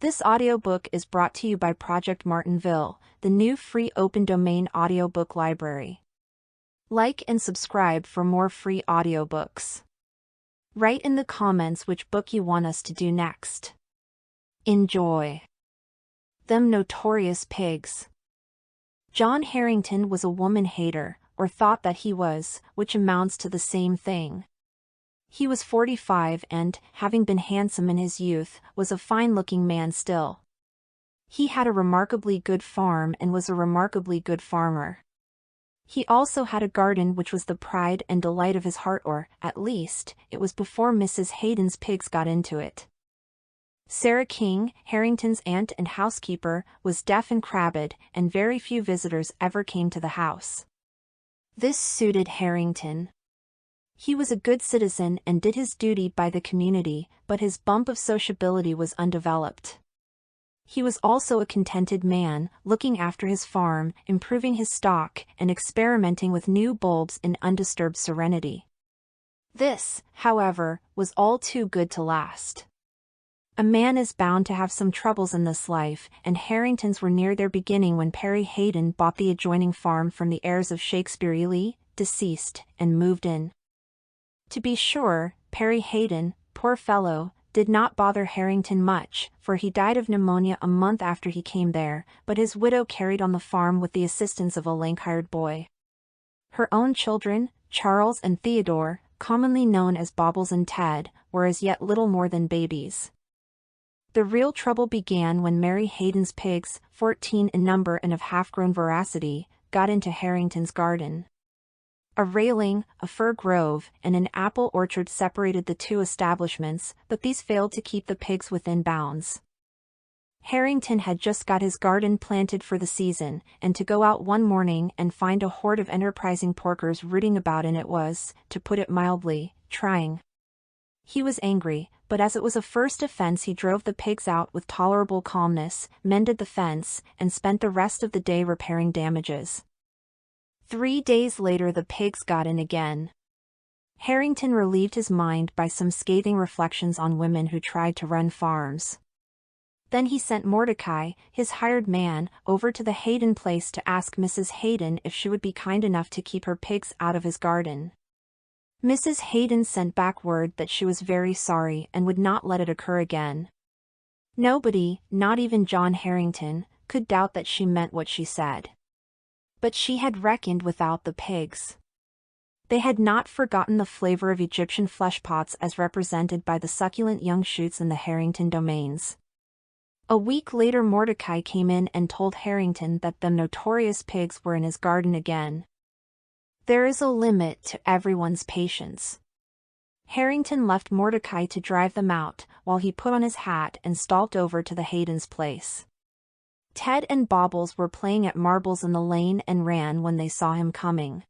This audiobook is brought to you by Project Martinville, the new free open domain audiobook library. Like and subscribe for more free audiobooks. Write in the comments which book you want us to do next. Enjoy. Them Notorious Pigs. John Harrington was a woman hater, or thought that he was, which amounts to the same thing. He was 45 and, having been handsome in his youth, was a fine-looking man still. He had a remarkably good farm and was a remarkably good farmer. He also had a garden which was the pride and delight of his heart, or, at least, it was before Mrs. Hayden's pigs got into it. Sarah King, Harrington's aunt and housekeeper, was deaf and crabbed, and very few visitors ever came to the house. This suited Harrington. He was a good citizen and did his duty by the community, but his bump of sociability was undeveloped. He was also a contented man, looking after his farm, improving his stock, and experimenting with new bulbs in undisturbed serenity. This, however, was all too good to last. A man is bound to have some troubles in this life, and Harringtons were near their beginning when Perry Hayden bought the adjoining farm from the heirs of Shakespeare Ely, deceased, and moved in. To be sure, Perry Hayden, poor fellow, did not bother Harrington much, for he died of pneumonia a month after he came there, but his widow carried on the farm with the assistance of a lank-hired boy. Her own children, Charles and Theodore, commonly known as Bobbles and Ted, were as yet little more than babies. The real trouble began when Mary Hayden's pigs, 14 in number and of half-grown voracity, got into Harrington's garden. A railing, a fir grove, and an apple orchard separated the two establishments, but these failed to keep the pigs within bounds. Harrington had just got his garden planted for the season, and to go out one morning and find a horde of enterprising porkers rooting about in it was, to put it mildly, trying. He was angry, but as it was a first offense he drove the pigs out with tolerable calmness, mended the fence, and spent the rest of the day repairing damages. 3 days later the pigs got in again. Harrington relieved his mind by some scathing reflections on women who tried to run farms. Then he sent Mordecai, his hired man, over to the Hayden place to ask Mrs. Hayden if she would be kind enough to keep her pigs out of his garden. Mrs. Hayden sent back word that she was very sorry and would not let it occur again. Nobody, not even John Harrington, could doubt that she meant what she said. But she had reckoned without the pigs. They had not forgotten the flavor of Egyptian fleshpots as represented by the succulent young shoots in the Harrington domains. A week later Mordecai came in and told Harrington that them notorious pigs were in his garden again. There is a limit to everyone's patience. Harrington left Mordecai to drive them out, while he put on his hat and stalked over to the Hayden's place. Ted and Bobbles were playing at marbles in the lane and ran when they saw him coming.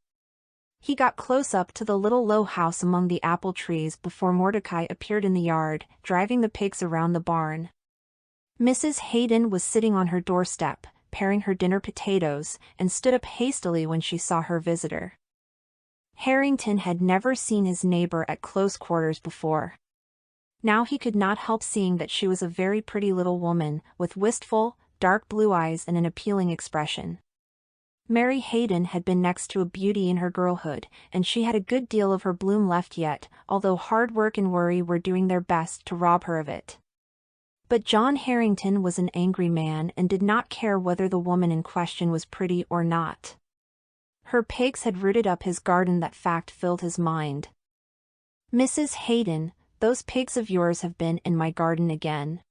He got close up to the little low house among the apple trees before Mordecai appeared in the yard, driving the pigs around the barn. Mrs. Hayden was sitting on her doorstep, paring her dinner potatoes, and stood up hastily when she saw her visitor. Harrington had never seen his neighbor at close quarters before. Now he could not help seeing that she was a very pretty little woman, with wistful, dark blue eyes and an appealing expression. Mary Hayden had been next to a beauty in her girlhood, and she had a good deal of her bloom left yet, although hard work and worry were doing their best to rob her of it. But John Harrington was an angry man and did not care whether the woman in question was pretty or not. Her pigs had rooted up his garden. That fact filled his mind. Mrs. Hayden, those pigs of yours have been in my garden again.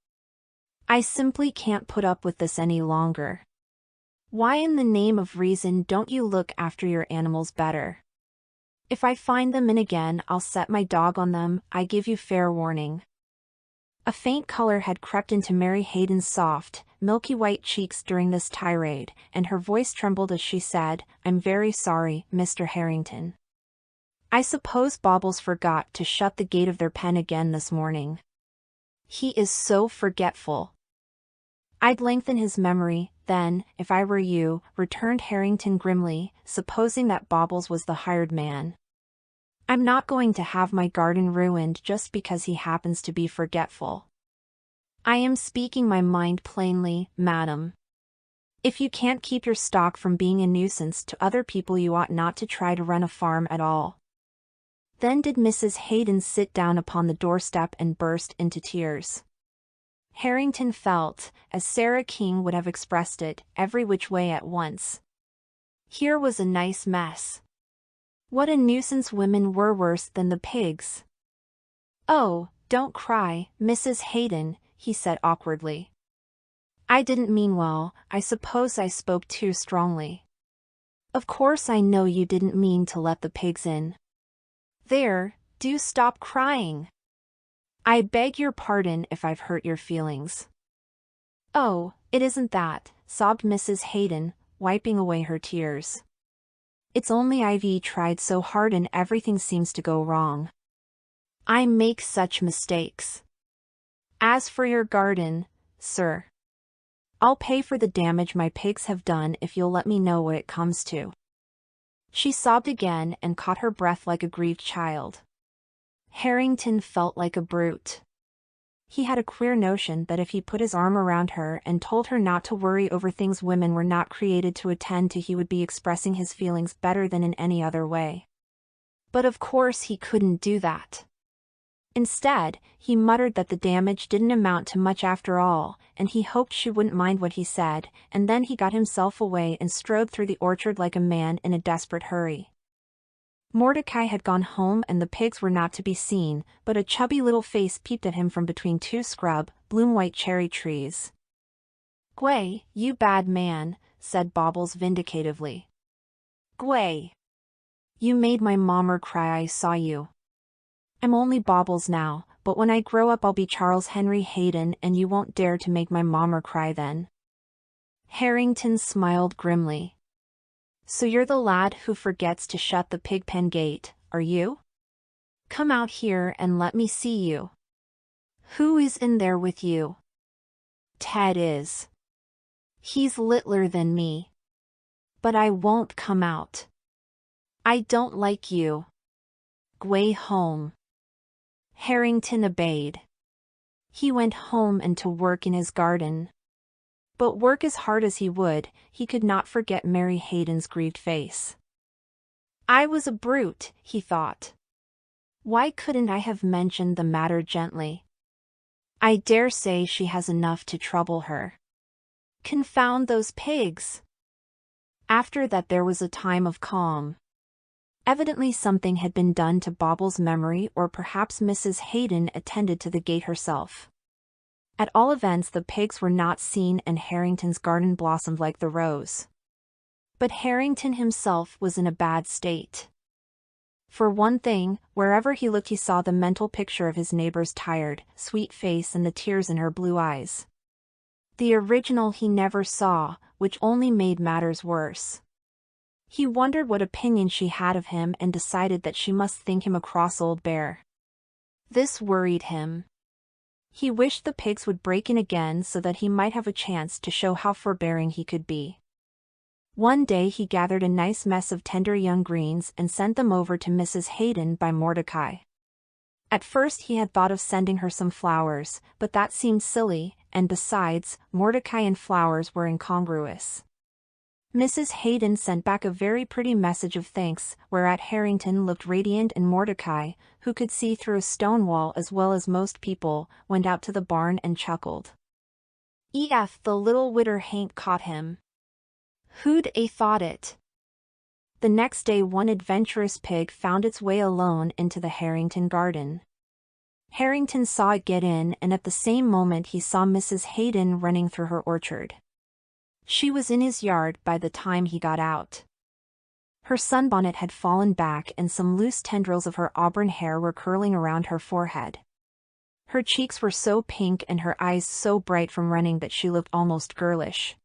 I simply can't put up with this any longer. Why in the name of reason don't you look after your animals better? If I find them in again I'll set my dog on them, I give you fair warning. A faint color had crept into Mary Hayden's soft, milky white cheeks during this tirade, and her voice trembled as she said, I'm very sorry, Mr. Harrington. I suppose Bobbles forgot to shut the gate of their pen again this morning. He is so forgetful. I'd lengthen his memory, then, if I were you, returned Harrington grimly, supposing that Bobbles was the hired man. I'm not going to have my garden ruined just because he happens to be forgetful. I am speaking my mind plainly, madam. If you can't keep your stock from being a nuisance to other people, you ought not to try to run a farm at all. Then did Mrs. Hayden sit down upon the doorstep and burst into tears. Harrington felt, as Sarah King would have expressed it, every which way at once. Here was a nice mess. What a nuisance women were, worse than the pigs. Oh, don't cry, Mrs. Hayden, he said awkwardly. I didn't mean well. I suppose I spoke too strongly. Of course I know you didn't mean to let the pigs in. There, do stop crying. I beg your pardon if I've hurt your feelings. Oh, it isn't that, sobbed Mrs. Hayden, wiping away her tears. It's only I've tried so hard and everything seems to go wrong. I make such mistakes. As for your garden, sir, I'll pay for the damage my pigs have done if you'll let me know what it comes to. She sobbed again and caught her breath like a grieved child. Harrington felt like a brute. He had a queer notion that if he put his arm around her and told her not to worry over things women were not created to attend to, he would be expressing his feelings better than in any other way. But of course he couldn't do that. Instead, he muttered that the damage didn't amount to much after all, and he hoped she wouldn't mind what he said, and then he got himself away and strode through the orchard like a man in a desperate hurry. Mordecai had gone home and the pigs were not to be seen, but a chubby little face peeped at him from between two scrub, bloom-white cherry trees. "Gway, you bad man," said Bobbles vindicatively. "Gway. You made my mommer cry. I saw you. I'm only Bobbles now, but when I grow up I'll be Charles Henry Hayden and you won't dare to make my mommer cry then." Harrington smiled grimly. "So you're the lad who forgets to shut the pig-pen gate, are you? Come out here and let me see you. Who is in there with you?" "Ted is. He's littler than me. But I won't come out. I don't like you. Gway home." Harrington obeyed. He went home and to work in his garden. But work as hard as he would, he could not forget Mary Hayden's grieved face. "I was a brute," he thought. "Why couldn't I have mentioned the matter gently? I dare say she has enough to trouble her. Confound those pigs." After that there was a time of calm. Evidently something had been done to Bobble's memory, or perhaps Mrs. Hayden attended to the gate herself. At all events the pigs were not seen and Harrington's garden blossomed like the rose. But Harrington himself was in a bad state. For one thing, wherever he looked he saw the mental picture of his neighbor's tired, sweet face and the tears in her blue eyes. The original he never saw, which only made matters worse. He wondered what opinion she had of him and decided that she must think him a cross old bear. This worried him. He wished the pigs would break in again so that he might have a chance to show how forbearing he could be. One day he gathered a nice mess of tender young greens and sent them over to Mrs. Hayden by Mordecai. At first he had thought of sending her some flowers, but that seemed silly, and besides, Mordecai and flowers were incongruous. Mrs. Hayden sent back a very pretty message of thanks, whereat Harrington looked radiant and Mordecai, who could see through a stone wall as well as most people, went out to the barn and chuckled. The little widder hain't caught him. Who'd a thought it? The next day one adventurous pig found its way alone into the Harrington garden. Harrington saw it get in and at the same moment he saw Mrs. Hayden running through her orchard. She was in his yard by the time he got out. Her sunbonnet had fallen back and some loose tendrils of her auburn hair were curling around her forehead. Her cheeks were so pink and her eyes so bright from running that she looked almost girlish.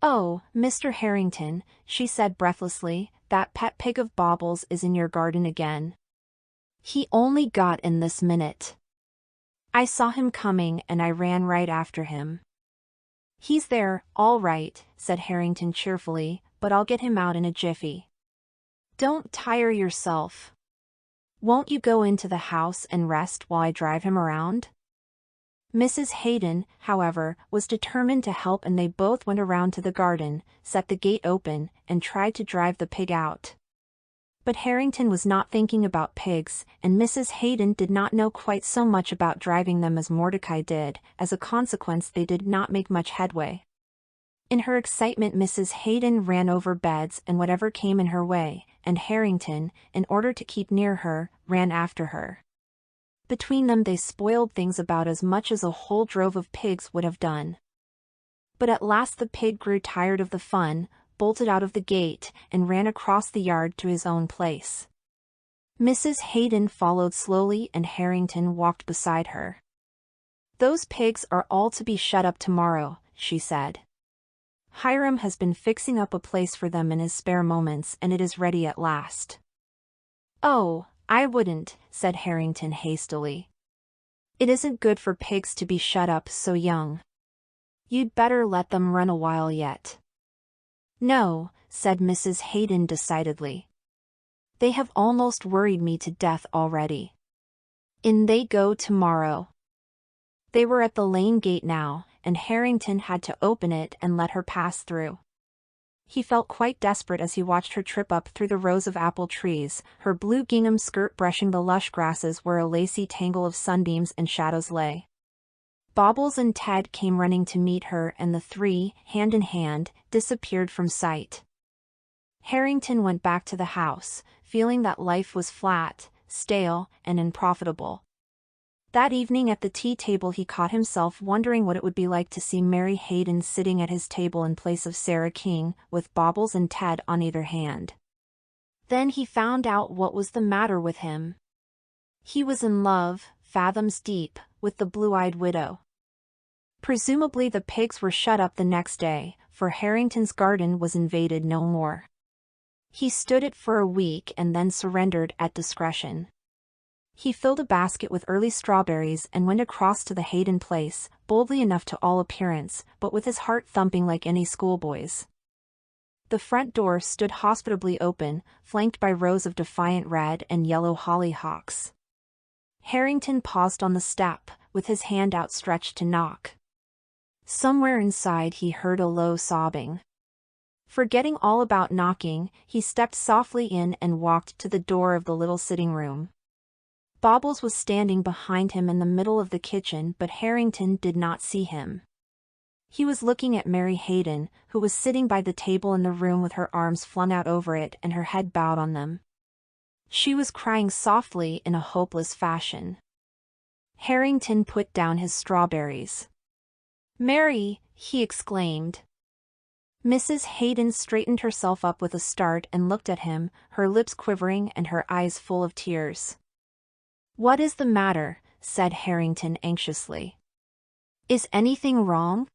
"Oh, Mr. Harrington," she said breathlessly, "that pet pig of Bobbles is in your garden again. He only got in this minute. I saw him coming and I ran right after him." "He's there, all right," said Harrington cheerfully, "but I'll get him out in a jiffy. Don't tire yourself. Won't you go into the house and rest while I drive him around?" Mrs. Hayden, however, was determined to help, and they both went around to the garden, set the gate open, and tried to drive the pig out. But Harrington was not thinking about pigs, and Mrs. Hayden did not know quite so much about driving them as Mordecai did. As a consequence, they did not make much headway. In her excitement, Mrs. Hayden ran over beds and whatever came in her way, and Harrington, in order to keep near her, ran after her. Between them they spoiled things about as much as a whole drove of pigs would have done. But at last the pig grew tired of the fun, bolted out of the gate, and ran across the yard to his own place. Mrs. Hayden followed slowly, and Harrington walked beside her. "Those pigs are all to be shut up tomorrow," she said. "Hiram has been fixing up a place for them in his spare moments, and it is ready at last." "Oh, I wouldn't," said Harrington hastily. "It isn't good for pigs to be shut up so young. You'd better let them run a while yet." "No," said Mrs. Hayden decidedly. "They have almost worried me to death already. In they go tomorrow." They were at the lane gate now, and Harrington had to open it and let her pass through. He felt quite desperate as he watched her trip up through the rows of apple trees, her blue gingham skirt brushing the lush grasses where a lacy tangle of sunbeams and shadows lay. Bobbles and Ted came running to meet her, and the three, hand in hand, disappeared from sight. Harrington went back to the house, feeling that life was flat, stale, and unprofitable. That evening at the tea table he caught himself wondering what it would be like to see Mary Hayden sitting at his table in place of Sarah King, with Bobbles and Ted on either hand. Then he found out what was the matter with him. He was in love, fathoms deep, with the blue-eyed widow. Presumably the pigs were shut up the next day, for Harrington's garden was invaded no more. He stood it for a week and then surrendered at discretion. He filled a basket with early strawberries and went across to the Hayden place, boldly enough to all appearance, but with his heart thumping like any schoolboy's. The front door stood hospitably open, flanked by rows of defiant red and yellow hollyhocks. Harrington paused on the step, with his hand outstretched to knock. Somewhere inside he heard a low sobbing. Forgetting all about knocking, he stepped softly in and walked to the door of the little sitting room. Bobbles was standing behind him in the middle of the kitchen, but Harrington did not see him. He was looking at Mary Hayden, who was sitting by the table in the room with her arms flung out over it and her head bowed on them. She was crying softly in a hopeless fashion. Harrington put down his strawberries. "Mary!" he exclaimed. Mrs. Hayden straightened herself up with a start and looked at him, her lips quivering and her eyes full of tears. "What is the matter?" said Harrington anxiously. "Is anything wrong?"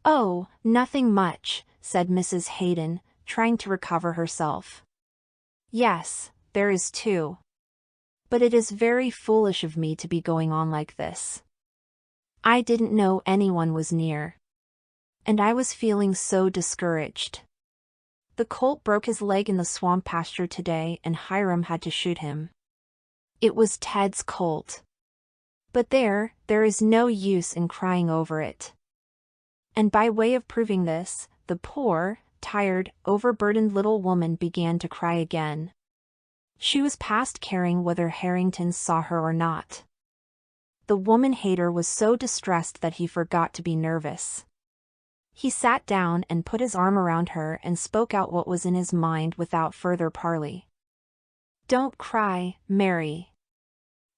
"Oh, nothing much," said Mrs. Hayden, trying to recover herself. "Yes, there is too. But it is very foolish of me to be going on like this. I didn't know anyone was near. And I was feeling so discouraged. The colt broke his leg in the swamp pasture today and Hiram had to shoot him. It was Ted's colt. But there is no use in crying over it." And by way of proving this, the poor, tired, overburdened little woman began to cry again. She was past caring whether Harrington saw her or not. The woman-hater was so distressed that he forgot to be nervous. He sat down and put his arm around her and spoke out what was in his mind without further parley. "Don't cry, Mary.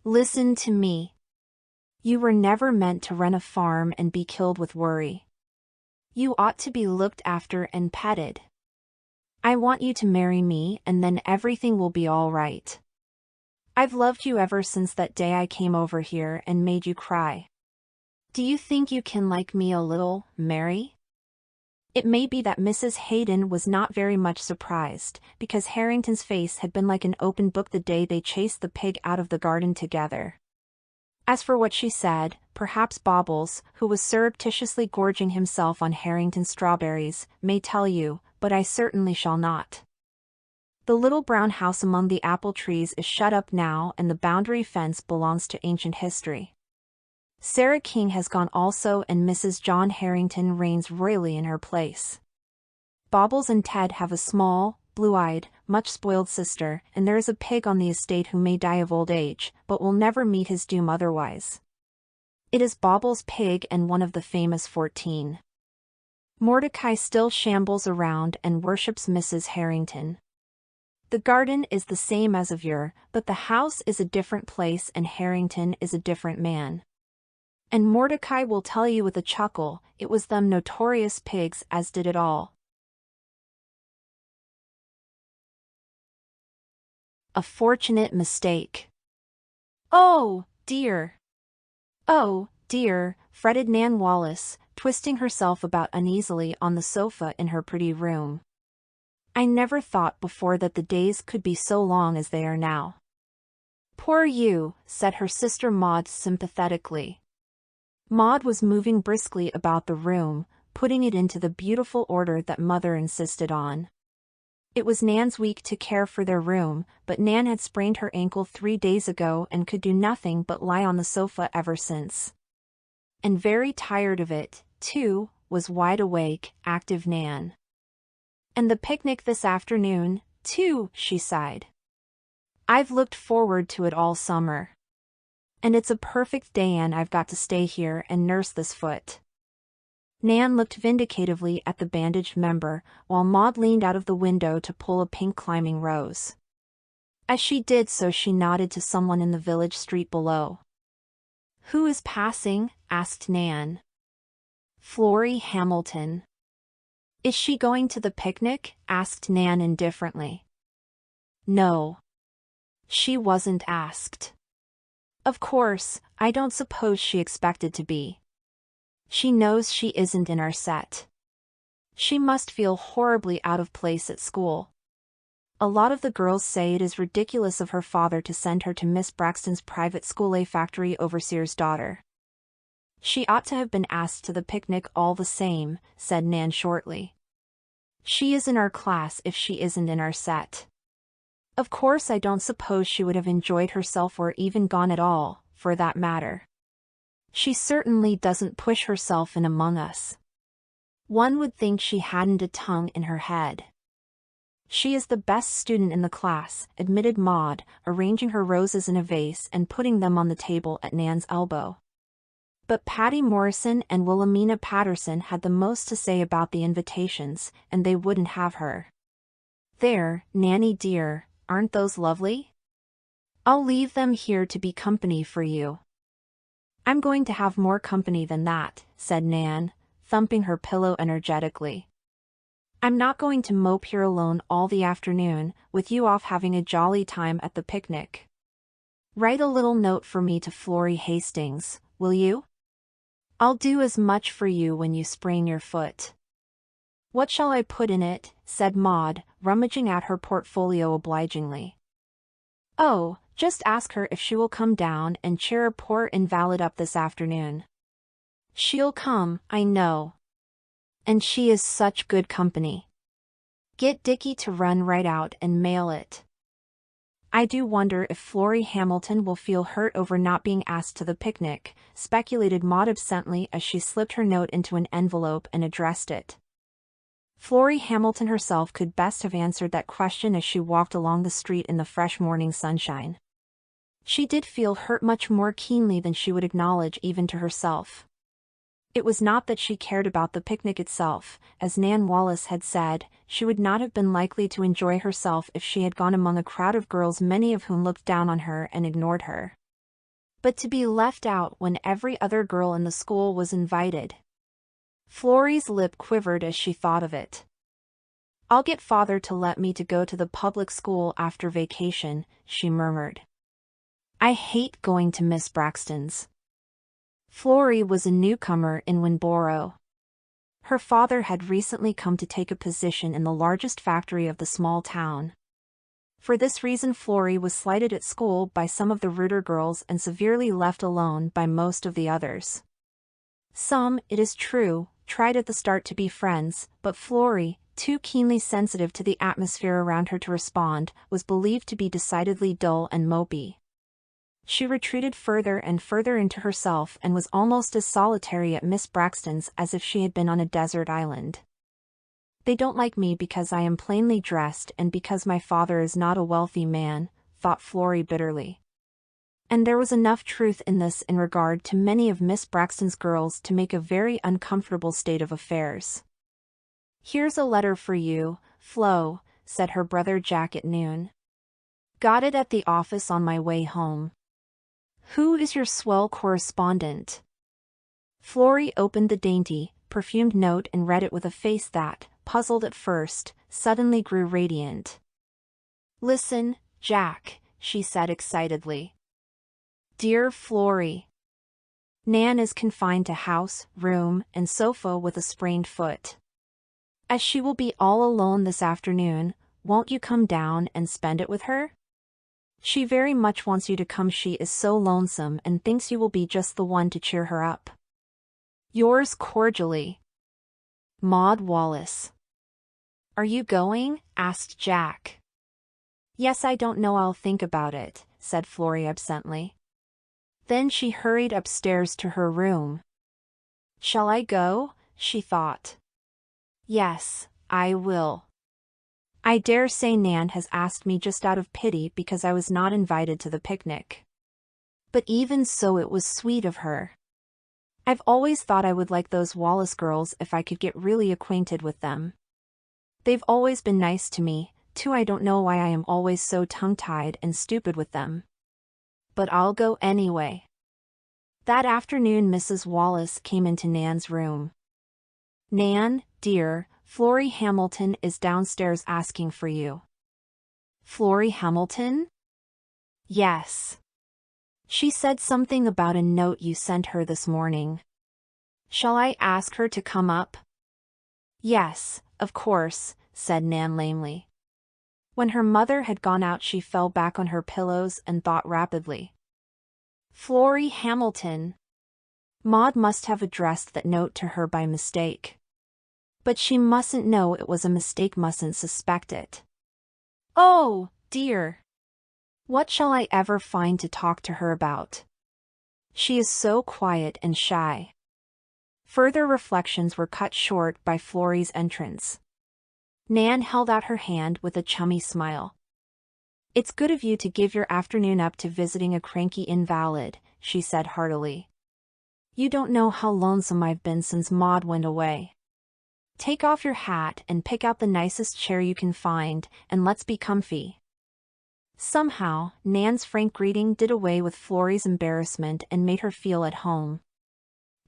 Listen to me. You were never meant to run a farm and be killed with worry. You ought to be looked after and petted. I want you to marry me and then everything will be all right. I've loved you ever since that day I came over here and made you cry. Do you think you can like me a little, Mary?" It may be that Mrs. Hayden was not very much surprised, because Harrington's face had been like an open book the day they chased the pig out of the garden together. As for what she said, perhaps Bobbles, who was surreptitiously gorging himself on Harrington's strawberries, may tell you, but I certainly shall not. The little brown house among the apple trees is shut up now and the boundary fence belongs to ancient history. Sarah King has gone also, and Mrs. John Harrington reigns royally in her place. Bobbles and Ted have a small, blue-eyed, much-spoiled sister, and there is a pig on the estate who may die of old age, but will never meet his doom otherwise. It is Bobbles' pig and one of the famous 14. Mordecai still shambles around and worships Mrs. Harrington. The garden is the same as of yore, but the house is a different place and Harrington is a different man. And Mordecai will tell you with a chuckle, it was them notorious pigs as did it all. A fortunate mistake. Oh, dear. Oh, dear, fretted Nan Wallace, twisting herself about uneasily on the sofa in her pretty room. I never thought before that the days could be so long as they are now. Poor you, said her sister Maud sympathetically. Maud was moving briskly about the room, putting it into the beautiful order that Mother insisted on. It was Nan's week to care for their room, but Nan had sprained her ankle 3 days ago and could do nothing but lie on the sofa ever since. And very tired of it, too, was wide-awake, active Nan. And the picnic this afternoon, too, she sighed. I've looked forward to it all summer. And it's a perfect day and I've got to stay here and nurse this foot. Nan looked vindicatively at the bandaged member, while Maud leaned out of the window to pull a pink climbing rose. As she did so she nodded to someone in the village street below. Who is passing? Asked Nan. Florrie Hamilton. Is she going to the picnic? Asked Nan indifferently. No. She wasn't asked. Of course, I don't suppose she expected to be. She knows she isn't in our set. She must feel horribly out of place at school. A lot of the girls say it is ridiculous of her father to send her to Miss Braxton's private school, a factory overseer's daughter. She ought to have been asked to the picnic all the same, said Nan shortly. She is in our class if she isn't in our set. Of course I don't suppose she would have enjoyed herself or even gone at all, for that matter. She certainly doesn't push herself in among us. One would think she hadn't a tongue in her head. She is the best student in the class, admitted Maud, arranging her roses in a vase and putting them on the table at Nan's elbow. But Patty Morrison and Wilhelmina Patterson had the most to say about the invitations, and they wouldn't have her. There, Nanny dear, aren't those lovely? I'll leave them here to be company for you. I'm going to have more company than that, said Nan, thumping her pillow energetically. I'm not going to mope here alone all the afternoon, with you off having a jolly time at the picnic. Write a little note for me to Florrie Hastings, will you? I'll do as much for you when you sprain your foot. What shall I put in it? Said Maud, rummaging at her portfolio obligingly. Oh, just ask her if she will come down and cheer a poor invalid up this afternoon. She'll come, I know. And she is such good company. Get Dickie to run right out and mail it. I do wonder if Florrie Hamilton will feel hurt over not being asked to the picnic, speculated Maud absently as she slipped her note into an envelope and addressed it. Florrie Hamilton herself could best have answered that question as she walked along the street in the fresh morning sunshine. She did feel hurt much more keenly than she would acknowledge even to herself. It was not that she cared about the picnic itself. As Nan Wallace had said, she would not have been likely to enjoy herself if she had gone among a crowd of girls many of whom looked down on her and ignored her. But to be left out when every other girl in the school was invited. Florrie's lip quivered as she thought of it. I'll get father to let me to go to the public school after vacation, she murmured. I hate going to Miss Braxton's. Florrie was a newcomer in Winboro. Her father had recently come to take a position in the largest factory of the small town. For this reason Florrie was slighted at school by some of the ruder girls and severely left alone by most of the others. Some, it is true, tried at the start to be friends, but Florrie, too keenly sensitive to the atmosphere around her to respond, was believed to be decidedly dull and mopey. She retreated further and further into herself and was almost as solitary at Miss Braxton's as if she had been on a desert island. They don't like me because I am plainly dressed and because my father is not a wealthy man, thought Florrie bitterly. And there was enough truth in this in regard to many of Miss Braxton's girls to make a very uncomfortable state of affairs. "Here's a letter for you, Flo," said her brother Jack at noon. "Got it at the office on my way home. Who is your swell correspondent?" Florrie opened the dainty, perfumed note and read it with a face that, puzzled at first, suddenly grew radiant. "Listen, Jack," she said excitedly. "Dear Florrie. Nan is confined to house, room, and sofa with a sprained foot. As she will be all alone this afternoon, won't you come down and spend it with her? She very much wants you to come. She is so lonesome and thinks you will be just the one to cheer her up. Yours cordially, Maud Wallace." "Are you going?" asked Jack. "Yes, I don't know. I'll think about it," said Florrie absently. Then she hurried upstairs to her room. "Shall I go?" she thought. "Yes, I will. I dare say Nan has asked me just out of pity because I was not invited to the picnic. But even so, it was sweet of her. I've always thought I would like those Wallace girls if I could get really acquainted with them. They've always been nice to me, too. I don't know why I am always so tongue-tied and stupid with them. But I'll go anyway." That afternoon Mrs. Wallace came into Nan's room. "Nan, dear, Florrie Hamilton is downstairs asking for you." "Florrie Hamilton?" "Yes. She said something about a note you sent her this morning. Shall I ask her to come up?" "Yes, of course," said Nan lamely. When her mother had gone out she fell back on her pillows and thought rapidly. Florrie Hamilton. Maud must have addressed that note to her by mistake. But she mustn't know it was a mistake, mustn't suspect it. Oh, dear. What shall I ever find to talk to her about? She is so quiet and shy. Further reflections were cut short by Florrie's entrance. Nan held out her hand with a chummy smile. "It's good of you to give your afternoon up to visiting a cranky invalid," she said heartily. "You don't know how lonesome I've been since Maud went away. Take off your hat and pick out the nicest chair you can find, and let's be comfy." Somehow, Nan's frank greeting did away with Florrie's embarrassment and made her feel at home.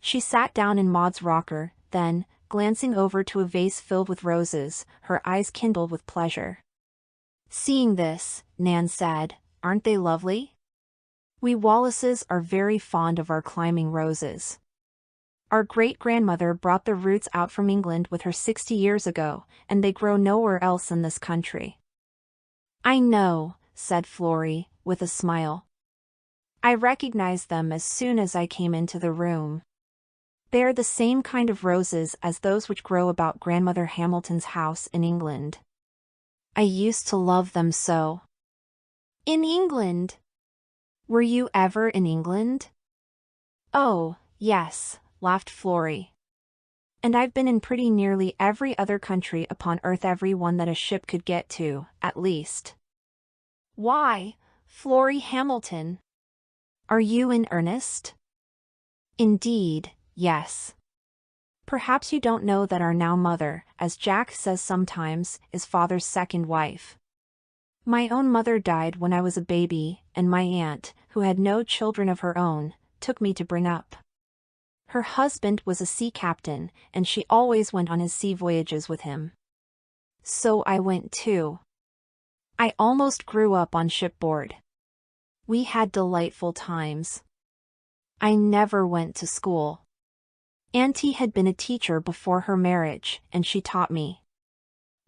She sat down in Maud's rocker, then, glancing over to a vase filled with roses, her eyes kindled with pleasure. Seeing this, Nan said, "Aren't they lovely? We Wallaces are very fond of our climbing roses. Our great-grandmother brought the roots out from England with her 60 years ago, and they grow nowhere else in this country." "I know," said Florrie, with a smile. "I recognized them as soon as I came into the room. They are the same kind of roses as those which grow about Grandmother Hamilton's house in England. I used to love them so." "In England? Were you ever in England?" "Oh, yes," laughed Florrie. "And I've been in pretty nearly every other country upon earth, every one that a ship could get to, at least." "Why, Florrie Hamilton? Are you in earnest?" "Indeed, yes. Perhaps you don't know that our now mother, as Jack says sometimes, is father's second wife. My own mother died when I was a baby, and my aunt, who had no children of her own, took me to bring up. Her husband was a sea captain, and she always went on his sea voyages with him. So I went too. I almost grew up on shipboard. We had delightful times. I never went to school. Auntie had been a teacher before her marriage, and she taught me.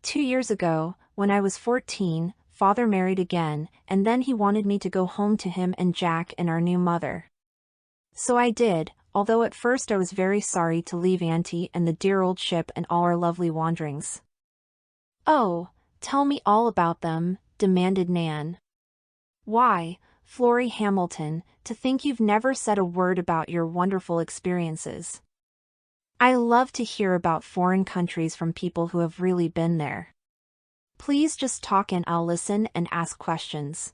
2 years ago, when I was 14, father married again, and then he wanted me to go home to him and Jack and our new mother. So I did, although at first I was very sorry to leave Auntie and the dear old ship and all our lovely wanderings." "Oh, tell me all about them," demanded Nan. "Why, Florrie Hamilton, to think you've never said a word about your wonderful experiences. I love to hear about foreign countries from people who have really been there. Please just talk and I'll listen and ask questions.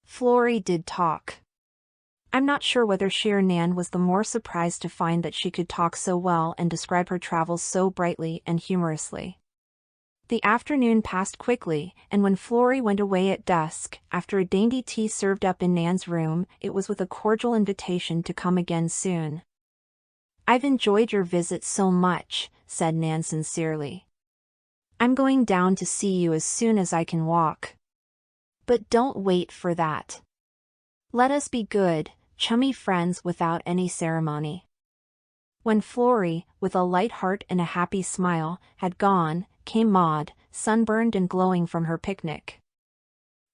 Florrie did talk. I'm not sure whether she or Nan was the more surprised to find that she could talk so well and describe her travels so brightly and humorously. The afternoon passed quickly, and when Florrie went away at dusk, after a dainty tea served up in Nan's room, it was with a cordial invitation to come again soon. I've enjoyed your visit so much, said Nan sincerely. I'm going down to see you as soon as I can walk. But don't wait for that. Let us be good, chummy friends without any ceremony. When Florrie, with a light heart and a happy smile, had gone, came Maud, sunburned and glowing from her picnic.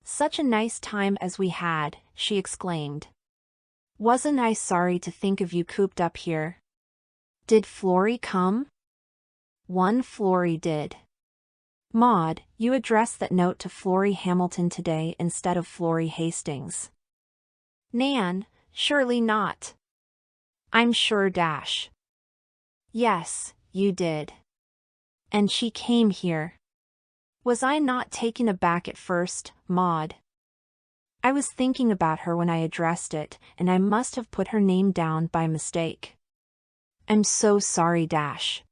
Such a nice time as we had, she exclaimed. Wasn't I sorry to think of you cooped up here? Did Florrie come? One Florrie did. Maud, you addressed that note to Florrie Hamilton today instead of Florrie Hastings. Nan, surely not. I'm sure dash. Yes, you did. And she came here. Was I not taken aback at first, Maud? I was thinking about her when I addressed it, and I must have put her name down by mistake. I'm so sorry dash.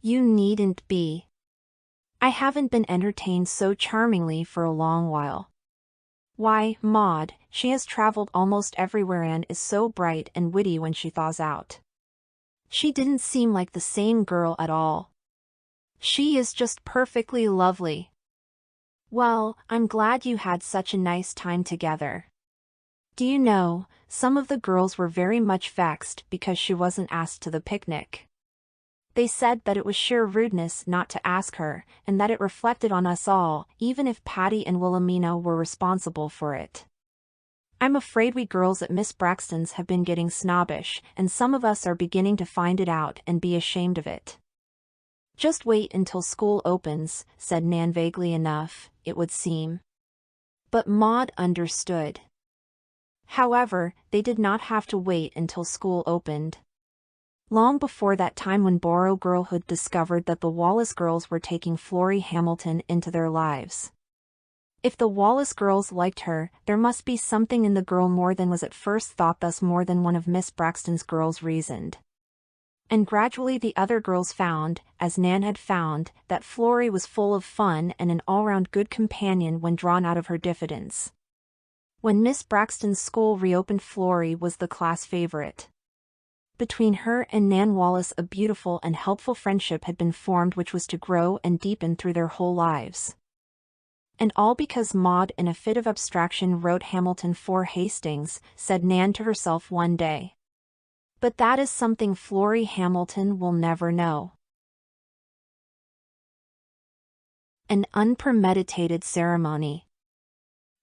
You needn't be. I haven't been entertained so charmingly for a long while. Why, Maud, she has traveled almost everywhere and is so bright and witty when she thaws out. She didn't seem like the same girl at all. She is just perfectly lovely. Well, I'm glad you had such a nice time together. Do you know, some of the girls were very much vexed because she wasn't asked to the picnic. They said that it was sheer rudeness not to ask her, and that it reflected on us all, even if Patty and Wilhelmina were responsible for it. I'm afraid we girls at Miss Braxton's have been getting snobbish, and some of us are beginning to find it out and be ashamed of it. Just wait until school opens, said Nan vaguely enough, it would seem. But Maud understood. However, they did not have to wait until school opened. Long before that time when Borough girlhood discovered that the Wallace girls were taking Florrie Hamilton into their lives. If the Wallace girls liked her, there must be something in the girl more than was at first thought, thus more than one of Miss Braxton's girls reasoned. And gradually the other girls found, as Nan had found, that Florrie was full of fun and an all-round good companion when drawn out of her diffidence. When Miss Braxton's school reopened, Florrie was the class favorite. Between her and Nan Wallace a beautiful and helpful friendship had been formed which was to grow and deepen through their whole lives. And all because Maud in a fit of abstraction wrote Hamilton for Hastings, said Nan to herself one day. But that is something Florrie Hamilton will never know. An unpremeditated ceremony.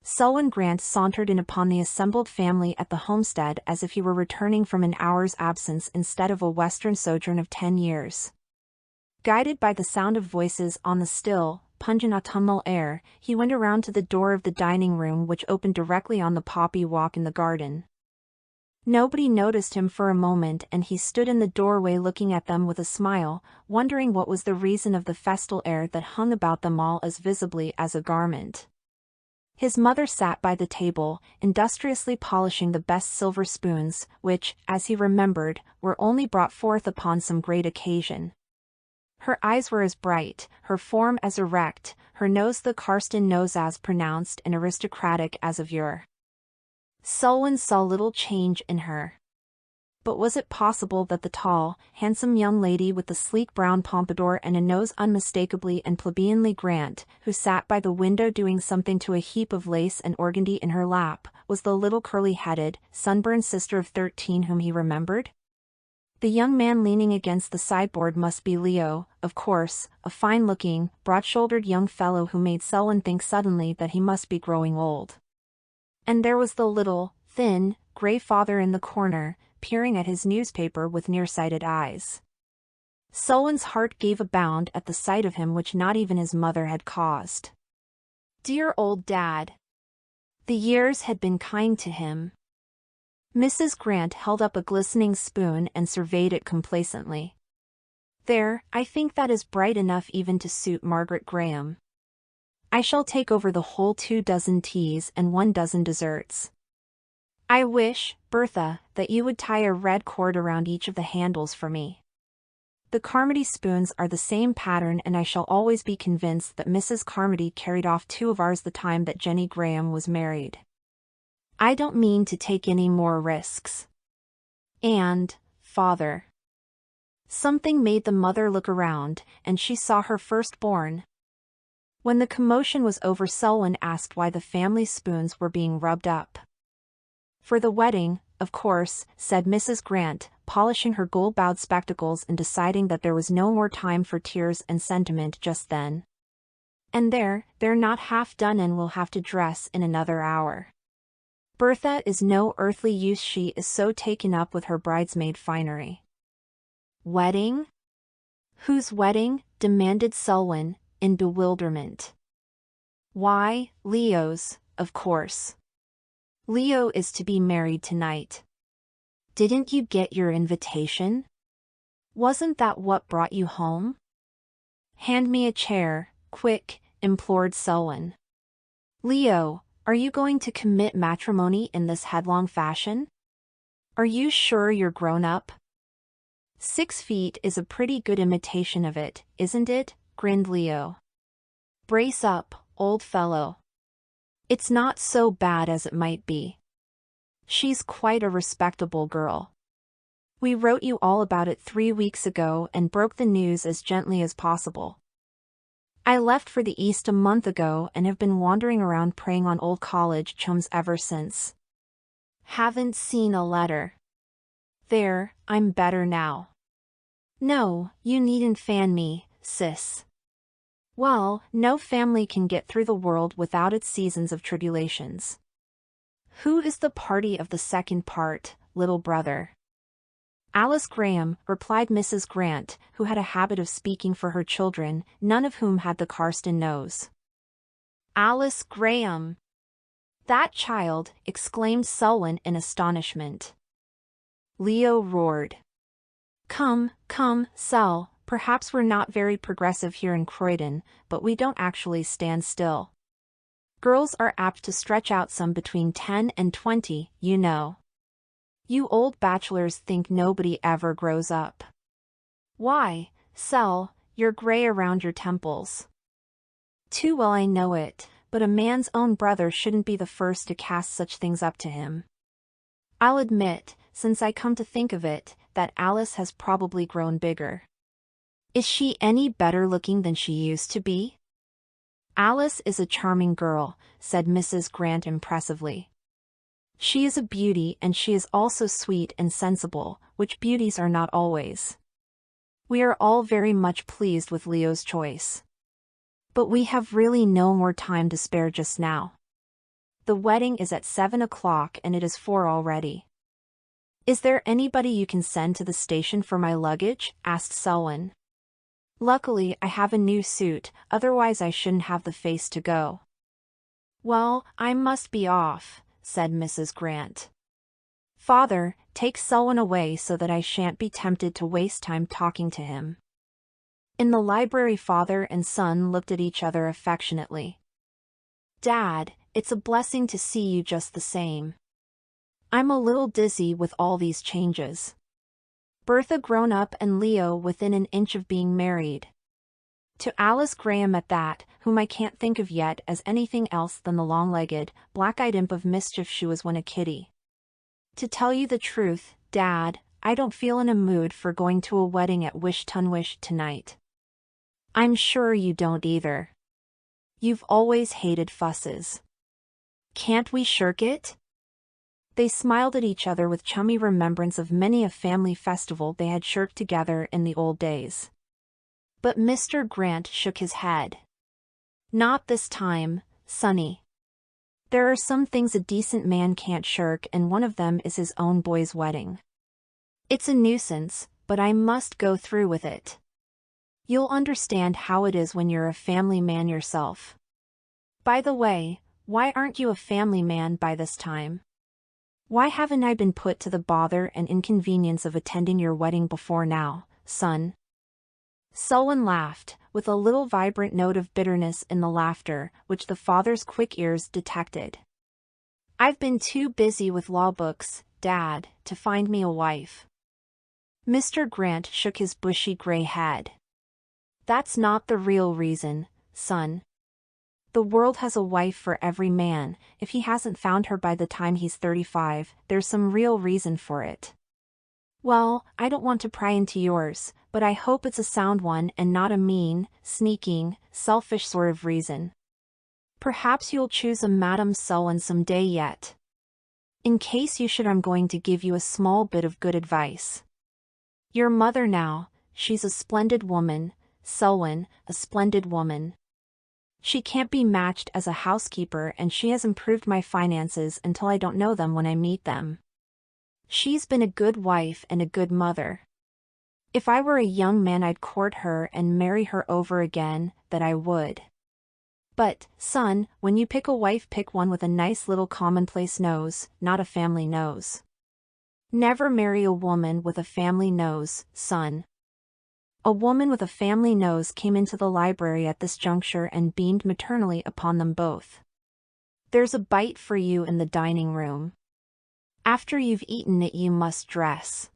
Selwyn Grant sauntered in upon the assembled family at the homestead as if he were returning from an hour's absence instead of a western sojourn of 10 years. Guided by the sound of voices on the still, pungent autumnal air, he went around to the door of the dining room which opened directly on the poppy walk in the garden. Nobody noticed him for a moment, and he stood in the doorway looking at them with a smile, wondering what was the reason of the festal air that hung about them all as visibly as a garment. His mother sat by the table, industriously polishing the best silver spoons, which, as he remembered, were only brought forth upon some great occasion. Her eyes were as bright, her form as erect, her nose the Carston nose as pronounced and aristocratic as of yore. Selwyn saw little change in her. But was it possible that the tall, handsome young lady with the sleek brown pompadour and a nose unmistakably and plebeianly Grant, who sat by the window doing something to a heap of lace and organdy in her lap, was the little curly-headed, sunburned sister of 13 whom he remembered? The young man leaning against the sideboard must be Leo, of course, a fine-looking, broad-shouldered young fellow who made Selwyn think suddenly that he must be growing old. And there was the little, thin, gray father in the corner, peering at his newspaper with nearsighted eyes. Selwyn's heart gave a bound at the sight of him which not even his mother had caused. Dear old Dad! The years had been kind to him. Mrs. Grant held up a glistening spoon and surveyed it complacently. There, I think that is bright enough even to suit Margaret Graham. I shall take over the whole 24 teas and 12 desserts. I wish, Bertha, that you would tie a red cord around each of the handles for me. The Carmody spoons are the same pattern, and I shall always be convinced that Mrs. Carmody carried off 2 of ours the time that Jenny Graham was married. I don't mean to take any more risks. And, father. Something made the mother look around, and she saw her firstborn. When the commotion was over, Selwyn asked why the family spoons were being rubbed up. For the wedding, of course, said Mrs. Grant, polishing her gold-bowed spectacles and deciding that there was no more time for tears and sentiment just then. And they're not half done and will have to dress in another hour. Bertha is no earthly use, she is so taken up with her bridesmaid finery. Wedding? Whose wedding? Demanded Selwyn, in bewilderment. Why, Leo's, of course. Leo is to be married tonight. Didn't you get your invitation? Wasn't that what brought you home? Hand me a chair, quick, implored Selwyn. Leo, are you going to commit matrimony in this headlong fashion? Are you sure you're grown up? 6 feet is a pretty good imitation of it, isn't it? Grinned Leo. Brace up, old fellow. It's not so bad as it might be. She's quite a respectable girl. We wrote you all about it 3 weeks ago and broke the news as gently as possible. I left for the East a month ago and have been wandering around preying on old college chums ever since. Haven't seen a letter. There, I'm better now. No, you needn't fan me, sis. Well, no family can get through the world without its seasons of tribulations. Who is the party of the second part, little brother? Alice Graham, replied Mrs. Grant, who had a habit of speaking for her children, none of whom had the Carston nose. Alice Graham! That child, exclaimed Selwyn in astonishment. Leo roared. Come, Sel, perhaps we're not very progressive here in Croydon, but we don't actually stand still. Girls are apt to stretch out some between 10 and 20, you know. You old bachelors think nobody ever grows up. Why, Sel, you're gray around your temples. Too well I know it, but a man's own brother shouldn't be the first to cast such things up to him. I'll admit, since I come to think of it, that Alice has probably grown bigger. Is she any better looking than she used to be? Alice is a charming girl, said Mrs. Grant impressively. She is a beauty, and she is also sweet and sensible, which beauties are not always. We are all very much pleased with Leo's choice. But we have really no more time to spare just now. The wedding is at 7 o'clock and it is 4 already. Is there anybody you can send to the station for my luggage? Asked Selwyn. Luckily I have a new suit, otherwise I shouldn't have the face to go. Well, I must be off, said Mrs. Grant. Father, take Selwyn away so that I shan't be tempted to waste time talking to him. In the library father and son looked at each other affectionately. Dad, it's a blessing to see you just the same. I'm a little dizzy with all these changes. Bertha grown up and Leo within an inch of being married. To Alice Graham at that, whom I can't think of yet as anything else than the long-legged, black-eyed imp of mischief she was when a kiddie. To tell you the truth, Dad, I don't feel in a mood for going to a wedding at Wish Tunwish tonight. I'm sure you don't either. You've always hated fusses. Can't we shirk it? They smiled at each other with chummy remembrance of many a family festival they had shirked together in the old days. But Mr. Grant shook his head. Not this time, Sonny. There are some things a decent man can't shirk, and one of them is his own boy's wedding. It's a nuisance, but I must go through with it. You'll understand how it is when you're a family man yourself. By the way, Why aren't you a family man by this time? Why haven't I been put to the bother and inconvenience of attending your wedding before now, son? Selwyn laughed, with a little vibrant note of bitterness in the laughter, which the father's quick ears detected. I've been too busy with law books, Dad, to find me a wife. Mr. Grant shook his bushy gray head. That's not the real reason, son. The world has a wife for every man. If he hasn't found her by the time he's 35, there's some real reason for it. Well, I don't want to pry into yours, but I hope it's a sound one and not a mean, sneaking, selfish sort of reason. Perhaps you'll choose a Madame Selwyn some day yet. In case you should, I'm going to give you a small bit of good advice. Your mother now, she's a splendid woman, Selwyn, a splendid woman. She can't be matched as a housekeeper, and she has improved my finances until I don't know them when I meet them. She's been a good wife and a good mother. If I were a young man, I'd court her and marry her over again, that I would. But, son, when you pick a wife, pick one with a nice little commonplace nose, not a family nose. Never marry a woman with a family nose, son. A woman with a family nose came into the library at this juncture and beamed maternally upon them both. There's a bite for you in the dining room. After you've eaten it, you must dress.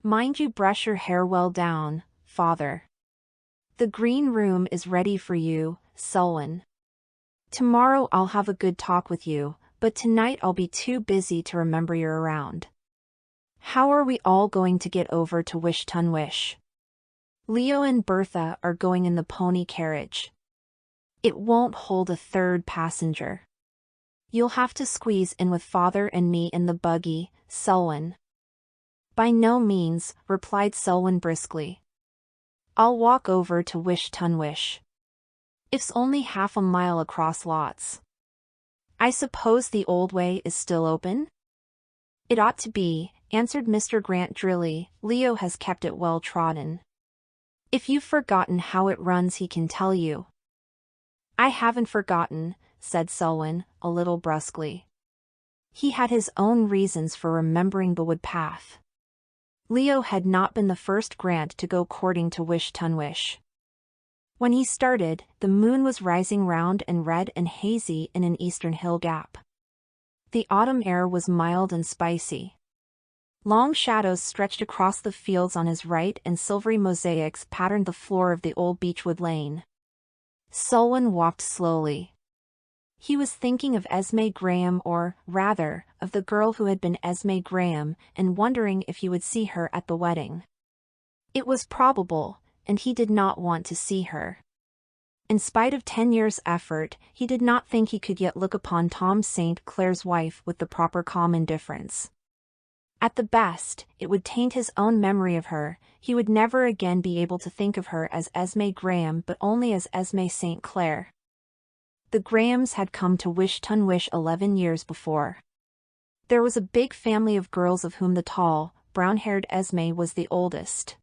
Mind you brush your hair well down, father. The green room is ready for you, Selwyn. Tomorrow I'll have a good talk with you, but tonight I'll be too busy to remember you're around. How are we all going to get over to Wish Ton Wish? Leo and Bertha are going in the pony carriage. It won't hold a third passenger. You'll have to squeeze in with father and me in the buggy, Selwyn. By no means, replied Selwyn briskly. I'll walk over to Wish Ton Wish. It's only half a mile across lots. I suppose the old way is still open? It ought to be, answered Mr. Grant drily. Leo has kept it well trodden. If you've forgotten how it runs, he can tell you. I haven't forgotten, said Selwyn, a little brusquely. He had his own reasons for remembering the wood path. Leo had not been the first Grant to go courting to Wish Ton Wish. When he started, the moon was rising round and red and hazy in an eastern hill gap. The autumn air was mild and spicy. Long shadows stretched across the fields on his right, and silvery mosaics patterned the floor of the old beechwood lane. Selwyn walked slowly. He was thinking of Esme Graham, or, rather, of the girl who had been Esme Graham, and wondering if he would see her at the wedding. It was probable, and he did not want to see her. In spite of 10 years' effort, he did not think he could yet look upon Tom St. Clair's wife with the proper calm indifference. At the best, it would taint his own memory of her. He would never again be able to think of her as Esme Graham, but only as Esme St. Clair. The Grahams had come to Wish Ton Wish 11 years before. There was a big family of girls, of whom the tall, brown-haired Esme was the oldest.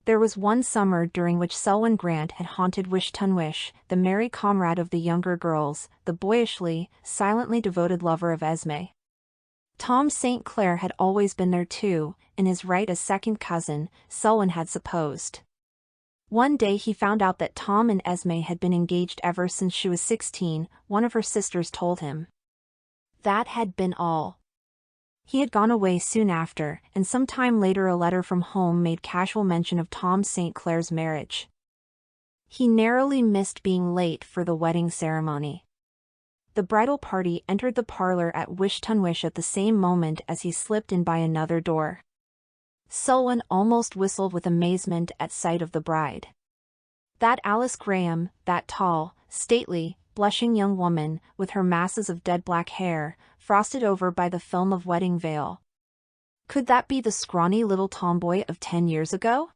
There was one summer during which Selwyn Grant had haunted Wish Ton Wish, the merry comrade of the younger girls, the boyishly, silently devoted lover of Esme. Tom St. Clair had always been there too, in his right as second cousin, Selwyn had supposed. One day he found out that Tom and Esme had been engaged ever since she was 16, one of her sisters told him. That had been all. He had gone away soon after, and some time later a letter from home made casual mention of Tom St. Clair's marriage. He narrowly missed being late for the wedding ceremony. The bridal party entered the parlor at Wish Ton Wish at the same moment as he slipped in by another door. Selwyn almost whistled with amazement at sight of the bride. That Alice Graham, that tall, stately, blushing young woman, with her masses of dead black hair, frosted over by the film of wedding veil. Could that be the scrawny little tomboy of 10 years ago?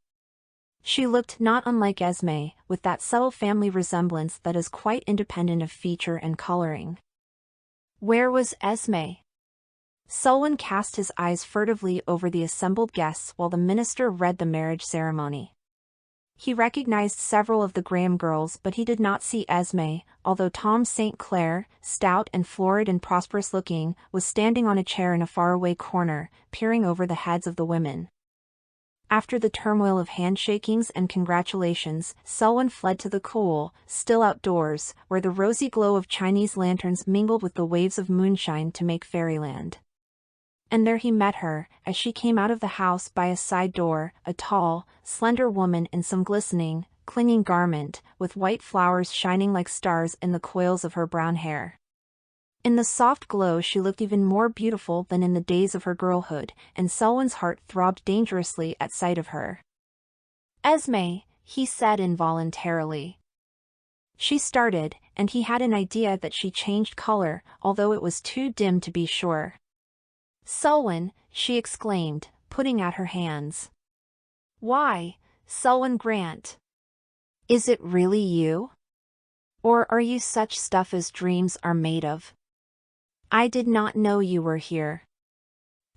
She looked not unlike Esme, with that subtle family resemblance that is quite independent of feature and coloring. Where was Esme? Selwyn cast his eyes furtively over the assembled guests while the minister read the marriage ceremony. He recognized several of the Graham girls, but he did not see Esme, although Tom St. Clair, stout and florid and prosperous-looking, was standing on a chair in a faraway corner, peering over the heads of the women. After the turmoil of handshakings and congratulations, Selwyn fled to the cool, still outdoors, where the rosy glow of Chinese lanterns mingled with the waves of moonshine to make fairyland. And there he met her, as she came out of the house by a side door, a tall, slender woman in some glistening, clinging garment, with white flowers shining like stars in the coils of her brown hair. In the soft glow she looked even more beautiful than in the days of her girlhood, and Selwyn's heart throbbed dangerously at sight of her. "Esme," he said involuntarily. She started, and he had an idea that she changed color, although it was too dim to be sure. "Selwyn," she exclaimed, putting out her hands. "Why, Selwyn Grant. Is it really you? Or are you such stuff as dreams are made of? I did not know you were here.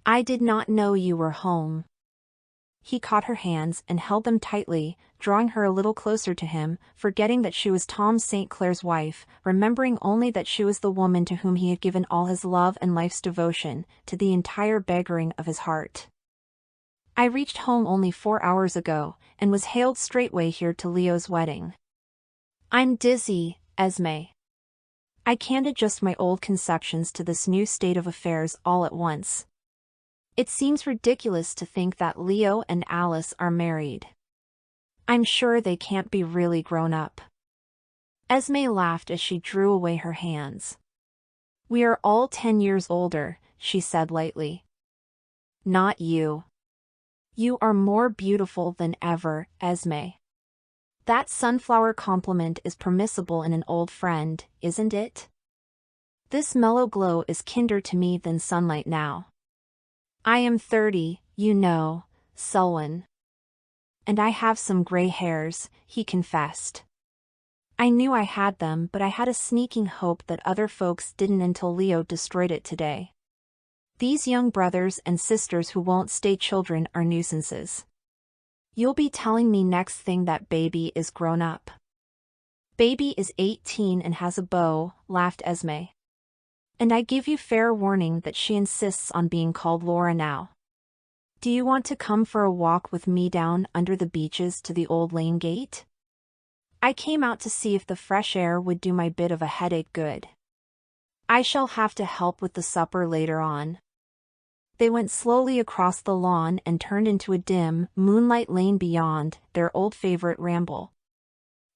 I did not know you were home." He caught her hands and held them tightly, drawing her a little closer to him, forgetting that she was Tom St. Clair's wife, remembering only that she was the woman to whom he had given all his love and life's devotion, to the entire beggaring of his heart. "I reached home only 4 hours ago, and was hailed straightway here to Leo's wedding. I'm dizzy, Esme. I can't adjust my old conceptions to this new state of affairs all at once. It seems ridiculous to think that Leo and Alice are married. I'm sure they can't be really grown up." Esme laughed as she drew away her hands. "We are all 10 years older," she said lightly. "Not you. You are more beautiful than ever, Esme. That sunflower compliment is permissible in an old friend, isn't it? This mellow glow is kinder to me than sunlight now. I am 30, you know, Selwyn. And I have some gray hairs," he confessed. "I knew I had them, but I had a sneaking hope that other folks didn't until Leo destroyed it today. These young brothers and sisters who won't stay children are nuisances. You'll be telling me next thing that baby is grown up." "Baby is 18 and has a beau," laughed Esme. "And I give you fair warning that she insists on being called Laura now. Do you want to come for a walk with me down under the beeches to the old lane gate? I came out to see if the fresh air would do my bit of a headache good. I shall have to help with the supper later on." They went slowly across the lawn and turned into a dim, moonlight lane beyond, their old favorite ramble.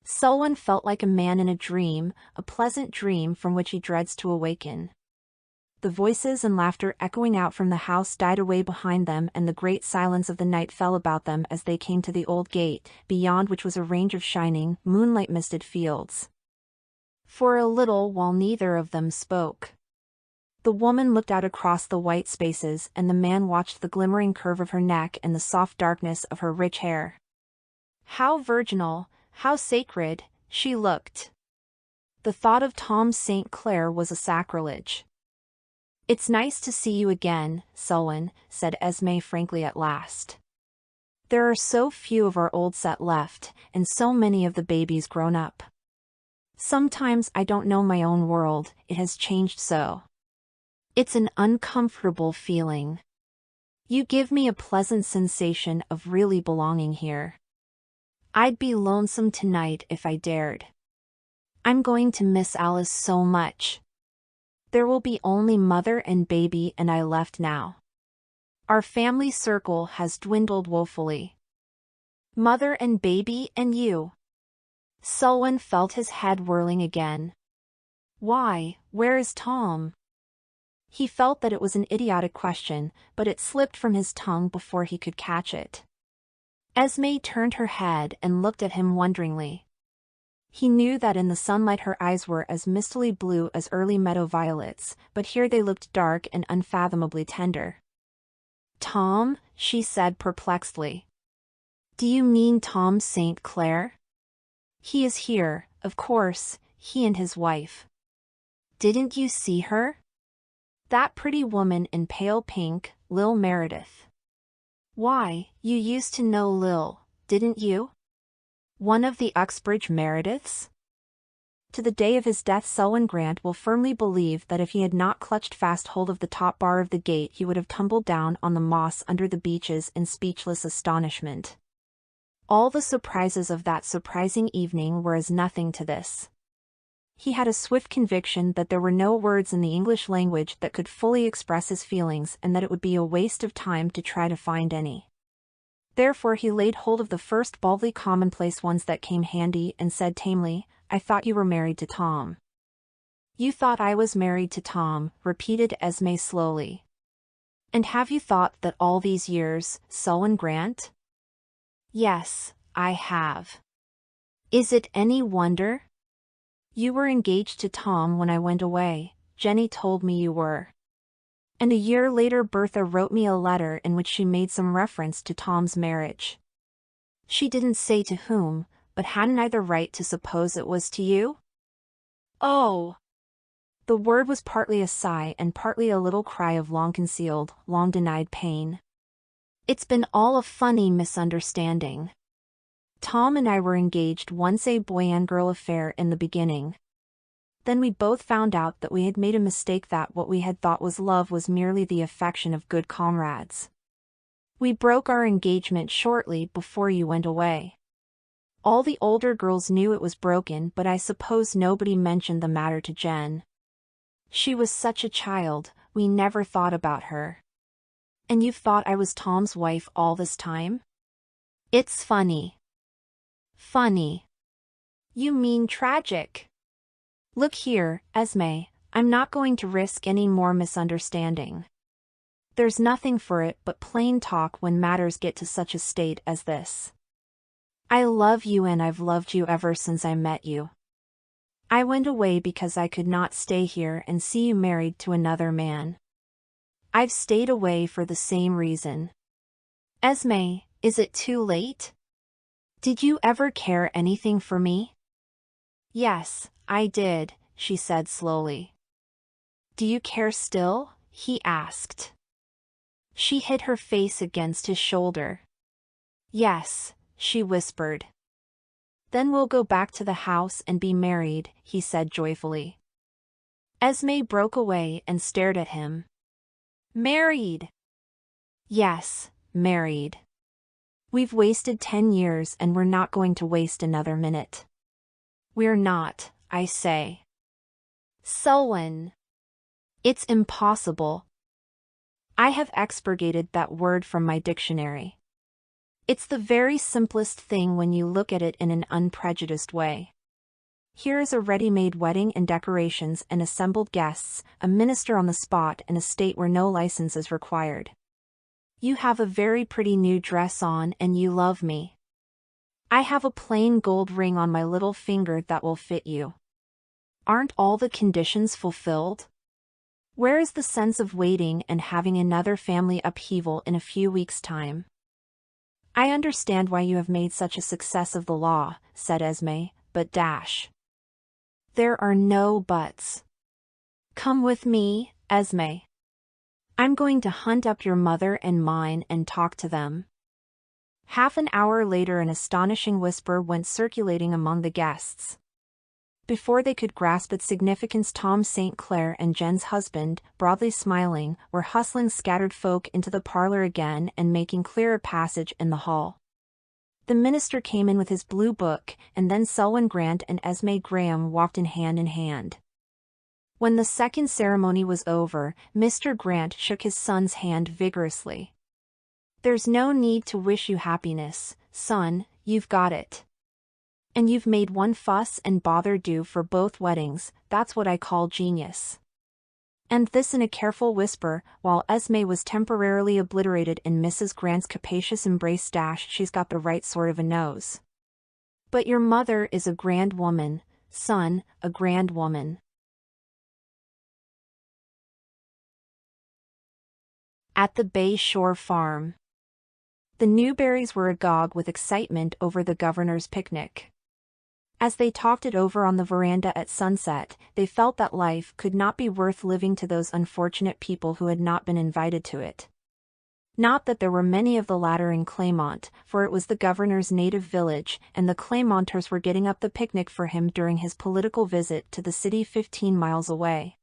Selwyn felt like a man in a dream, a pleasant dream from which he dreads to awaken. The voices and laughter echoing out from the house died away behind them, and the great silence of the night fell about them as they came to the old gate, beyond which was a range of shining, moonlight-misted fields. For a little while neither of them spoke. The woman looked out across the white spaces, and the man watched the glimmering curve of her neck and the soft darkness of her rich hair. How virginal, how sacred, she looked. The thought of Tom St. Clair was a sacrilege. "It's nice to see you again, Selwyn," said Esme frankly at last. "There are so few of our old set left, and so many of the babies grown up. Sometimes I don't know my own world, it has changed so. It's an uncomfortable feeling. You give me a pleasant sensation of really belonging here. I'd be lonesome tonight if I dared. I'm going to miss Alice so much. There will be only mother and baby and I left now. Our family circle has dwindled woefully. Mother and baby and you." Selwyn felt his head whirling again. "Why, where is Tom?" He felt that it was an idiotic question, but it slipped from his tongue before he could catch it. Esme turned her head and looked at him wonderingly. He knew that in the sunlight her eyes were as mistily blue as early meadow violets, but here they looked dark and unfathomably tender. "Tom?" she said perplexedly. "Do you mean Tom St. Clair? He is here, of course, he and his wife. Didn't you see her? That pretty woman in pale pink, Lil Meredith. Why, you used to know Lil, didn't you?" One of the Uxbridge Merediths? To the day of his death Selwyn Grant will firmly believe that if he had not clutched fast hold of the top bar of the gate he would have tumbled down on the moss under the beeches in speechless astonishment. All the surprises of that surprising evening were as nothing to this. He had a swift conviction that there were no words in the English language that could fully express his feelings and that it would be a waste of time to try to find any. Therefore he laid hold of the first baldly commonplace ones that came handy and said tamely, "I thought you were married to Tom." "You thought I was married to Tom," repeated Esme slowly. "And have you thought that all these years, Selwyn Grant?" "Yes, I have." "Is it any wonder?" "You were engaged to Tom when I went away, Jenny told me you were. And a year later Bertha wrote me a letter in which she made some reference to Tom's marriage. She didn't say to whom, but hadn't I the right to suppose it was to you?" "Oh!" The word was partly a sigh and partly a little cry of long-concealed, long-denied pain. "It's been all a funny misunderstanding. Tom and I were engaged once, a boy and girl affair in the beginning. Then we both found out that we had made a mistake, that what we had thought was love was merely the affection of good comrades. We broke our engagement shortly before you went away. All the older girls knew it was broken, but I suppose nobody mentioned the matter to Jen. She was such a child, we never thought about her." "And you've thought I was Tom's wife all this time?" "It's funny." "Funny? You mean tragic." "Look here, Esme, I'm not going to risk any more misunderstanding. There's nothing for it but plain talk when matters get to such a state as this. I love you and I've loved you ever since I met you. I went away because I could not stay here and see you married to another man. I've stayed away for the same reason. Esme, is it too late? Did you ever care anything for me?" "Yes, I did," she said slowly. "Do you care still?" he asked. She hid her face against his shoulder. "Yes," she whispered. "Then we'll go back to the house and be married," he said joyfully. Esme broke away and stared at him. "Married?" "Yes, married. We've wasted 10 years and we're not going to waste another minute. We're not, I say. Selwyn. It's impossible. I have expurgated that word from my dictionary. It's the very simplest thing when you look at it in an unprejudiced way. Here is a ready-made wedding and decorations and assembled guests, a minister on the spot in a state where no license is required. You have a very pretty new dress on and you love me. I have a plain gold ring on my little finger that will fit you. Aren't all the conditions fulfilled? Where is the sense of waiting and having another family upheaval in a few weeks' time?" "I understand why you have made such a success of the law," said Esme, "but dash. There are no buts. Come with me, Esme. I'm going to hunt up your mother and mine and talk to them." Half an hour later an astonishing whisper went circulating among the guests. Before they could grasp its significance, Tom St. Clair and Jen's husband, broadly smiling, were hustling scattered folk into the parlor again and making clear a passage in the hall. The minister came in with his blue book, and then Selwyn Grant and Esme Graham walked in hand. When the second ceremony was over, Mr. Grant shook his son's hand vigorously. "There's no need to wish you happiness, son, you've got it. And you've made one fuss and bother do for both weddings, that's what I call genius." And this in a careful whisper, while Esme was temporarily obliterated in Mrs. Grant's capacious embrace. "She's got the right sort of a nose. But your mother is a grand woman, son, a grand woman." At the Bay Shore Farm. The Newberrys were agog with excitement over the governor's picnic. As they talked it over on the veranda at sunset, they felt that life could not be worth living to those unfortunate people who had not been invited to it. Not that there were many of the latter in Claymont, for it was the governor's native village, and the Claymonters were getting up the picnic for him during his political visit to the city 15 miles away.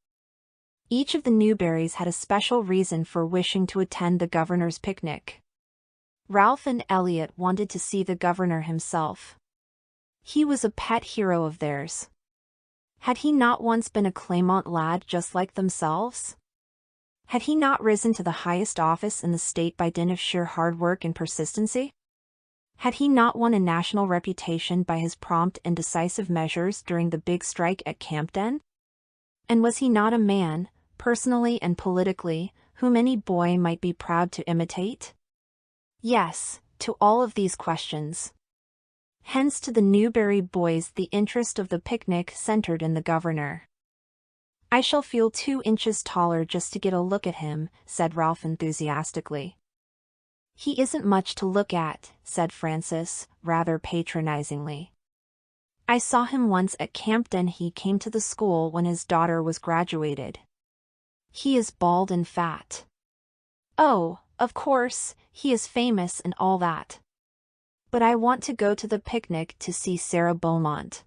Each of the Newberrys had a special reason for wishing to attend the governor's picnic. Ralph and Elliot wanted to see the governor himself. He was a pet hero of theirs. Had he not once been a Claymont lad just like themselves? Had he not risen to the highest office in the state by dint of sheer hard work and persistency? Had he not won a national reputation by his prompt and decisive measures during the big strike at Campden? And was he not a man, personally and politically, whom any boy might be proud to imitate? Yes, to all of these questions. Hence to the Newberry boys the interest of the picnic centered in the governor. "I shall feel 2 inches taller just to get a look at him," said Ralph enthusiastically. "He isn't much to look at," said Frances, rather patronizingly. "I saw him once at Campden. He came to the school when his daughter was graduated. He is bald and fat." "Oh, of course, he is famous and all that. But I want to go to the picnic to see Sarah Beaumont.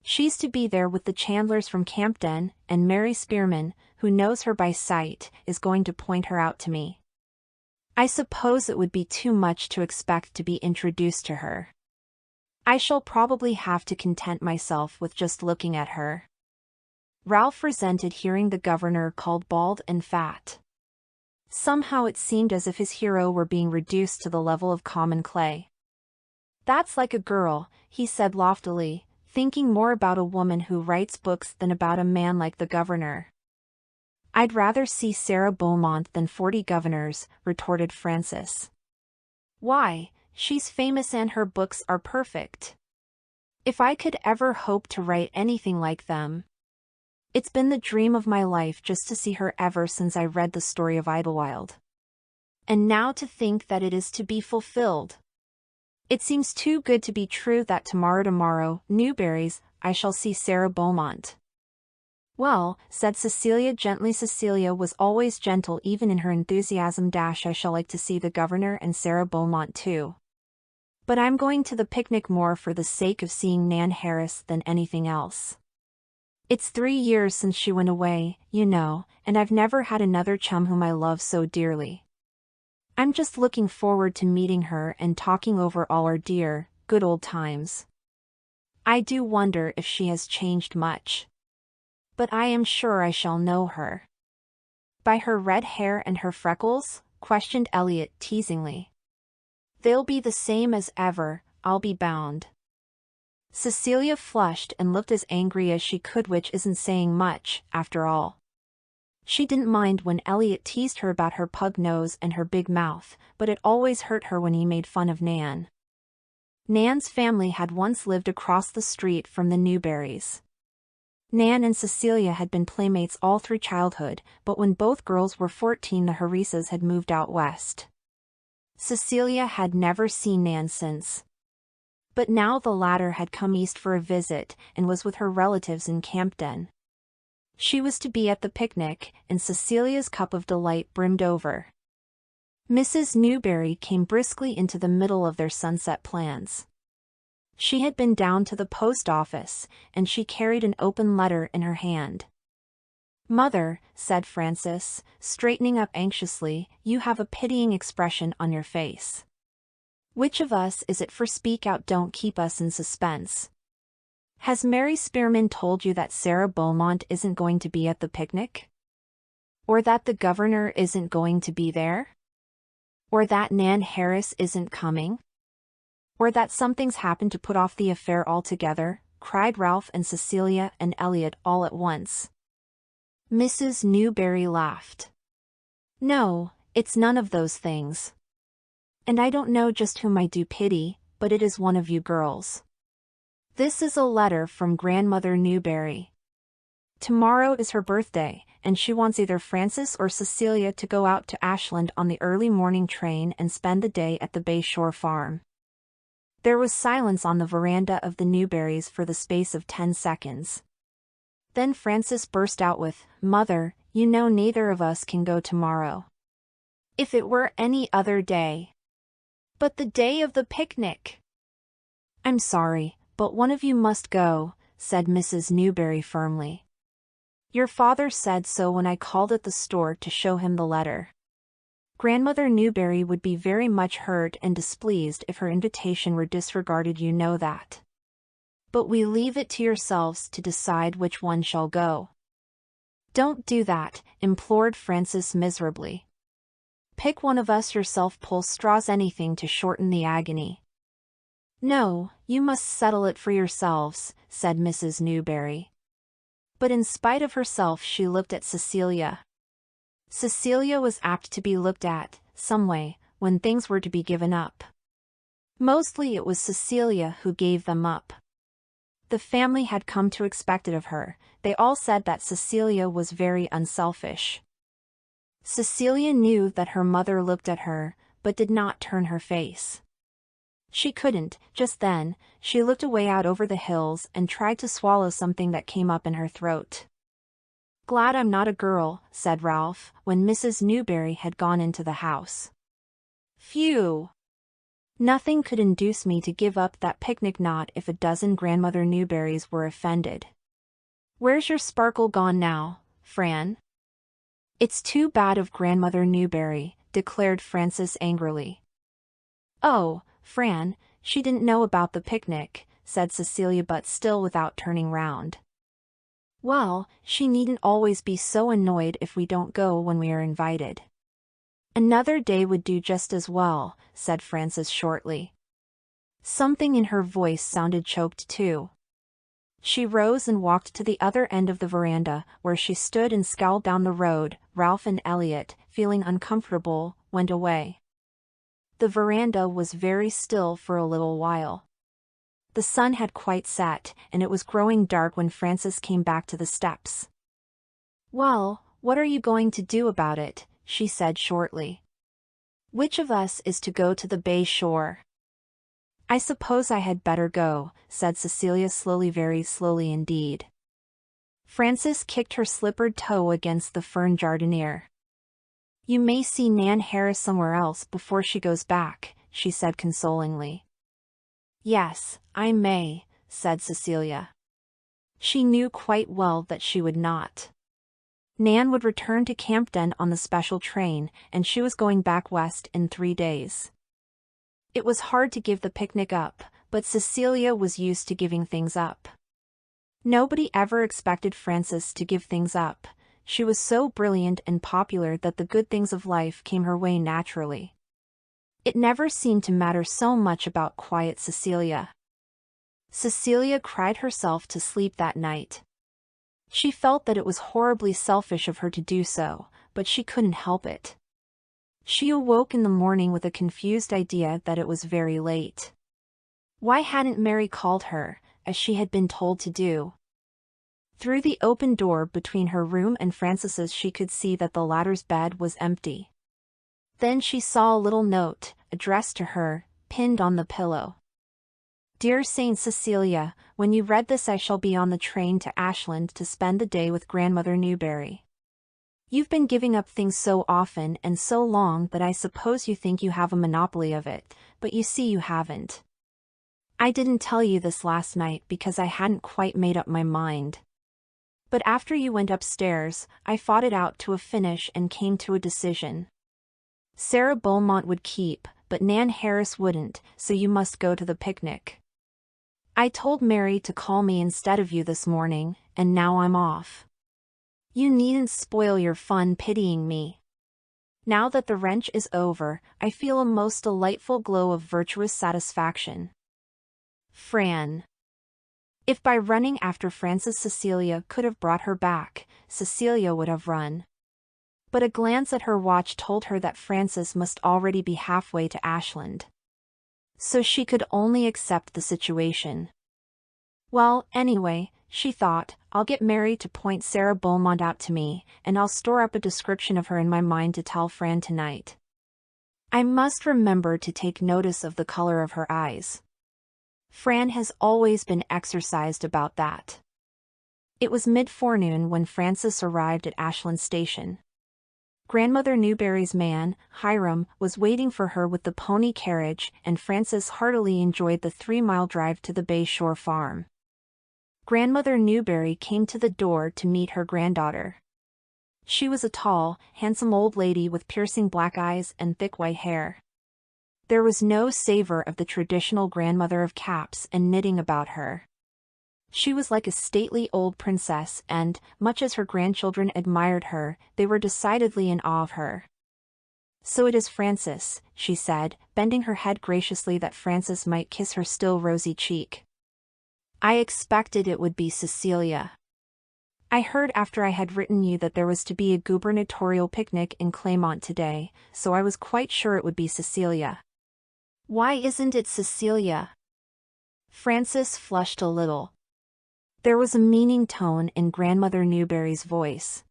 She's to be there with the Chandlers from Campden, and Mary Spearman, who knows her by sight, is going to point her out to me. I suppose it would be too much to expect to be introduced to her. I shall probably have to content myself with just looking at her." Ralph resented hearing the governor called bald and fat. Somehow it seemed as if his hero were being reduced to the level of common clay. "That's like a girl," he said loftily, thinking more about a woman who writes books than about a man like the governor. "I'd rather see Sarah Beaumont than 40 governors," retorted Frances. "Why, she's famous and her books are perfect. If I could ever hope to write anything like them. It's been the dream of my life just to see her ever since I read the story of Idlewild. And now to think that it is to be fulfilled. It seems too good to be true that tomorrow, Newberry's, I shall see Sarah Beaumont." "Well," said Cecilia gently. Cecilia was always gentle even in her enthusiasm. "I shall like to see the governor and Sarah Beaumont too. But I'm going to the picnic more for the sake of seeing Nan Harris than anything else. It's 3 years since she went away, you know, and I've never had another chum whom I love so dearly. I'm just looking forward to meeting her and talking over all our dear, good old times. I do wonder if she has changed much. But I am sure I shall know her." "By her red hair and her freckles?" questioned Elliot teasingly. "They'll be the same as ever, I'll be bound." Cecilia flushed and looked as angry as she could, which isn't saying much, after all. She didn't mind when Elliot teased her about her pug nose and her big mouth, but it always hurt her when he made fun of Nan. Nan's family had once lived across the street from the Newberrys. Nan and Cecilia had been playmates all through childhood, but when both girls were 14 the Harrises had moved out west. Cecilia had never seen Nan since. But now the latter had come east for a visit and was with her relatives in Campden. She was to be at the picnic, and Cecilia's cup of delight brimmed over. Mrs. Newberry came briskly into the middle of their sunset plans. She had been down to the post office, and she carried an open letter in her hand. "Mother," said Frances, straightening up anxiously, "you have a pitying expression on your face. Which of us is it? For speak out, don't keep us in suspense. Has Mary Spearman told you that Sarah Beaumont isn't going to be at the picnic? Or that the governor isn't going to be there? Or that Nan Harris isn't coming? Or that something's happened to put off the affair altogether?" cried Ralph and Cecilia and Elliot all at once. Mrs. Newberry laughed. "No, it's none of those things. And I don't know just whom I do pity, but it is one of you girls. This is a letter from Grandmother Newberry. Tomorrow is her birthday, and she wants either Frances or Cecilia to go out to Ashland on the early morning train and spend the day at the Bay Shore farm." There was silence on the veranda of the Newberrys for the space of 10 seconds. Then Frances burst out with, "Mother, you know neither of us can go tomorrow. If it were any other day. But the day of the picnic. I'm sorry, but one of you must go, said Mrs. Newberry firmly. Your father said so when I called at the store to show him the letter. Grandmother Newberry would be very much hurt and displeased if her invitation were disregarded, you know that. But we leave it to yourselves to decide which one shall go. Don't do that, implored Frances miserably. Pick one of us yourself, pull straws, anything to shorten the agony. No, you must settle it for yourselves, said Mrs. Newberry. But in spite of herself she looked at Cecilia. Cecilia was apt to be looked at, some way, when things were to be given up. Mostly it was Cecilia who gave them up. The family had come to expect it of her. They all said that Cecilia was very unselfish. Cecilia knew that her mother looked at her, but did not turn her face. She couldn't, just then. She looked away out over the hills and tried to swallow something that came up in her throat. Glad I'm not a girl, said Ralph, when Mrs. Newberry had gone into the house. Phew! Nothing could induce me to give up that picnic, not if a dozen Grandmother Newberrys were offended. Where's your sparkle gone now, Fran? It's too bad of Grandmother Newberry, declared Frances angrily. Oh, Fran, she didn't know about the picnic, said Cecilia, but still without turning round. Well, she needn't always be so annoyed if we don't go when we are invited. Another day would do just as well, said Frances shortly. Something in her voice sounded choked too. She rose and walked to the other end of the veranda, where she stood and scowled down the road. Ralph and Elliot, feeling uncomfortable, went away. The veranda was very still for a little while. The sun had quite set, and it was growing dark when Frances came back to the steps. Well, what are you going to do about it? She said shortly. Which of us is to go to the bay shore? I suppose I had better go, said Cecilia slowly, very slowly indeed. Frances kicked her slippered toe against the fern jardiniere. You may see Nan Harris somewhere else before she goes back, she said consolingly. Yes, I may, said Cecilia. She knew quite well that she would not. Nan would return to Campden on the special train, and she was going back west in 3 days. It was hard to give the picnic up, but Cecilia was used to giving things up. Nobody ever expected Frances to give things up. She was so brilliant and popular that the good things of life came her way naturally. It never seemed to matter so much about quiet Cecilia. Cecilia cried herself to sleep that night. She felt that it was horribly selfish of her to do so, but she couldn't help it. She awoke in the morning with a confused idea that it was very late. Why hadn't Mary called her, as she had been told to do? Through the open door between her room and Frances's she could see that the latter's bed was empty. Then she saw a little note, addressed to her, pinned on the pillow. Dear Saint Cecilia, when you read this I shall be on the train to Ashland to spend the day with Grandmother Newberry. You've been giving up things so often and so long that I suppose you think you have a monopoly of it, but you see you haven't. I didn't tell you this last night because I hadn't quite made up my mind. But after you went upstairs, I fought it out to a finish and came to a decision. Sarah Beaumont would keep, but Nan Harris wouldn't, so you must go to the picnic. I told Mary to call me instead of you this morning, and now I'm off. You needn't spoil your fun pitying me. Now that the wrench is over, I feel a most delightful glow of virtuous satisfaction. Fran. If by running after Frances Cecilia could have brought her back, Cecilia would have run. But a glance at her watch told her that Frances must already be halfway to Ashland. So she could only accept the situation. Well, anyway, she thought, I'll get Mary to point Sarah Beaumont out to me, and I'll store up a description of her in my mind to tell Fran tonight. I must remember to take notice of the color of her eyes. Fran has always been exercised about that. It was mid-forenoon when Frances arrived at Ashland Station. Grandmother Newberry's man, Hiram, was waiting for her with the pony carriage, and Frances heartily enjoyed the 3-mile drive to the Bay Shore farm. Grandmother Newberry came to the door to meet her granddaughter. She was a tall, handsome old lady with piercing black eyes and thick white hair. There was no savor of the traditional grandmother of caps and knitting about her. She was like a stately old princess and, much as her grandchildren admired her, they were decidedly in awe of her. "So it is Frances," she said, bending her head graciously that Frances might kiss her still rosy cheek. "I expected it would be Cecilia. I heard after I had written you that there was to be a gubernatorial picnic in Claymont today, so I was quite sure it would be Cecilia." "Why isn't it Cecilia?" Frances flushed a little. There was a meaning tone in Grandmother Newberry's voice.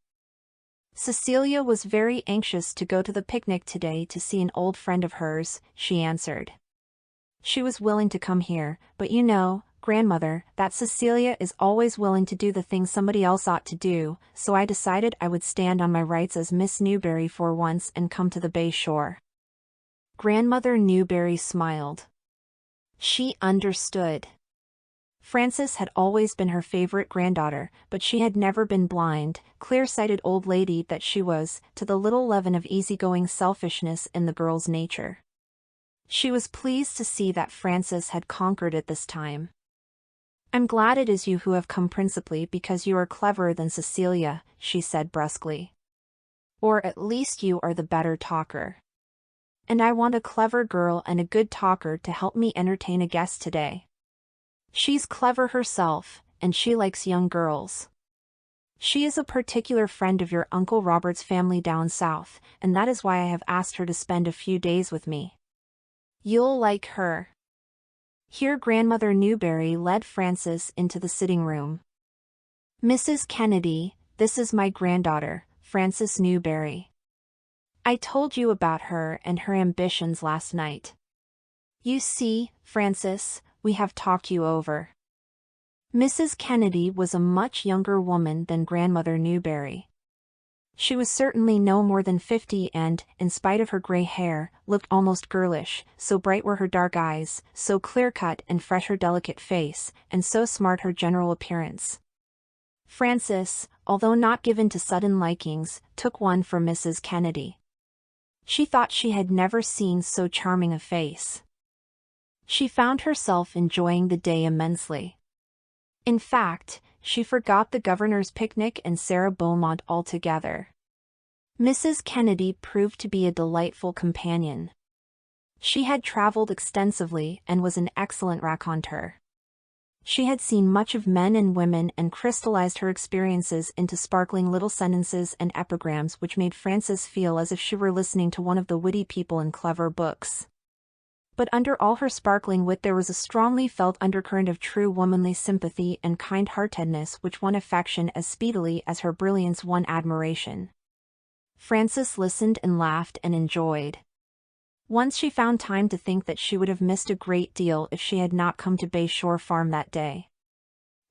"Cecilia was very anxious to go to the picnic today to see an old friend of hers," she answered. "She was willing to come here, but you know, Grandmother, that Cecilia is always willing to do the thing somebody else ought to do, so I decided I would stand on my rights as Miss Newberry for once and come to the Bay Shore." Grandmother Newberry smiled. She understood. Frances had always been her favorite granddaughter, but she had never been blind, clear-sighted old lady that she was, to the little leaven of easygoing selfishness in the girl's nature. She was pleased to see that Frances had conquered it this time. "I'm glad it is you who have come principally because you are cleverer than Cecilia," she said brusquely. "Or at least you are the better talker. And I want a clever girl and a good talker to help me entertain a guest today. She's clever herself, and she likes young girls. She is a particular friend of your Uncle Robert's family down south, and that is why I have asked her to spend a few days with me. You'll like her." Here Grandmother Newberry led Frances into the sitting room. "Mrs. Kennedy, this is my granddaughter, Frances Newberry. I told you about her and her ambitions last night. You see, Frances, we have talked you over." Mrs. Kennedy was a much younger woman than Grandmother Newberry. She was certainly no more than 50 and, in spite of her gray hair, looked almost girlish, so bright were her dark eyes, so clear-cut and fresh her delicate face, and so smart her general appearance. Frances, although not given to sudden likings, took one for Mrs. Kennedy. She thought she had never seen so charming a face. She found herself enjoying the day immensely. In fact, she forgot the governor's picnic and Sarah Beaumont altogether. Mrs. Kennedy proved to be a delightful companion. She had traveled extensively and was an excellent raconteur. She had seen much of men and women and crystallized her experiences into sparkling little sentences and epigrams which made Frances feel as if she were listening to one of the witty people in clever books. But under all her sparkling wit there was a strongly felt undercurrent of true womanly sympathy and kind-heartedness which won affection as speedily as her brilliance won admiration. Frances listened and laughed and enjoyed. Once she found time to think that she would have missed a great deal if she had not come to Bay Shore Farm that day.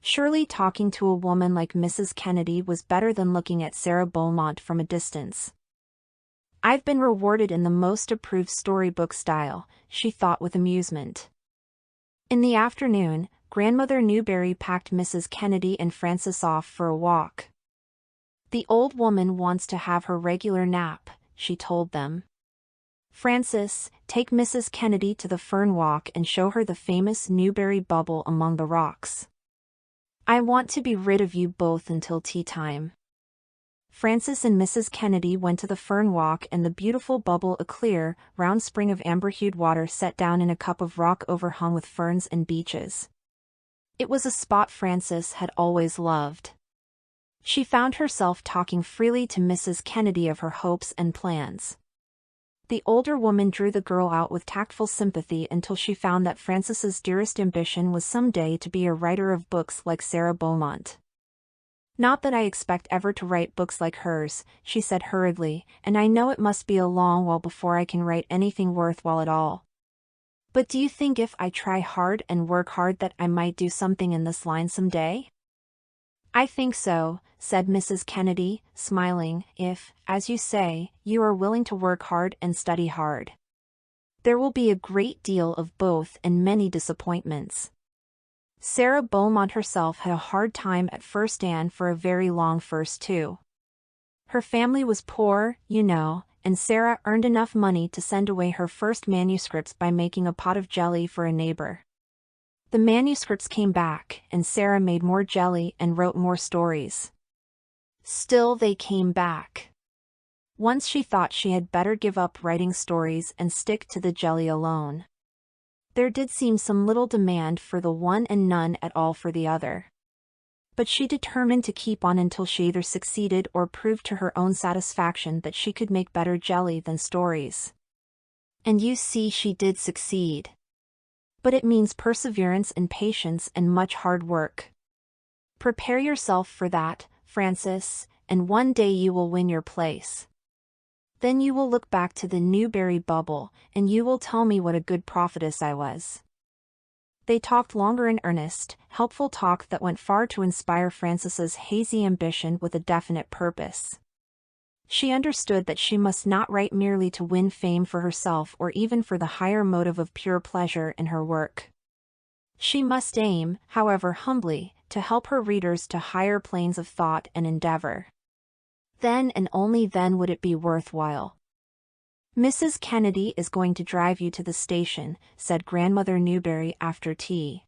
Surely talking to a woman like Mrs. Kennedy was better than looking at Sarah Beaumont from a distance. "I've been rewarded in the most approved storybook style," she thought with amusement. In the afternoon, Grandmother Newberry packed Mrs. Kennedy and Frances off for a walk. "The old woman wants to have her regular nap," she told them. "Frances, take Mrs. Kennedy to the fern walk and show her the famous Newberry bubble among the rocks. I want to be rid of you both until tea time." Frances and Mrs. Kennedy went to the fern walk and the beautiful bubble, a clear, round spring of amber-hued water set down in a cup of rock overhung with ferns and beeches. It was a spot Frances had always loved. She found herself talking freely to Mrs. Kennedy of her hopes and plans. The older woman drew the girl out with tactful sympathy until she found that Frances's dearest ambition was some day to be a writer of books like Sarah Beaumont. "Not that I expect ever to write books like hers," she said hurriedly, "and I know it must be a long while before I can write anything worthwhile at all. But do you think if I try hard and work hard that I might do something in this line some day?" I think so, said Mrs. Kennedy, smiling, if, as you say, you are willing to work hard and study hard. There will be a great deal of both and many disappointments. Sarah Beaumont herself had a hard time at first and for a very long first too. Her family was poor, you know, and Sarah earned enough money to send away her first manuscripts by making a pot of jelly for a neighbor. The manuscripts came back, and Sarah made more jelly and wrote more stories. Still they came back. Once she thought she had better give up writing stories and stick to the jelly alone. There did seem some little demand for the one and none at all for the other. But she determined to keep on until she either succeeded or proved to her own satisfaction that she could make better jelly than stories. And you see she did succeed. But it means perseverance and patience and much hard work. Prepare yourself for that, Frances, and one day you will win your place. Then you will look back to the Newberry bubble, and you will tell me what a good prophetess I was. They talked longer in earnest, helpful talk that went far to inspire Frances's hazy ambition with a definite purpose. She understood that she must not write merely to win fame for herself or even for the higher motive of pure pleasure in her work. She must aim, however humbly, to help her readers to higher planes of thought and endeavor. Then and only then would it be worthwhile. Mrs. Kennedy is going to drive you to the station, said Grandmother Newberry after tea.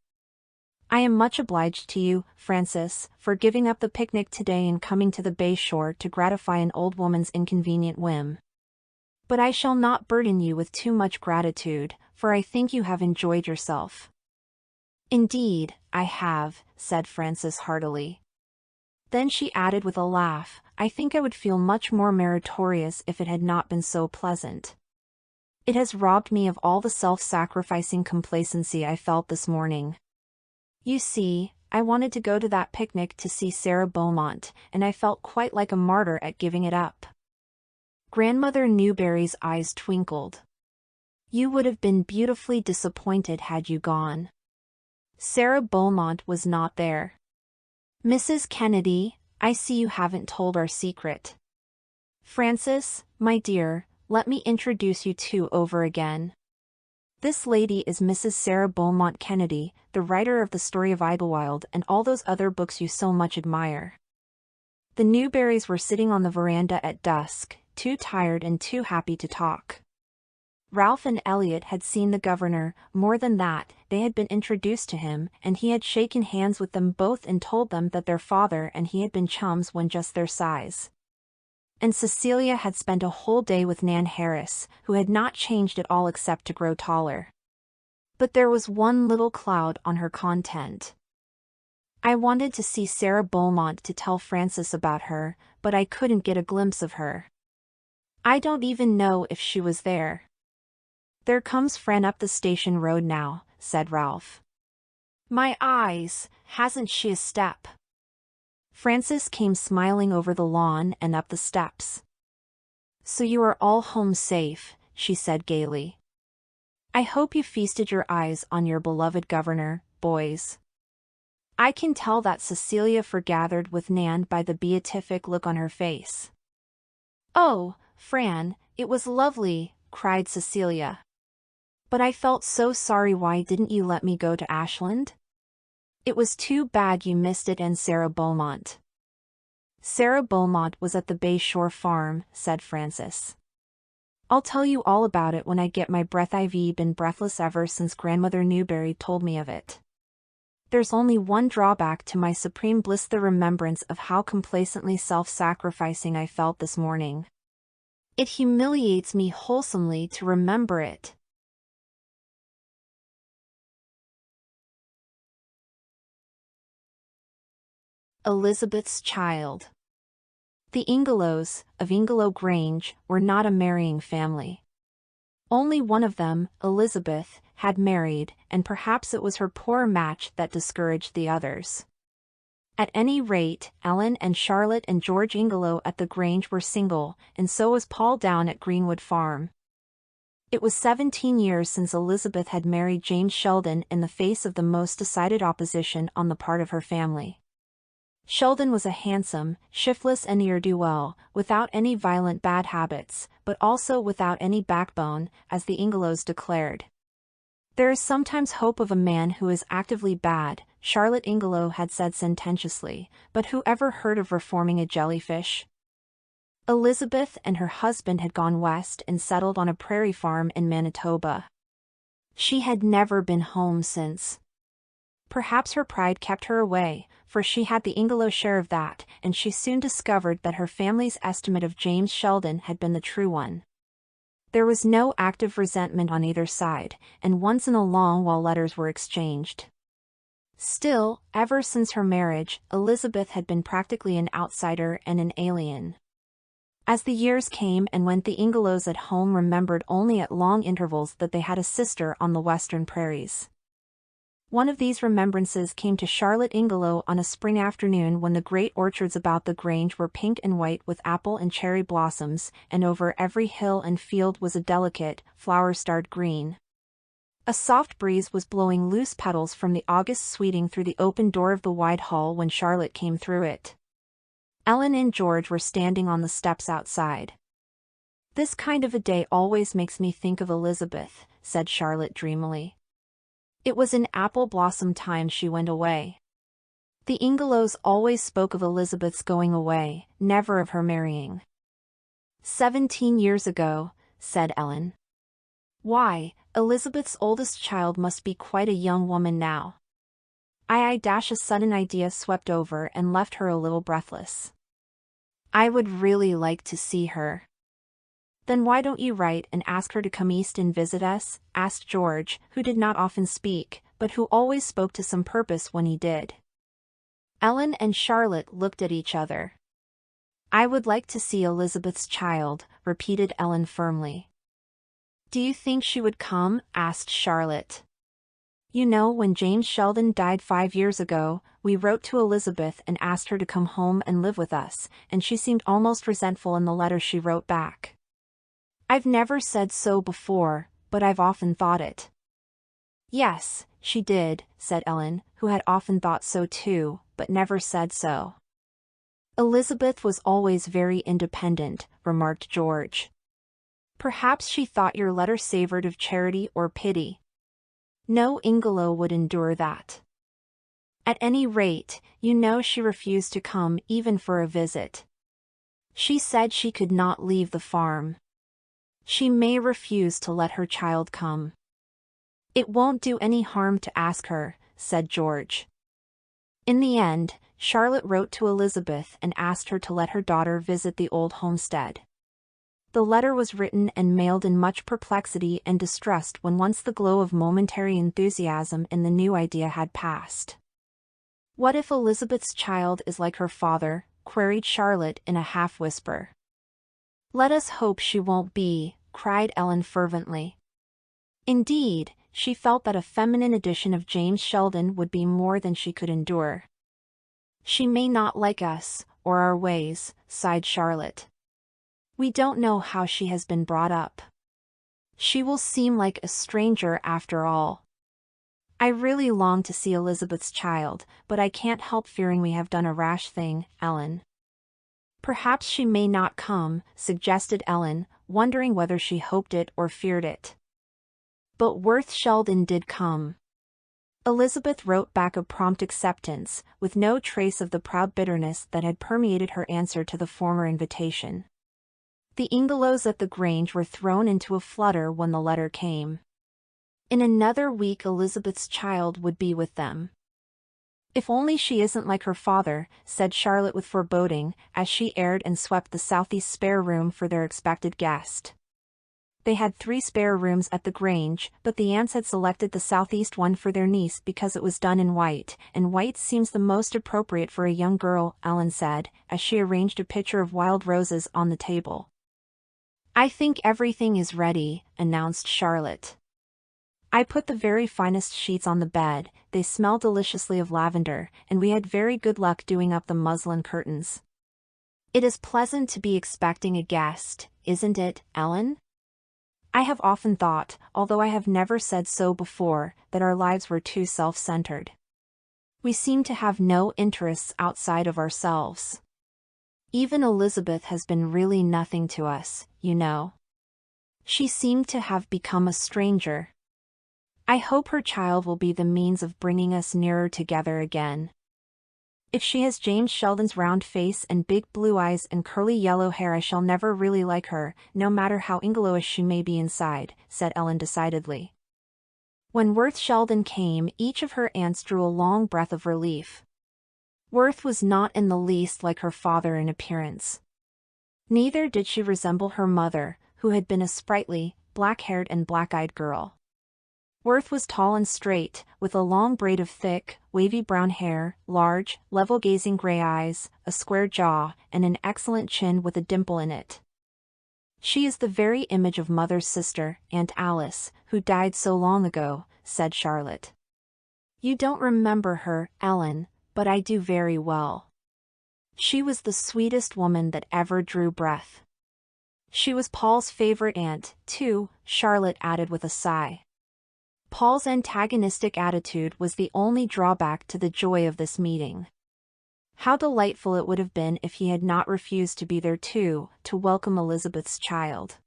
I am much obliged to you, Frances, for giving up the picnic today and coming to the bay shore to gratify an old woman's inconvenient whim. But I shall not burden you with too much gratitude, for I think you have enjoyed yourself. Indeed, I have, said Frances heartily. Then she added with a laugh, I think I would feel much more meritorious if it had not been so pleasant. It has robbed me of all the self-sacrificing complacency I felt this morning. You see, I wanted to go to that picnic to see Sarah Beaumont, and I felt quite like a martyr at giving it up. Grandmother Newberry's eyes twinkled. You would have been beautifully disappointed had you gone. Sarah Beaumont was not there. Mrs. Kennedy, I see you haven't told our secret. Frances, my dear, let me introduce you two over again. This lady is Mrs. Sarah Beaumont Kennedy, the writer of The Story of Idlewild and all those other books you so much admire. The Newberrys were sitting on the veranda at dusk, too tired and too happy to talk. Ralph and Elliot had seen the governor, more than that, they had been introduced to him, and he had shaken hands with them both and told them that their father and he had been chums when just their size. And Cecilia had spent a whole day with Nan Harris, who had not changed at all except to grow taller. But there was one little cloud on her content. I wanted to see Sarah Beaumont to tell Frances about her, but I couldn't get a glimpse of her. I don't even know if she was there. There comes Fran up the station road now, said Ralph. My eyes, hasn't she a step? Frances came smiling over the lawn and up the steps. So you are all home safe, she said gaily. I hope you feasted your eyes on your beloved governor, boys. I can tell that Cecilia forgathered with Nan by the beatific look on her face. Oh, Fran, it was lovely, cried Cecilia. But I felt so sorry. Why didn't you let me go to Ashland? It was too bad you missed it. And Sarah Beaumont. Sarah Beaumont was at the Bay Shore farm, said Frances. I'll tell you all about it when I get my breath. I've been breathless ever since Grandmother Newberry told me of it. There's only one drawback to my supreme bliss, the remembrance of how complacently self-sacrificing I felt this morning. It humiliates me wholesomely to remember it. Elizabeth's child. The Ingelows, of Ingelow Grange, were not a marrying family. Only one of them, Elizabeth, had married, and perhaps it was her poor match that discouraged the others. At any rate, Ellen and Charlotte and George Ingelow at the Grange were single, and so was Paul down at Greenwood Farm. It was 17 years since Elizabeth had married James Sheldon in the face of the most decided opposition on the part of her family. Sheldon was a handsome, shiftless and ne'er-do-well, without any violent bad habits, but also without any backbone, as the Ingelows declared. There is sometimes hope of a man who is actively bad, Charlotte Ingelow had said sententiously, but who ever heard of reforming a jellyfish? Elizabeth and her husband had gone west and settled on a prairie farm in Manitoba. She had never been home since. Perhaps her pride kept her away, for she had the Ingelow share of that, and she soon discovered that her family's estimate of James Sheldon had been the true one. There was no active resentment on either side, and once in a long while letters were exchanged. Still, ever since her marriage, Elizabeth had been practically an outsider and an alien. As the years came and went, the Ingelows at home remembered only at long intervals that they had a sister on the western prairies. One of these remembrances came to Charlotte Ingelow on a spring afternoon when the great orchards about the Grange were pink and white with apple and cherry blossoms, and over every hill and field was a delicate, flower-starred green. A soft breeze was blowing loose petals from the August sweeting through the open door of the wide hall when Charlotte came through it. Ellen and George were standing on the steps outside. "This kind of a day always makes me think of Elizabeth," said Charlotte dreamily. It was in apple blossom time she went away. The Ingelows always spoke of Elizabeth's going away, never of her marrying. 17 years ago, said Ellen. Why, Elizabeth's oldest child must be quite a young woman now. A sudden idea swept over and left her a little breathless. I would really like to see her. Then why don't you write and ask her to come east and visit us? Asked George, who did not often speak, but who always spoke to some purpose when he did. Ellen and Charlotte looked at each other. I would like to see Elizabeth's child, repeated Ellen firmly. Do you think she would come? Asked Charlotte. You know, when James Sheldon died 5 years ago, we wrote to Elizabeth and asked her to come home and live with us, and she seemed almost resentful in the letter she wrote back. I've never said so before, but I've often thought it. Yes, she did, said Ellen, who had often thought so too, but never said so. Elizabeth was always very independent, remarked George. Perhaps she thought your letter savored of charity or pity. No Ingelow would endure that. At any rate, you know she refused to come even for a visit. She said she could not leave the farm. She may refuse to let her child come. It won't do any harm to ask her, said George. In the end, Charlotte wrote to Elizabeth and asked her to let her daughter visit the old homestead. The letter was written and mailed in much perplexity and distrust when once the glow of momentary enthusiasm in the new idea had passed. What if Elizabeth's child is like her father? Queried Charlotte in a half-whisper. Let us hope she won't be, cried Ellen fervently. Indeed, she felt that a feminine edition of James Sheldon would be more than she could endure. She may not like us, or our ways, sighed Charlotte. We don't know how she has been brought up. She will seem like a stranger after all. I really long to see Elizabeth's child, but I can't help fearing we have done a rash thing, Ellen. Perhaps she may not come, suggested Ellen, wondering whether she hoped it or feared it. But Worth Sheldon did come. Elizabeth wrote back a prompt acceptance, with no trace of the proud bitterness that had permeated her answer to the former invitation. The Ingelows at the Grange were thrown into a flutter when the letter came. In another week Elizabeth's child would be with them. If only she isn't like her father, said Charlotte with foreboding, as she aired and swept the southeast spare room for their expected guest. They had 3 spare rooms at the Grange, but the aunts had selected the southeast one for their niece because it was done in white, and white seems the most appropriate for a young girl, Ellen said, as she arranged a pitcher of wild roses on the table. I think everything is ready, announced Charlotte. I put the very finest sheets on the bed, they smell deliciously of lavender, and we had very good luck doing up the muslin curtains. It is pleasant to be expecting a guest, isn't it, Ellen? I have often thought, although I have never said so before, that our lives were too self-centered. We seem to have no interests outside of ourselves. Even Elizabeth has been really nothing to us, you know. She seemed to have become a stranger. I hope her child will be the means of bringing us nearer together again. If she has James Sheldon's round face and big blue eyes and curly yellow hair, I shall never really like her, no matter how Ingelowish she may be inside, said Ellen decidedly. When Worth Sheldon came, each of her aunts drew a long breath of relief. Worth was not in the least like her father in appearance. Neither did she resemble her mother, who had been a sprightly, black-haired and black-eyed girl. Worth was tall and straight, with a long braid of thick, wavy brown hair, large, level-gazing gray eyes, a square jaw, and an excellent chin with a dimple in it. She is the very image of Mother's sister, Aunt Alice, who died so long ago, said Charlotte. You don't remember her, Ellen, but I do very well. She was the sweetest woman that ever drew breath. She was Paul's favorite aunt, too, Charlotte added with a sigh. Paul's antagonistic attitude was the only drawback to the joy of this meeting. How delightful it would have been if he had not refused to be there too, to welcome Elizabeth's child.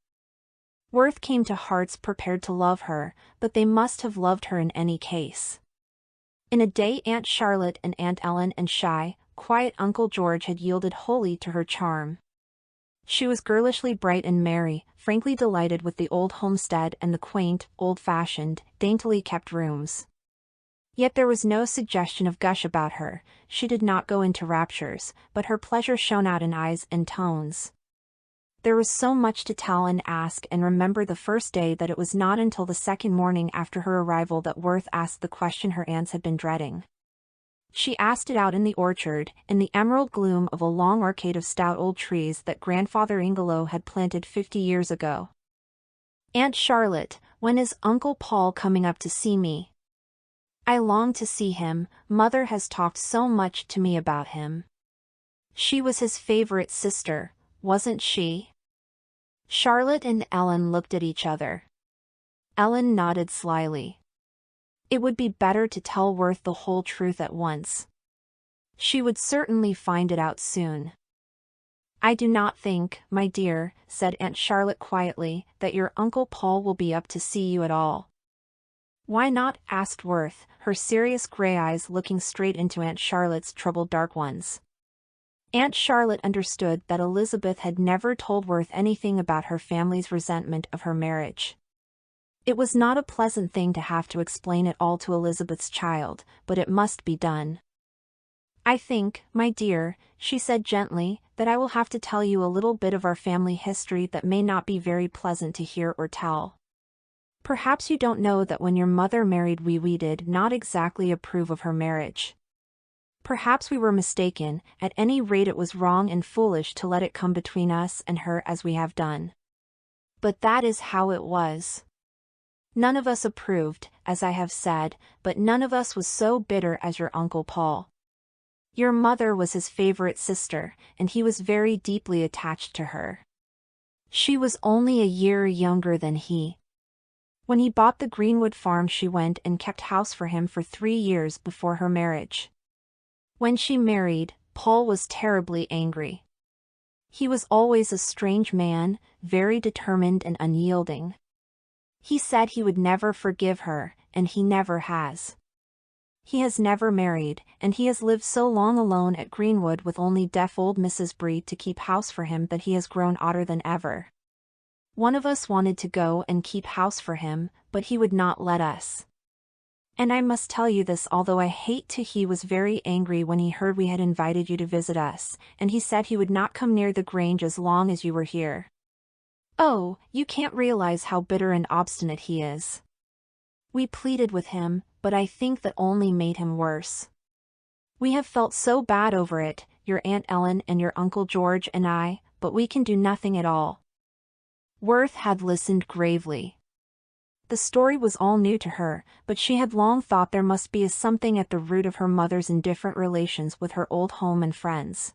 Worth came to Hearts prepared to love her, but they must have loved her in any case. In a day Aunt Charlotte and Aunt Ellen and shy, quiet Uncle George had yielded wholly to her charm. She was girlishly bright and merry, frankly delighted with the old homestead and the quaint, old-fashioned, daintily kept rooms. Yet there was no suggestion of gush about her. She did not go into raptures, but her pleasure shone out in eyes and tones. There was so much to tell and ask and remember the first day that it was not until the second morning after her arrival that Worth asked the question her aunts had been dreading. She asked it out in the orchard, in the emerald gloom of a long arcade of stout old trees that Grandfather Ingelow had planted 50 years ago. Aunt Charlotte, when is Uncle Paul coming up to see me? I long to see him. Mother has talked so much to me about him. She was his favorite sister, wasn't she? Charlotte and Ellen looked at each other. Ellen nodded slyly. It would be better to tell Worth the whole truth at once. She would certainly find it out soon. I do not think, my dear, said Aunt Charlotte quietly, that your Uncle Paul will be up to see you at all. Why not? Asked Worth, her serious gray eyes looking straight into Aunt Charlotte's troubled dark ones. Aunt Charlotte understood that Elizabeth had never told Worth anything about her family's resentment of her marriage. It was not a pleasant thing to have to explain it all to Elizabeth's child, but it must be done. I think, my dear, she said gently, that I will have to tell you a little bit of our family history that may not be very pleasant to hear or tell. Perhaps you don't know that when your mother married we did not exactly approve of her marriage. Perhaps we were mistaken, at any rate it was wrong and foolish to let it come between us and her as we have done. But that is how it was. None of us approved, as I have said, but none of us was so bitter as your Uncle Paul. Your mother was his favorite sister, and he was very deeply attached to her. She was only a year younger than he. When he bought the Greenwood farm she went and kept house for him for 3 years before her marriage. When she married, Paul was terribly angry. He was always a strange man, very determined and unyielding. He said he would never forgive her, and he never has. He has never married, and he has lived so long alone at Greenwood with only deaf old Mrs. Brede to keep house for him that he has grown odder than ever. One of us wanted to go and keep house for him, but he would not let us. And I must tell you this, although I hate to, he was very angry when he heard we had invited you to visit us, and he said he would not come near the Grange as long as you were here. Oh, you can't realize how bitter and obstinate he is. We pleaded with him, but I think that only made him worse. We have felt so bad over it, your Aunt Ellen and your Uncle George and I, but we can do nothing at all. Worth had listened gravely. The story was all new to her, but she had long thought there must be something at the root of her mother's indifferent relations with her old home and friends.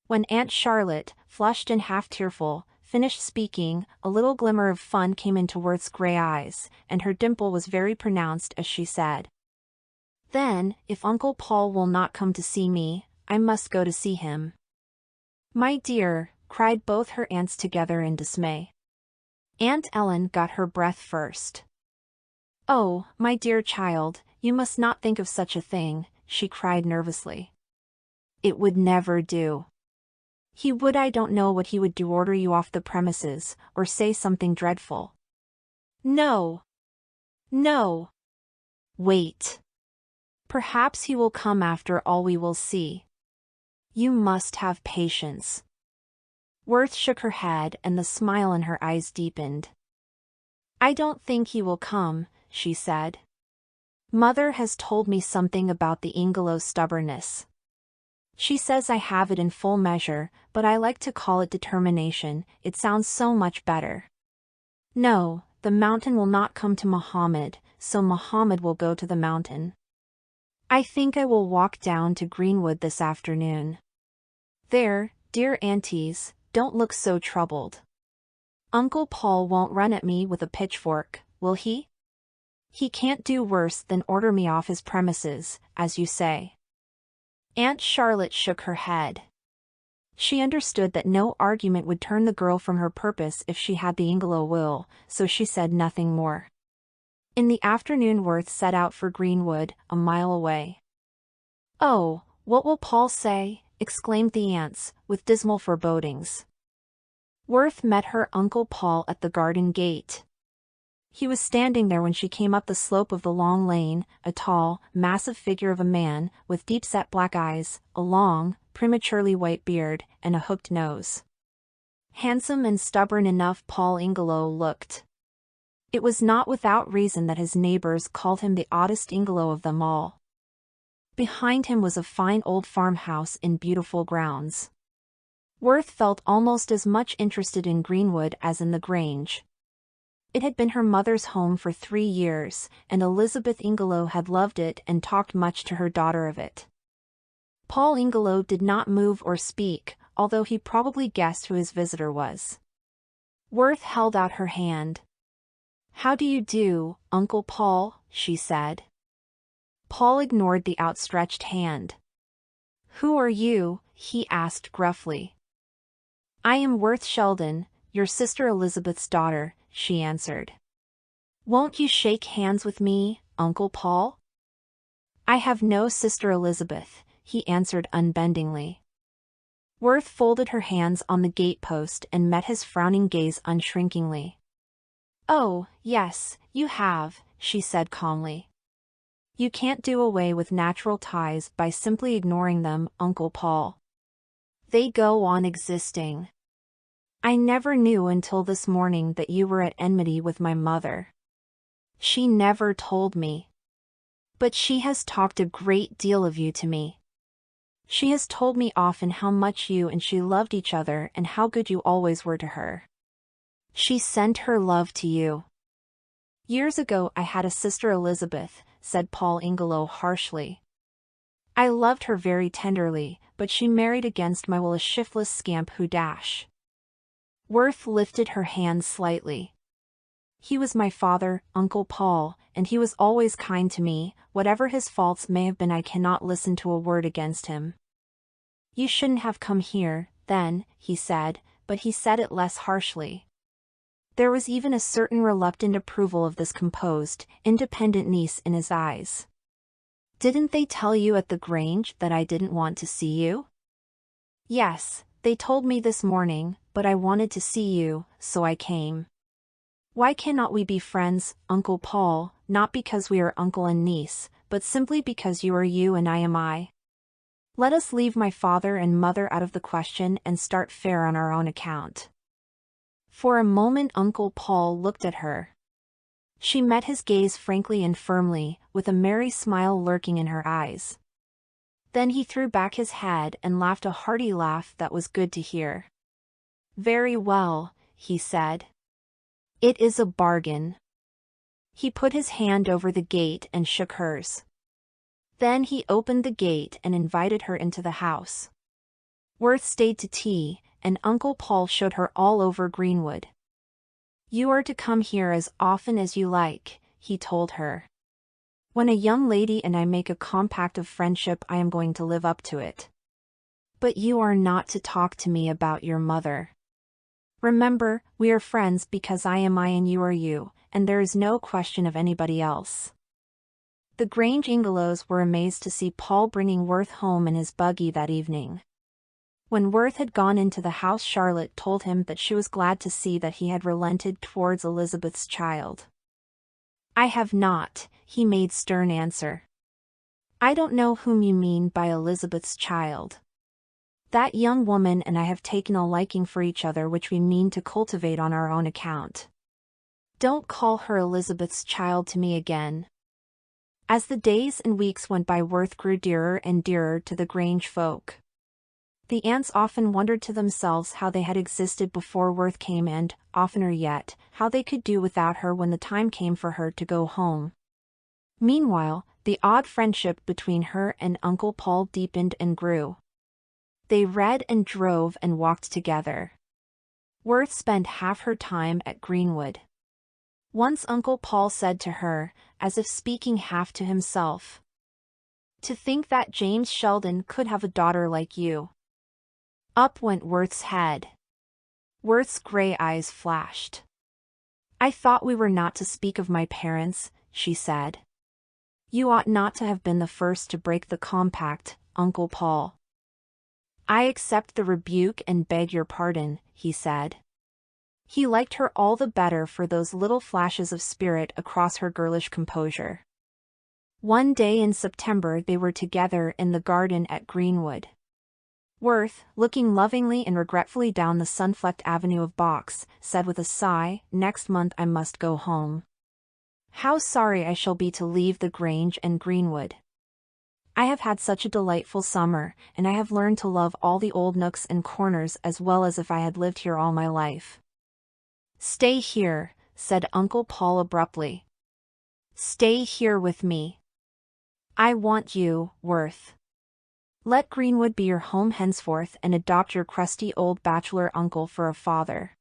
When Aunt Charlotte, flushed and half tearful, finished speaking, a little glimmer of fun came into Worth's gray eyes, and her dimple was very pronounced as she said, Then, if Uncle Paul will not come to see me, I must go to see him. My dear, cried both her aunts together in dismay. Aunt Ellen got her breath first. Oh, my dear child, you must not think of such a thing, she cried nervously. It would never do. He would, I don't know what he would do, order you off the premises, or say something dreadful. No. No. Wait. Perhaps he will come after all, we will see. You must have patience. Worth shook her head and the smile in her eyes deepened. I don't think he will come, she said. Mother has told me something about the Ingelow's stubbornness. She says I have it in full measure, but I like to call it determination, it sounds so much better. No, the mountain will not come to Muhammad, so Muhammad will go to the mountain. I think I will walk down to Greenwood this afternoon. There, dear aunties, don't look so troubled. Uncle Paul won't run at me with a pitchfork, will he? He can't do worse than order me off his premises, as you say. Aunt Charlotte shook her head. She understood that no argument would turn the girl from her purpose if she had the Ingelow will, so she said nothing more. In the afternoon Worth set out for Greenwood, a mile away. Oh, what will Paul say? Exclaimed the aunts, with dismal forebodings. Worth met her Uncle Paul at the garden gate. He was standing there when she came up the slope of the long lane, a tall, massive figure of a man, with deep-set black eyes, a long, prematurely white beard, and a hooked nose. Handsome and stubborn enough Paul Ingelow looked. It was not without reason that his neighbors called him the oddest Ingelow of them all. Behind him was a fine old farmhouse in beautiful grounds. Worth felt almost as much interested in Greenwood as in the Grange. It had been her mother's home for 3 years, and Elizabeth Ingelow had loved it and talked much to her daughter of it. Paul Ingelow did not move or speak, although he probably guessed who his visitor was. Worth held out her hand. How do you do, Uncle Paul? She said. Paul ignored the outstretched hand. Who are you? He asked gruffly. I am Worth Sheldon, your sister Elizabeth's daughter, she answered. Won't you shake hands with me, Uncle Paul? I have no sister Elizabeth, he answered unbendingly. Worth folded her hands on the gatepost and met his frowning gaze unshrinkingly. Oh, yes, you have, she said calmly. You can't do away with natural ties by simply ignoring them, Uncle Paul. They go on existing. I never knew until this morning that you were at enmity with my mother. She never told me. But she has talked a great deal of you to me. She has told me often how much you and she loved each other and how good you always were to her. She sent her love to you. Years ago I had a sister Elizabeth, said Paul Ingelow harshly. I loved her very tenderly, but she married against my will a shiftless scamp who dash. Worth lifted her hand slightly. He was my father, Uncle Paul, and he was always kind to me, whatever his faults may have been I cannot listen to a word against him. You shouldn't have come here, then, he said, but he said it less harshly. There was even a certain reluctant approval of this composed, independent niece in his eyes. Didn't they tell you at the Grange that I didn't want to see you? Yes, they told me this morning, but I wanted to see you, so I came. Why cannot we be friends, Uncle Paul, not because we are uncle and niece, but simply because you are you and I am I? Let us leave my father and mother out of the question and start fair on our own account. For a moment Uncle Paul looked at her. She met his gaze frankly and firmly, with a merry smile lurking in her eyes. Then he threw back his head and laughed a hearty laugh that was good to hear. Very well, he said. It is a bargain. He put his hand over the gate and shook hers. Then he opened the gate and invited her into the house. Worth stayed to tea, and Uncle Paul showed her all over Greenwood. You are to come here as often as you like, he told her. When a young lady and I make a compact of friendship, I am going to live up to it. But you are not to talk to me about your mother. Remember, we are friends because I am I and you are you, and there is no question of anybody else. The Grange Ingelows were amazed to see Paul bringing Worth home in his buggy that evening. When Worth had gone into the house, Charlotte told him that she was glad to see that he had relented towards Elizabeth's child. I have not, he made stern answer. I don't know whom you mean by Elizabeth's child. That young woman and I have taken a liking for each other which we mean to cultivate on our own account. Don't call her Elizabeth's child to me again. As the days and weeks went by, Worth grew dearer and dearer to the Grange folk. The aunts often wondered to themselves how they had existed before Worth came and, oftener yet, how they could do without her when the time came for her to go home. Meanwhile, the odd friendship between her and Uncle Paul deepened and grew. They read and drove and walked together. Worth spent half her time at Greenwood. Once Uncle Paul said to her, as if speaking half to himself, "To think that James Sheldon could have a daughter like you." Up went Worth's head. Worth's gray eyes flashed. "I thought we were not to speak of my parents," she said. "You ought not to have been the first to break the compact, Uncle Paul." "I accept the rebuke and beg your pardon," he said. He liked her all the better for those little flashes of spirit across her girlish composure. One day in September they were together in the garden at Greenwood. Worth, looking lovingly and regretfully down the sun-flecked avenue of box, said with a sigh, "Next month I must go home. How sorry I shall be to leave the Grange and Greenwood. I have had such a delightful summer, and I have learned to love all the old nooks and corners as well as if I had lived here all my life." "Stay here," said Uncle Paul abruptly. "Stay here with me. I want you, Worth. Let Greenwood be your home henceforth and adopt your crusty old bachelor uncle for a father."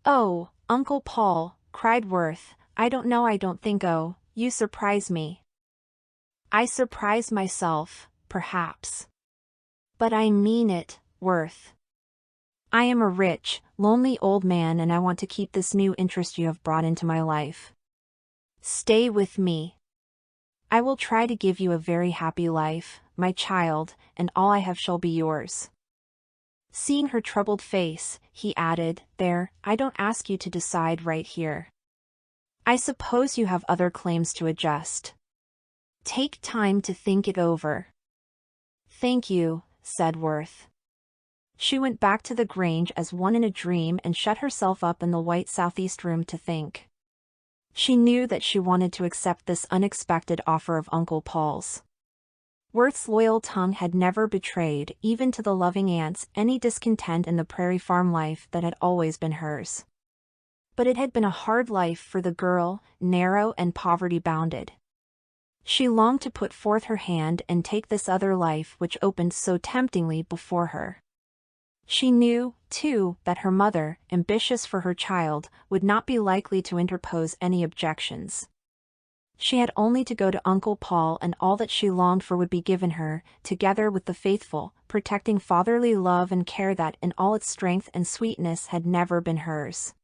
"Oh, Uncle Paul," cried Worth, I don't think oh, you surprise me." "I surprise myself, perhaps. But I mean it, Worth. I am a rich, lonely old man and I want to keep this new interest you have brought into my life. Stay with me. I will try to give you a very happy life, my child, and all I have shall be yours." Seeing her troubled face, he added, "There, I don't ask you to decide right here. I suppose you have other claims to adjust. Take time to think it over." "Thank you," said Worth. She went back to the Grange as one in a dream and shut herself up in the white southeast room to think. She knew that she wanted to accept this unexpected offer of Uncle Paul's. Worth's loyal tongue had never betrayed, even to the loving aunts, any discontent in the prairie farm life that had always been hers. But it had been a hard life for the girl, narrow and poverty-bounded. She longed to put forth her hand and take this other life which opened so temptingly before her. She knew, too, that her mother, ambitious for her child, would not be likely to interpose any objections. She had only to go to Uncle Paul and all that she longed for would be given her, together with the faithful, protecting fatherly love and care that in all its strength and sweetness had never been hers.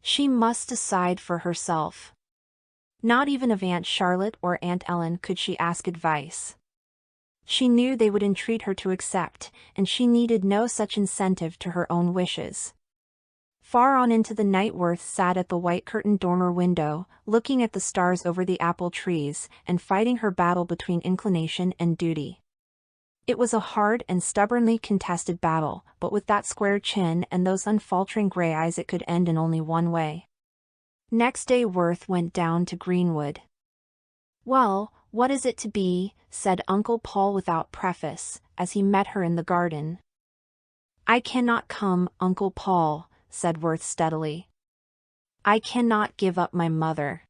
She must decide for herself. Not even of Aunt Charlotte or Aunt Ellen could she ask advice. She knew they would entreat her to accept, and she needed no such incentive to her own wishes. Far on into the night Worth sat at the white-curtained dormer window, looking at the stars over the apple trees, and fighting her battle between inclination and duty. It was a hard and stubbornly contested battle, but with that square chin and those unfaltering gray eyes it could end in only one way. Next day Worth went down to Greenwood. "Well, what is it to be?" said Uncle Paul without preface, as he met her in the garden. "I cannot come, Uncle Paul," said Worth steadily. "I cannot give up my mother."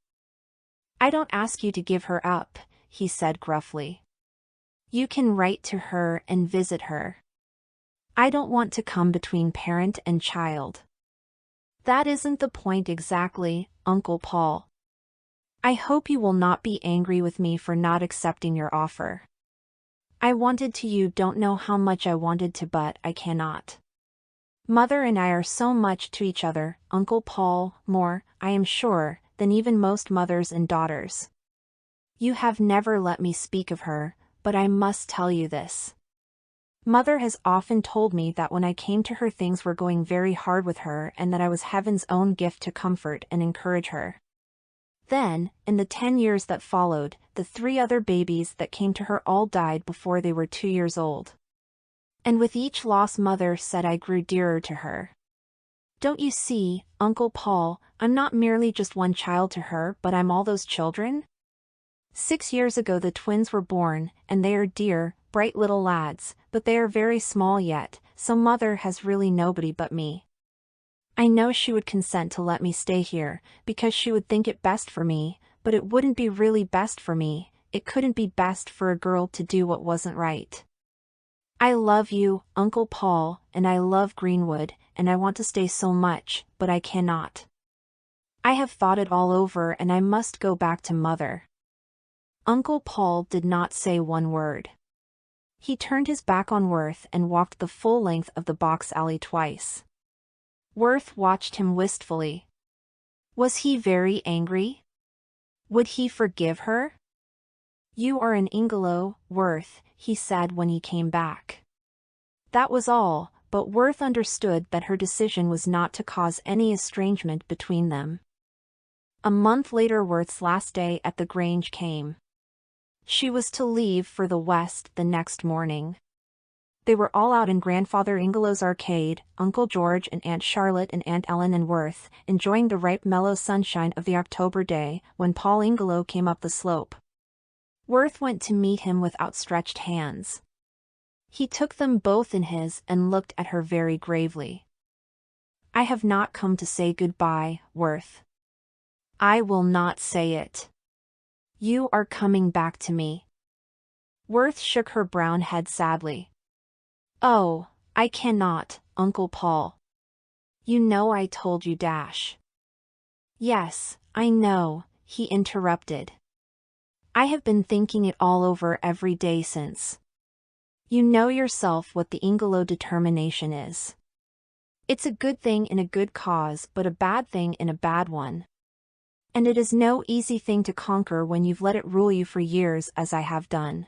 "I don't ask you to give her up," he said gruffly. "You can write to her and visit her. I don't want to come between parent and child." "That isn't the point exactly, Uncle Paul. I hope you will not be angry with me for not accepting your offer. I wanted to, you don't know how much I wanted to, but I cannot. Mother and I are so much to each other, Uncle Paul, more, I am sure, than even most mothers and daughters. You have never let me speak of her, but I must tell you this. Mother has often told me that when I came to her things were going very hard with her and that I was heaven's own gift to comfort and encourage her. Then, in the 10 years that followed, the 3 other babies that came to her all died before they were 2 years old. And with each loss, Mother said I grew dearer to her. Don't you see, Uncle Paul, I'm not merely just one child to her, but I'm all those children? 6 years ago the twins were born, and they are dear, bright little lads, but they are very small yet, so Mother has really nobody but me. I know she would consent to let me stay here, because she would think it best for me, but it wouldn't be really best for me, it couldn't be best for a girl to do what wasn't right. I love you, Uncle Paul, and I love Greenwood, and I want to stay so much, but I cannot. I have thought it all over and I must go back to Mother. Uncle Paul did not say one word. He turned his back on Worth and walked the full length of the box alley twice. Worth watched him wistfully. Was he very angry? Would he forgive her? You are an Ingelo, Worth, he said when he came back. That was all, but Worth understood that her decision was not to cause any estrangement between them. A month later Worth's last day at the Grange came. She was to leave for the West the next morning. They were all out in Grandfather Ingelow's arcade, Uncle George and Aunt Charlotte and Aunt Ellen and Worth, enjoying the ripe mellow sunshine of the October day, when Paul Ingelow came up the slope. Worth went to meet him with outstretched hands. He took them both in his and looked at her very gravely. I have not come to say goodbye, Worth. I will not say it. You are coming back to me. Worth shook her brown head sadly. Oh, I cannot, Uncle Paul. You know I told you dash. Yes, I know, he interrupted. I have been thinking it all over every day since. You know yourself what the Ingelow determination is. It's a good thing in a good cause but a bad thing in a bad one. And it is no easy thing to conquer when you've let it rule you for years as I have done.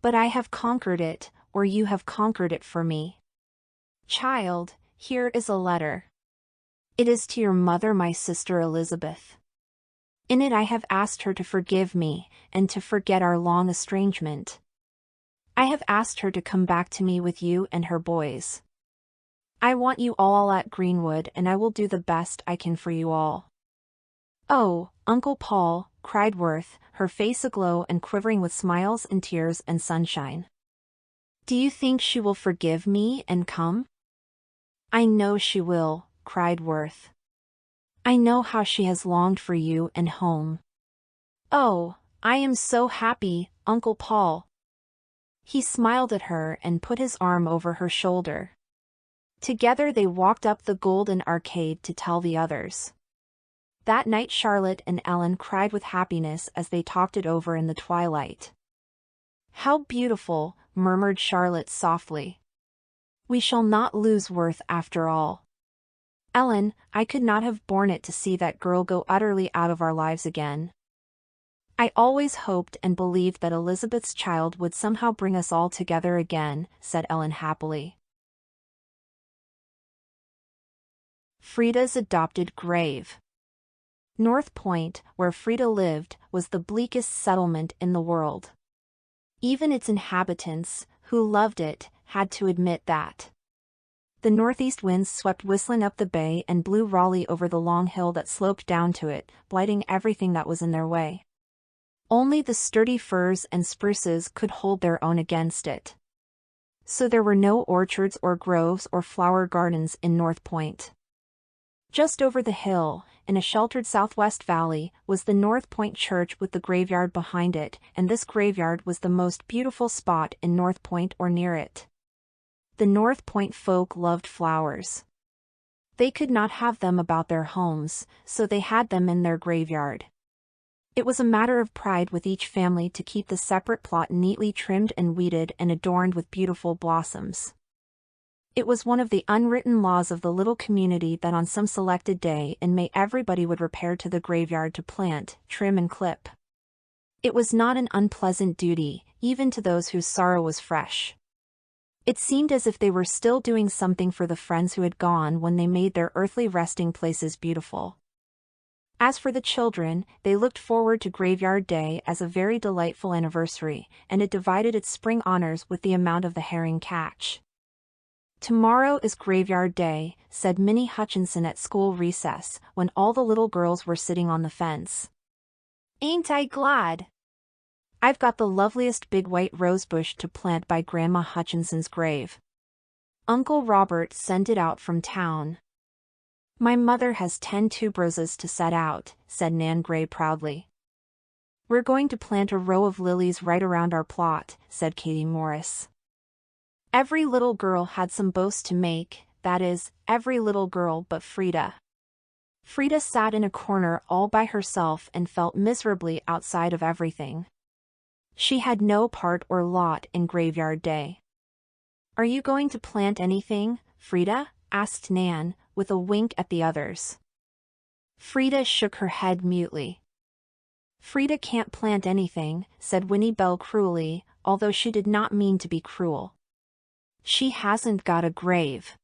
But I have conquered it, or you have conquered it for me. Child, here is a letter. It is to your mother, my sister Elizabeth. In it I have asked her to forgive me, and to forget our long estrangement. I have asked her to come back to me with you and her boys. I want you all at Greenwood and I will do the best I can for you all. Oh, Uncle Paul, cried Worth, her face aglow and quivering with smiles and tears and sunshine. Do you think she will forgive me and come? I know she will, cried Worth. I know how she has longed for you and home. Oh, I am so happy, Uncle Paul. He smiled at her and put his arm over her shoulder. Together they walked up the golden arcade to tell the others. That night Charlotte and Ellen cried with happiness as they talked it over in the twilight. How beautiful, murmured Charlotte softly. We shall not lose Worth after all. Ellen, I could not have borne it to see that girl go utterly out of our lives again. I always hoped and believed that Elizabeth's child would somehow bring us all together again, said Ellen happily. Freda's adopted grave. North Point, where Freda lived, was the bleakest settlement in the world. Even its inhabitants, who loved it, had to admit that. The northeast winds swept whistling up the bay and blew Raleigh over the long hill that sloped down to it, blighting everything that was in their way. Only the sturdy firs and spruces could hold their own against it. So there were no orchards or groves or flower gardens in North Point. Just over the hill, in a sheltered southwest valley, was the North Point Church with the graveyard behind it, and this graveyard was the most beautiful spot in North Point or near it. The North Point folk loved flowers. They could not have them about their homes, so they had them in their graveyard. It was a matter of pride with each family to keep the separate plot neatly trimmed and weeded and adorned with beautiful blossoms. It was one of the unwritten laws of the little community that on some selected day in May everybody would repair to the graveyard to plant, trim and clip. It was not an unpleasant duty, even to those whose sorrow was fresh. It seemed as if they were still doing something for the friends who had gone when they made their earthly resting places beautiful. As for the children, they looked forward to Graveyard Day as a very delightful anniversary, and it divided its spring honors with the amount of the herring catch. "Tomorrow is Graveyard Day," said Minnie Hutchinson at school recess, when all the little girls were sitting on the fence. "Ain't I glad? I've got the loveliest big white rosebush to plant by Grandma Hutchinson's grave. Uncle Robert sent it out from town. My mother has 10 tuberoses to set out," said Nan Gray proudly. "We're going to plant a row of lilies right around our plot," said Katie Morris. Every little girl had some boast to make, that is, every little girl but Freda. Freda sat in a corner all by herself and felt miserably outside of everything. She had no part or lot in Graveyard Day. "Are you going to plant anything, Freda?" asked Nan, with a wink at the others. Freda shook her head mutely. "Freda can't plant anything," said Winnie Bell cruelly, although she did not mean to be cruel. "She hasn't got a grave."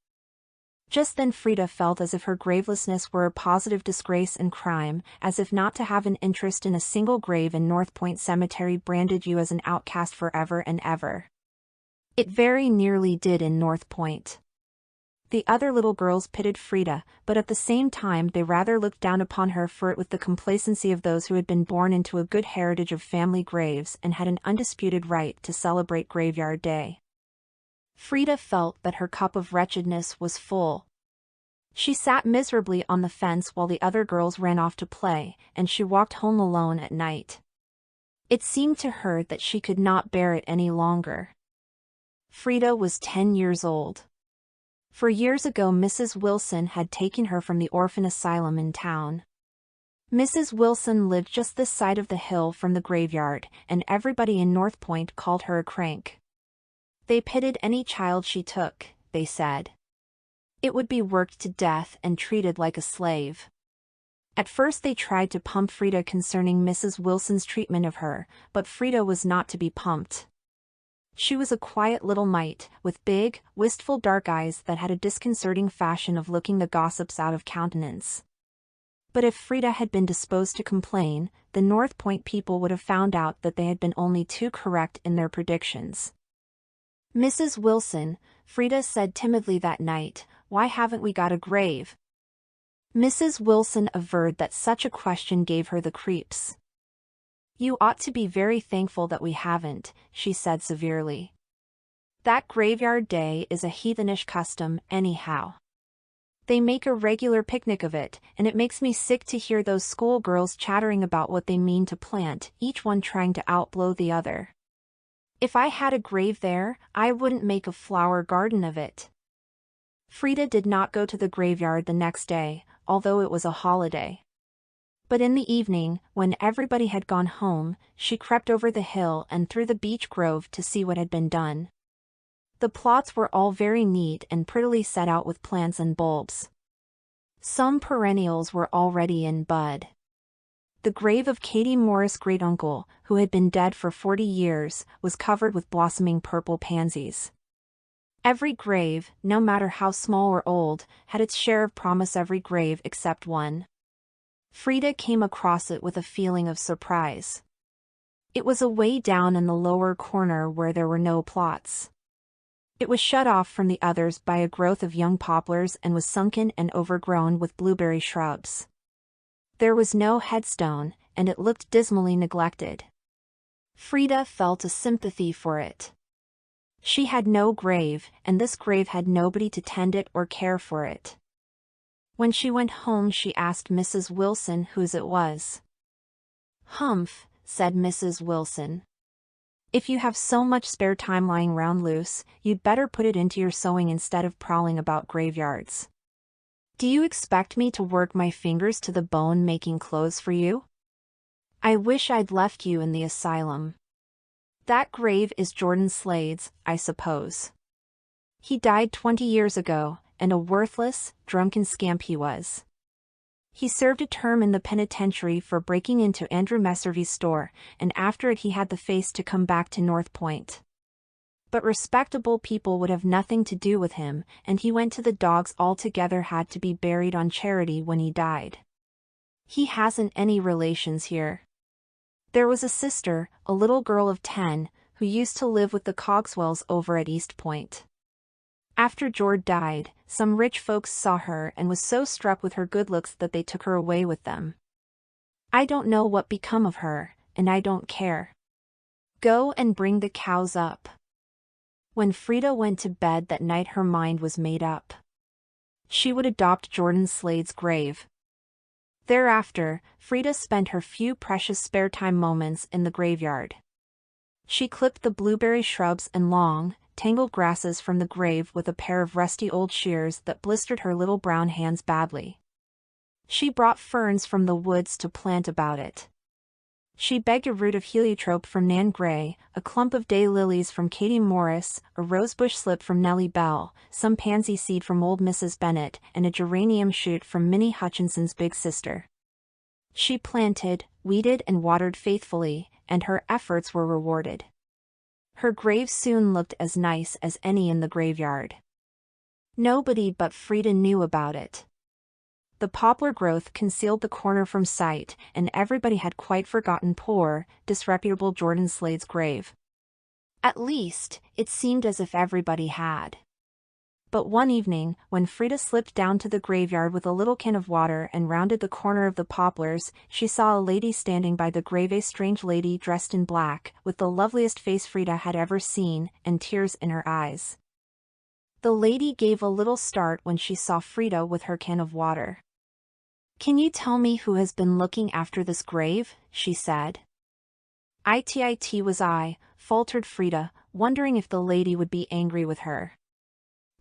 Just then Freda felt as if her gravelessness were a positive disgrace and crime, as if not to have an interest in a single grave in North Point Cemetery branded you as an outcast forever and ever. It very nearly did in North Point. The other little girls pitied Freda, but at the same time they rather looked down upon her for it with the complacency of those who had been born into a good heritage of family graves and had an undisputed right to celebrate Graveyard Day. Freda felt that her cup of wretchedness was full. She sat miserably on the fence while the other girls ran off to play, and she walked home alone at night. It seemed to her that she could not bear it any longer. Freda was 10 years old. For years ago Mrs. Wilson had taken her from the orphan asylum in town. Mrs. Wilson lived just this side of the hill from the graveyard, and everybody in North Point called her a crank. They pitied any child she took, they said. It would be worked to death and treated like a slave. At first they tried to pump Freda concerning Mrs. Wilson's treatment of her, but Freda was not to be pumped. She was a quiet little mite, with big, wistful dark eyes that had a disconcerting fashion of looking the gossips out of countenance. But if Freda had been disposed to complain, the North Point people would have found out that they had been only too correct in their predictions. "Mrs. Wilson," Freda said timidly that night, "why haven't we got a grave?" Mrs. Wilson averred that such a question gave her the creeps. "You ought to be very thankful that we haven't," she said severely. "That Graveyard Day is a heathenish custom, anyhow. They make a regular picnic of it, and it makes me sick to hear those schoolgirls chattering about what they mean to plant, each one trying to outblow the other. If I had a grave there, I wouldn't make a flower garden of it." Freda did not go to the graveyard the next day, although it was a holiday. But in the evening, when everybody had gone home, she crept over the hill and through the beech grove to see what had been done. The plots were all very neat and prettily set out with plants and bulbs. Some perennials were already in bud. The grave of Katie Morris' great-uncle, who had been dead for 40 years, was covered with blossoming purple pansies. Every grave, no matter how small or old, had its share of promise, every grave except one. Freda came across it with a feeling of surprise. It was away down in the lower corner where there were no plots. It was shut off from the others by a growth of young poplars and was sunken and overgrown with blueberry shrubs. There was no headstone, and it looked dismally neglected. Freda felt a sympathy for it. She had no grave, and this grave had nobody to tend it or care for it. When she went home she asked Mrs. Wilson whose it was. "Humph," said Mrs. Wilson. "If you have so much spare time lying round loose, you'd better put it into your sewing instead of prowling about graveyards. Do you expect me to work my fingers to the bone making clothes for you?" I wish I'd left you in the asylum. That grave is Jordan Slade's, I suppose. He died 20 years ago, and a worthless, drunken scamp he was. He served a term in the penitentiary for breaking into Andrew Messervy's store, and after it he had the face to come back to North Point. But respectable people would have nothing to do with him, and he went to the dogs altogether, had to be buried on charity when he died. He hasn't any relations here. There was a sister, a little girl of 10, who used to live with the Cogswells over at East Point. After Jord died, some rich folks saw her and was so struck with her good looks that they took her away with them. I don't know what become of her, and I don't care. Go and bring the cows up. When Freda went to bed that night, her mind was made up. She would adopt Jordan Slade's grave. Thereafter, Freda spent her few precious spare time moments in the graveyard. She clipped the blueberry shrubs and long, tangled grasses from the grave with a pair of rusty old shears that blistered her little brown hands badly. She brought ferns from the woods to plant about it. She begged a root of heliotrope from Nan Gray, a clump of daylilies from Katie Morris, a rosebush slip from Nellie Bell, some pansy seed from old Mrs. Bennett, and a geranium shoot from Minnie Hutchinson's big sister. She planted, weeded and watered faithfully, and her efforts were rewarded. Her grave soon looked as nice as any in the graveyard. Nobody but Freda knew about it. The poplar growth concealed the corner from sight, and everybody had quite forgotten poor, disreputable Jordan Slade's grave. At least, it seemed as if everybody had. But one evening, when Freda slipped down to the graveyard with a little can of water and rounded the corner of the poplars, she saw a lady standing by the grave, a strange lady dressed in black, with the loveliest face Freda had ever seen, and tears in her eyes. The lady gave a little start when she saw Freda with her can of water. "Can you tell me who has been looking after this grave?" she said. "It was I," faltered Freda, wondering if the lady would be angry with her.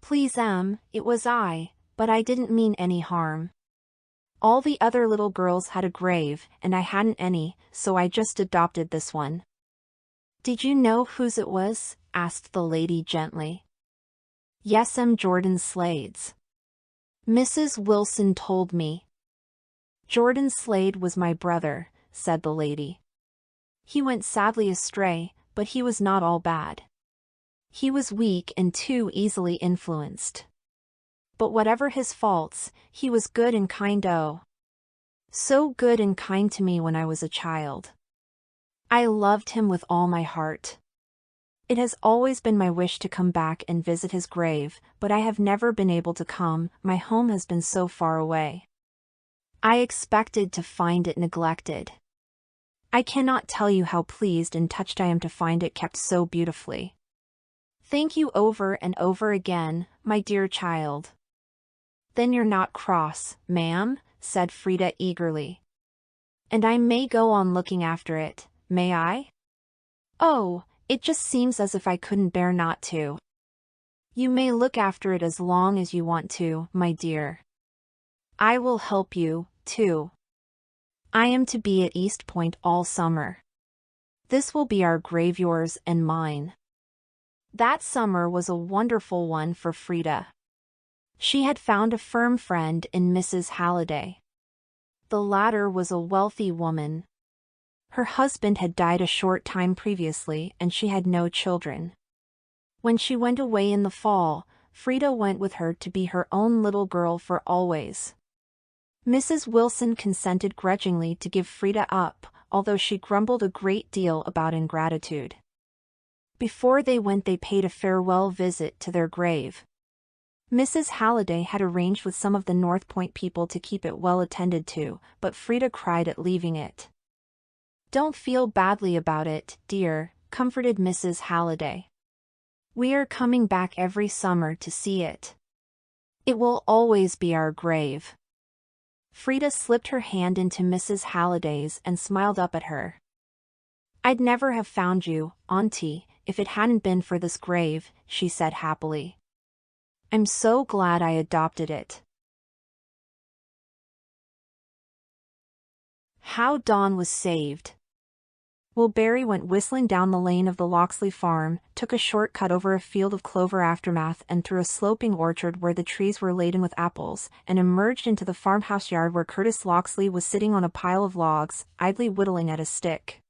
"Please, it was I, but I didn't mean any harm. All the other little girls had a grave, and I hadn't any, so I just adopted this one." "Did you know whose it was?" asked the lady gently. "Yes, Jordan Slade's. Mrs. Wilson told me." "Jordan Slade was my brother," said the lady. "He went sadly astray, but he was not all bad. He was weak and too easily influenced. But whatever his faults, he was good and kind, oh, so good and kind to me when I was a child. I loved him with all my heart. It has always been my wish to come back and visit his grave, but I have never been able to come, my home has been so far away. I expected to find it neglected. I cannot tell you how pleased and touched I am to find it kept so beautifully. Thank you over and over again, my dear child." "Then you're not cross, ma'am?" said Freda eagerly. "And I may go on looking after it, may I?" "Oh, it just seems as if I couldn't bear not to." "You may look after it as long as you want to, my dear. I will help you, too. I am to be at East Point all summer. This will be our grave, yours and mine." That summer was a wonderful one for Freda. She had found a firm friend in Mrs. Halliday. The latter was a wealthy woman. Her husband had died a short time previously and she had no children. When she went away in the fall, Freda went with her to be her own little girl for always. Mrs. Wilson consented grudgingly to give Freda up, although she grumbled a great deal about ingratitude. Before they went, they paid a farewell visit to their grave. Mrs. Halliday had arranged with some of the North Point people to keep it well attended to, but Freda cried at leaving it. "Don't feel badly about it, dear," comforted Mrs. Halliday. "We are coming back every summer to see it. It will always be our grave." Freda slipped her hand into Mrs. Halliday's and smiled up at her. "I'd never have found you, Auntie, if it hadn't been for this grave," she said happily. "I'm so glad I adopted it." How Dawn was saved. Will Barry went whistling down the lane of the Locksley farm, took a shortcut over a field of clover aftermath and through a sloping orchard where the trees were laden with apples, and emerged into the farmhouse yard where Curtis Locksley was sitting on a pile of logs, idly whittling at a stick.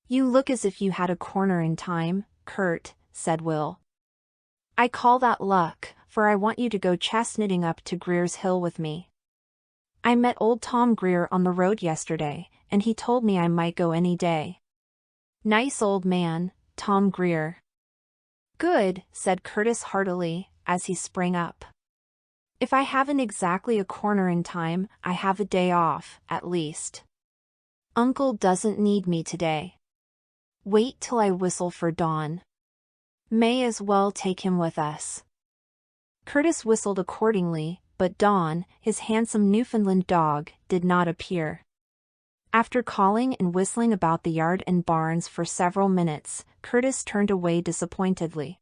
"You look as if you had a corner in time, Kurt," said Will. "I call that luck, for I want you to go chestnutting up to Greer's Hill with me. I met old Tom Greer on the road yesterday, and he told me I might go any day. Nice old man, Tom Greer." "Good," said Curtis heartily, as he sprang up. "If I haven't exactly a corner in time, I have a day off, at least. Uncle doesn't need me today. Wait till I whistle for Dawn. May as well take him with us." Curtis whistled accordingly, but Dawn, his handsome Newfoundland dog, did not appear. After calling and whistling about the yard and barns for several minutes, Curtis turned away disappointedly.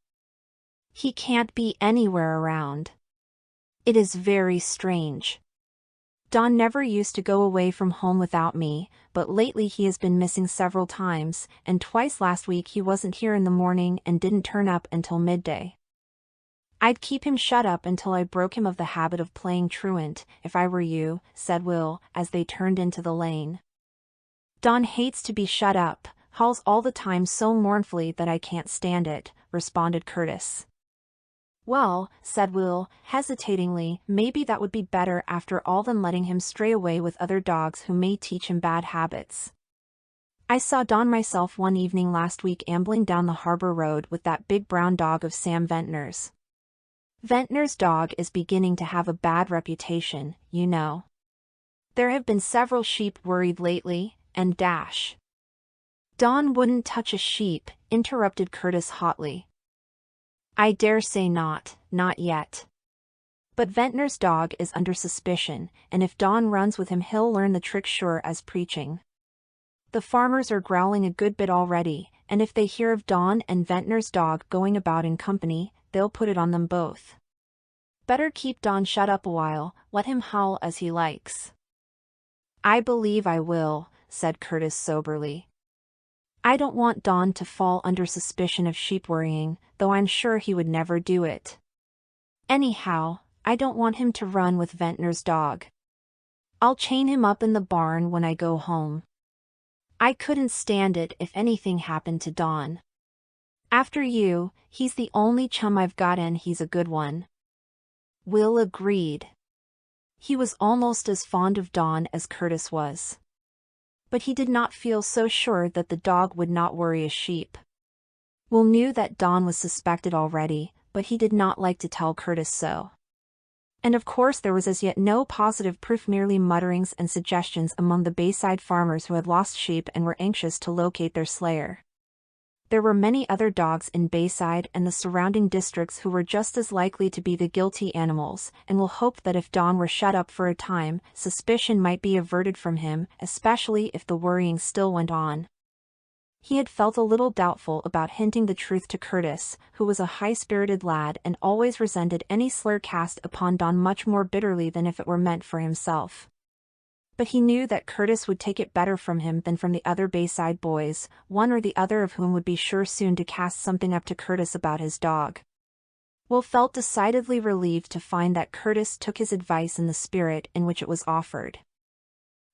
"He can't be anywhere around. It is very strange. Dawn never used to go away from home without me, but lately he has been missing several times, and twice last week he wasn't here in the morning and didn't turn up until midday. I'd keep him shut up until I broke him of the habit of playing truant, if I were you," said Will, as they turned into the lane. "Dawn hates to be shut up, howls all the time so mournfully that I can't stand it," responded Curtis. "Well," said Will, hesitatingly, "maybe that would be better after all than letting him stray away with other dogs who may teach him bad habits. I saw Dawn myself one evening last week ambling down the harbor road with that big brown dog of Sam Ventnor's. Ventnor's dog is beginning to have a bad reputation, you know. There have been several sheep worried lately, and dash." "Dawn wouldn't touch a sheep," interrupted Curtis hotly. "I dare say not yet. But Ventnor's dog is under suspicion, and if Dawn runs with him he'll learn the trick sure as preaching. The farmers are growling a good bit already, and if they hear of Dawn and Ventnor's dog going about in company, they'll put it on them both. Better keep Dawn shut up a while, let him howl as he likes." "I believe I will," said Curtis soberly. "I don't want Dawn to fall under suspicion of sheep worrying, though I'm sure he would never do it. Anyhow, I don't want him to run with Ventnor's dog. I'll chain him up in the barn when I go home. I couldn't stand it if anything happened to Dawn. After you, he's the only chum I've got and he's a good one." Will agreed. He was almost as fond of Dawn as Curtis was. But he did not feel so sure that the dog would not worry a sheep. Will knew that Dawn was suspected already, but he did not like to tell Curtis so. And of course there was as yet no positive proof, merely mutterings and suggestions among the Bayside farmers who had lost sheep and were anxious to locate their slayer. There were many other dogs in Bayside and the surrounding districts who were just as likely to be the guilty animals, and Will hoped that if Dawn were shut up for a time, suspicion might be averted from him, especially if the worrying still went on. He had felt a little doubtful about hinting the truth to Curtis, who was a high-spirited lad and always resented any slur cast upon Dawn much more bitterly than if it were meant for himself. But he knew that Curtis would take it better from him than from the other Bayside boys, one or the other of whom would be sure soon to cast something up to Curtis about his dog. Will felt decidedly relieved to find that Curtis took his advice in the spirit in which it was offered.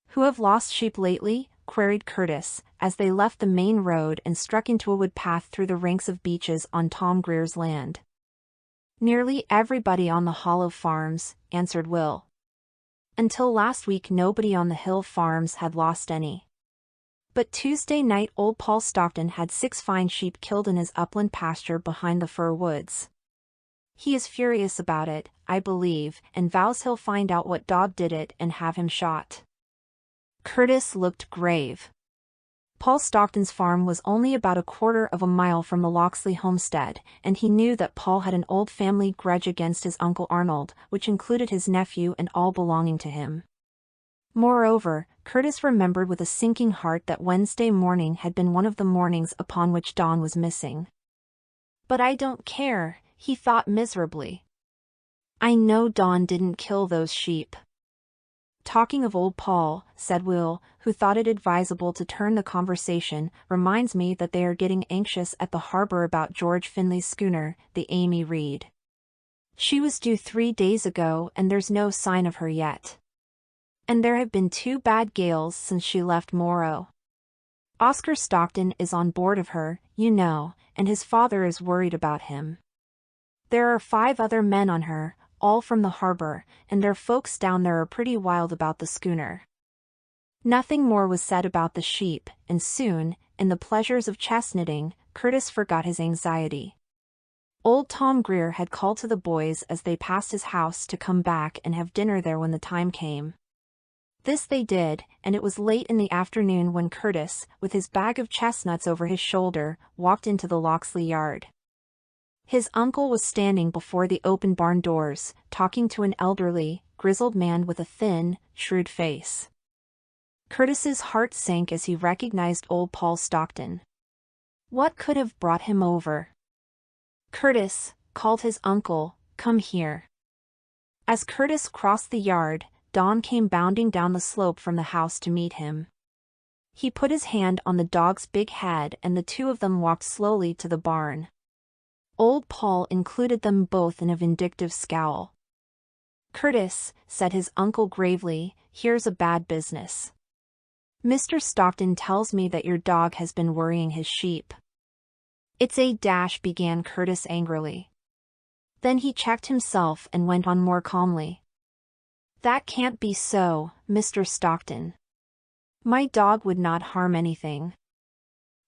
"Who have lost sheep lately?" queried Curtis, as they left the main road and struck into a wood path through the ranks of beeches on Tom Greer's land. "Nearly everybody on the Hollow farms," answered Will. "Until last week nobody on the Hill farms had lost any. But Tuesday night old Paul Stockton had 6 fine sheep killed in his upland pasture behind the fir woods. He is furious about it, I believe, and vows he'll find out what dog did it and have him shot." Curtis looked grave. Paul Stockton's farm was only about a quarter of a mile from the Locksley homestead, and he knew that Paul had an old family grudge against his Uncle Arnold, which included his nephew and all belonging to him. Moreover, Curtis remembered with a sinking heart that Wednesday morning had been one of the mornings upon which Dawn was missing. "But I don't care," he thought miserably. "I know Dawn didn't kill those sheep. Talking of old Paul, said Will, who thought it advisable to turn the conversation, reminds me that they are getting anxious at the harbor about George Finley's schooner, the Amy Reed. She was due 3 days ago and there's no sign of her yet. And there have been 2 bad gales since she left Morro. Oscar Stockton is on board of her, you know, and his father is worried about him. There are 5 other men on her, all from the harbor, and their folks down there are pretty wild about the schooner. Nothing more was said about the sheep, and soon, in the pleasures of chestnutting, Curtis forgot his anxiety. Old Tom Greer had called to the boys as they passed his house to come back and have dinner there when the time came. This they did, and it was late in the afternoon when Curtis, with his bag of chestnuts over his shoulder, walked into the Locksley yard. His uncle was standing before the open barn doors, talking to an elderly, grizzled man with a thin, shrewd face. Curtis's heart sank as he recognized old Paul Stockton. What could have brought him over? "Curtis," called his uncle, "come here." As Curtis crossed the yard, Don came bounding down the slope from the house to meet him. He put his hand on the dog's big head and the 2 of them walked slowly to the barn. Old Paul included them both in a vindictive scowl. "Curtis," said his uncle gravely, "here's a bad business. Mr. Stockton tells me that your dog has been worrying his sheep." "It's a dash," began Curtis angrily. Then he checked himself and went on more calmly. "That can't be so, Mr. Stockton. My dog would not harm anything."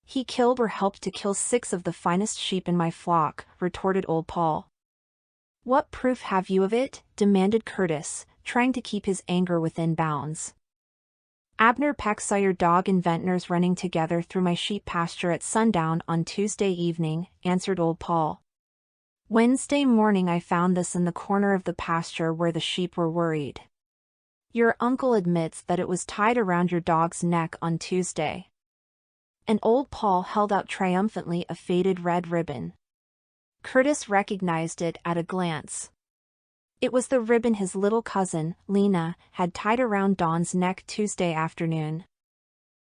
"He killed or helped to kill 6 of the finest sheep in my flock," retorted old Paul. "What proof have you of it?" demanded Curtis, trying to keep his anger within bounds. "Abner Peck saw your dog and Ventnor's running together through my sheep pasture at sundown on Tuesday evening," answered old Paul. "Wednesday morning I found this in the corner of the pasture where the sheep were worried. Your uncle admits that it was tied around your dog's neck on Tuesday." And old Paul held out triumphantly a faded red ribbon. Curtis recognized it at a glance. It was the ribbon his little cousin, Lena, had tied around Don's neck Tuesday afternoon.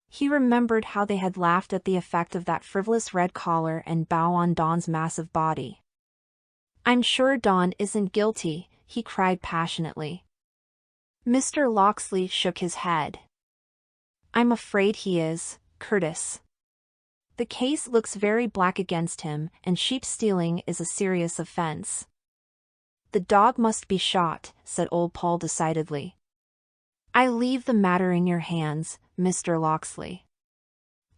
He remembered how they had laughed at the effect of that frivolous red collar and bow on Don's massive body. "I'm sure Don isn't guilty," he cried passionately. Mr. Locksley shook his head. "I'm afraid he is, Curtis. The case looks very black against him, and sheep stealing is a serious offense." "The dog must be shot," said old Paul decidedly. "I leave the matter in your hands, Mr. Locksley.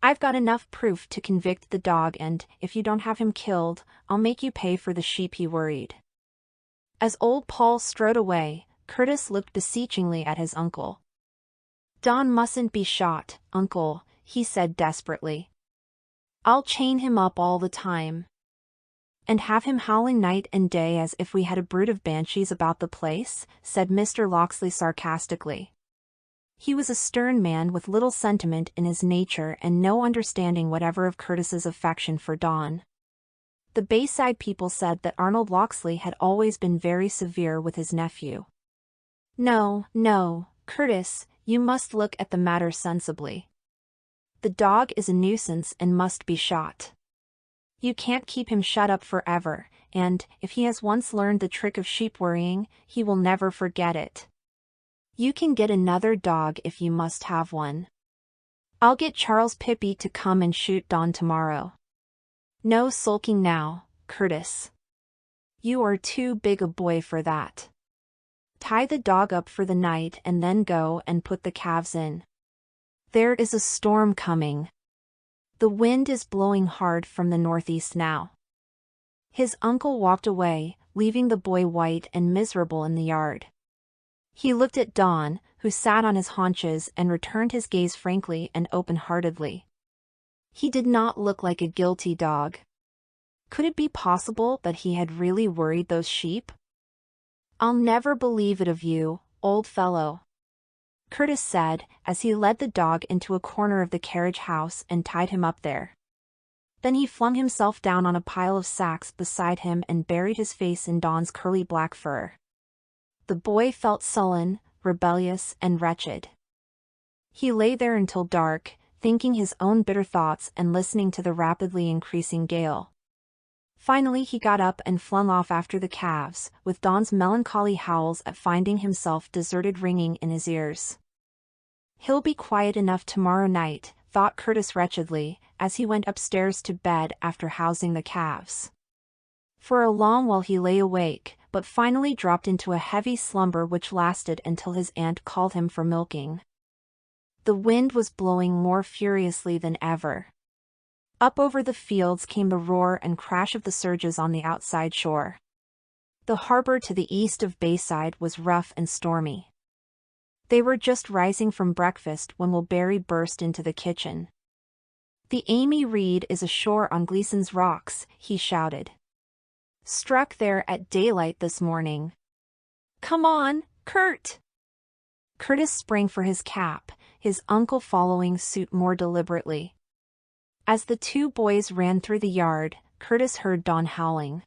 I've got enough proof to convict the dog and, if you don't have him killed, I'll make you pay for the sheep he worried." As old Paul strode away, Curtis looked beseechingly at his uncle. "Don mustn't be shot, uncle," he said desperately. "I'll chain him up all the time. And have him howling night and day as if we had a brood of banshees about the place," said Mr. Locksley sarcastically. He was a stern man with little sentiment in his nature and no understanding whatever of Curtis's affection for Don. The Bayside people said that Arnold Locksley had always been very severe with his nephew. "No, no, Curtis, you must look at the matter sensibly. The dog is a nuisance and must be shot. You can't keep him shut up forever, and, if he has once learned the trick of sheep worrying, he will never forget it. You can get another dog if you must have one. I'll get Charles Pippy to come and shoot Don tomorrow. No sulking now, Curtis. You are too big a boy for that. Tie the dog up for the night and then go and put the calves in. There is a storm coming. The wind is blowing hard from the northeast now." His uncle walked away, leaving the boy white and miserable in the yard. He looked at Don, who sat on his haunches, and returned his gaze frankly and open-heartedly. He did not look like a guilty dog. Could it be possible that he had really worried those sheep? "I'll never believe it of you, old fellow," Curtis said, as he led the dog into a corner of the carriage house and tied him up there. Then he flung himself down on a pile of sacks beside him and buried his face in Don's curly black fur. The boy felt sullen, rebellious and wretched. He lay there until dark, thinking his own bitter thoughts and listening to the rapidly increasing gale. Finally he got up and flung off after the calves, with Don's melancholy howls at finding himself deserted ringing in his ears. "He'll be quiet enough tomorrow night," thought Curtis wretchedly, as he went upstairs to bed after housing the calves. For a long while he lay awake, but finally dropped into a heavy slumber which lasted until his aunt called him for milking. The wind was blowing more furiously than ever. Up over the fields came the roar and crash of the surges on the outside shore. The harbor to the east of Bayside was rough and stormy. They were just rising from breakfast when Will Barry burst into the kitchen. "The Amy Reed is ashore on Gleason's Rocks," he shouted. "Struck there at daylight this morning. Come on, Kurt!" Curtis sprang for his cap, his uncle following suit more deliberately. As the two boys ran through the yard, Curtis heard Don howling.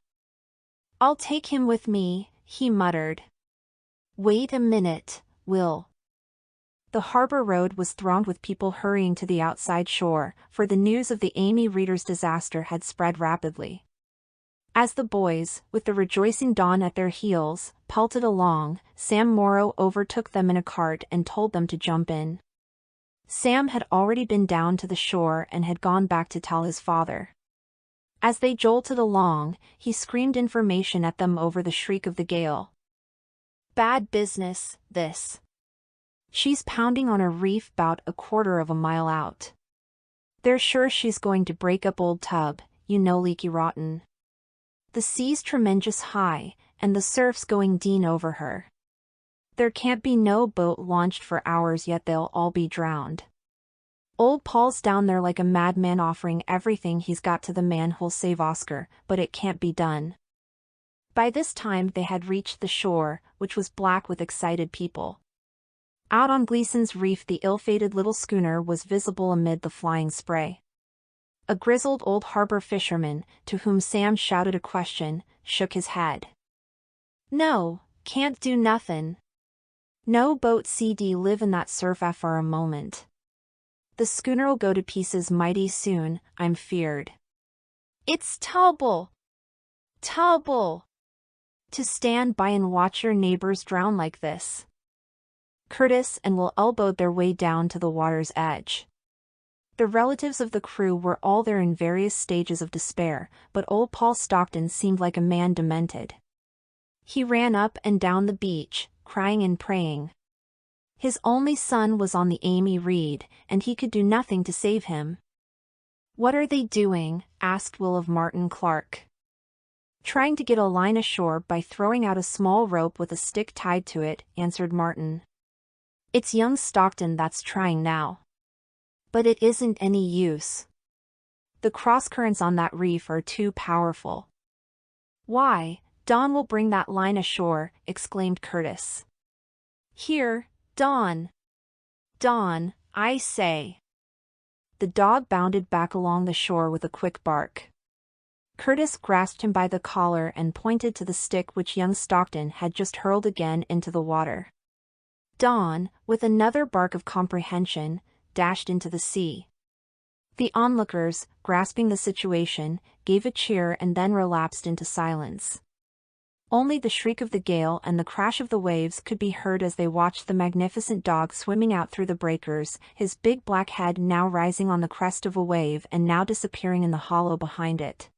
"I'll take him with me," he muttered. "Wait a minute, Will." The harbor road was thronged with people hurrying to the outside shore, for the news of the Amy Reeder's disaster had spread rapidly. As the boys, with the rejoicing Don at their heels, pelted along, Sam Morrow overtook them in a cart and told them to jump in. Sam had already been down to the shore and had gone back to tell his father. As they jolted along, he screamed information at them over the shriek of the gale. "Bad business, this. She's pounding on a reef 'bout a quarter of a mile out. They're sure she's going to break up old tub, you know, leaky rotten. The sea's tremendous high, and the surf's going Dean over her. There can't be no boat launched for hours yet, they'll all be drowned. Old Paul's down there like a madman offering everything he's got to the man who'll save Oscar, but it can't be done." By this time they had reached the shore, which was black with excited people. Out on Gleason's Reef the ill-fated little schooner was visible amid the flying spray. A grizzled old harbor fisherman, to whom Sam shouted a question, shook his head. "No, can't do nothin'. No boat CD live in that surf for a moment. The schooner'll go to pieces mighty soon, I'm feared. It's terrible! Terrible! To stand by and watch your neighbors drown like this." Curtis and Will elbowed their way down to the water's edge. The relatives of the crew were all there in various stages of despair, but old Paul Stockton seemed like a man demented. He ran up and down the beach, crying and praying. His only son was on the Amy Reed, and he could do nothing to save him. "What are they doing?" asked Will of Martin Clark. "Trying to get a line ashore by throwing out a small rope with a stick tied to it," answered Martin. "It's young Stockton that's trying now. But it isn't any use. The cross-currents on that reef are too powerful." "Why, Don will bring that line ashore," exclaimed Curtis. "Here, Don! Don, I say!" The dog bounded back along the shore with a quick bark. Curtis grasped him by the collar and pointed to the stick which young Stockton had just hurled again into the water. Don, with another bark of comprehension, dashed into the sea. The onlookers, grasping the situation, gave a cheer and then relapsed into silence. Only the shriek of the gale and the crash of the waves could be heard as they watched the magnificent dog swimming out through the breakers, his big black head now rising on the crest of a wave and now disappearing in the hollow behind it.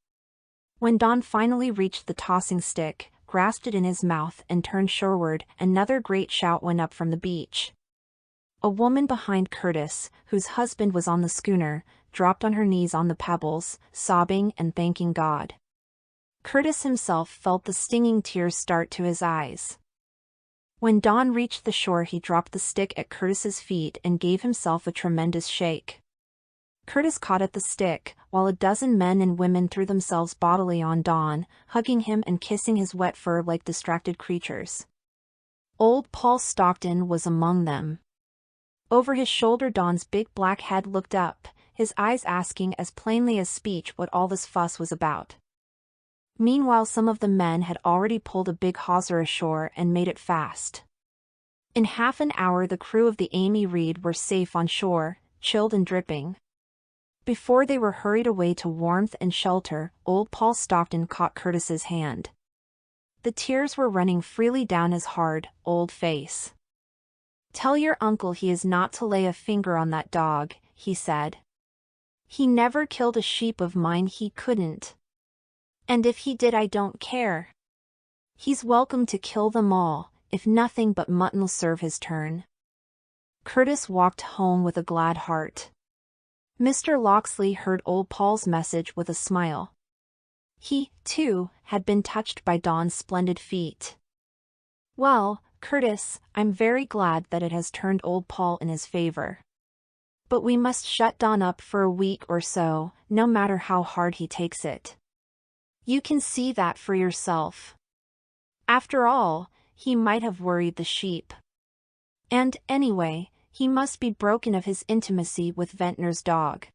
When Don finally reached the tossing stick, grasped it in his mouth and turned shoreward, another great shout went up from the beach. A woman behind Curtis, whose husband was on the schooner, dropped on her knees on the pebbles, sobbing and thanking God. Curtis himself felt the stinging tears start to his eyes. When Don reached the shore he dropped the stick at Curtis's feet and gave himself a tremendous shake. Curtis caught at the stick, while a dozen men and women threw themselves bodily on Don, hugging him and kissing his wet fur like distracted creatures. Old Paul Stockton was among them. Over his shoulder Don's big black head looked up, his eyes asking as plainly as speech what all this fuss was about. Meanwhile some of the men had already pulled a big hawser ashore and made it fast. In half an hour the crew of the Amy Reed were safe on shore, chilled and dripping. Before they were hurried away to warmth and shelter, old Paul Stockton caught Curtis's hand. The tears were running freely down his hard, old face. "Tell your uncle he is not to lay a finger on that dog," he said. "He never killed a sheep of mine, he couldn't. And if he did, I don't care. He's welcome to kill them all, if nothing but mutton'll serve his turn." Curtis walked home with a glad heart. Mr. Locksley heard old Paul's message with a smile. He, too, had been touched by Don's splendid feat. "Well, Curtis, I'm very glad that it has turned old Paul in his favor. But we must shut Don up for a week or so, no matter how hard he takes it. You can see that for yourself. After all, he might have worried the sheep. And, anyway, he must be broken of his intimacy with Ventnor's dog."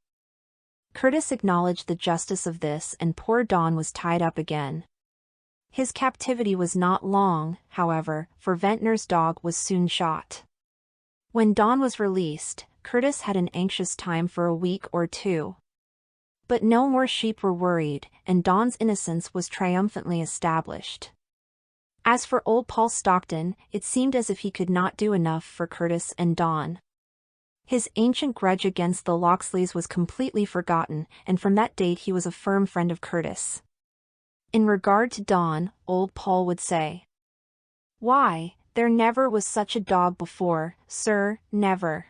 Curtis acknowledged the justice of this, and poor Don was tied up again. His captivity was not long, however, for Ventnor's dog was soon shot. When Don was released, Curtis had an anxious time for a week or two. But no more sheep were worried, and Don's innocence was triumphantly established. As for old Paul Stockton, it seemed as if he could not do enough for Curtis and Don. His ancient grudge against the Locksleys was completely forgotten, and from that date he was a firm friend of Curtis. In regard to Don, old Paul would say, "Why, there never was such a dog before, sir, never.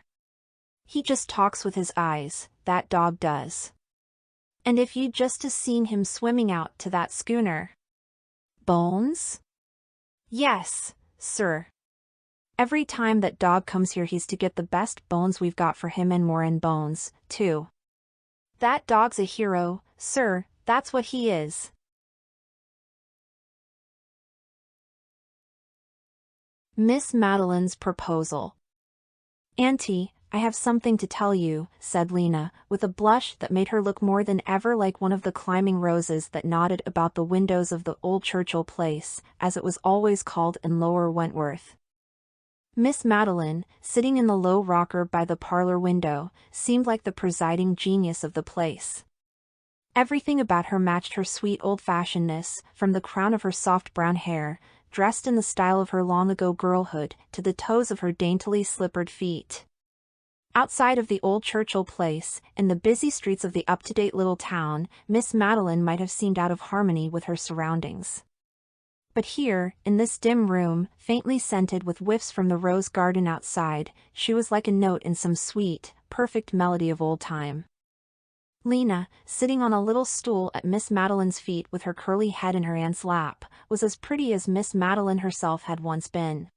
He just talks with his eyes, that dog does. And if you'd just seen him swimming out to that schooner." "Bones?" "Yes, sir. Every time that dog comes here he's to get the best bones we've got for him, and more, and bones, too. That dog's a hero, sir, that's what he is." Miss Madeline's proposal. "Auntie, I have something to tell you," said Lena, with a blush that made her look more than ever like one of the climbing roses that nodded about the windows of the old Churchill place, as it was always called in Lower Wentworth. Miss Madeline, sitting in the low rocker by the parlor window, seemed like the presiding genius of the place. Everything about her matched her sweet old-fashionedness, from the crown of her soft brown hair, dressed in the style of her long-ago girlhood, to the toes of her daintily slippered feet. Outside of the old Churchill place, in the busy streets of the up-to-date little town, Miss Madeline might have seemed out of harmony with her surroundings. But here, in this dim room, faintly scented with whiffs from the rose garden outside, she was like a note in some sweet, perfect melody of old time. Lena, sitting on a little stool at Miss Madeline's feet with her curly head in her aunt's lap, was as pretty as Miss Madeline herself had once been.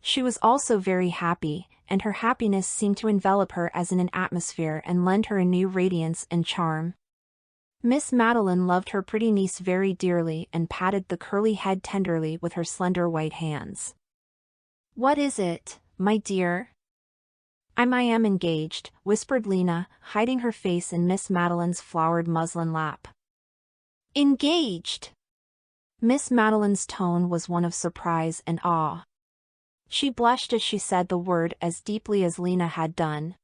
She was also very happy, and her happiness seemed to envelop her as in an atmosphere and lend her a new radiance and charm. Miss Madeline loved her pretty niece very dearly and patted the curly head tenderly with her slender white hands. "What is it, my dear?" I am engaged," whispered Lena, hiding her face in Miss Madeline's flowered muslin lap. "Engaged?" Miss Madeline's tone was one of surprise and awe. She blushed as she said the word as deeply as Lena had done.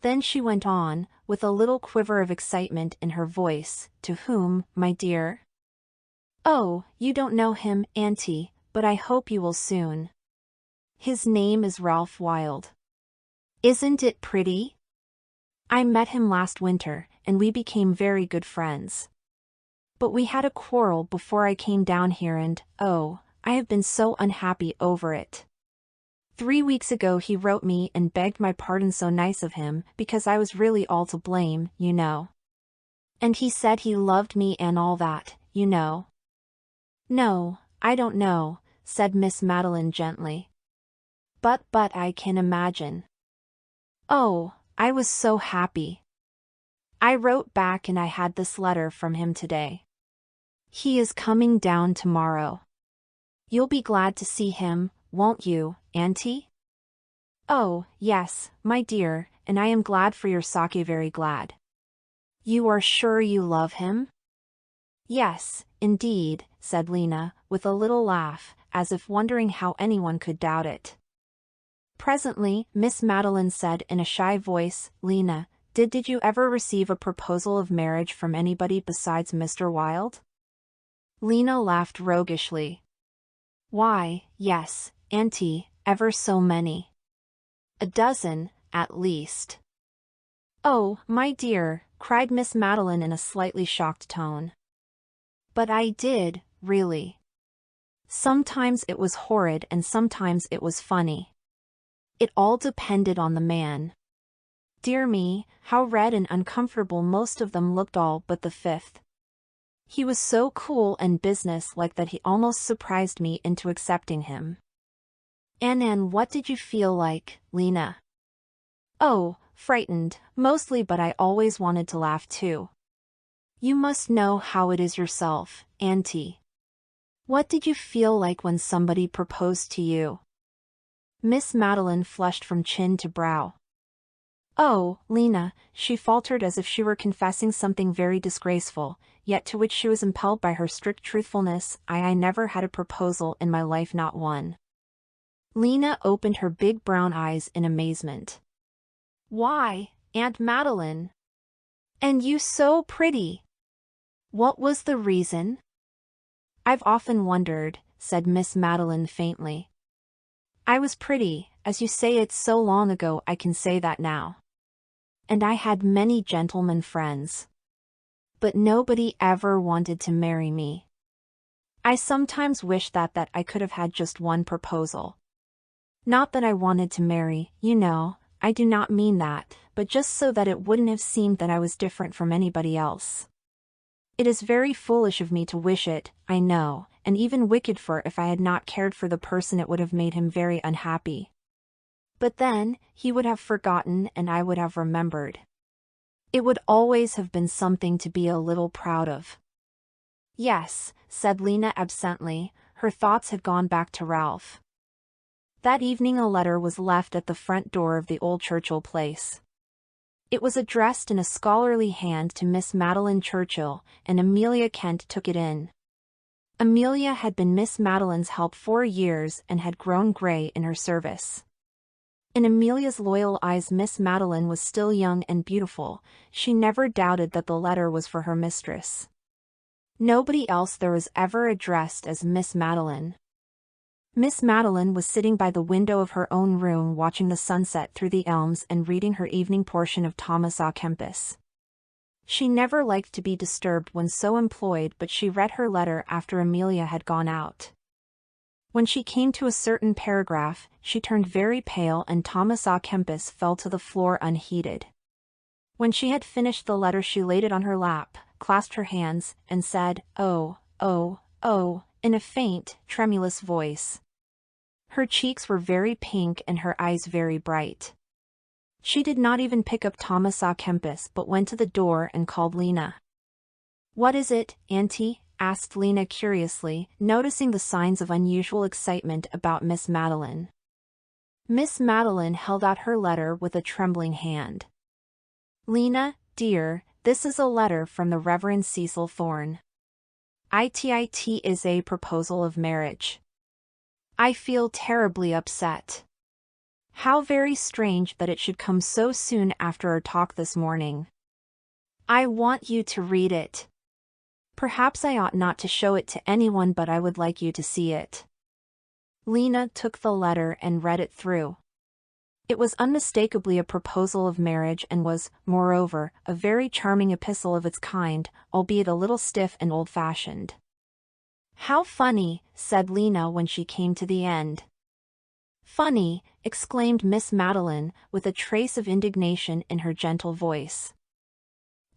Then she went on, with a little quiver of excitement in her voice, "To whom, my dear?" "Oh, you don't know him, Auntie, but I hope you will soon. His name is Ralph Wilde. Isn't it pretty? I met him last winter, and we became very good friends. But we had a quarrel before I came down here, and, oh, I have been so unhappy over it. 3 weeks ago he wrote me and begged my pardon, so nice of him, because I was really all to blame, you know. And he said he loved me and all that, you know." "No, I don't know," said Miss Madeline gently. But I can imagine. Oh, I was so happy. I wrote back and I had this letter from him today. He is coming down tomorrow. You'll be glad to see him, won't you, Auntie?" "Oh, yes, my dear, and I am glad for your sake, very glad." "You are sure you love him?" "Yes, indeed," said Lena, with a little laugh, as if wondering how anyone could doubt it. Presently, Miss Madeline said in a shy voice, "Lena, did you ever receive a proposal of marriage from anybody besides Mr. Wilde?" Lena laughed roguishly. "Why, yes, Auntie, ever so many. A dozen, at least." "Oh, my dear," cried Miss Madeline in a slightly shocked tone. "But I did, really. Sometimes it was horrid and sometimes it was funny. It all depended on the man. Dear me, how red and uncomfortable most of them looked, all but the fifth. He was so cool and business-like that he almost surprised me into accepting him." "And what did you feel like, Lena?" "Oh, frightened, mostly, but I always wanted to laugh too. You must know how it is yourself, Auntie. What did you feel like when somebody proposed to you?" Miss Madeline flushed from chin to brow. "Oh, Lena," she faltered as if she were confessing something very disgraceful, yet to which she was impelled by her strict truthfulness. I never had a proposal in my life, not one." Lena opened her big brown eyes in amazement. "Why, Aunt Madeline? And you so pretty! What was the reason?" "I've often wondered," said Miss Madeline faintly. "I was pretty, as you say. It's so long ago I can say that now. And I had many gentlemen friends. But nobody ever wanted to marry me. I sometimes wish that I could have had just one proposal. Not that I wanted to marry, you know, I do not mean that, but just so that it wouldn't have seemed that I was different from anybody else. It is very foolish of me to wish it, I know, and even wicked, for if I had not cared for the person it would have made him very unhappy. But then, he would have forgotten and I would have remembered. It would always have been something to be a little proud of." "Yes," said Lena absently, her thoughts had gone back to Ralph. That evening a letter was left at the front door of the old Churchill place. It was addressed in a scholarly hand to Miss Madeline Churchill, and Amelia Kent took it in. Amelia had been Miss Madeline's help 4 years and had grown gray in her service. In Amelia's loyal eyes Miss Madeline was still young and beautiful. She never doubted that the letter was for her mistress. Nobody else there was ever addressed as Miss Madeline. Miss Madeline was sitting by the window of her own room watching the sunset through the elms and reading her evening portion of Thomas à Kempis. She never liked to be disturbed when so employed, but she read her letter after Amelia had gone out. When she came to a certain paragraph, she turned very pale and Thomas à Kempis fell to the floor unheeded. When she had finished the letter she laid it on her lap, clasped her hands, and said, "Oh, oh, oh," in a faint, tremulous voice. Her cheeks were very pink and her eyes very bright. She did not even pick up Thomas à Kempis but went to the door and called Lena. "What is it, Auntie?" asked Lena curiously, noticing the signs of unusual excitement about Miss Madeline. Miss Madeline held out her letter with a trembling hand. "Lena, dear, this is a letter from the Reverend Cecil Thorne. It is a proposal of marriage. I feel terribly upset. How very strange that it should come so soon after our talk this morning. I want you to read it. Perhaps I ought not to show it to anyone, but I would like you to see it." Lena took the letter and read it through. It was unmistakably a proposal of marriage and was, moreover, a very charming epistle of its kind, albeit a little stiff and old-fashioned. "How funny," said Lena when she came to the end. "Funny," exclaimed Miss Madeline, with a trace of indignation in her gentle voice.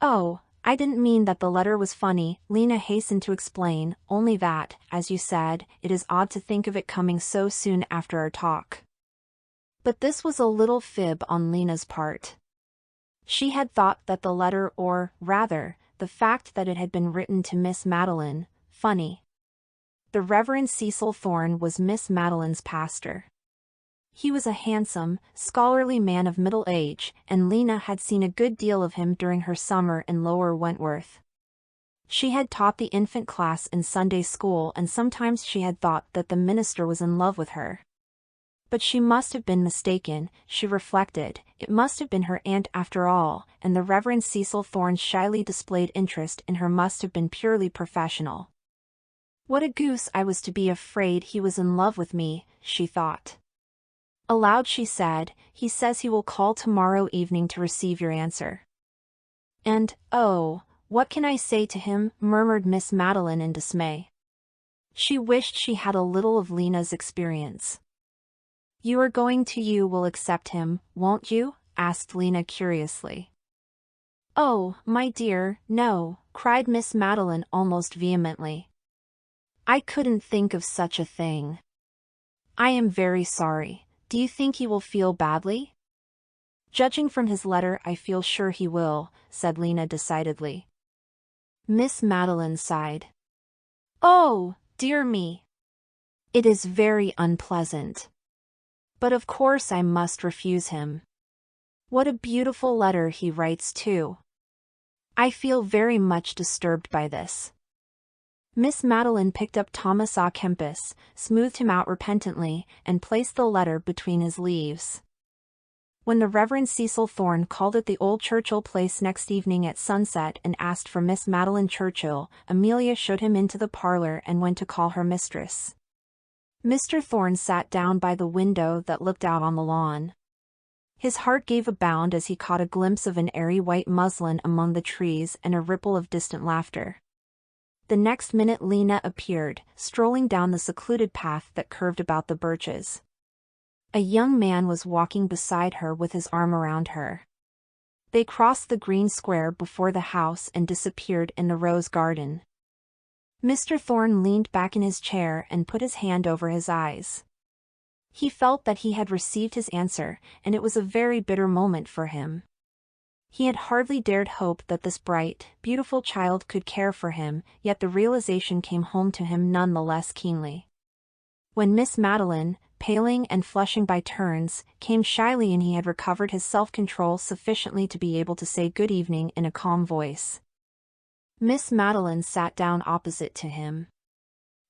"Oh, I didn't mean that the letter was funny," Lena hastened to explain, "only that, as you said, it is odd to think of it coming so soon after our talk." But this was a little fib on Lena's part. She had thought that the letter, or, rather, the fact that it had been written to Miss Madeline, funny. The Reverend Cecil Thorne was Miss Madeline's pastor. He was a handsome, scholarly man of middle age, and Lena had seen a good deal of him during her summer in Lower Wentworth. She had taught the infant class in Sunday school, and sometimes she had thought that the minister was in love with her. But she must have been mistaken, she reflected. It must have been her aunt after all, and the Reverend Cecil Thorne's shyly displayed interest in her must have been purely professional. What a goose I was to be afraid he was in love with me, she thought. Aloud she said, "He says he will call tomorrow evening to receive your answer." "And, oh, what can I say to him?" murmured Miss Madeline in dismay. She wished she had a little of Lena's experience. "You are going to You will accept him, won't you?" asked Lena curiously. "Oh, my dear, no," cried Miss Madeline almost vehemently. "I couldn't think of such a thing. I am very sorry. Do you think he will feel badly?" "Judging from his letter, I feel sure he will," said Lena decidedly. Miss Madeline sighed. "Oh, dear me. It is very unpleasant. But of course I must refuse him. What a beautiful letter he writes too. I feel very much disturbed by this." Miss Madeline picked up Thomas à Kempis, smoothed him out repentantly, and placed the letter between his leaves. When the Reverend Cecil Thorne called at the old Churchill place next evening at sunset and asked for Miss Madeline Churchill, Amelia showed him into the parlor and went to call her mistress. Mr. Thorne sat down by the window that looked out on the lawn. His heart gave a bound as he caught a glimpse of an airy white muslin among the trees and a ripple of distant laughter. The next minute Lena appeared, strolling down the secluded path that curved about the birches. A young man was walking beside her with his arm around her. They crossed the green square before the house and disappeared in the rose garden. Mr. Thorne leaned back in his chair and put his hand over his eyes. He felt that he had received his answer, and it was a very bitter moment for him. He had hardly dared hope that this bright, beautiful child could care for him, yet the realization came home to him none the less keenly. When Miss Madeline, paling and flushing by turns, came shyly in, he had recovered his self-control sufficiently to be able to say good evening in a calm voice. Miss Madeline sat down opposite to him.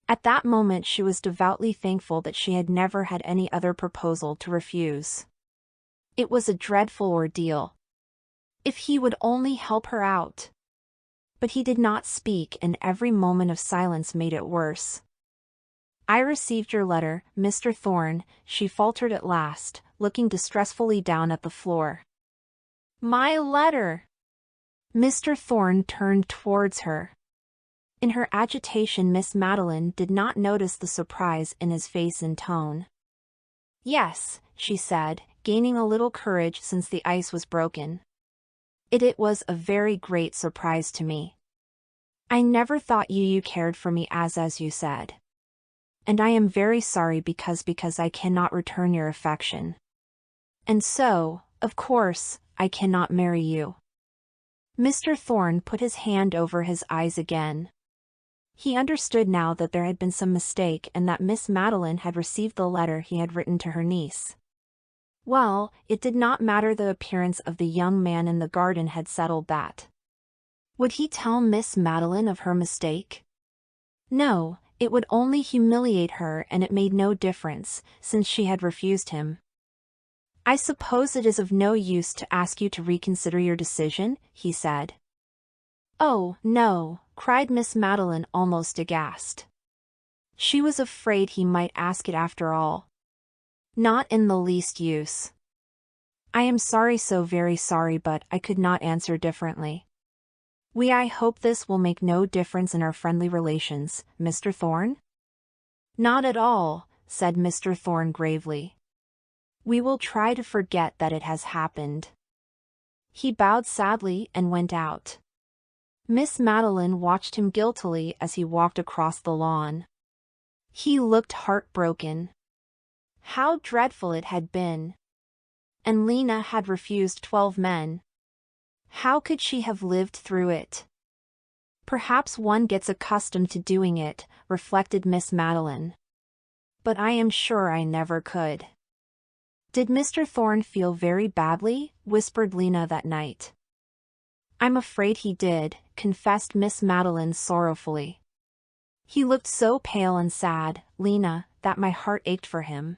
At that moment she was devoutly thankful that she had never had any other proposal to refuse. It was a dreadful ordeal. If he would only help her out. But he did not speak, and every moment of silence made it worse. "I received your letter, Mr. Thorne," she faltered at last, looking distressfully down at the floor. "My letter!" Mr. Thorne turned towards her. In her agitation Miss Madeline did not notice the surprise in his face and tone. "Yes," she said, gaining a little courage since the ice was broken. It was a very great surprise to me. I never thought you cared for me as you said. And I am very sorry because I cannot return your affection. And so, of course, I cannot marry you." Mr. Thorne put his hand over his eyes again. He understood now that there had been some mistake and that Miss Madeline had received the letter he had written to her niece. Well, it did not matter. The appearance of the young man in the garden had settled that. Would he tell Miss Madeline of her mistake? No, it would only humiliate her, and it made no difference, since she had refused him. "I suppose it is of no use to ask you to reconsider your decision," he said. "Oh, no," cried Miss Madeline almost aghast. She was afraid he might ask it after all. "Not in the least use. I am sorry, so very sorry, but I could not answer differently. I hope this will make no difference in our friendly relations, Mr. Thorne?" "Not at all," said Mr. Thorne gravely. "We will try to forget that it has happened." He bowed sadly and went out. Miss Madeline watched him guiltily as he walked across the lawn. He looked heartbroken. How dreadful it had been. And Lena had refused 12 men. How could she have lived through it? Perhaps one gets accustomed to doing it, reflected Miss Madeline. But I am sure I never could. Did Mr. Thorne feel very badly? Whispered Lena that night. I'm afraid he did, confessed Miss Madeline sorrowfully. He looked so pale and sad, Lena, that my heart ached for him.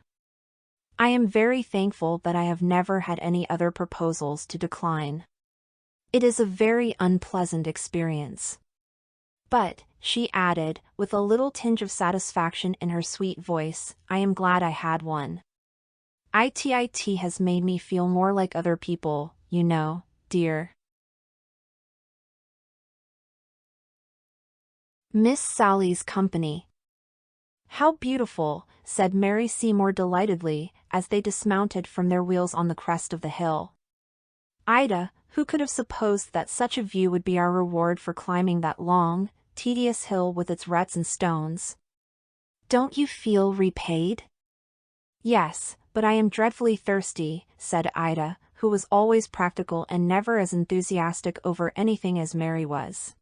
I am very thankful that I have never had any other proposals to decline. It is a very unpleasant experience. But, she added, with a little tinge of satisfaction in her sweet voice, I am glad I had one. It has made me feel more like other people, you know, dear. Miss Sally's company. How beautiful, said Mary Seymour delightedly, as they dismounted from their wheels on the crest of the hill. Ida, who could have supposed that such a view would be our reward for climbing that long, tedious hill with its ruts and stones? Don't you feel repaid? Yes, but I am dreadfully thirsty, said Ida, who was always practical and never as enthusiastic over anything as Mary was.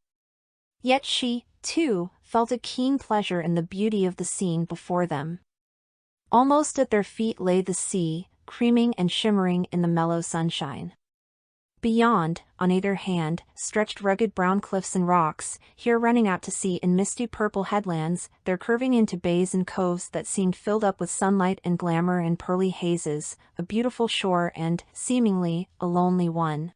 Yet she, too, felt a keen pleasure in the beauty of the scene before them. Almost at their feet lay the sea, creaming and shimmering in the mellow sunshine. Beyond, on either hand, stretched rugged brown cliffs and rocks, here running out to sea in misty purple headlands, there curving into bays and coves that seemed filled up with sunlight and glamour and pearly hazes, a beautiful shore and, seemingly, a lonely one.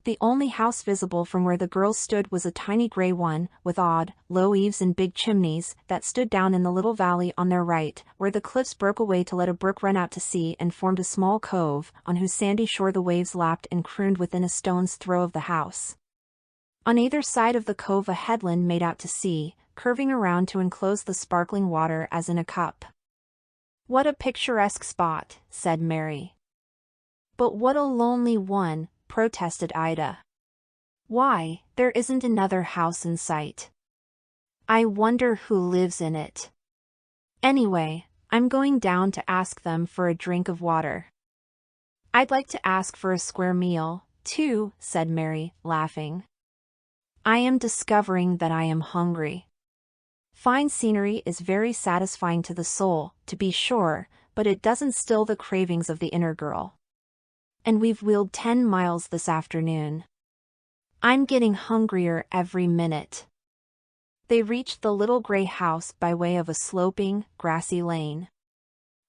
The only house visible from where the girls stood was a tiny gray one, with odd, low eaves and big chimneys, that stood down in the little valley on their right, where the cliffs broke away to let a brook run out to sea and formed a small cove, on whose sandy shore the waves lapped and crooned within a stone's throw of the house. On either side of the cove a headland made out to sea, curving around to enclose the sparkling water as in a cup. What a picturesque spot, said Mary. But what a lonely one, protested Ida. Why, there isn't another house in sight. I wonder who lives in it. Anyway, I'm going down to ask them for a drink of water. I'd like to ask for a square meal, too, said Mary, laughing. I am discovering that I am hungry. Fine scenery is very satisfying to the soul, to be sure, but it doesn't still the cravings of the inner girl. And we've wheeled 10 miles this afternoon. I'm getting hungrier every minute. They reached the little gray house by way of a sloping, grassy lane.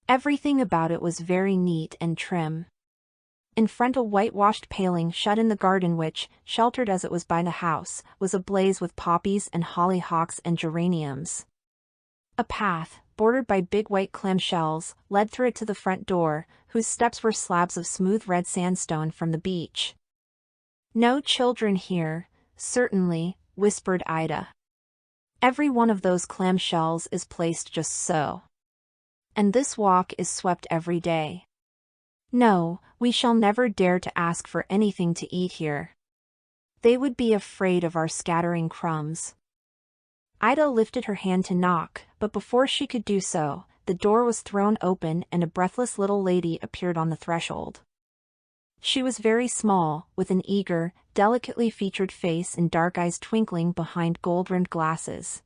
Everything about it was very neat and trim. In front a whitewashed paling shut in the garden which, sheltered as it was by the house, was ablaze with poppies and hollyhocks and geraniums. A path, bordered by big white clamshells, led through it to the front door, whose steps were slabs of smooth red sandstone from the beach. No children here, certainly, whispered Ida. Every one of those clamshells is placed just so. And this walk is swept every day. No, we shall never dare to ask for anything to eat here. They would be afraid of our scattering crumbs. Ida lifted her hand to knock, but before she could do so, the door was thrown open and a breathless little lady appeared on the threshold. She was very small, with an eager, delicately featured face and dark eyes twinkling behind gold-rimmed glasses.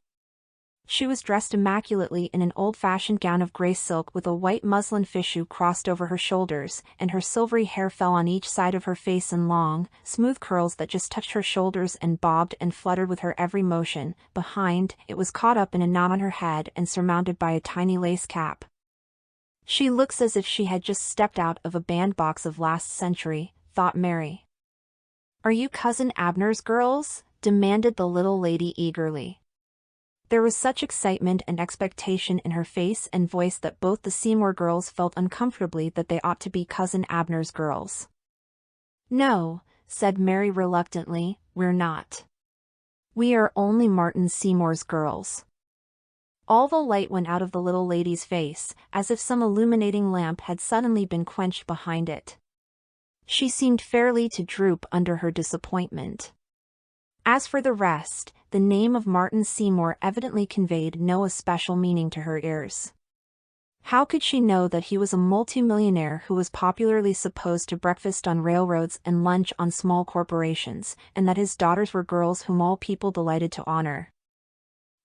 She was dressed immaculately in an old-fashioned gown of gray silk with a white muslin fichu crossed over her shoulders, and her silvery hair fell on each side of her face in long, smooth curls that just touched her shoulders and bobbed and fluttered with her every motion. Behind, it was caught up in a knot on her head and surmounted by a tiny lace cap. She looks as if she had just stepped out of a bandbox of last century, thought Mary. Are you Cousin Abner's girls? Demanded the little lady eagerly. There was such excitement and expectation in her face and voice that both the Seymour girls felt uncomfortably that they ought to be Cousin Abner's girls. No, said Mary reluctantly, we're not. We are only Martin Seymour's girls. All the light went out of the little lady's face, as if some illuminating lamp had suddenly been quenched behind it. She seemed fairly to droop under her disappointment. As for the rest, the name of Martin Seymour evidently conveyed no especial meaning to her ears. How could she know that he was a multimillionaire who was popularly supposed to breakfast on railroads and lunch on small corporations, and that his daughters were girls whom all people delighted to honor?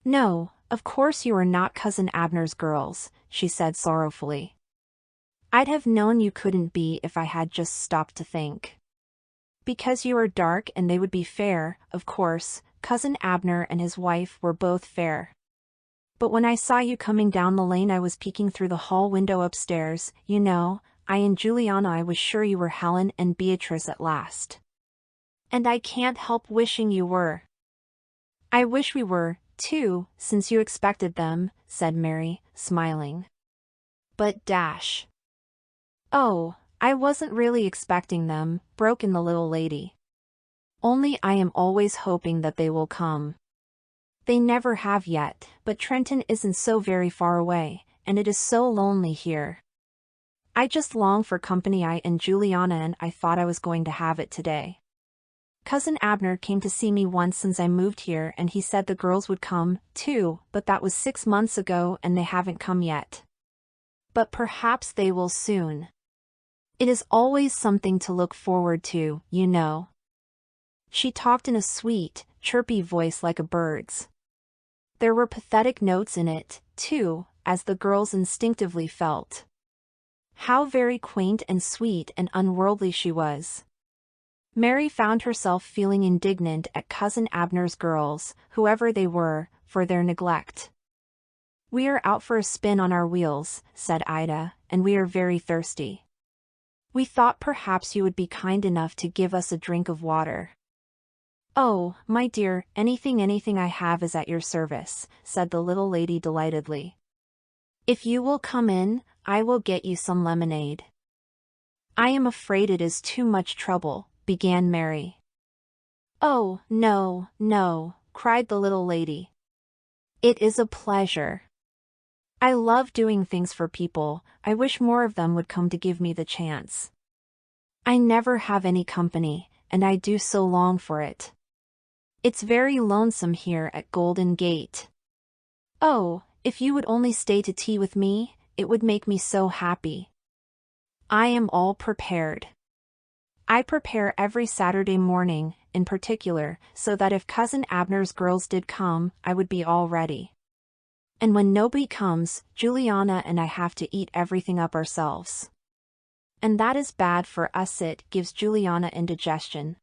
No, of course you are not Cousin Abner's girls, she said sorrowfully. I'd have known you couldn't be if I had just stopped to think. Because you are dark and they would be fair, of course, Cousin Abner and his wife were both fair. but when I saw you coming down the lane I was peeking through the hall window upstairs, you know, I and Juliana I was sure you were Helen and Beatrice at last. And I can't help wishing you were. I wish we were, too, since you expected them, said Mary, smiling. But dash. Oh, I wasn't really expecting them, broke in the little lady. Only I am always hoping that they will come. They never have yet, but Trenton isn't so very far away, and it is so lonely here. I just long for company. I and Juliana and I thought I was going to have it today. Cousin Abner came to see me once since I moved here and he said the girls would come, too, but that was 6 months ago and they haven't come yet. But perhaps they will soon. It is always something to look forward to, you know. She talked in a sweet, chirpy voice like a bird's. There were pathetic notes in it, too, as the girls instinctively felt. How very quaint and sweet and unworldly she was. Mary found herself feeling indignant at Cousin Abner's girls, whoever they were, for their neglect. We are out for a spin on our wheels, said Ida, and we are very thirsty. We thought perhaps you would be kind enough to give us a drink of water. Oh, my dear, anything I have is at your service, said the little lady delightedly. If you will come in, I will get you some lemonade. I am afraid it is too much trouble, began Mary. Oh, no, no, cried the little lady. It is a pleasure. I love doing things for people. I wish more of them would come to give me the chance. I never have any company, and I do so long for it. It's very lonesome here at Golden Gate. Oh, if you would only stay to tea with me, it would make me so happy. I am all prepared. I prepare every Saturday morning, in particular, so that if Cousin Abner's girls did come, I would be all ready. And when nobody comes, Juliana and I have to eat everything up ourselves. And that is bad for us. It gives Juliana indigestion.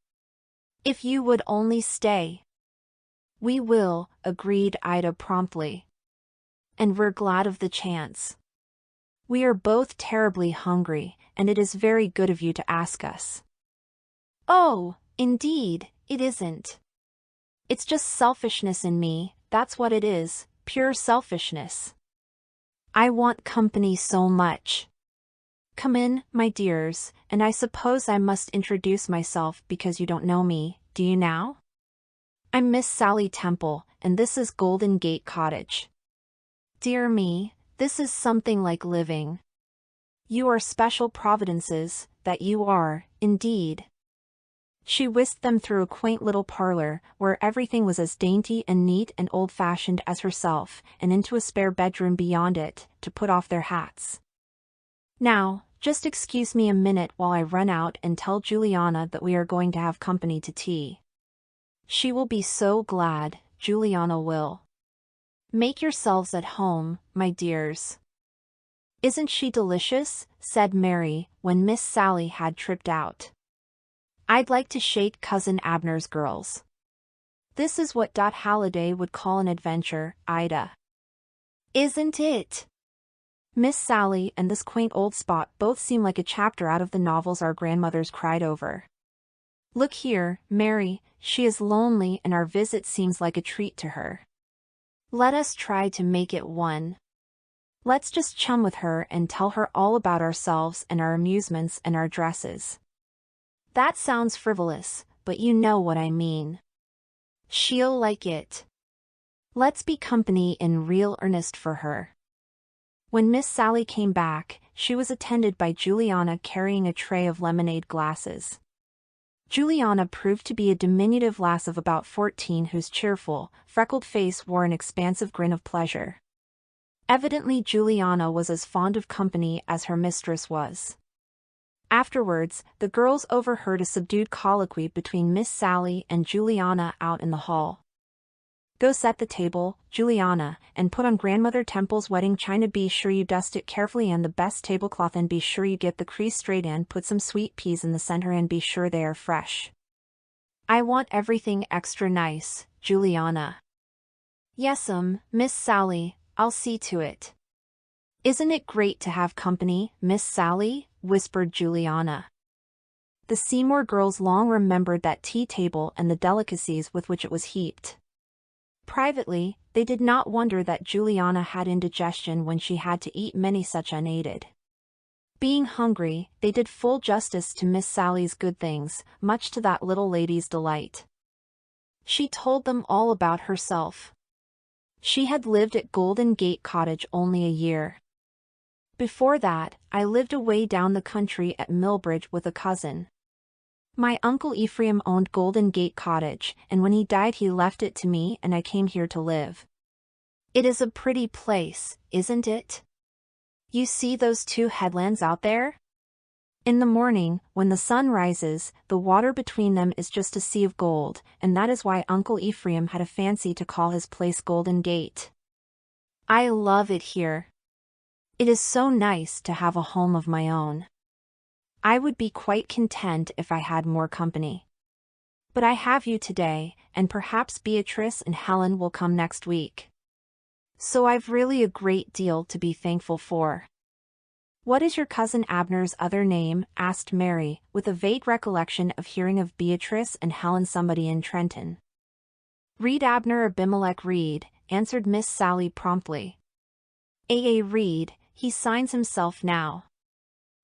If you would only stay. We will, agreed Ida promptly. And we're glad of the chance. We are both terribly hungry, and it is very good of you to ask us. Oh, indeed, it isn't. It's just selfishness in me, that's what it is, pure selfishness. I want company so much. Come in, my dears, and I suppose I must introduce myself because you don't know me, do you now? I'm Miss Sally Temple, and this is Golden Gate Cottage. Dear me, this is something like living. You are special providences, that you are, indeed. She whisked them through a quaint little parlor, where everything was as dainty and neat and old-fashioned as herself, and into a spare bedroom beyond it, to put off their hats. Now, just excuse me a minute while I run out and tell Juliana that we are going to have company to tea. She will be so glad, Juliana will. Make yourselves at home, my dears. Isn't she delicious? Said Mary, when Miss Sally had tripped out. I'd like to shake Cousin Abner's girls. This is what Halliday would call an adventure, Ida. Isn't it? Miss Sally and this quaint old spot both seem like a chapter out of the novels our grandmothers cried over. Look here, Mary, she is lonely and our visit seems like a treat to her. Let us try to make it one. Let's just chum with her and tell her all about ourselves and our amusements and our dresses. That sounds frivolous, but you know what I mean. She'll like it. Let's be company in real earnest for her. When Miss Sally came back, she was attended by Juliana carrying a tray of lemonade glasses. Juliana proved to be a diminutive lass of about 14 whose cheerful, freckled face wore an expansive grin of pleasure. Evidently Juliana was as fond of company as her mistress was. Afterwards, the girls overheard a subdued colloquy between Miss Sally and Juliana out in the hall. Go set the table, Juliana, and put on Grandmother Temple's wedding china. Be sure you dust it carefully and the best tablecloth, and be sure you get the crease straight, and put some sweet peas in the center and be sure they are fresh. I want everything extra nice, Juliana. Yes'm, Miss Sally, I'll see to it. Isn't it great to have company, Miss Sally? Whispered Juliana. The Seymour girls long remembered that tea table and the delicacies with which it was heaped. Privately, they did not wonder that Juliana had indigestion when she had to eat many such unaided. Being hungry, they did full justice to Miss Sally's good things, much to that little lady's delight. She told them all about herself. She had lived at Golden Gate Cottage only a year. Before that, I lived away down the country at Millbridge with a cousin. My uncle Ephraim owned Golden Gate Cottage, and when he died he left it to me and I came here to live. It is a pretty place, isn't it? You see those two headlands out there? In the morning, when the sun rises, the water between them is just a sea of gold, and that is why Uncle Ephraim had a fancy to call his place Golden Gate. I love it here. It is so nice to have a home of my own. I would be quite content if I had more company. But I have you today, and perhaps Beatrice and Helen will come next week. So I've really a great deal to be thankful for. What is your cousin Abner's other name? Asked Mary, with a vague recollection of hearing of Beatrice and Helen somebody in Trenton. Reed Abner Abimelech Reed, answered Miss Sally promptly. A. Reed, he signs himself now.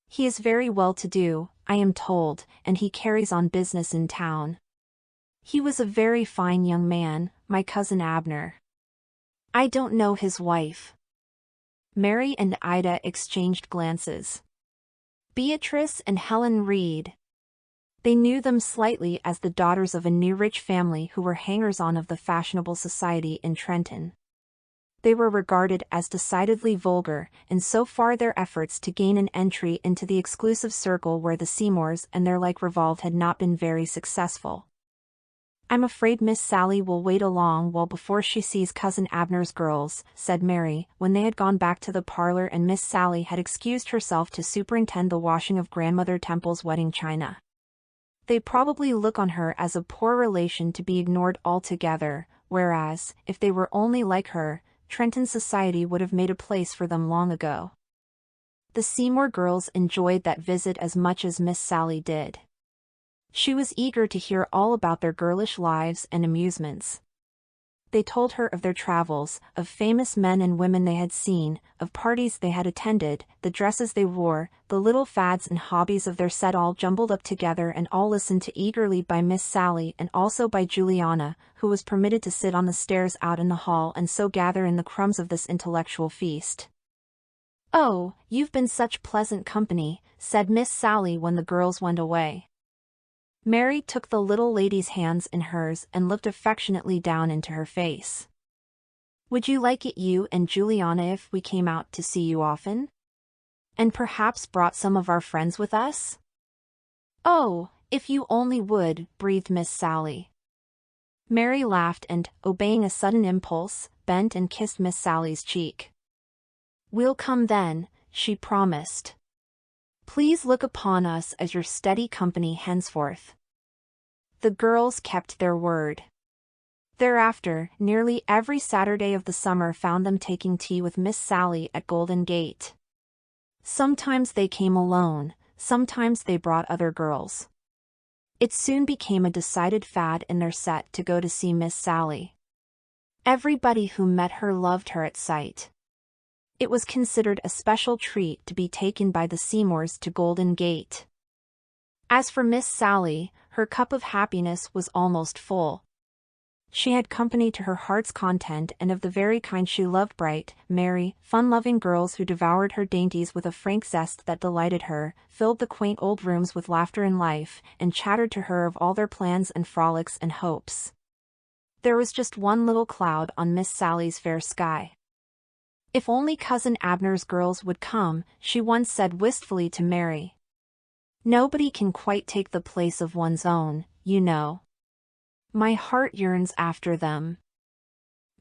He is very well-to-do, I am told, and he carries on business in town. He was a very fine young man, my cousin Abner. I don't know his wife. Mary and Ida exchanged glances. Beatrice and Helen Reed. They knew them slightly as the daughters of a new rich family who were hangers-on of the fashionable society in Trenton. They were regarded as decidedly vulgar, and so far their efforts to gain an entry into the exclusive circle where the Seymours and their like revolved had not been very successful. I'm afraid Miss Sally will wait a long while before she sees Cousin Abner's girls, said Mary, when they had gone back to the parlor and Miss Sally had excused herself to superintend the washing of Grandmother Temple's wedding china. They probably look on her as a poor relation to be ignored altogether, whereas, if they were only like her, Trenton society would have made a place for them long ago. The Seymour girls enjoyed that visit as much as Miss Sally did. She was eager to hear all about their girlish lives and amusements. They told her of their travels, of famous men and women they had seen, of parties they had attended, the dresses they wore, the little fads and hobbies of their set all jumbled up together and all listened to eagerly by Miss Sally and also by Juliana, who was permitted to sit on the stairs out in the hall and so gather in the crumbs of this intellectual feast. Oh, you've been such pleasant company, said Miss Sally when the girls went away. Mary took the little lady's hands in hers and looked affectionately down into her face. Would you like it, you and Juliana, if we came out to see you often? And perhaps brought some of our friends with us? Oh, if you only would, breathed Miss Sally. Mary laughed and, obeying a sudden impulse, bent and kissed Miss Sally's cheek. We'll come then, she promised. Please look upon us as your steady company henceforth. The girls kept their word. Thereafter, nearly every Saturday of the summer found them taking tea with Miss Sally at Golden Gate. Sometimes they came alone, sometimes they brought other girls. It soon became a decided fad in their set to go to see Miss Sally. Everybody who met her loved her at sight. It was considered a special treat to be taken by the Seymours to Golden Gate. As for Miss Sally, her cup of happiness was almost full. She had company to her heart's content and of the very kind she loved, bright, merry, fun-loving girls who devoured her dainties with a frank zest that delighted her, filled the quaint old rooms with laughter and life, and chattered to her of all their plans and frolics and hopes. There was just one little cloud on Miss Sally's fair sky. If only Cousin Abner's girls would come, she once said wistfully to Mary. Nobody can quite take the place of one's own, you know. My heart yearns after them.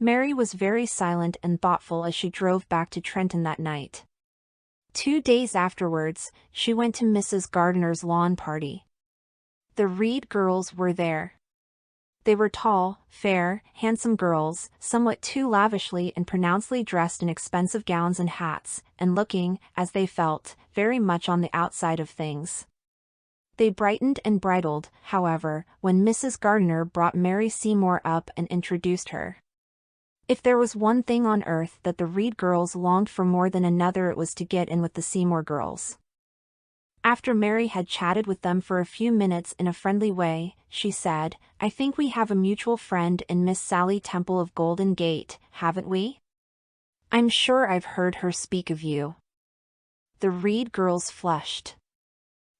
Mary was very silent and thoughtful as she drove back to Trenton that night. 2 days afterwards, she went to Mrs. Gardiner's lawn party. The Reed girls were there. They were tall, fair, handsome girls, somewhat too lavishly and pronouncedly dressed in expensive gowns and hats, and looking, as they felt, very much on the outside of things. They brightened and bridled, however, when Mrs. Gardiner brought Mary Seymour up and introduced her. If there was one thing on earth that the Reed girls longed for more than another, it was to get in with the Seymour girls. After Mary had chatted with them for a few minutes in a friendly way, she said, "I think we have a mutual friend in Miss Sally Temple of Golden Gate, haven't we? I'm sure I've heard her speak of you." The Reed girls flushed.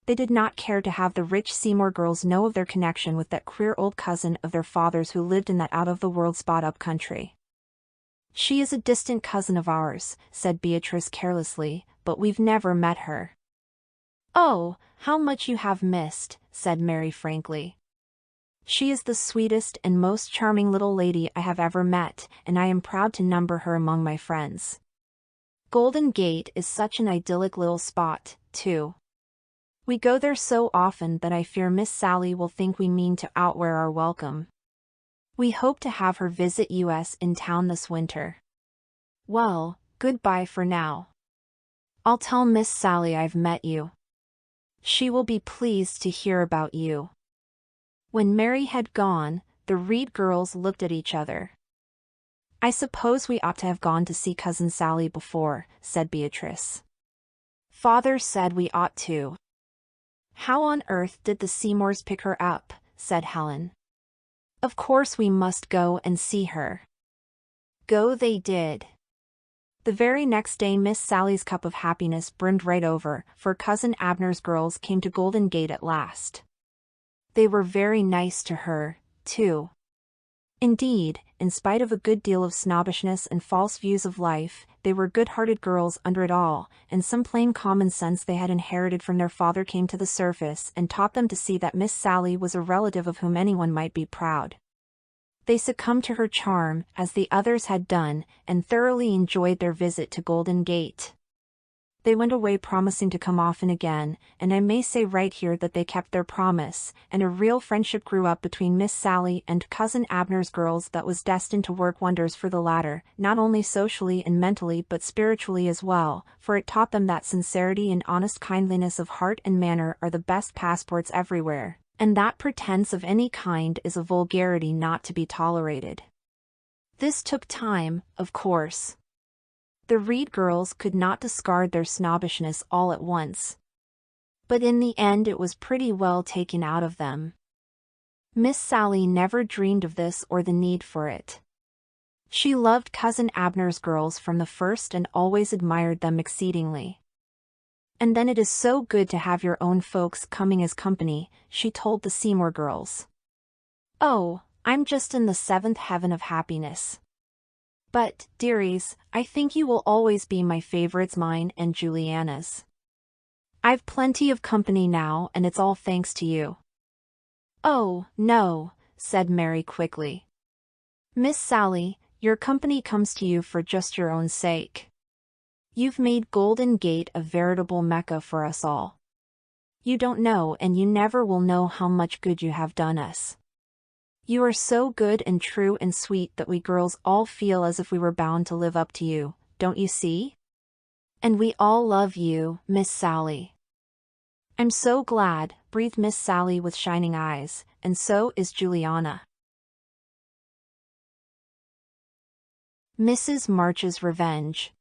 They did not care to have the rich Seymour girls know of their connection with that queer old cousin of their father's who lived in that out-of-the-world spot up country. "She is a distant cousin of ours," said Beatrice carelessly, "but we've never met her." "Oh, how much you have missed," said Mary frankly. "She is the sweetest and most charming little lady I have ever met, and I am proud to number her among my friends. Golden Gate is such an idyllic little spot, too. We go there so often that I fear Miss Sally will think we mean to outwear our welcome. We hope to have her visit us in town this winter. Well, goodbye for now. I'll tell Miss Sally I've met you. She will be pleased to hear about you." When Mary had gone, the Reed girls looked at each other. "I suppose we ought to have gone to see Cousin Sally before," said Beatrice. "Father said we ought to." "How on earth did the Seymours pick her up?" said Helen. "Of course we must go and see her." Go they did. The very next day Miss Sally's cup of happiness brimmed right over, for Cousin Abner's girls came to Golden Gate at last. They were very nice to her, too. Indeed, in spite of a good deal of snobbishness and false views of life, they were good-hearted girls under it all, and some plain common sense they had inherited from their father came to the surface and taught them to see that Miss Sally was a relative of whom anyone might be proud. They succumbed to her charm, as the others had done, and thoroughly enjoyed their visit to Golden Gate. They went away promising to come often again, and I may say right here that they kept their promise, and a real friendship grew up between Miss Sally and Cousin Abner's girls that was destined to work wonders for the latter, not only socially and mentally but spiritually as well, for it taught them that sincerity and honest kindliness of heart and manner are the best passports everywhere, and that pretense of any kind is a vulgarity not to be tolerated. This took time, of course. The Reed girls could not discard their snobbishness all at once. But in the end it was pretty well taken out of them. Miss Sally never dreamed of this or the need for it. She loved Cousin Abner's girls from the first and always admired them exceedingly. "And then it is so good to have your own folks coming as company," she told the Seymour girls. "Oh, I'm just in the seventh heaven of happiness. But, dearies, I think you will always be my favorites, mine and Juliana's. I've plenty of company now and it's all thanks to you." "Oh, no," said Mary quickly. "Miss Sally, your company comes to you for just your own sake. You've made Golden Gate a veritable Mecca for us all. You don't know and you never will know how much good you have done us. You are so good and true and sweet that we girls all feel as if we were bound to live up to you, don't you see? And we all love you, Miss Sally." "I'm so glad," breathed Miss Sally with shining eyes, "and so is Juliana." Mrs. March's Revenge.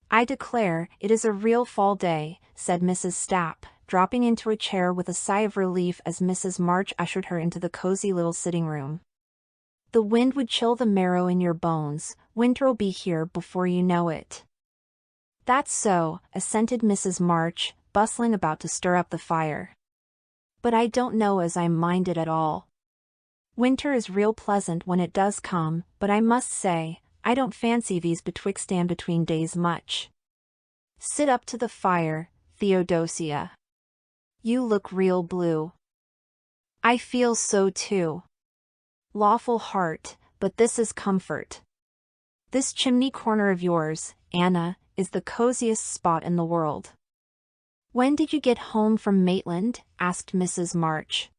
"I declare, it is a real fall day," said Mrs. Stapp, dropping into a chair with a sigh of relief as Mrs. March ushered her into the cozy little sitting room. "The wind would chill the marrow in your bones. Winter'll be here before you know it." "That's so," assented Mrs. March, bustling about to stir up the fire. "But I don't know as I mind it at all. Winter is real pleasant when it does come, but I must say, I don't fancy these betwixt and between days much. Sit up to the fire, Theodosia. You look real blue." "I feel so too. Lawful heart, but this is comfort. This chimney corner of yours, Anna, is the coziest spot in the world." "When did you get home from Maitland?" asked Mrs. March.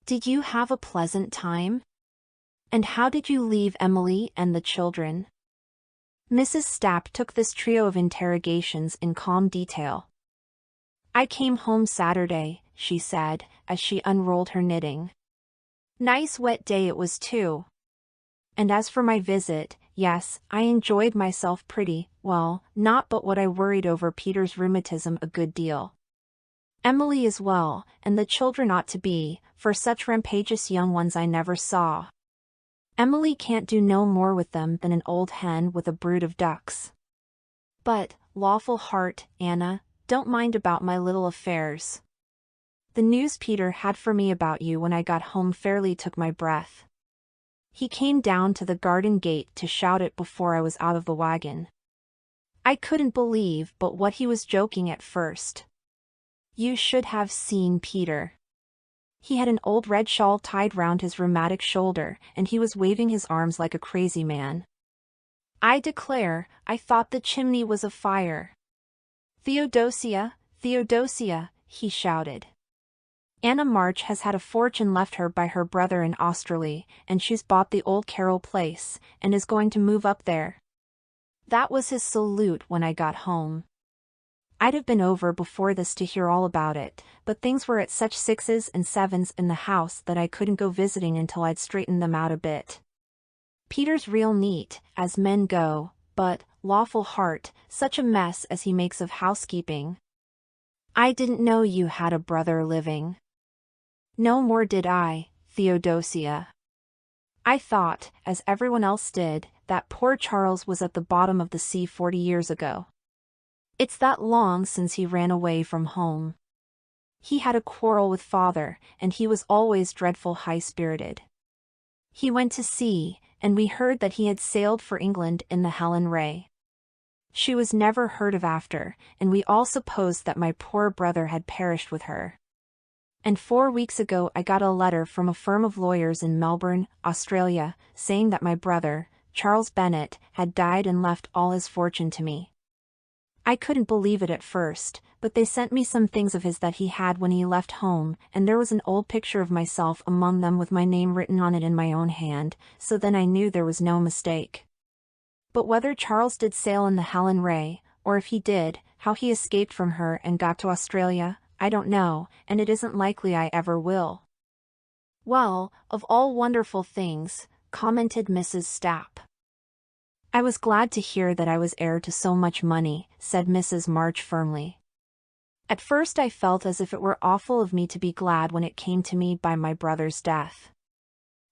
Did you have a pleasant time? And how did you leave Emily and the children? Mrs. Stapp took this trio of interrogations in calm detail. I came home Saturday, she said, as she unrolled her knitting. Nice wet day it was too. And as for my visit, yes, I enjoyed myself pretty, well, not but what I worried over Peter's rheumatism a good deal. Emily is well, and the children ought to be, for such rampageous young ones I never saw. Emily can't do no more with them than an old hen with a brood of ducks. But, lawful heart, Anna, don't mind about my little affairs. The news Peter had for me about you when I got home fairly took my breath. He came down to the garden gate to shout it before I was out of the wagon. I couldn't believe but what he was joking at first. You should have seen Peter. He had an old red shawl tied round his rheumatic shoulder, and he was waving his arms like a crazy man. I declare, I thought the chimney was afire. Theodosia, Theodosia, he shouted. Anna March has had a fortune left her by her brother in Australia, and she's bought the old Carroll place, and is going to move up there. That was his salute when I got home. I'd have been over before this to hear all about it, but things were at such 6s and 7s in the house that I couldn't go visiting until I'd straightened them out a bit. Peter's real neat, as men go, but, lawful heart, such a mess as he makes of housekeeping. I didn't know you had a brother living. No more did I, Theodosia. I thought, as everyone else did, that poor Charles was at the bottom of the sea 40 years ago. It's that long since he ran away from home. He had a quarrel with father, and he was always dreadful high-spirited. He went to sea, and we heard that he had sailed for England in the Helen Ray. She was never heard of after, and we all supposed that my poor brother had perished with her. And 4 weeks ago I got a letter from a firm of lawyers in Melbourne, Australia, saying that my brother, Charles Bennet, had died and left all his fortune to me. I couldn't believe it at first, but they sent me some things of his that he had when he left home, and there was an old picture of myself among them with my name written on it in my own hand, so then I knew there was no mistake. But whether Charles did sail in the Helen Ray, or if he did, how he escaped from her and got to Australia, I don't know, and it isn't likely I ever will. Well, of all wonderful things, commented Mrs. Stapp. I was glad to hear that I was heir to so much money, said Mrs. March firmly. At first I felt as if it were awful of me to be glad when it came to me by my brother's death.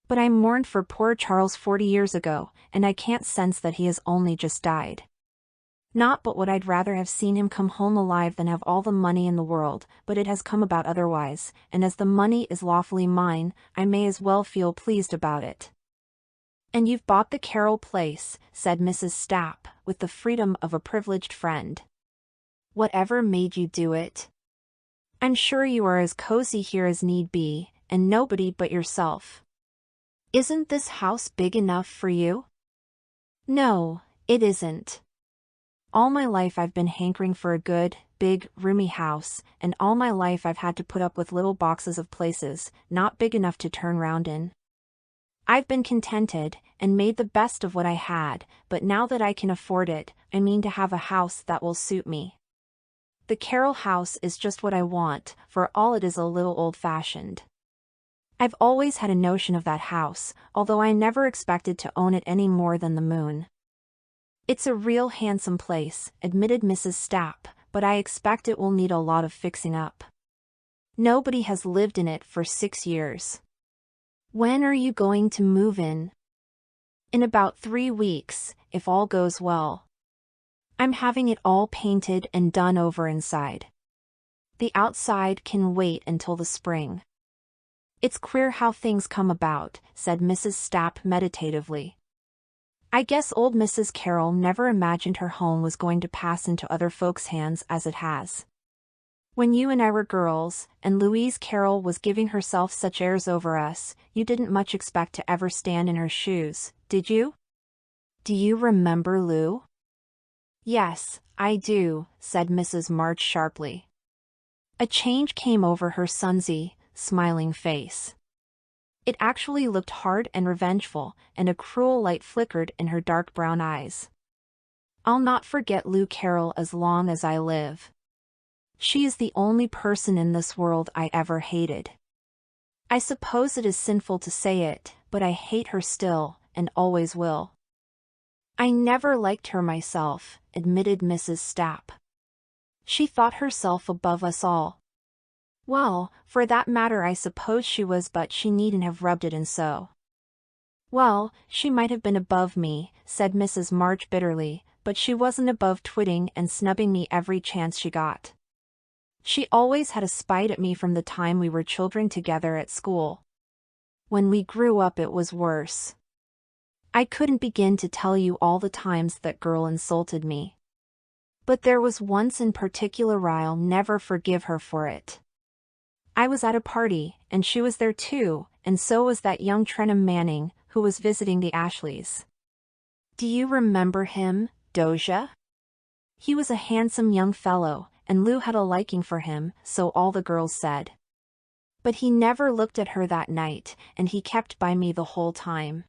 But I mourned for poor Charles 40 years ago, and I can't sense that he has only just died. Not but what I'd rather have seen him come home alive than have all the money in the world, but it has come about otherwise, and as the money is lawfully mine, I may as well feel pleased about it. And you've bought the Carroll place, said Mrs. Stapp, with the freedom of a privileged friend. Whatever made you do it? I'm sure you are as cozy here as need be, and nobody but yourself. Isn't this house big enough for you? No, it isn't. All my life I've been hankering for a good, big, roomy house, and all my life I've had to put up with little boxes of places, not big enough to turn round in. I've been contented, and made the best of what I had, but now that I can afford it, I mean to have a house that will suit me. The Carroll house is just what I want, for all it is a little old-fashioned. I've always had a notion of that house, although I never expected to own it any more than the moon. It's a real handsome place, admitted Mrs. Stapp, but I expect it will need a lot of fixing up. Nobody has lived in it for 6 years. When are you going to move in? In about 3 weeks, if all goes well. I'm having it all painted and done over inside. The outside can wait until the spring. It's queer how things come about, said Mrs. Stapp meditatively. I guess old Mrs. Carroll never imagined her home was going to pass into other folks' hands as it has. When you and I were girls, and Louise Carroll was giving herself such airs over us, you didn't much expect to ever stand in her shoes, did you? Do you remember Lou? Yes, I do, said Mrs. March sharply. A change came over her sonsy, smiling face. It actually looked hard and revengeful, and a cruel light flickered in her dark brown eyes. I'll not forget Lou Carroll as long as I live. She is the only person in this world I ever hated. I suppose it is sinful to say it, but I hate her still, and always will. I never liked her myself, admitted Mrs. Stapp. She thought herself above us all. Well, for that matter I suppose she was, but she needn't have rubbed it in so. Well, she might have been above me, said Mrs. March bitterly, but she wasn't above twitting and snubbing me every chance she got. She always had a spite at me from the time we were children together at school. When we grew up it was worse. I couldn't begin to tell you all the times that girl insulted me. But there was once in particular I'll never forgive her for it. I was at a party, and she was there too, and so was that young Trenham Manning, who was visiting the Ashleys. Do you remember him, Doja? He was a handsome young fellow, and Lou had a liking for him, so all the girls said. But he never looked at her that night, and he kept by me the whole time.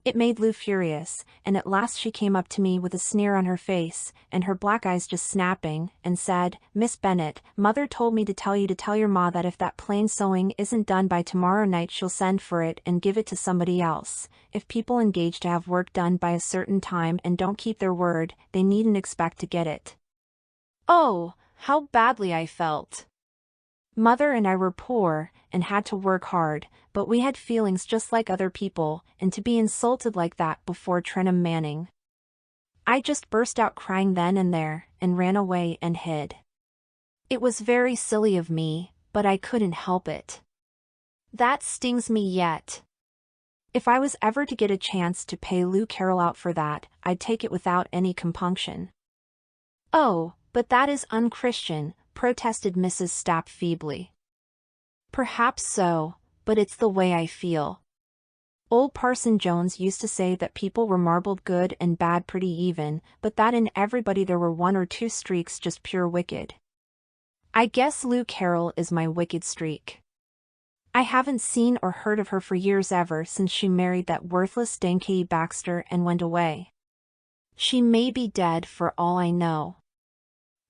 It made Lou furious, and at last she came up to me with a sneer on her face, and her black eyes just snapping, and said, "Miss Bennet, Mother told me to tell your ma that if that plain sewing isn't done by tomorrow night she'll send for it and give it to somebody else. If people engage to have work done by a certain time and don't keep their word, they needn't expect to get it." Oh, how badly I felt. Mother and I were poor, and had to work hard, but we had feelings just like other people, and to be insulted like that before Trenham Manning. I just burst out crying then and there, and ran away and hid. It was very silly of me, but I couldn't help it. That stings me yet. If I was ever to get a chance to pay Lou Carroll out for that, I'd take it without any compunction. Oh, but that is unchristian, protested Mrs. Stapp feebly. Perhaps so, but it's the way I feel. Old Parson Jones used to say that people were marbled good and bad pretty even, but that in everybody there were one or two streaks just pure wicked. I guess Lou Carroll is my wicked streak. I haven't seen or heard of her for years ever since she married that worthless Denke Baxter and went away. She may be dead for all I know.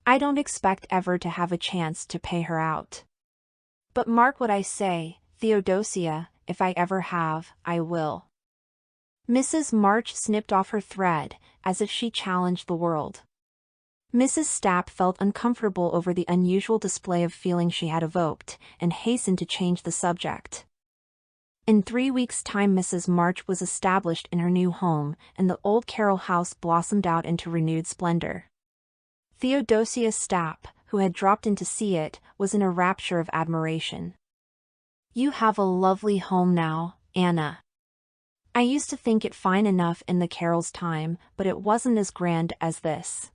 I don't expect ever to have a chance to pay her out. But mark what I say, Theodosia, if I ever have, I will. Mrs. March snipped off her thread, as if she challenged the world. Mrs. Stapp felt uncomfortable over the unusual display of feeling she had evoked, and hastened to change the subject. In 3 weeks' time Mrs. March was established in her new home, and the old Carroll house blossomed out into renewed splendor. Theodosia Stapp, who had dropped in to see it, was in a rapture of admiration. "You have a lovely home now, Anna. I used to think it fine enough in the Carrolls' time, but it wasn't as grand as this.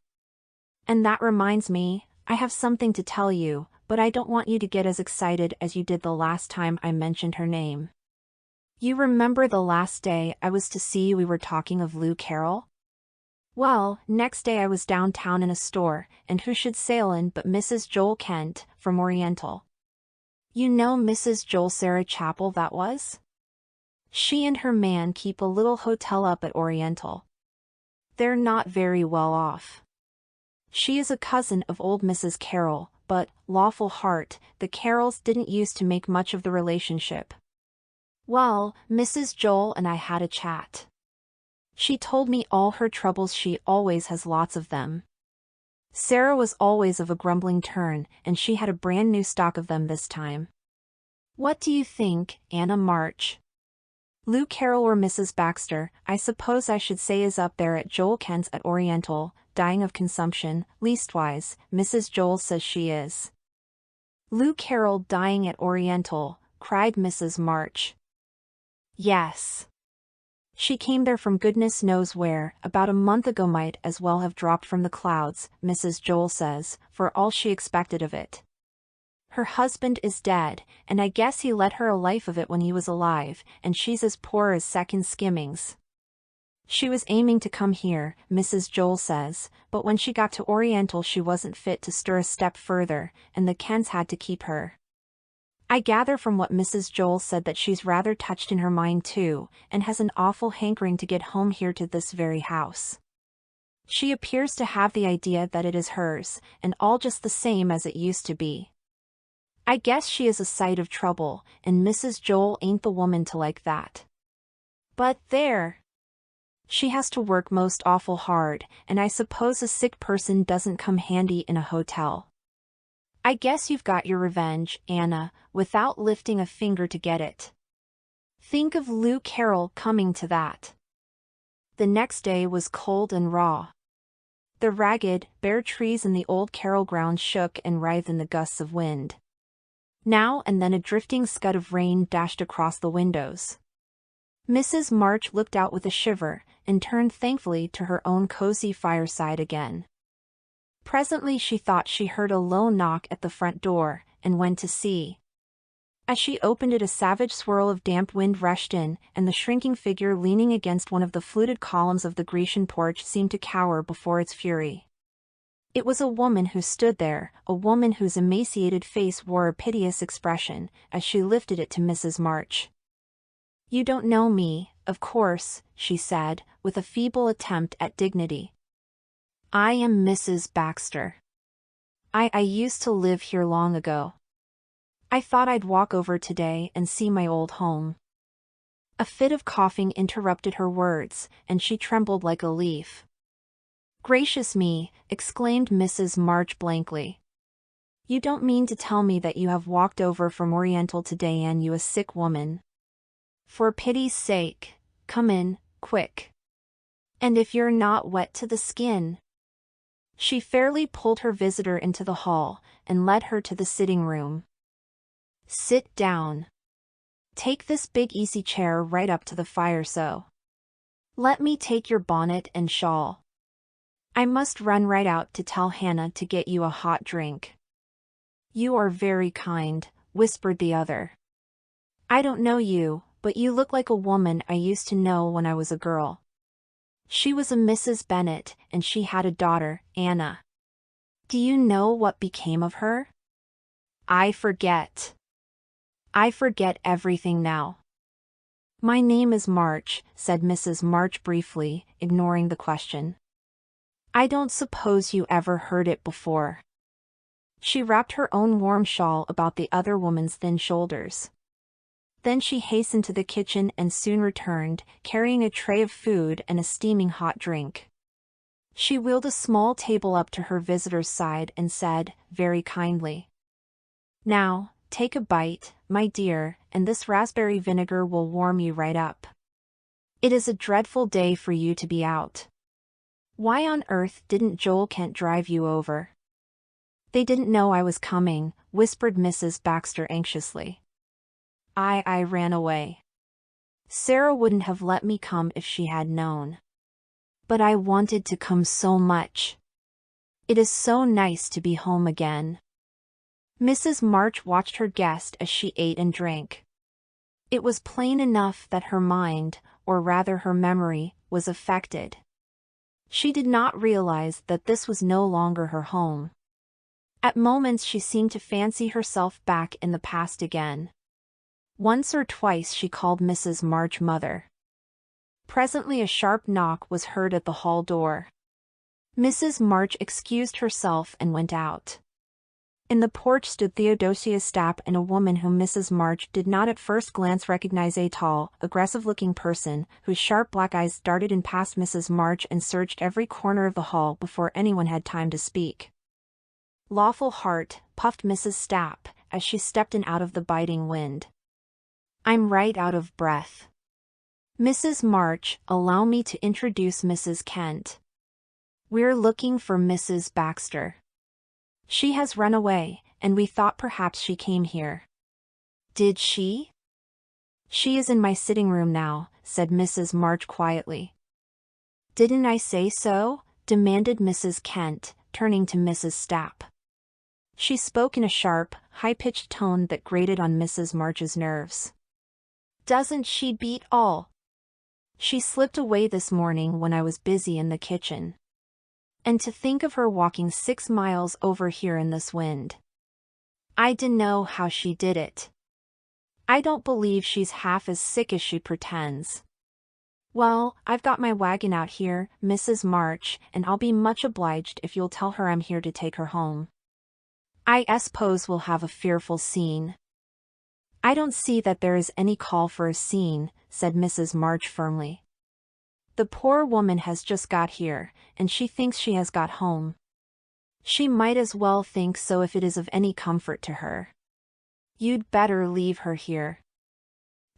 And that reminds me, I have something to tell you, but I don't want you to get as excited as you did the last time I mentioned her name. You remember the last day I was to see you we were talking of Lou Carroll? Well, next day I was downtown in a store, and who should sail in but Mrs. Joel Kent, from Oriental. You know Mrs. Joel Sarah Chapel that was? She and her man keep a little hotel up at Oriental. They're not very well off. She is a cousin of old Mrs. Carroll, but, lawful heart, the Carrolls didn't used to make much of the relationship. Well, Mrs. Joel and I had a chat. She told me all her troubles, she always has lots of them. Sarah was always of a grumbling turn, and she had a brand new stock of them this time. What do you think, Anna March? Lou Carroll or Mrs. Baxter, I suppose I should say, is up there at Joel Kent's at Oriental, dying of consumption, leastwise, Mrs. Joel says she is." "Lou Carroll dying at Oriental," cried Mrs. March. "Yes. She came there from goodness knows where, about a month ago, might as well have dropped from the clouds, Mrs. Joel says, for all she expected of it. Her husband is dead, and I guess he led her a life of it when he was alive, and she's as poor as second skimmings. She was aiming to come here, Mrs. Joel says, but when she got to Oriental she wasn't fit to stir a step further, and the Kents had to keep her. I gather from what Mrs. Joel said that she's rather touched in her mind too, and has an awful hankering to get home here to this very house. She appears to have the idea that it is hers, and all just the same as it used to be. I guess she is a sight of trouble, and Mrs. Joel ain't the woman to like that. But there. She has to work most awful hard, and I suppose a sick person doesn't come handy in a hotel. I guess you've got your revenge, Anna, without lifting a finger to get it. Think of Lou Carroll coming to that. The next day was cold and raw. The ragged, bare trees in the old Carroll grounds shook and writhed in the gusts of wind. Now and then a drifting scud of rain dashed across the windows. Mrs. March looked out with a shiver, and turned thankfully to her own cozy fireside again. Presently she thought she heard a low knock at the front door, and went to see. As she opened it, a savage swirl of damp wind rushed in, and the shrinking figure leaning against one of the fluted columns of the Grecian porch seemed to cower before its fury. It was a woman who stood there, a woman whose emaciated face wore a piteous expression, as she lifted it to Mrs. March. "You don't know me, of course," she said, with a feeble attempt at dignity. "I am Mrs. Baxter. I used to live here long ago. I thought I'd walk over today and see my old home." A fit of coughing interrupted her words, and she trembled like a leaf. "Gracious me," exclaimed Mrs. March blankly. "You don't mean to tell me that you have walked over from Oriental today, and you a sick woman? For pity's sake, come in, quick. And if you're not wet to the skin." She fairly pulled her visitor into the hall, and led her to the sitting room. "Sit down. Take this big easy chair right up to the fire so. Let me take your bonnet and shawl. I must run right out to tell Hannah to get you a hot drink." "You are very kind," whispered the other. "I don't know you, but you look like a woman I used to know when I was a girl. She was a Mrs. Bennet, and she had a daughter, Anna. Do you know what became of her?" I forget everything now." "My name is March," said Mrs. March briefly, ignoring the question. "I don't suppose you ever heard it before." She wrapped her own warm shawl about the other woman's thin shoulders. Then she hastened to the kitchen and soon returned, carrying a tray of food and a steaming hot drink. She wheeled a small table up to her visitor's side and said, very kindly, "Now, take a bite, my dear, and this raspberry vinegar will warm you right up. It is a dreadful day for you to be out. Why on earth didn't Joel Kent drive you over?" "They didn't know I was coming," whispered Mrs. Baxter anxiously. I ran away. Sarah wouldn't have let me come if she had known. But I wanted to come so much. It is so nice to be home again." Mrs. March watched her guest as she ate and drank. It was plain enough that her mind, or rather her memory, was affected. She did not realize that this was no longer her home. At moments she seemed to fancy herself back in the past again. Once or twice she called Mrs. March mother. Presently a sharp knock was heard at the hall door. Mrs. March excused herself and went out. In the porch stood Theodosia Stapp and a woman whom Mrs. March did not at first glance recognize, a tall, aggressive-looking person, whose sharp black eyes darted in past Mrs. March and searched every corner of the hall before anyone had time to speak. "Lawful heart," puffed Mrs. Stapp, as she stepped in out of the biting wind. "I'm right out of breath. Mrs. March, allow me to introduce Mrs. Kent. We're looking for Mrs. Baxter. She has run away, and we thought perhaps she came here." "Did she?" "She is in my sitting room now," said Mrs. March quietly. "Didn't I say so?" demanded Mrs. Kent, turning to Mrs. Stapp. She spoke in a sharp, high-pitched tone that grated on Mrs. March's nerves. "Doesn't she beat all? She slipped away this morning when I was busy in the kitchen. And to think of her walking 6 miles over here in this wind. I dunno how she did it." I don't believe she's half as sick as she pretends. Well, I've got my wagon out here, Mrs. March, and I'll be much obliged if you'll tell her I'm here to take her home. I suppose we'll have a fearful scene. I don't see that there is any call for a scene, said Mrs. March firmly. The poor woman has just got here, and she thinks she has got home. She might as well think so if it is of any comfort to her. You'd better leave her here.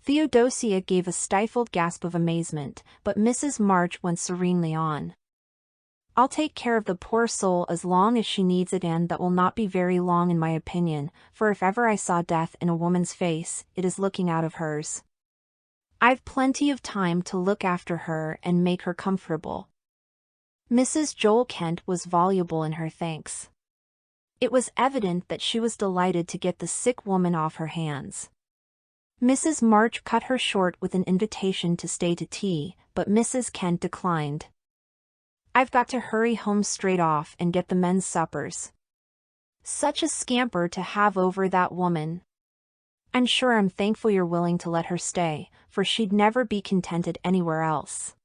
Theodosia gave a stifled gasp of amazement, but Mrs. March went serenely on. I'll take care of the poor soul as long as she needs it, and that will not be very long in my opinion, for if ever I saw death in a woman's face, it is looking out of hers. I've plenty of time to look after her and make her comfortable. Mrs. Joel Kent was voluble in her thanks. It was evident that she was delighted to get the sick woman off her hands. Mrs. March cut her short with an invitation to stay to tea, but Mrs. Kent declined. I've got to hurry home straight off and get the men's suppers. Such a scamper to have over that woman. I'm sure I'm thankful you're willing to let her stay, for she'd never be contented anywhere else.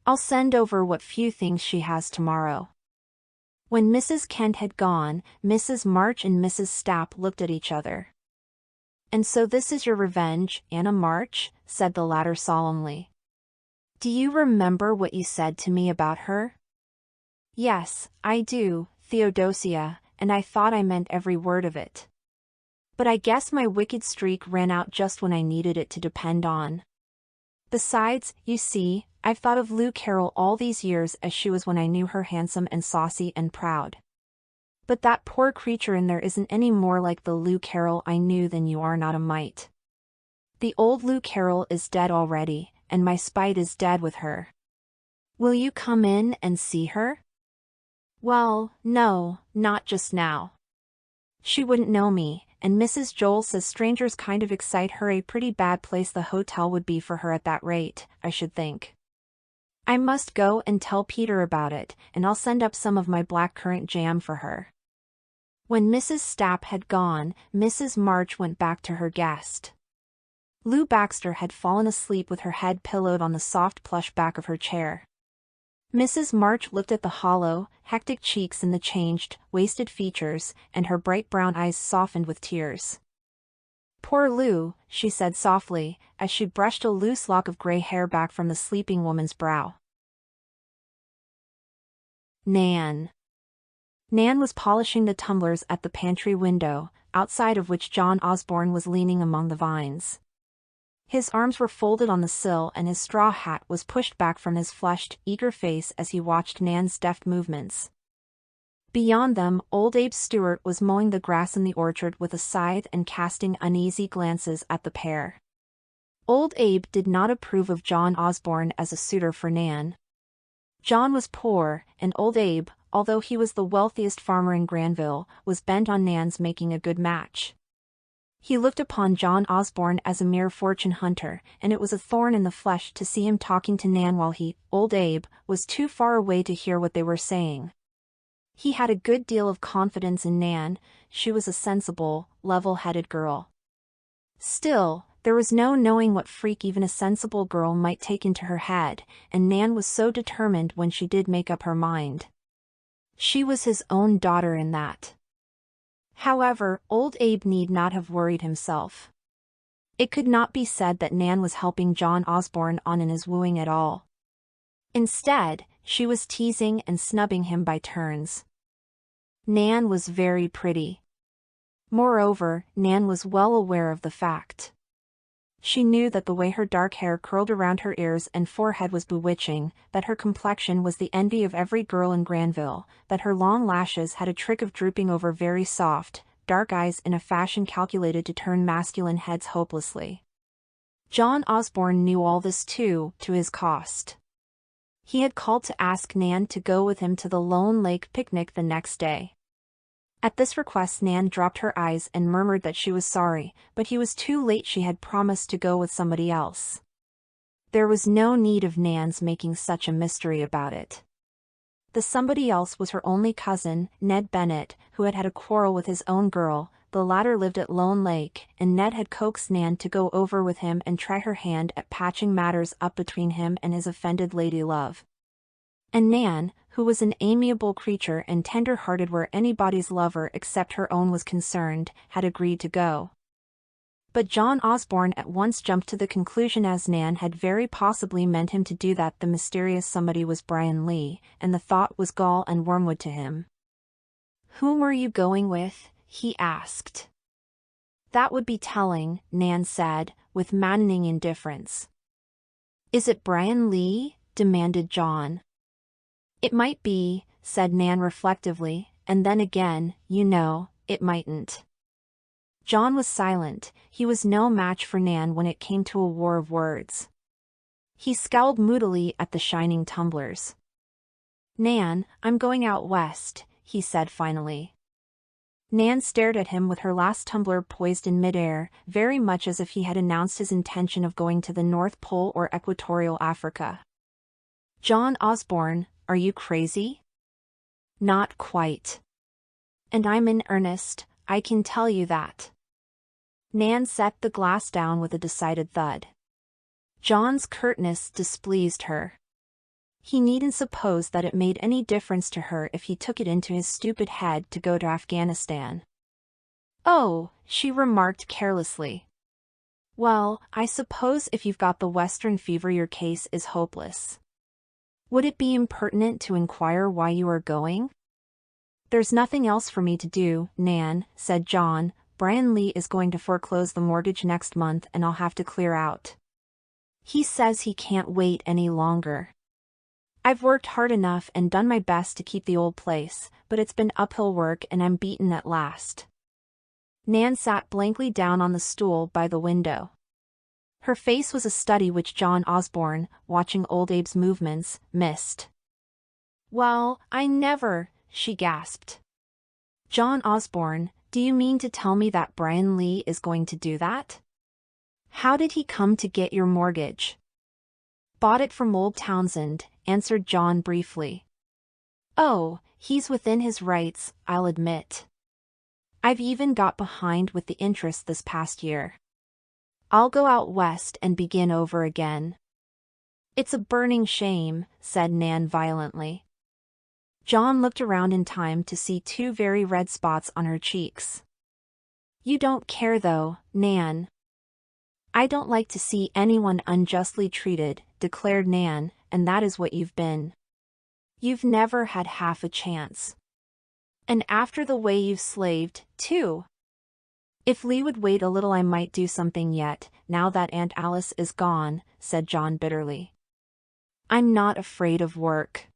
I'll send over what few things she has tomorrow. When Mrs. Kent had gone, Mrs. March and Mrs. Stapp looked at each other. And so this is your revenge, Anna March, said the latter solemnly. Do you remember what you said to me about her? Yes, I do, Theodosia, and I thought I meant every word of it. But I guess my wicked streak ran out just when I needed it to depend on. Besides, you see, I've thought of Lou Carroll all these years as she was when I knew her, handsome and saucy and proud. But that poor creature in there isn't any more like the Lou Carroll I knew than you are not a mite. The old Lou Carroll is dead already, and my spite is dead with her. Will you come in and see her? Well, no, not just now. She wouldn't know me, and Mrs. Joel says strangers kind of excite her. A pretty bad place the hotel would be for her at that rate, I should think. I must go and tell Peter about it, and I'll send up some of my blackcurrant jam for her. When Mrs. Stapp had gone, Mrs. March went back to her guest. Lou Baxter had fallen asleep with her head pillowed on the soft plush back of her chair. Mrs. March looked at the hollow, hectic cheeks and the changed, wasted features, and her bright brown eyes softened with tears. Poor Lou, she said softly, as she brushed a loose lock of gray hair back from the sleeping woman's brow. Nan. Nan was polishing the tumblers at the pantry window, outside of which John Osborne was leaning among the vines. His arms were folded on the sill and his straw hat was pushed back from his flushed, eager face as he watched Nan's deft movements. Beyond them, old Abe Stewart was mowing the grass in the orchard with a scythe and casting uneasy glances at the pair. Old Abe did not approve of John Osborne as a suitor for Nan. John was poor, and old Abe, although he was the wealthiest farmer in Granville, was bent on Nan's making a good match. He looked upon John Osborne as a mere fortune hunter, and it was a thorn in the flesh to see him talking to Nan while he, old Abe, was too far away to hear what they were saying. He had a good deal of confidence in Nan. She was a sensible, level-headed girl. Still, there was no knowing what freak even a sensible girl might take into her head, and Nan was so determined when she did make up her mind. She was his own daughter in that. However, old Abe need not have worried himself. It could not be said that Nan was helping John Osborne on in his wooing at all. Instead, she was teasing and snubbing him by turns. Nan was very pretty. Moreover, Nan was well aware of the fact. She knew that the way her dark hair curled around her ears and forehead was bewitching, that her complexion was the envy of every girl in Granville, that her long lashes had a trick of drooping over very soft, dark eyes in a fashion calculated to turn masculine heads hopelessly. John Osborne knew all this too, to his cost. He had called to ask Nan to go with him to the Lone Lake picnic the next day. At this request Nan dropped her eyes and murmured that she was sorry, but he was too late. She had promised to go with somebody else. There was no need of Nan's making such a mystery about it. The somebody else was her only cousin, Ned Bennett, who had had a quarrel with his own girl, the latter lived at Lone Lake, and Ned had coaxed Nan to go over with him and try her hand at patching matters up between him and his offended lady love. And Nan, who was an amiable creature and tender-hearted where anybody's lover except her own was concerned, had agreed to go. But John Osborne at once jumped to the conclusion as Nan had very possibly meant him to do that the mysterious somebody was Brian Lee, and the thought was gall and wormwood to him. "Whom were you going with?" he asked. "That would be telling," Nan said, with maddening indifference. "Is it Brian Lee?" demanded John. "It might be," said Nan reflectively, "and then again, you know, it mightn't." John was silent. He was no match for Nan when it came to a war of words. He scowled moodily at the shining tumblers. "Nan, I'm going out west," he said finally. Nan stared at him with her last tumbler poised in midair, very much as if he had announced his intention of going to the North Pole or Equatorial Africa. "John Osborne, are you crazy?" "Not quite. And I'm in earnest, I can tell you that." Nan set the glass down with a decided thud. John's curtness displeased her. He needn't suppose that it made any difference to her if he took it into his stupid head to go to Afghanistan. "Oh," she remarked carelessly. "Well, I suppose if you've got the Western fever your case is hopeless. Would it be impertinent to inquire why you are going?" "There's nothing else for me to do, Nan," said John. "Brian Lee is going to foreclose the mortgage next month and I'll have to clear out. He says he can't wait any longer. I've worked hard enough and done my best to keep the old place, but it's been uphill work and I'm beaten at last." Nan sat blankly down on the stool by the window. Her face was a study which John Osborne, watching old Abe's movements, missed. "Well, I never," she gasped. "John Osborne, do you mean to tell me that Brian Lee is going to do that? How did he come to get your mortgage?" "Bought it from old Townsend," answered John briefly. "Oh, he's within his rights, I'll admit. I've even got behind with the interest this past year. I'll go out west and begin over again." "It's a burning shame," said Nan violently. John looked around in time to see two very red spots on her cheeks. "You don't care though, Nan." "I don't like to see anyone unjustly treated," declared Nan, "and that is what you've been. You've never had half a chance. And after the way you've slaved, too." "If Lee would wait a little I might do something yet, now that Aunt Alice is gone," said John bitterly. "I'm not afraid of work."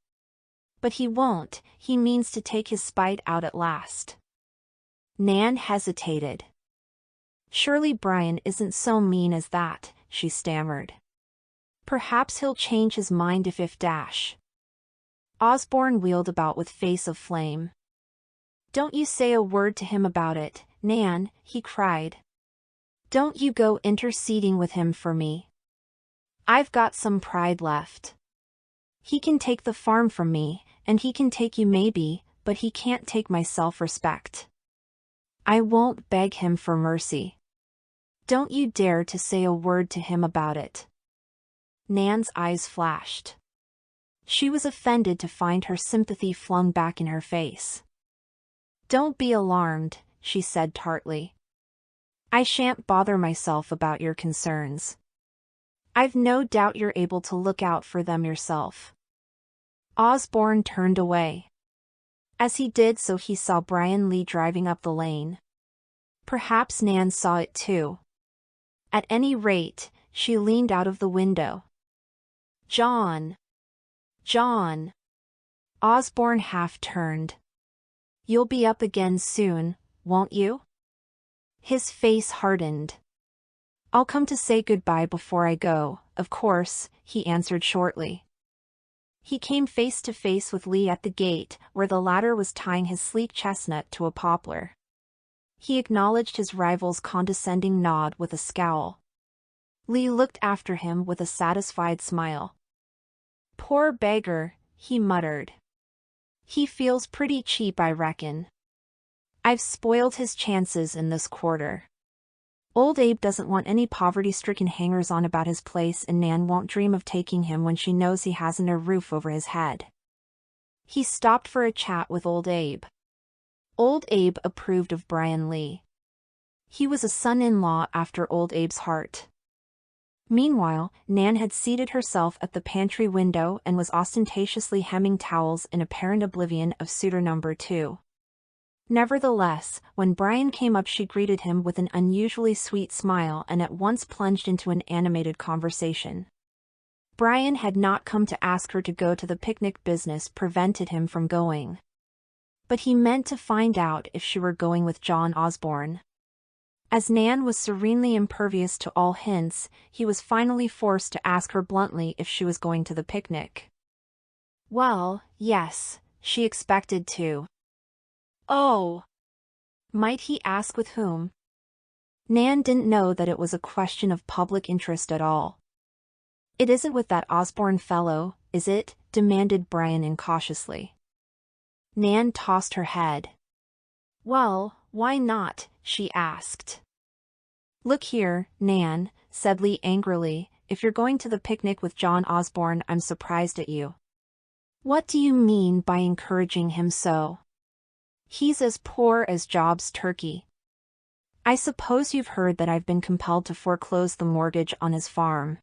"But he won't, he means to take his spite out at last." Nan hesitated. "Surely Brian isn't so mean as that," she stammered. "Perhaps he'll change his mind if dash." Osborne wheeled about with face of flame. "Don't you say a word to him about it, Nan," he cried. "Don't you go interceding with him for me. I've got some pride left. He can take the farm from me, and he can take you maybe, but he can't take my self-respect. I won't beg him for mercy. Don't you dare to say a word to him about it." Nan's eyes flashed. She was offended to find her sympathy flung back in her face. "Don't be alarmed," she said tartly. "I shan't bother myself about your concerns. I've no doubt you're able to look out for them yourself." Osborne turned away. As he did so he saw Brian Lee driving up the lane. Perhaps Nan saw it too. At any rate, she leaned out of the window. "John! John!" Osborne half turned. "You'll be up again soon, won't you?" His face hardened. "I'll come to say goodbye before I go, of course," he answered shortly. He came face to face with Lee at the gate, where the latter was tying his sleek chestnut to a poplar. He acknowledged his rival's condescending nod with a scowl. Lee looked after him with a satisfied smile. "Poor beggar," he muttered. "He feels pretty cheap I reckon. I've spoiled his chances in this quarter. Old Abe doesn't want any poverty-stricken hangers-on about his place, and Nan won't dream of taking him when she knows he hasn't a roof over his head. He stopped for a chat with Old Abe. Old Abe approved of Brian Lee. He was a son-in-law after Old Abe's heart. Meanwhile, Nan had seated herself at the pantry window and was ostentatiously hemming towels in apparent oblivion of suitor number 2. Nevertheless, when Brian came up, she greeted him with an unusually sweet smile and at once plunged into an animated conversation. Brian had not come to ask her to go to the picnic. Business prevented him from going. But he meant to find out if she were going with John Osborne. As Nan was serenely impervious to all hints, he was finally forced to ask her bluntly if she was going to the picnic. Well, yes, she expected to. Oh! Might he ask with whom? Nan didn't know that it was a question of public interest at all. It isn't with that Osborne fellow, is it? Demanded Brian incautiously. Nan tossed her head. Well, why not? She asked. Look here, Nan, said Lee angrily, if you're going to the picnic with John Osborne, I'm surprised at you. What do you mean by encouraging him so? He's as poor as Job's turkey. I suppose you've heard that I've been compelled to foreclose the mortgage on his farm.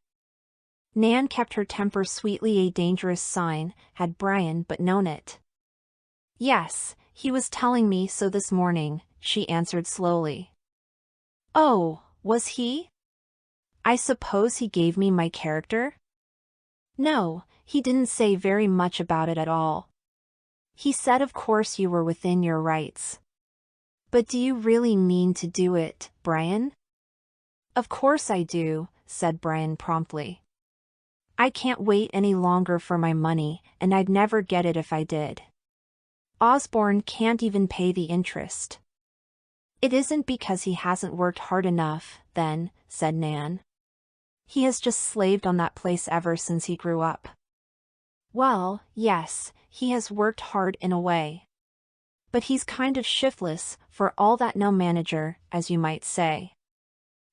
Nan kept her temper sweetly, a dangerous sign, had Brian but known it. Yes, he was telling me so this morning, she answered slowly. Oh, was he? I suppose he gave me my character? No, he didn't say very much about it at all. He said of course you were within your rights. But do you really mean to do it, Brian? Of course I do, said Brian promptly. I can't wait any longer for my money, and I'd never get it if I did. Osborne can't even pay the interest. It isn't because he hasn't worked hard enough, then, said Nan. He has just slaved on that place ever since he grew up. Well, yes, he has worked hard in a way. But he's kind of shiftless, for all that, no manager, as you might say.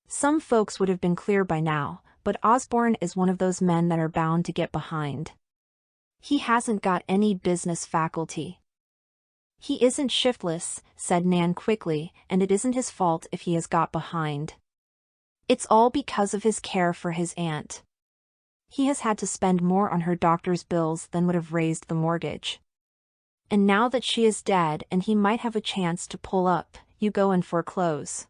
Some folks would have been clear by now, but Osborne is one of those men that are bound to get behind. He hasn't got any business faculty. He isn't shiftless, said Nan quickly, and it isn't his fault if he has got behind. It's all because of his care for his aunt. He has had to spend more on her doctor's bills than would have raised the mortgage. And now that she is dead and he might have a chance to pull up, you go and foreclose.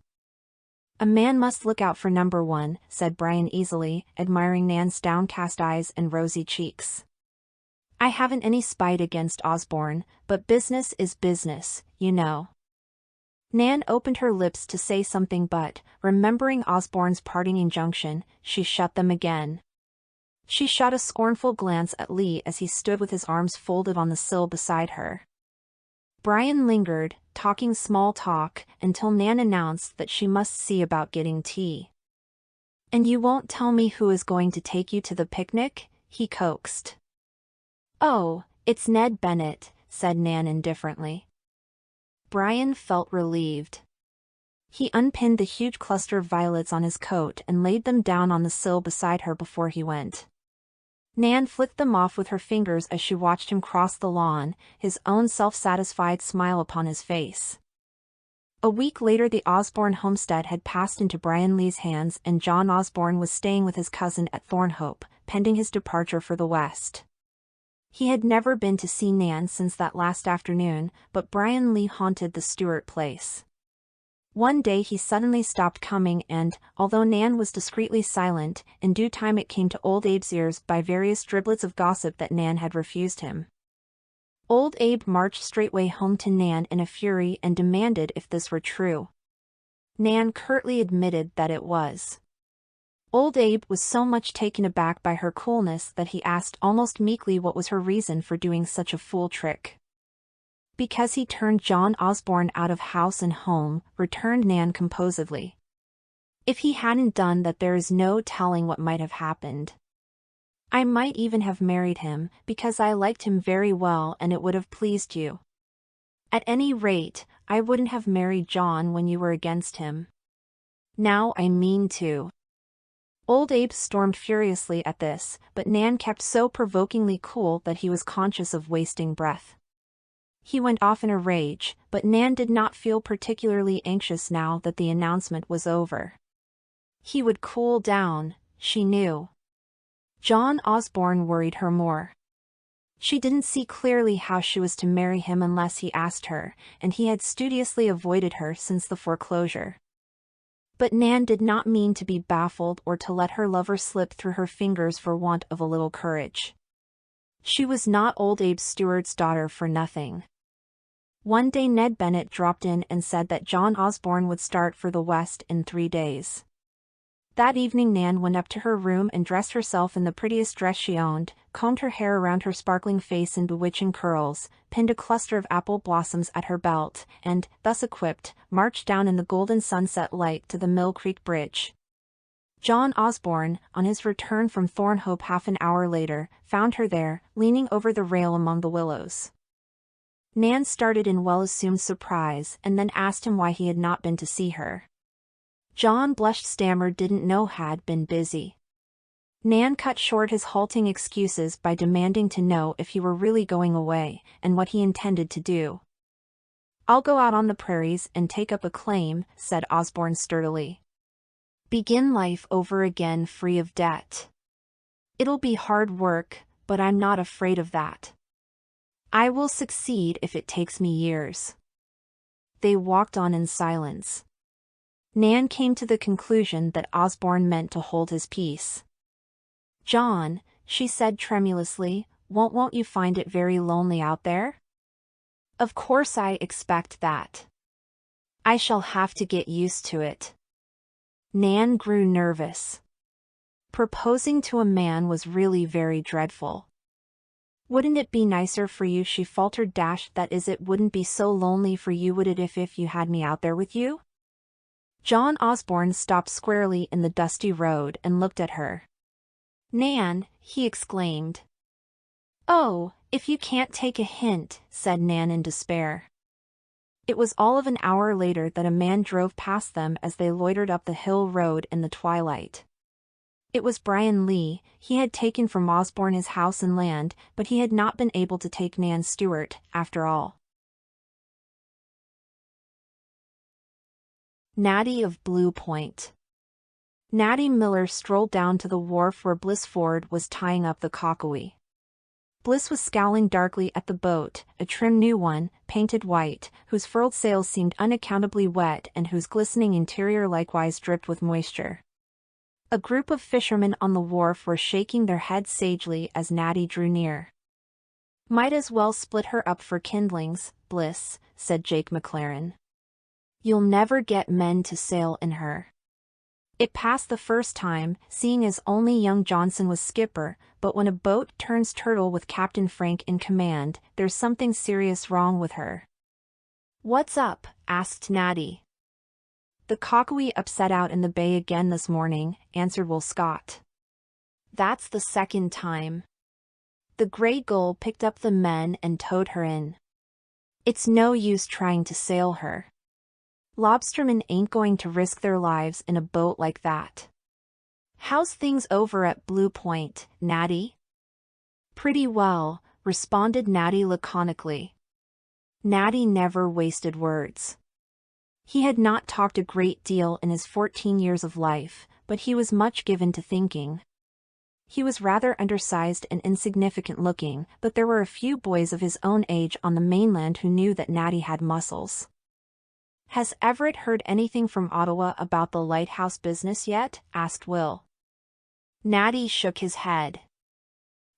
A man must look out for number one, said Brian easily, admiring Nan's downcast eyes and rosy cheeks. I haven't any spite against Osborne, but business is business, you know. Nan opened her lips to say something, but, remembering Osborne's parting injunction, she shut them again. She shot a scornful glance at Lee as he stood with his arms folded on the sill beside her. Brian lingered, talking small talk, until Nan announced that she must see about getting tea. And you won't tell me who is going to take you to the picnic? He coaxed. Oh, it's Ned Bennett, said Nan indifferently. Brian felt relieved. He unpinned the huge cluster of violets on his coat and laid them down on the sill beside her before he went. Nan flicked them off with her fingers as she watched him cross the lawn, his own self-satisfied smile upon his face. A week later the Osborne homestead had passed into Brian Lee's hands, and John Osborne was staying with his cousin at Thornhope, pending his departure for the West. He had never been to see Nan since that last afternoon, but Brian Lee haunted the Stewart place. One day he suddenly stopped coming and, although Nan was discreetly silent, in due time it came to Old Abe's ears by various driblets of gossip that Nan had refused him. Old Abe marched straightway home to Nan in a fury and demanded if this were true. Nan curtly admitted that it was. Old Abe was so much taken aback by her coolness that he asked almost meekly what was her reason for doing such a fool trick. Because he turned John Osborne out of house and home, returned Nan composedly. If he hadn't done that, there is no telling what might have happened. I might even have married him, because I liked him very well and it would have pleased you. At any rate, I wouldn't have married John when you were against him. Now I mean to." Old Abe stormed furiously at this, but Nan kept so provokingly cool that he was conscious of wasting breath. He went off in a rage, but Nan did not feel particularly anxious now that the announcement was over. He would cool down, she knew. John Osborne worried her more. She didn't see clearly how she was to marry him unless he asked her, and he had studiously avoided her since the foreclosure. But Nan did not mean to be baffled or to let her lover slip through her fingers for want of a little courage. She was not old Abe Stewart's daughter for nothing. One day Ned Bennett dropped in and said that John Osborne would start for the West in 3 days. That evening Nan went up to her room and dressed herself in the prettiest dress she owned, combed her hair around her sparkling face in bewitching curls, pinned a cluster of apple blossoms at her belt, and, thus equipped, marched down in the golden sunset light to the Mill Creek Bridge. John Osborne, on his return from Thornhope half an hour later, found her there, leaning over the rail among the willows. Nan started in well-assumed surprise and then asked him why he had not been to see her. John blushed, stammered didn't know, had been busy. Nan cut short his halting excuses by demanding to know if he were really going away, and what he intended to do. "I'll go out on the prairies and take up a claim," said Osborne sturdily. "Begin life over again free of debt. It'll be hard work, but I'm not afraid of that. I will succeed if it takes me years." They walked on in silence. Nan came to the conclusion that Osborne meant to hold his peace. "John," she said tremulously, won't you find it very lonely out there?" "Of course I expect that. I shall have to get used to it." Nan grew nervous. Proposing to a man was really very dreadful. "Wouldn't it be nicer for you?" she faltered. "That is, it wouldn't be so lonely for you, would it, if you had me out there with you?" John Osborne stopped squarely in the dusty road and looked at her. "Nan," he exclaimed. "Oh, if you can't take a hint," said Nan in despair. It was all of an hour later that a man drove past them as they loitered up the hill road in the twilight. It was Brian Lee. He had taken from Osborne his house and land, but he had not been able to take Nan Stewart, after all. Natty of Blue Point. Natty Miller strolled down to the wharf where Bliss Ford was tying up the Cockawee. Bliss was scowling darkly at the boat, a trim new one, painted white, whose furled sails seemed unaccountably wet and whose glistening interior likewise dripped with moisture. A group of fishermen on the wharf were shaking their heads sagely as Natty drew near. "Might as well split her up for kindlings, Bliss," said Jake McLaren. "You'll never get men to sail in her." It passed the first time, seeing as only young Johnson was skipper, but when a boat turns turtle with Captain Frank in command, there's something serious wrong with her. "What's up?" asked Natty. "The Cockawee upset out in the bay again this morning," answered Will Scott. "That's the second time. The Grey Gull picked up the men and towed her in. It's no use trying to sail her. Lobstermen ain't going to risk their lives in a boat like that." "How's things over at Blue Point, Natty?" "Pretty well," responded Natty laconically. Natty never wasted words. He had not talked a great deal in his 14 years of life, but he was much given to thinking. He was rather undersized and insignificant looking, but there were a few boys of his own age on the mainland who knew that Natty had muscles. "Has Everett heard anything from Ottawa about the lighthouse business yet?" asked Will. Natty shook his head.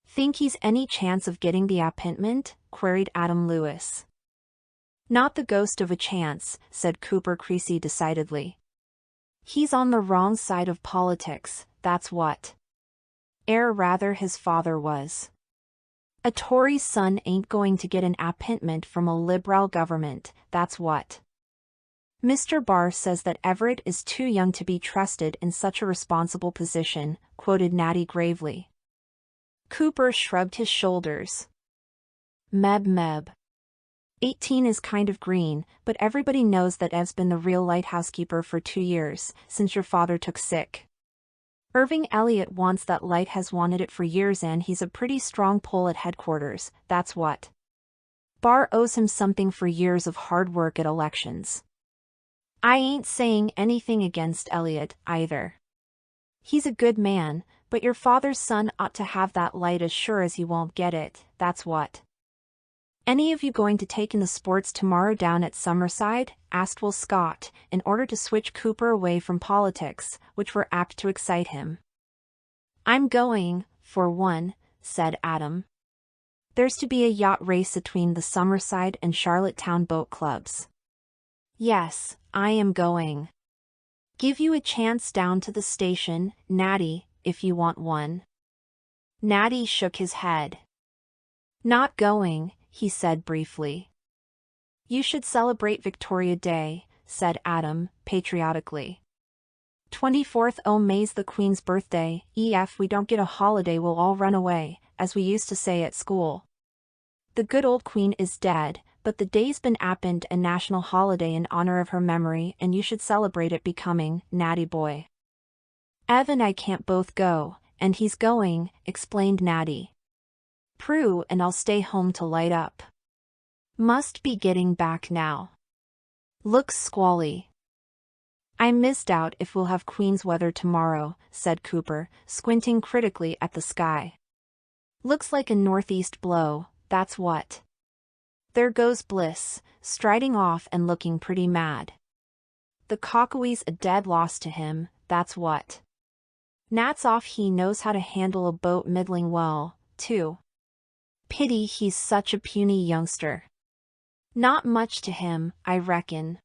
"Think he's any chance of getting the appointment?" queried Adam Lewis. "Not the ghost of a chance," said Cooper Creasy decidedly. "He's on the wrong side of politics, that's what. Rather his father was. A Tory son ain't going to get an appointment from a Liberal government, that's what. Mr. Barr says that Everett is too young to be trusted in such a responsible position," quoted Natty gravely. Cooper shrugged his shoulders. Meb. 18 is kind of green, but everybody knows that Ev's been the real lighthousekeeper for 2 years, since your father took sick. Irving Elliott wants that light, has wanted it for years, and he's a pretty strong pull at headquarters, that's what. Barr owes him something for years of hard work at elections. I ain't saying anything against Elliott, either. He's a good man, but your father's son ought to have that light as sure as he won't get it, that's what. Any of you going to take in the sports tomorrow down at Summerside? Asked Will Scott, in order to switch Cooper away from politics, which were apt to excite him. I'm going, for one, said Adam. There's to be a yacht race between the Summerside and Charlottetown boat clubs. Yes, I am going. Give you a chance down to the station, Natty, if you want one. Natty shook his head. Not going, he said briefly. You should celebrate Victoria Day, said Adam, patriotically. 24th May's the Queen's birthday, if we don't get a holiday we'll all run away, as we used to say at school. The good old Queen is dead, but the day's been append a national holiday in honor of her memory, and you should celebrate it becoming, Natty boy. Ev and I can't both go, and he's going, explained Natty. Prue and I'll stay home to light up. Must be getting back now. Looks squally. I misdoubt if we'll have Queen's weather tomorrow, said Cooper, squinting critically at the sky. Looks like a northeast blow, that's what. There goes Bliss, striding off and looking pretty mad. The Cockaway's a dead loss to him, that's what. Nat's off, he knows how to handle a boat middling well, too. Pity he's such a puny youngster. Not much to him, I reckon.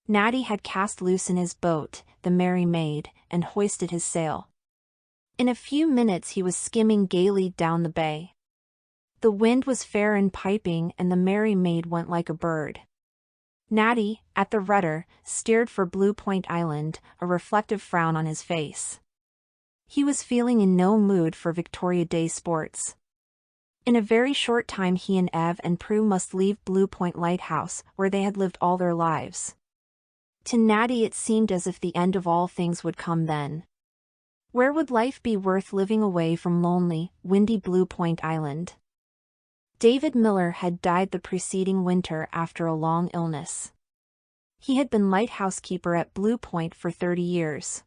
Natty had cast loose in his boat, the Merry Maid, and hoisted his sail. In a few minutes he was skimming gaily down the bay. The wind was fair and piping, and the Merry Maid went like a bird. Natty, at the rudder, steered for Blue Point Island, a reflective frown on his face. He was feeling in no mood for Victoria Day sports. In a very short time he and Ev and Prue must leave Blue Point Lighthouse, where they had lived all their lives. To Natty it seemed as if the end of all things would come then. Where would life be worth living away from lonely, windy Blue Point Island? David Miller had died the preceding winter after a long illness. He had been lighthousekeeper at Blue Point for 30 years.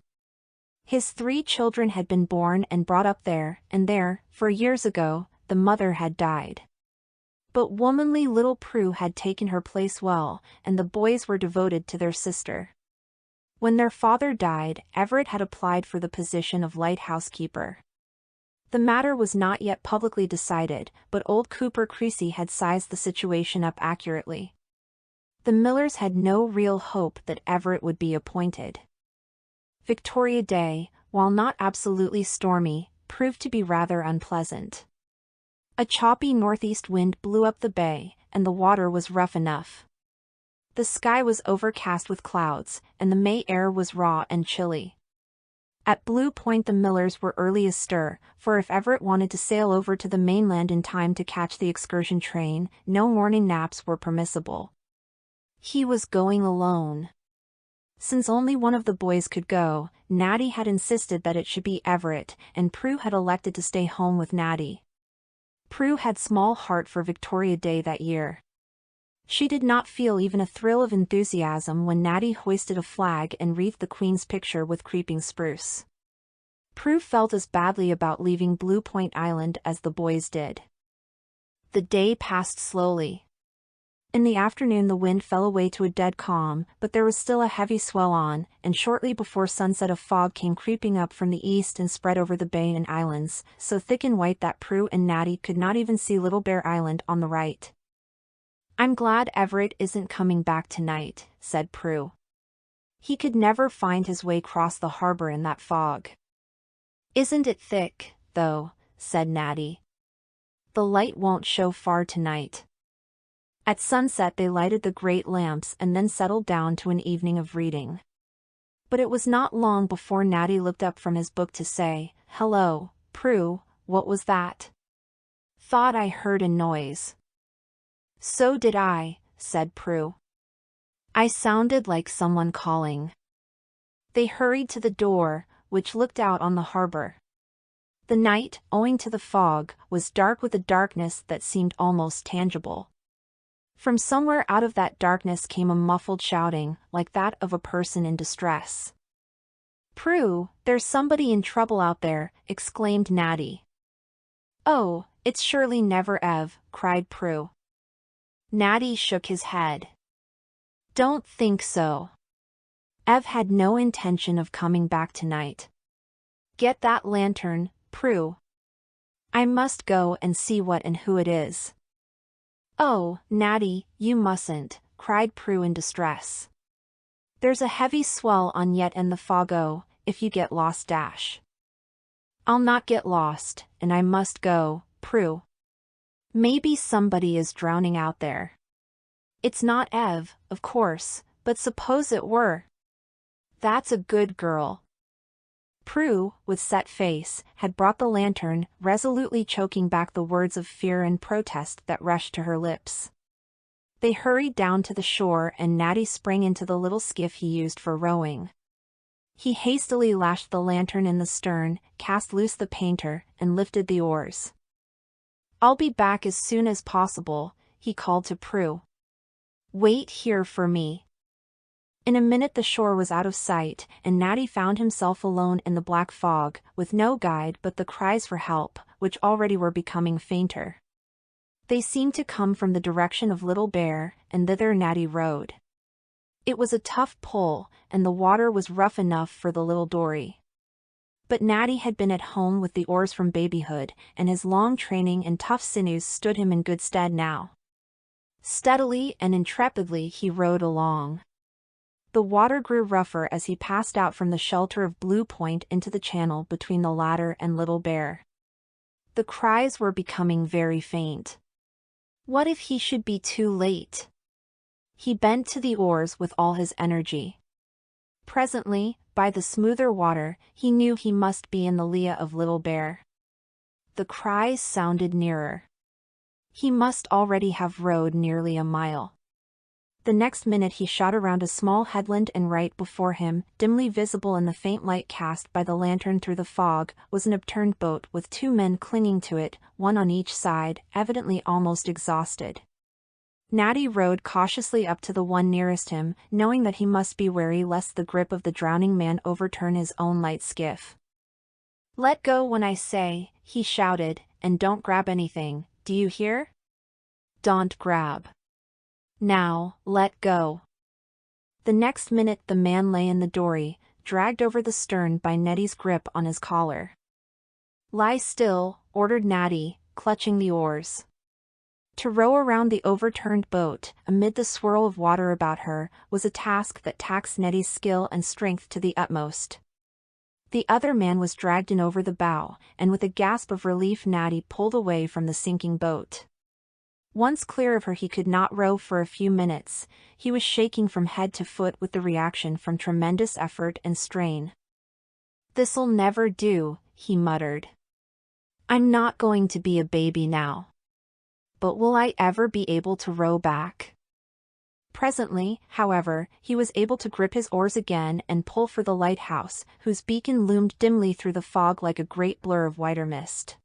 His 3 children had been born and brought up there, and there, 4 years ago, the mother had died. But womanly little Prue had taken her place well, and the boys were devoted to their sister. When their father died, Everett had applied for the position of lighthousekeeper. The matter was not yet publicly decided, but old Cooper Creasy had sized the situation up accurately. The Millers had no real hope that Everett would be appointed. Victoria Day, while not absolutely stormy, proved to be rather unpleasant. A choppy northeast wind blew up the bay, and the water was rough enough. The sky was overcast with clouds, and the May air was raw and chilly. At Blue Point the Millers were early astir, for if Everett wanted to sail over to the mainland in time to catch the excursion train, no morning naps were permissible. He was going alone. Since only one of the boys could go, Natty had insisted that it should be Everett, and Prue had elected to stay home with Natty. Prue had small heart for Victoria Day that year. She did not feel even a thrill of enthusiasm when Natty hoisted a flag and wreathed the Queen's picture with creeping spruce. Prue felt as badly about leaving Blue Point Island as the boys did. The day passed slowly. In the afternoon the wind fell away to a dead calm, but there was still a heavy swell on, and shortly before sunset a fog came creeping up from the east and spread over the bay and islands, so thick and white that Prue and Natty could not even see Little Bear Island on the right. I'm glad Everett isn't coming back tonight, said Prue. He could never find his way across the harbor in that fog. Isn't it thick, though, said Natty. The light won't show far tonight. At sunset they lighted the great lamps and then settled down to an evening of reading. But it was not long before Natty looked up from his book to say, "Hello, Prue, what was that?" "Thought I heard a noise." So did I, said Prue. I sounded like someone calling. They hurried to the door, which looked out on the harbor. The night, owing to the fog, was dark with a darkness that seemed almost tangible. From somewhere out of that darkness came a muffled shouting, like that of a person in distress. Prue, there's somebody in trouble out there, exclaimed Natty. Oh, it's surely never Ev, cried Prue. Natty shook his head. Don't think so. Ev had no intention of coming back tonight. Get that lantern, Prue. I must go and see what and who it is. Oh, Natty, you mustn't, cried Prue in distress. There's a heavy swell on yet and the fog if you get lost dash. I'll not get lost, and I must go, Prue. Maybe somebody is drowning out there. It's not Ev, of course, but suppose it were. That's a good girl. Prue, with set face, had brought the lantern, resolutely choking back the words of fear and protest that rushed to her lips. They hurried down to the shore and Natty sprang into the little skiff he used for rowing. He hastily lashed the lantern in the stern, cast loose the painter, and lifted the oars. I'll be back as soon as possible, he called to Prue. Wait here for me. In a minute the shore was out of sight, and Natty found himself alone in the black fog, with no guide but the cries for help, which already were becoming fainter. They seemed to come from the direction of Little Bear, and thither Natty rowed. It was a tough pull, and the water was rough enough for the little dory. But Natty had been at home with the oars from babyhood, and his long training and tough sinews stood him in good stead now. Steadily and intrepidly he rowed along. The water grew rougher as he passed out from the shelter of Blue Point into the channel between the latter and Little Bear. The cries were becoming very faint. What if he should be too late? He bent to the oars with all his energy. Presently, by the smoother water, he knew he must be in the lee of Little Bear. The cries sounded nearer. He must already have rowed nearly a mile. The next minute he shot around a small headland and right before him, dimly visible in the faint light cast by the lantern through the fog, was an upturned boat with two men clinging to it, one on each side, evidently almost exhausted. Natty rowed cautiously up to the one nearest him, knowing that he must be wary lest the grip of the drowning man overturn his own light skiff. Let go when I say, he shouted, and don't grab anything, do you hear? Don't grab. Now, let go. The next minute the man lay in the dory, dragged over the stern by Nettie's grip on his collar. Lie still, ordered Natty, clutching the oars. To row around the overturned boat, amid the swirl of water about her, was a task that taxed Nettie's skill and strength to the utmost. The other man was dragged in over the bow, and with a gasp of relief Natty pulled away from the sinking boat. Once clear of her he could not row for a few minutes. He was shaking from head to foot with the reaction from tremendous effort and strain. This'll never do, he muttered. I'm not going to be a baby now. But will I ever be able to row back? Presently, however, he was able to grip his oars again and pull for the lighthouse, whose beacon loomed dimly through the fog like a great blur of whiter mist.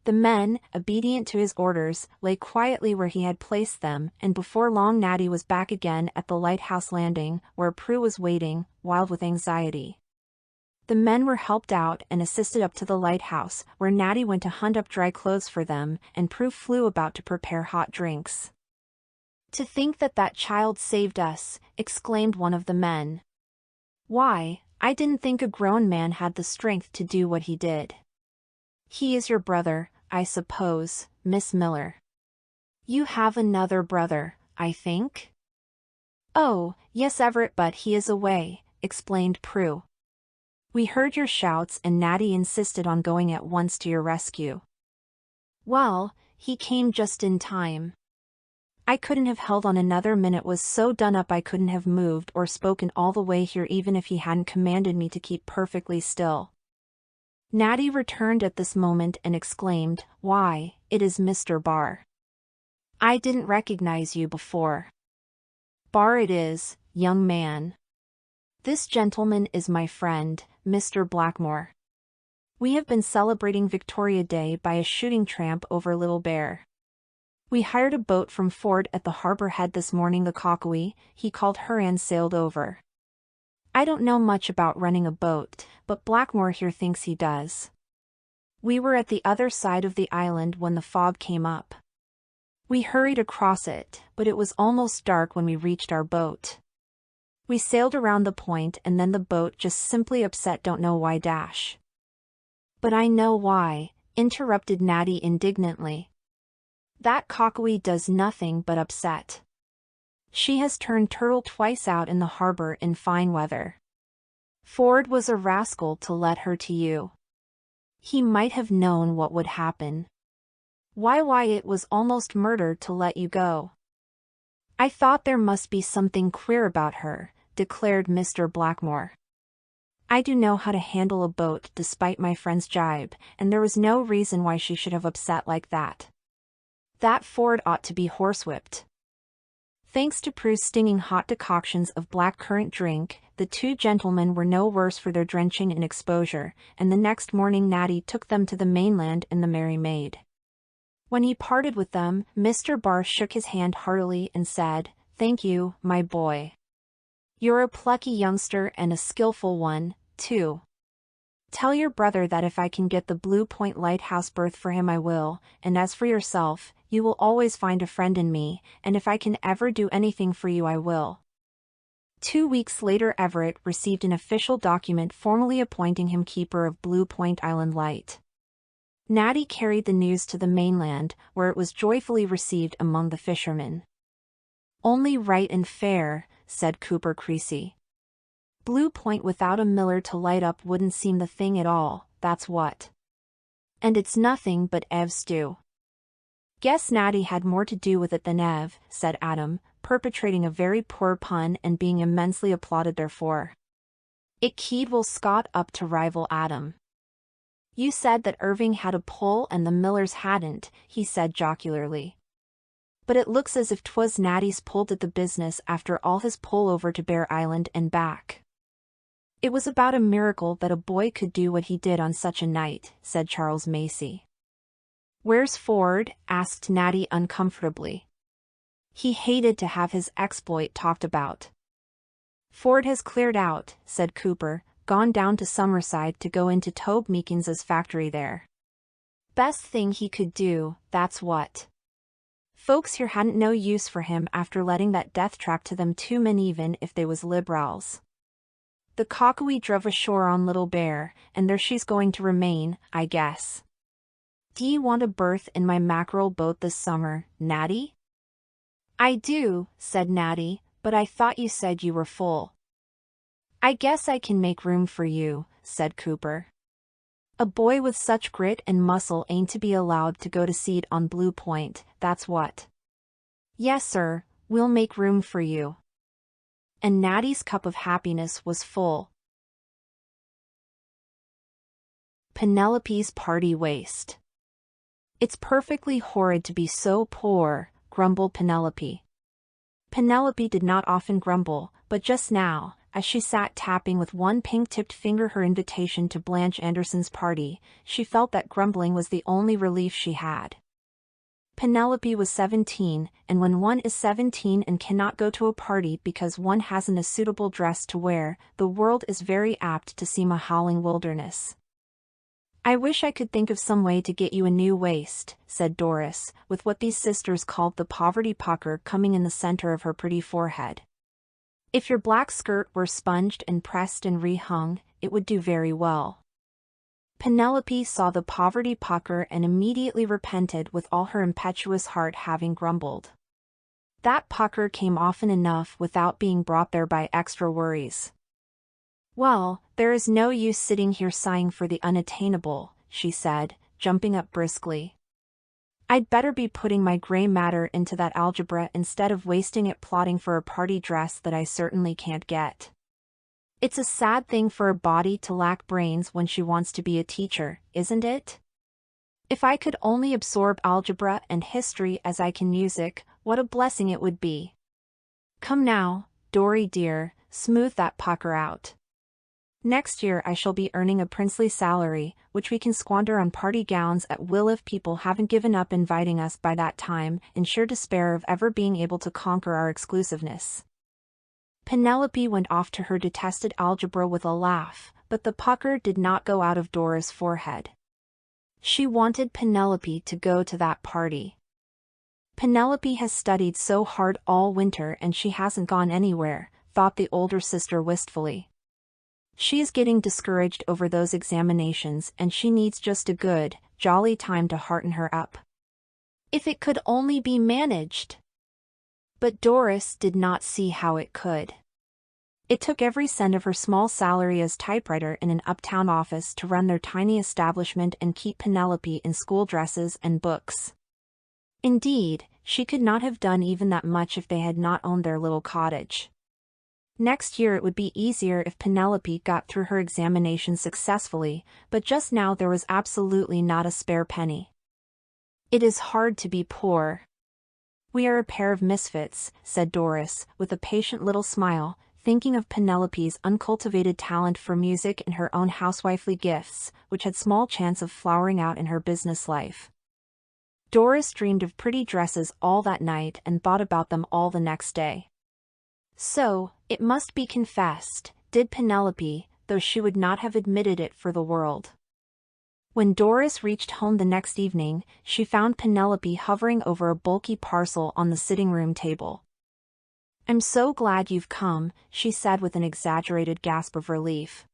The men, obedient to his orders, lay quietly where he had placed them, and before long Natty was back again at the lighthouse landing, where Prue was waiting, wild with anxiety. The men were helped out and assisted up to the lighthouse, where Natty went to hunt up dry clothes for them, and Prue flew about to prepare hot drinks. To think that that child saved us, exclaimed one of the men. Why, I didn't think a grown man had the strength to do what he did. He is your brother, I suppose, Miss Miller. You have another brother, I think? Oh, yes Everett, but he is away, explained Prue. We heard your shouts and Natty insisted on going at once to your rescue. Well, he came just in time. I couldn't have held on another minute, was so done up I couldn't have moved or spoken all the way here even if he hadn't commanded me to keep perfectly still. Natty returned at this moment and exclaimed, Why, it is Mr. Barr. I didn't recognize you before. Bar it is, young man. This gentleman is my friend, Mr. Blackmore. We have been celebrating Victoria Day by a shooting tramp over Little Bear. We hired a boat from Ford at the harbor head this morning. The Cockawee, he called her, and sailed over. I don't know much about running a boat, but Blackmore here thinks he does. We were at the other side of the island when the fog came up. We hurried across it, but it was almost dark when we reached our boat. We sailed around the point and then the boat just simply upset. Don't know why dash. But I know why, interrupted Natty indignantly. That Cockawee does nothing but upset. She has turned turtle twice out in the harbor in fine weather. Ford was a rascal to let her to you. He might have known what would happen. Why it was almost murder to let you go. I thought there must be something queer about her, declared Mr. Blackmore. I do know how to handle a boat despite my friend's jibe, and there was no reason why she should have upset like that. That Ford ought to be horsewhipped. Thanks to Prue's stinging hot decoctions of blackcurrant drink, the two gentlemen were no worse for their drenching in exposure, and the next morning Natty took them to the mainland in the Merry Maid. When he parted with them, Mr. Barr shook his hand heartily and said, "Thank you, my boy. You're a plucky youngster and a skillful one, too. Tell your brother that if I can get the Blue Point Lighthouse berth for him I will, and as for yourself, you will always find a friend in me, and if I can ever do anything for you I will." 2 weeks later Everett received an official document formally appointing him keeper of Blue Point Island Light. Natty carried the news to the mainland, where it was joyfully received among the fishermen. "Only right and fair," said Cooper Creasy. "Blue Point without a miller to light up wouldn't seem the thing at all, that's what. And it's nothing but Ev's stew." "Guess Natty had more to do with it than Ev," said Adam, perpetrating a very poor pun and being immensely applauded therefor. It keyed Will Scott up to rival Adam. "You said that Irving had a pull and the Millers hadn't," he said jocularly. "But it looks as if 'twas Natty's pulled at the business after all his pull over to Bear Island and back." "It was about a miracle that a boy could do what he did on such a night," said Charles Macy. "Where's Ford?" asked Natty uncomfortably. He hated to have his exploit talked about. "Ford has cleared out," said Cooper, "gone down to Summerside to go into Tobe Meekins's factory there. Best thing he could do, that's what. Folks here hadn't no use for him after letting that death trap to them two men even if they was liberals. The Cockawee drove ashore on Little Bear, and there she's going to remain, I guess. D'ye want a berth in my mackerel boat this summer, Natty?" "I do," said Natty, "but I thought you said you were full." "I guess I can make room for you," said Cooper. "A boy with such grit and muscle ain't to be allowed to go to seed on Blue Point, that's what." "Yes sir, we'll make room for you." And Natty's cup of happiness was full. Penelope's party waist. "It's perfectly horrid to be so poor," grumbled Penelope. Penelope did not often grumble, but just now, as she sat tapping with one pink-tipped finger her invitation to Blanche Anderson's party, she felt that grumbling was the only relief she had. Penelope was 17, and when one is 17 and cannot go to a party because one hasn't a suitable dress to wear, the world is very apt to seem a howling wilderness. "I wish I could think of some way to get you a new waist," said Doris, with what these sisters called the poverty pucker coming in the center of her pretty forehead. "If your black skirt were sponged and pressed and rehung, it would do very well." Penelope saw the poverty pucker and immediately repented with all her impetuous heart having grumbled. That pucker came often enough without being brought there by extra worries. "Well, there is no use sitting here sighing for the unattainable," she said, jumping up briskly. "I'd better be putting my gray matter into that algebra instead of wasting it plotting for a party dress that I certainly can't get. It's a sad thing for a body to lack brains when she wants to be a teacher, isn't it? If I could only absorb algebra and history as I can music, what a blessing it would be. Come now, Dory dear, smooth that pucker out. Next year I shall be earning a princely salary, which we can squander on party gowns at will if people haven't given up inviting us by that time, in sheer despair of ever being able to conquer our exclusiveness. Penelope went off to her detested algebra with a laugh, but the pucker did not go out of Dora's forehead. She wanted Penelope to go to that party. Penelope has studied so hard all winter and she hasn't gone anywhere, thought the older sister wistfully. She is getting discouraged over those examinations and she needs just a good, jolly time to hearten her up. If it could only be managed! But Doris did not see how it could. It took every cent of her small salary as typewriter in an uptown office to run their tiny establishment and keep Penelope in school dresses and books. Indeed, she could not have done even that much if they had not owned their little cottage. Next year it would be easier if Penelope got through her examination successfully, but just now there was absolutely not a spare penny. It is hard to be poor. We are a pair of misfits, said Doris, with a patient little smile, thinking of Penelope's uncultivated talent for music and her own housewifely gifts, which had small chance of flowering out in her business life. Doris dreamed of pretty dresses all that night and thought about them all the next day. So, it must be confessed, did Penelope, though she would not have admitted it for the world. When Doris reached home the next evening, she found Penelope hovering over a bulky parcel on the sitting room table. "I'm so glad you've come," she said with an exaggerated gasp of relief.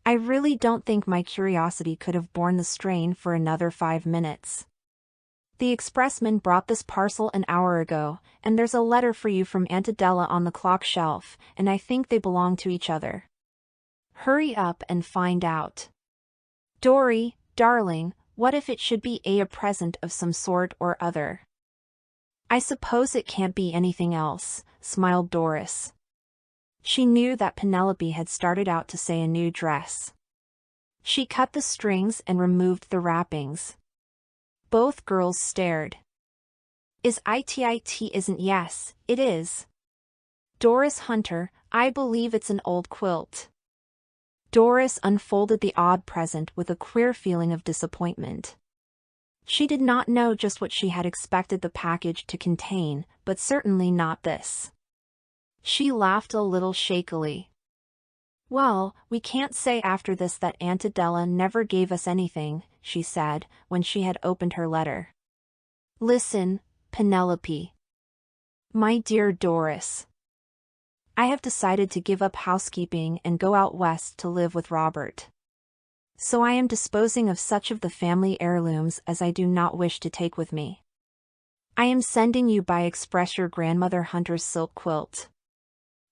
"I really don't think my curiosity could have borne the strain for another 5 minutes. The expressman brought this parcel an hour ago, and there's a letter for you from Aunt Adela on the clock shelf, and I think they belong to each other. Hurry up and find out. Dory, darling, what if it should be a present of some sort or other?" "I suppose it can't be anything else," smiled Doris. She knew that Penelope had started out to say a new dress. She cut the strings and removed the wrappings. Both girls stared. "Is it isn't yes, it is. Doris Hunter, I believe it's an old quilt." Doris unfolded the odd present with a queer feeling of disappointment. She did not know just what she had expected the package to contain, but certainly not this. She laughed a little shakily. "Well, we can't say after this that Aunt Adela never gave us anything," she said, when she had opened her letter. "Listen, Penelope. My dear Doris. I have decided to give up housekeeping and go out west to live with Robert. So I am disposing of such of the family heirlooms as I do not wish to take with me. I am sending you by express your grandmother Hunter's silk quilt.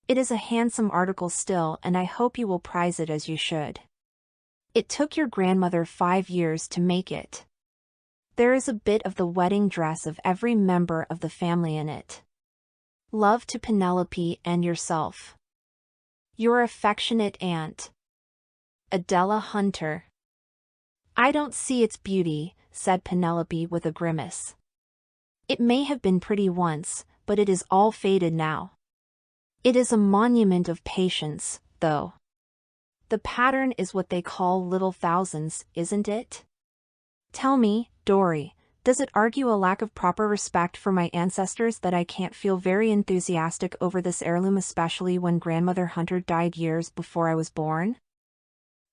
It is a handsome article still, and I hope you will prize it as you should. It took your grandmother 5 years to make it. There is a bit of the wedding dress of every member of the family in it. Love to Penelope and yourself. Your affectionate aunt, Adela Hunter." "I don't see its beauty," said Penelope with a grimace. "It may have been pretty once, but it is all faded now. It is a monument of patience, though. The pattern is what they call little thousands, isn't it? Tell me, Dory, does it argue a lack of proper respect for my ancestors that I can't feel very enthusiastic over this heirloom, especially when Grandmother Hunter died years before I was born?"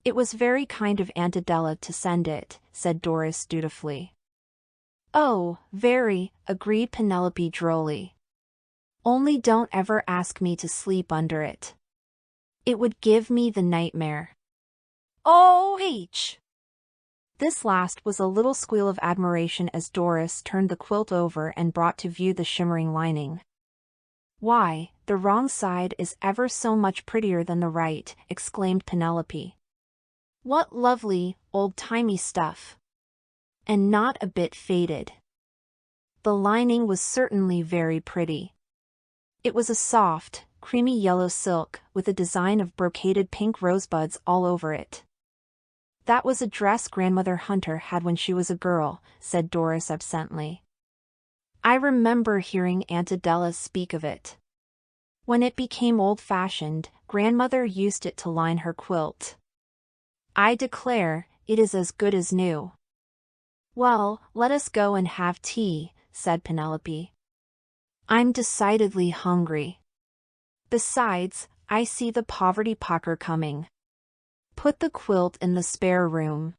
"It was very kind of Aunt Adela to send it," said Doris dutifully. "Oh, very," agreed Penelope drolly. "Only don't ever ask me to sleep under it. It would give me the nightmare. Oh-h!" This last was a little squeal of admiration as Doris turned the quilt over and brought to view the shimmering lining. "Why, the wrong side is ever so much prettier than the right," exclaimed Penelope. "What lovely, old-timey stuff. And not a bit faded." The lining was certainly very pretty. It was a soft, creamy yellow silk with a design of brocaded pink rosebuds all over it. That was a dress Grandmother Hunter had when she was a girl, said Doris absently. I remember hearing Aunt Adela speak of it. When it became old-fashioned, Grandmother used it to line her quilt. I declare, it is as good as new. Well, let us go and have tea, said Penelope. I'm decidedly hungry. Besides, I see the poverty pucker coming. Put the quilt in the spare room.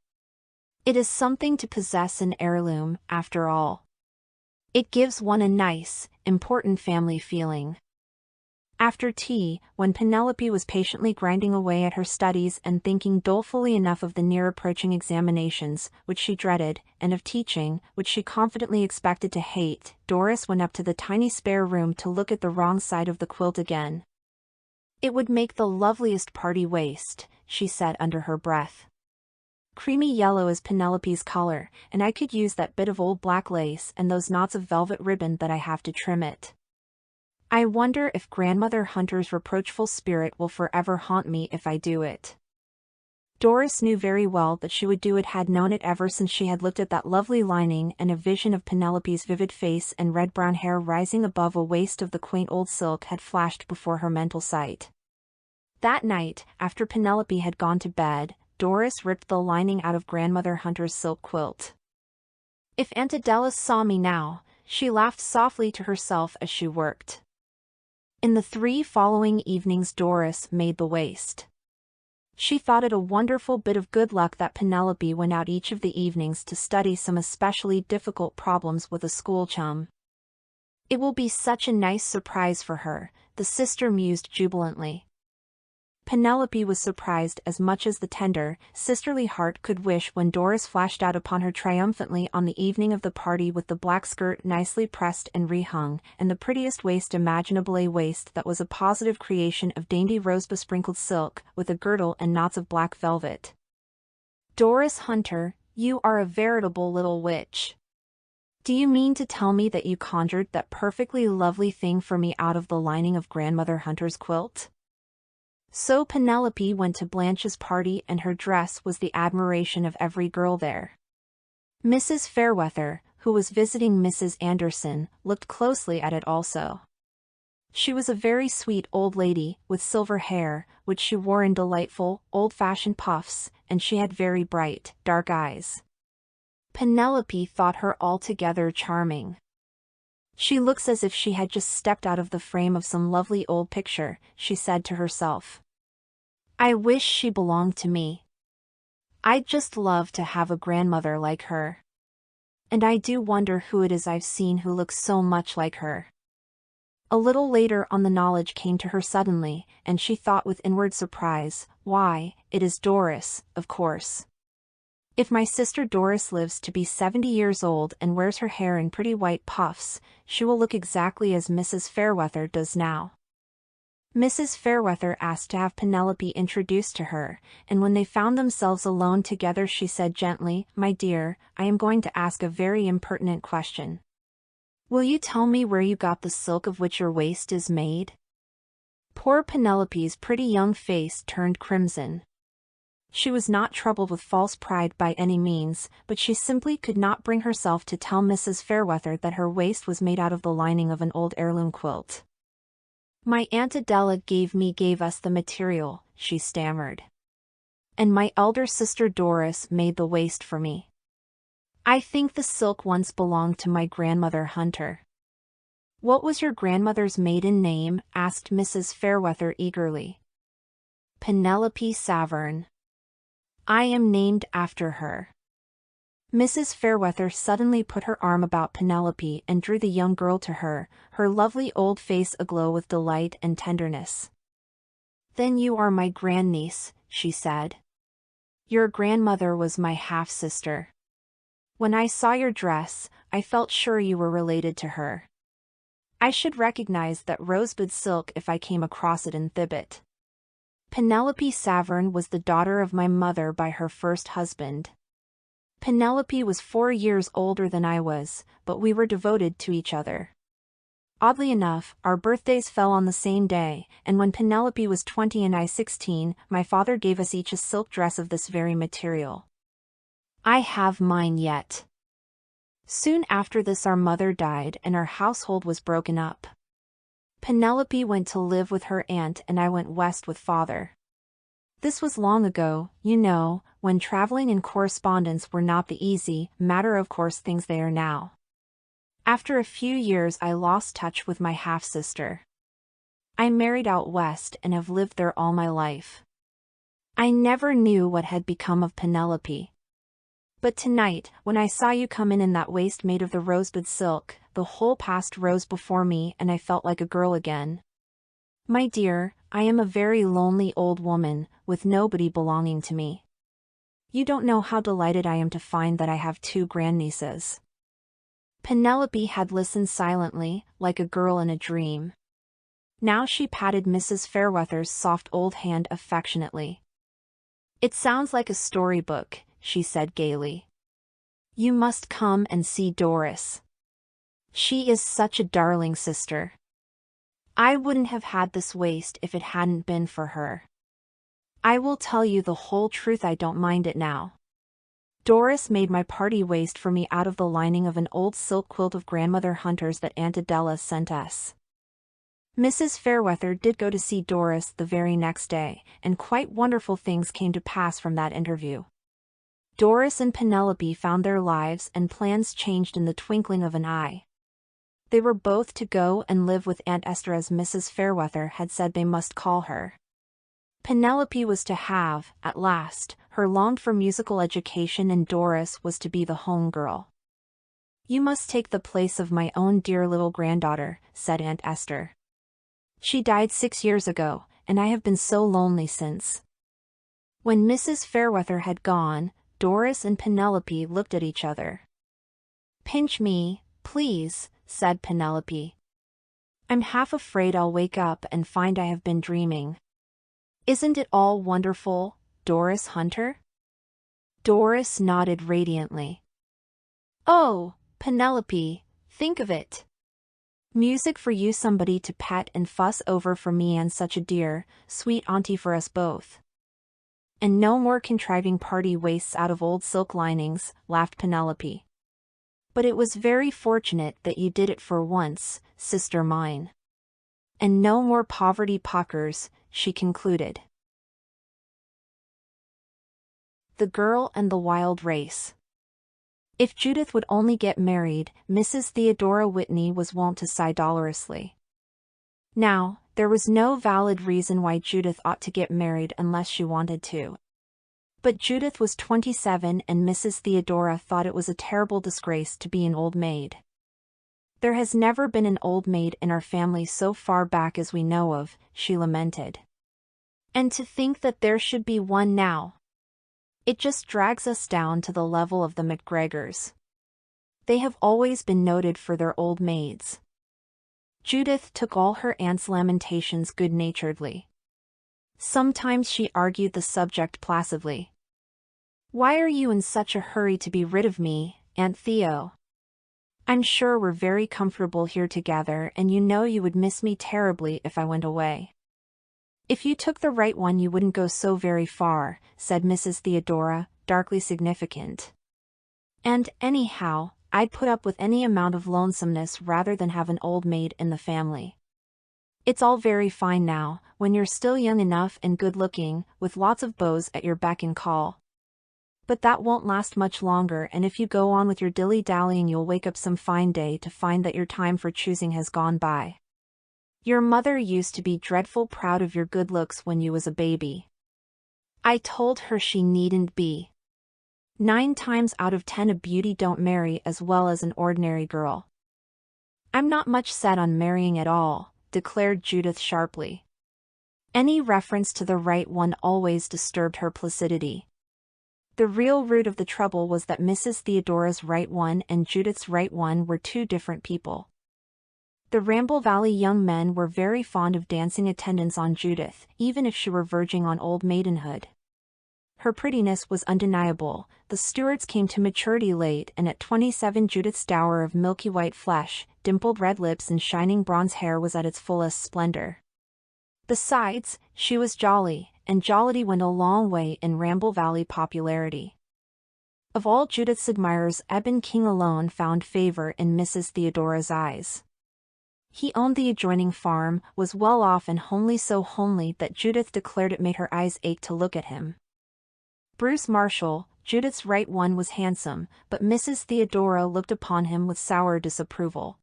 It is something to possess an heirloom, after all. It gives one a nice, important family feeling. After tea, when Penelope was patiently grinding away at her studies and thinking dolefully enough of the near-approaching examinations, which she dreaded, and of teaching, which she confidently expected to hate, Doris went up to the tiny spare room to look at the wrong side of the quilt again. It would make the loveliest party waist, she said under her breath. Creamy yellow is Penelope's color, and I could use that bit of old black lace and those knots of velvet ribbon that I have to trim it. I wonder if Grandmother Hunter's reproachful spirit will forever haunt me if I do it. Doris knew very well that she would do it, had known it ever since she had looked at that lovely lining, and a vision of Penelope's vivid face and red-brown hair rising above a waist of the quaint old silk had flashed before her mental sight. That night, after Penelope had gone to bed, Doris ripped the lining out of Grandmother Hunter's silk quilt. If Aunt Adela saw me now, she laughed softly to herself as she worked. In the 3 following evenings Doris made the waist. She thought it a wonderful bit of good luck that Penelope went out each of the evenings to study some especially difficult problems with a school chum. It will be such a nice surprise for her, the sister mused jubilantly. Penelope was surprised as much as the tender, sisterly heart could wish when Doris flashed out upon her triumphantly on the evening of the party with the black skirt nicely pressed and rehung, and the prettiest waist imaginable, a waist that was a positive creation of dainty rose-besprinkled silk, with a girdle and knots of black velvet. Doris Hunter, you are a veritable little witch. Do you mean to tell me that you conjured that perfectly lovely thing for me out of the lining of Grandmother Hunter's quilt? So Penelope went to Blanche's party, and her dress was the admiration of every girl there. Mrs. Fairweather, who was visiting Mrs. Anderson, looked closely at it also. She was a very sweet old lady, with silver hair, which she wore in delightful, old-fashioned puffs, and she had very bright, dark eyes. Penelope thought her altogether charming. She looks as if she had just stepped out of the frame of some lovely old picture, she said to herself. I wish she belonged to me. I'd just love to have a grandmother like her. And I do wonder who it is I've seen who looks so much like her. A little later on the knowledge came to her suddenly, and she thought with inward surprise, why, it is Doris, of course. If my sister Doris lives to be 70 years old and wears her hair in pretty white puffs, she will look exactly as Mrs. Fairweather does now. Mrs. Fairweather asked to have Penelope introduced to her, and when they found themselves alone together she said gently, My dear, I am going to ask a very impertinent question. Will you tell me where you got the silk of which your waist is made? Poor Penelope's pretty young face turned crimson. She was not troubled with false pride by any means, but she simply could not bring herself to tell Mrs. Fairweather that her waist was made out of the lining of an old heirloom quilt. My Aunt Adela gave us the material, she stammered. And my elder sister Doris made the waist for me. I think the silk once belonged to my grandmother Hunter. What was your grandmother's maiden name? Asked Mrs. Fairweather eagerly. Penelope Savern. I am named after her. Mrs. Fairweather suddenly put her arm about Penelope and drew the young girl to her, her lovely old face aglow with delight and tenderness. Then you are my grandniece, she said. Your grandmother was my half-sister. When I saw your dress, I felt sure you were related to her. I should recognize that rosebud silk if I came across it in Thibet. Penelope Savern was the daughter of my mother by her first husband. Penelope was 4 years older than I was, but we were devoted to each other. Oddly enough, our birthdays fell on the same day, and when Penelope was 20 and I 16, my father gave us each a silk dress of this very material. I have mine yet. Soon after this our mother died and our household was broken up. Penelope went to live with her aunt and I went west with father. This was long ago, you know, when traveling and correspondence were not the easy, matter-of-course things they are now. After a few years I lost touch with my half-sister. I married out west and have lived there all my life. I never knew what had become of Penelope. But tonight, when I saw you come in that waist made of the rosebud silk, the whole past rose before me and I felt like a girl again. My dear, I am a very lonely old woman, with nobody belonging to me. You don't know how delighted I am to find that I have 2 grandnieces. Penelope had listened silently, like a girl in a dream. Now she patted Mrs. Fairweather's soft old hand affectionately. It sounds like a storybook, she said gaily. You must come and see Doris. She is such a darling sister. I wouldn't have had this waist if it hadn't been for her. I will tell you the whole truth, I don't mind it now. Doris made my party waist for me out of the lining of an old silk quilt of Grandmother Hunter's that Aunt Adela sent us. Mrs. Fairweather did go to see Doris the very next day, and quite wonderful things came to pass from that interview. Doris and Penelope found their lives and plans changed in the twinkling of an eye. They were both to go and live with Aunt Esther as Mrs. Fairweather had said they must call her. Penelope was to have, at last, her longed-for musical education and Doris was to be the home girl. You must take the place of my own dear little granddaughter, said Aunt Esther. She died 6 years ago, and I have been so lonely since. When Mrs. Fairweather had gone, Doris and Penelope looked at each other. Pinch me, please, said Penelope. I'm half afraid I'll wake up and find I have been dreaming. Isn't it all wonderful, Doris Hunter? Doris nodded radiantly. Oh, Penelope, think of it. Music for you, somebody to pet and fuss over for me, and such a dear, sweet auntie for us both. And no more contriving party waists out of old silk linings, laughed Penelope. But it was very fortunate that you did it for once, sister mine. And no more poverty puckers, she concluded. The Girl and the Wild Race. If Judith would only get married, Mrs. Theodora Whitney was wont to sigh dolorously. Now, there was no valid reason why Judith ought to get married unless she wanted to. But Judith was 27 and Mrs. Theodora thought it was a terrible disgrace to be an old maid. There has never been an old maid in our family so far back as we know of, she lamented. And to think that there should be one now. It just drags us down to the level of the McGregors. They have always been noted for their old maids. Judith took all her aunt's lamentations good-naturedly. Sometimes she argued the subject placidly. Why are you in such a hurry to be rid of me, Aunt Theo? I'm sure we're very comfortable here together, and you know you would miss me terribly if I went away. If you took the right one you wouldn't go so very far, said Mrs. Theodora, darkly significant. And, anyhow, I'd put up with any amount of lonesomeness rather than have an old maid in the family. It's all very fine now, when you're still young enough and good-looking, with lots of beaux at your beck and call. But that won't last much longer, and if you go on with your dilly-dallying you'll wake up some fine day to find that your time for choosing has gone by. Your mother used to be dreadful proud of your good looks when you was a baby. I told her she needn't be. 9 times out of 10 a beauty don't marry as well as an ordinary girl. I'm not much set on marrying at all, declared Judith sharply. Any reference to the right one always disturbed her placidity. The real root of the trouble was that Mrs. Theodora's right one and Judith's right one were 2 different people. The Ramble Valley young men were very fond of dancing attendance on Judith, even if she were verging on old maidenhood. Her prettiness was undeniable. The Stewarts came to maturity late, and at 27 Judith's dower of milky white flesh, dimpled red lips and shining bronze hair was at its fullest splendor. Besides, she was jolly, and jollity went a long way in Ramble Valley popularity. Of all Judith's admirers, Eben King alone found favor in Mrs. Theodora's eyes. He owned the adjoining farm, was well off and homely, so homely that Judith declared it made her eyes ache to look at him. Bruce Marshall, Judith's right one, was handsome, but Mrs. Theodora looked upon him with sour disapproval.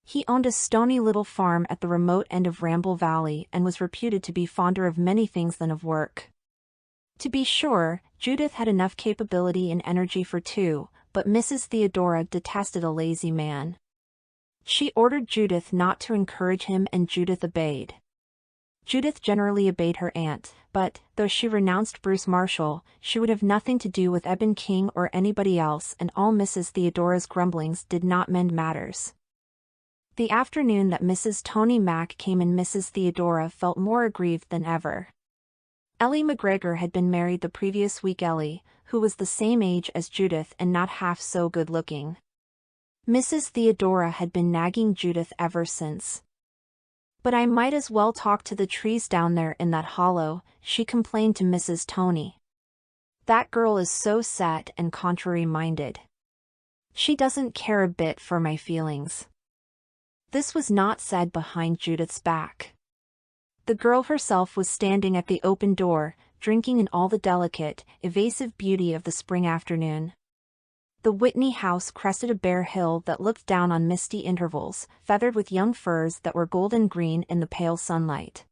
He owned a stony little farm at the remote end of Ramble Valley and was reputed to be fonder of many things than of work. To be sure, Judith had enough capability and energy for two, but Mrs. Theodora detested a lazy man. She ordered Judith not to encourage him, and Judith obeyed. Judith generally obeyed her aunt, but, though she renounced Bruce Marshall, she would have nothing to do with Eben King or anybody else, and all Mrs. Theodora's grumblings did not mend matters. The afternoon that Mrs. Tony Mack came in, Mrs. Theodora felt more aggrieved than ever. Ellie McGregor had been married the previous week. Ellie, who was the same age as Judith and not half so good-looking. Mrs. Theodora had been nagging Judith ever since. "But I might as well talk to the trees down there in that hollow," she complained to Mrs. Tony. "That girl is so set and contrary-minded. She doesn't care a bit for my feelings." This was not said behind Judith's back. The girl herself was standing at the open door, drinking in all the delicate, evasive beauty of the spring afternoon. The Whitney house crested a bare hill that looked down on misty intervals, feathered with young firs that were golden green in the pale sunlight.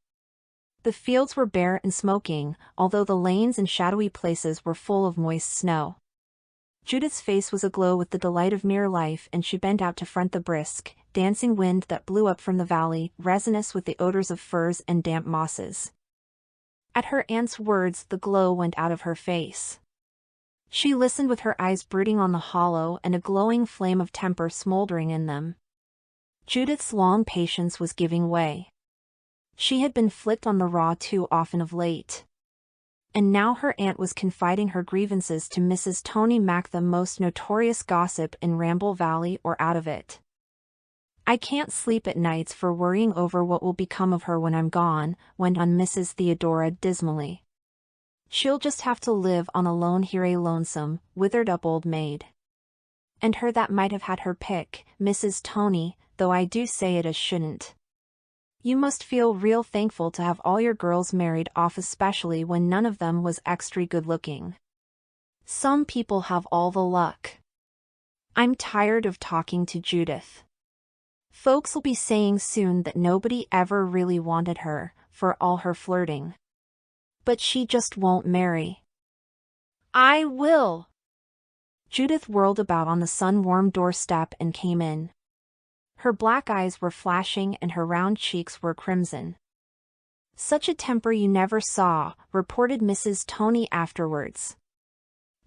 The fields were bare and smoking, although the lanes and shadowy places were full of moist snow. Judith's face was aglow with the delight of mere life, and she bent out to front the brisk, dancing wind that blew up from the valley, resinous with the odors of firs and damp mosses. At her aunt's words, the glow went out of her face. She listened with her eyes brooding on the hollow and a glowing flame of temper smoldering in them. Judith's long patience was giving way. She had been flicked on the raw too often of late. And now her aunt was confiding her grievances to Mrs. Tony Mack, the most notorious gossip in Ramble Valley or out of it. "I can't sleep at nights for worrying over what will become of her when I'm gone," went on Mrs. Theodora dismally. "She'll just have to live on alone here, a lonesome, withered-up old maid. And her that might have had her pick, Mrs. Tony, though I do say it as shouldn't. You must feel real thankful to have all your girls married off, especially when none of them was extra good-looking. Some people have all the luck. I'm tired of talking to Judith. Folks'll be saying soon that nobody ever really wanted her, for all her flirting. But she just won't marry." "I will!" Judith whirled about on the sun-warmed doorstep and came in. Her black eyes were flashing and her round cheeks were crimson. "Such a temper you never saw," reported Mrs. Tony afterwards.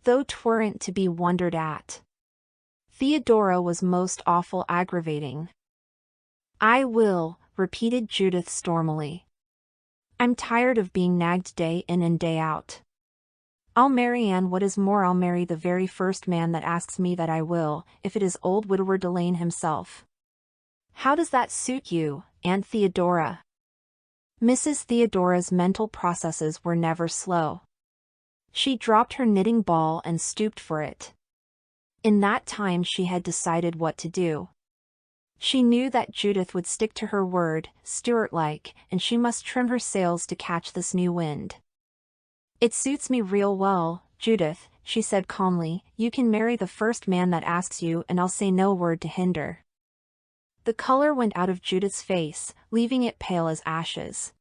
"Though 'tweren't to be wondered at. Theodora was most awful aggravating." "I will," repeated Judith stormily. "I'm tired of being nagged day in and day out. I'll marry Anne. What is more, I'll marry the very first man that asks me that. I will, if it is old widower Delane himself. How does that suit you, Aunt Theodora?" Mrs. Theodora's mental processes were never slow. She dropped her knitting ball and stooped for it. In that time she had decided what to do. She knew that Judith would stick to her word, Stuart-like, and she must trim her sails to catch this new wind. "It suits me real well, Judith," she said calmly. "You can marry the first man that asks you, and I'll say no word to hinder." The color went out of Judith's face, leaving it pale as ashes.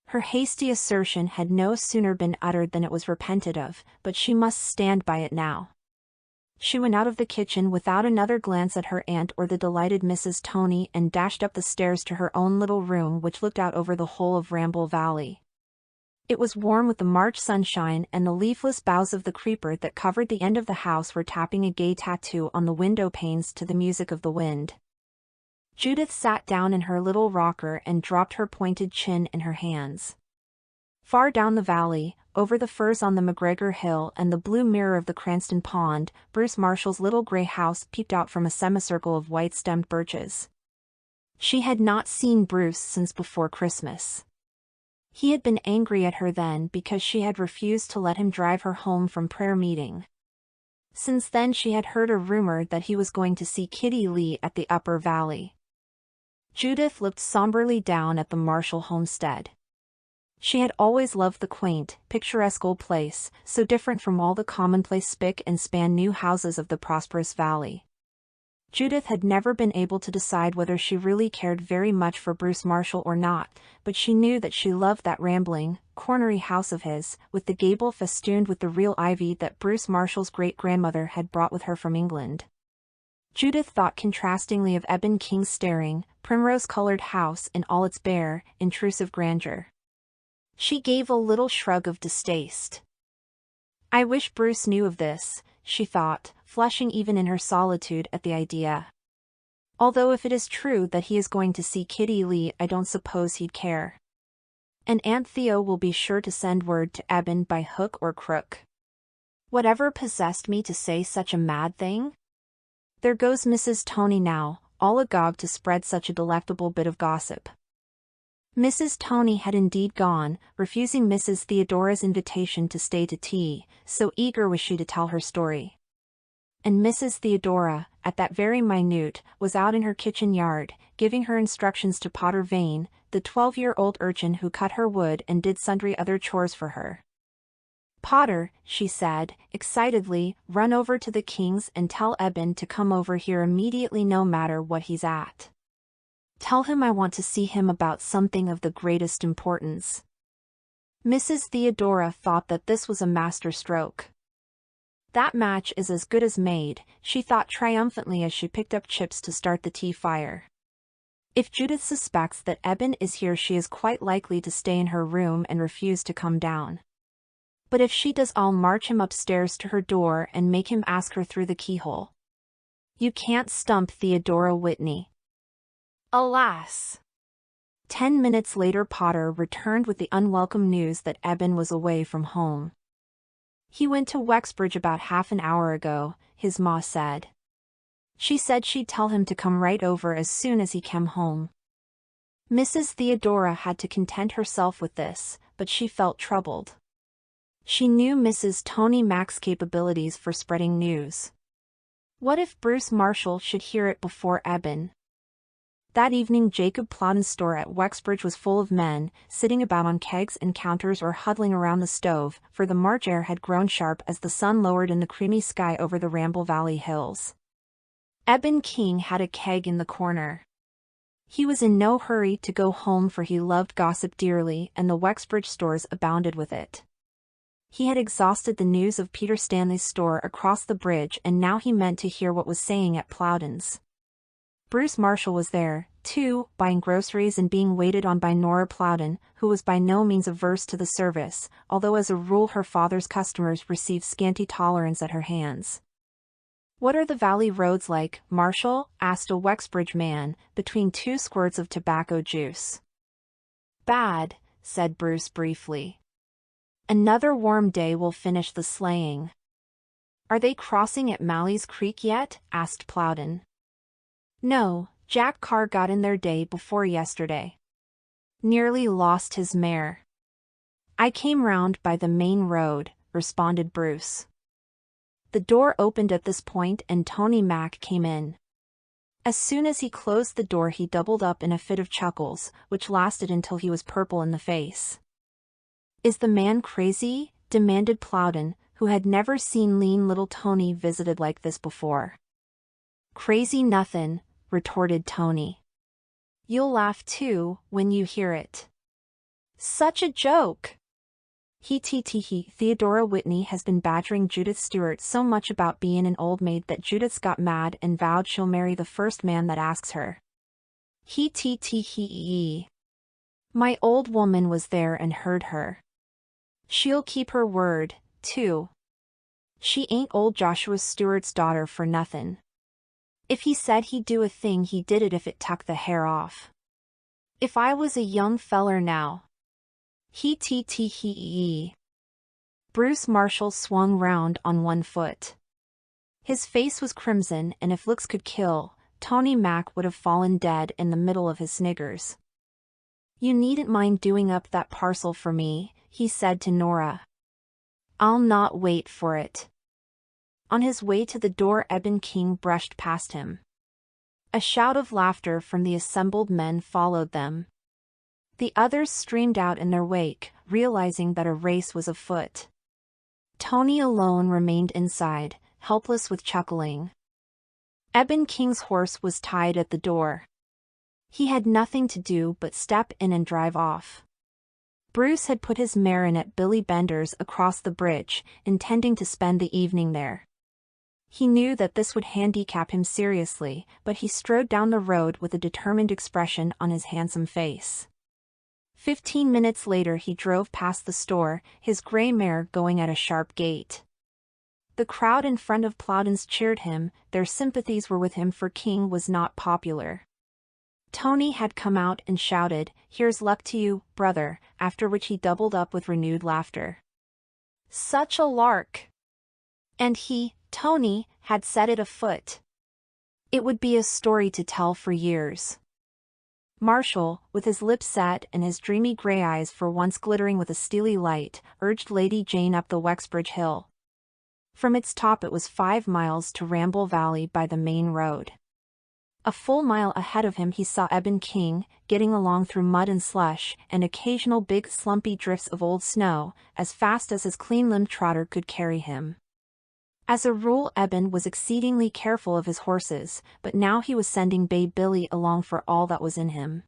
Her hasty assertion had no sooner been uttered than it was repented of, but she must stand by it now. She went out of the kitchen without another glance at her aunt or the delighted Mrs. Tony and dashed up the stairs to her own little room, which looked out over the whole of Ramble Valley. It was warm with the March sunshine, and the leafless boughs of the creeper that covered the end of the house were tapping a gay tattoo on the window panes to the music of the wind. Judith sat down in her little rocker and dropped her pointed chin in her hands. Far down the valley, over the firs on the McGregor Hill and the blue mirror of the Cranston Pond, Bruce Marshall's little gray house peeped out from a semicircle of white-stemmed birches. She had not seen Bruce since before Christmas. He had been angry at her then because she had refused to let him drive her home from prayer meeting. Since then she had heard a rumor that he was going to see Kitty Lee at the Upper Valley. Judith looked somberly down at the Marshall homestead. She had always loved the quaint, picturesque old place, so different from all the commonplace spick and span new houses of the prosperous valley. Judith had never been able to decide whether she really cared very much for Bruce Marshall or not, but she knew that she loved that rambling, cornery house of his, with the gable festooned with the real ivy that Bruce Marshall's great-grandmother had brought with her from England. Judith thought contrastingly of Eben King's staring, primrose-colored house in all its bare, intrusive grandeur. She gave a little shrug of distaste. I wish Bruce knew of this, she thought, flushing even in her solitude at the idea. Although if it is true that he is going to see Kitty Lee, I don't suppose he'd care. And Aunt Theo will be sure to send word to Eben by hook or crook. Whatever possessed me to say such a mad thing? There goes Mrs. Tony now, all agog to spread such a delectable bit of gossip. Mrs. Tony had indeed gone, refusing Mrs. Theodora's invitation to stay to tea, so eager was she to tell her story. And Mrs. Theodora, at that very minute, was out in her kitchen yard, giving her instructions to Potter Vane, the 12-year-old urchin who cut her wood and did sundry other chores for her. Potter, she said, excitedly, run over to the King's and tell Eben to come over here immediately no matter what he's at. Tell him I want to see him about something of the greatest importance. Mrs. Theodora thought that this was a master stroke. That match is as good as made, she thought triumphantly as she picked up chips to start the tea fire. If Judith suspects that Eben is here, she is quite likely to stay in her room and refuse to come down. But if she does, I'll march him upstairs to her door and make him ask her through the keyhole. You can't stump Theodora Whitney. Alas! 10 minutes later Potter returned with the unwelcome news that Eben was away from home. He went to Wexbridge about half an hour ago, his ma said. She said she'd tell him to come right over as soon as he came home. Mrs. Theodora had to content herself with this, but she felt troubled. She knew Mrs. Tony Mack's capabilities for spreading news. What if Bruce Marshall should hear it before Eben? That evening Jacob Plowden's store at Wexbridge was full of men, sitting about on kegs and counters or huddling around the stove, for the March air had grown sharp as the sun lowered in the creamy sky over the Ramble Valley hills. Eben King had a keg in the corner. He was in no hurry to go home, for he loved gossip dearly and the Wexbridge stores abounded with it. He had exhausted the news of Peter Stanley's store across the bridge, and now he meant to hear what was saying at Plowden's. Bruce Marshall was there, too, buying groceries and being waited on by Nora Plowden, who was by no means averse to the service, although as a rule her father's customers received scanty tolerance at her hands. What are the valley roads like, Marshall? Asked a Wexbridge man, between 2 squirts of tobacco juice. Bad, said Bruce briefly. Another warm day will finish the sleighing. Are they crossing at Mally's Creek yet? Asked Plowden. No, Jack Carr got in there day before yesterday. Nearly lost his mare. I came round by the main road, responded Bruce. The door opened at this point and Tony Mack came in. As soon as he closed the door he doubled up in a fit of chuckles, which lasted until he was purple in the face. Is the man crazy? Demanded Plowden, who had never seen lean little Tony visited like this before. Crazy nothin', retorted Tony. You'll laugh too, when you hear it. Such a joke! He Theodora Whitney has been badgering Judith Stewart so much about being an old maid that Judith's got mad and vowed she'll marry the first man that asks her. He. My old woman was there and heard her. She'll keep her word, too. She ain't old Joshua Stewart's daughter for nothin'. If he said he'd do a thing he did it if it tuck the hair off. If I was a young feller now. He. Bruce Marshall swung round on one foot. His face was crimson, and if looks could kill, Tony Mac would have fallen dead in the middle of his sniggers. "You needn't mind doing up that parcel for me," he said to Nora. "I'll not wait for it." On his way to the door, Eben King brushed past him. A shout of laughter from the assembled men followed them. The others streamed out in their wake, realizing that a race was afoot. Tony alone remained inside, helpless with chuckling. Eben King's horse was tied at the door. He had nothing to do but step in and drive off. Bruce had put his mare in at Billy Bender's across the bridge, intending to spend the evening there. He knew that this would handicap him seriously, but he strode down the road with a determined expression on his handsome face. 15 minutes later he drove past the store, his gray mare going at a sharp gait. The crowd in front of Plowden's cheered him, their sympathies were with him, for King was not popular. Tony had come out and shouted, "Here's luck to you, brother," after which he doubled up with renewed laughter. Such a lark! And he, Tony, had set it afoot. It would be a story to tell for years. Marshall, with his lips set and his dreamy gray eyes for once glittering with a steely light, urged Lady Jane up the Wexbridge Hill. From its top it was 5 miles to Ramble Valley by the main road. A full mile ahead of him he saw Eben King, getting along through mud and slush, and occasional big slumpy drifts of old snow, as fast as his clean-limbed trotter could carry him. As a rule Eben was exceedingly careful of his horses, but now he was sending Bay Billy along for all that was in him.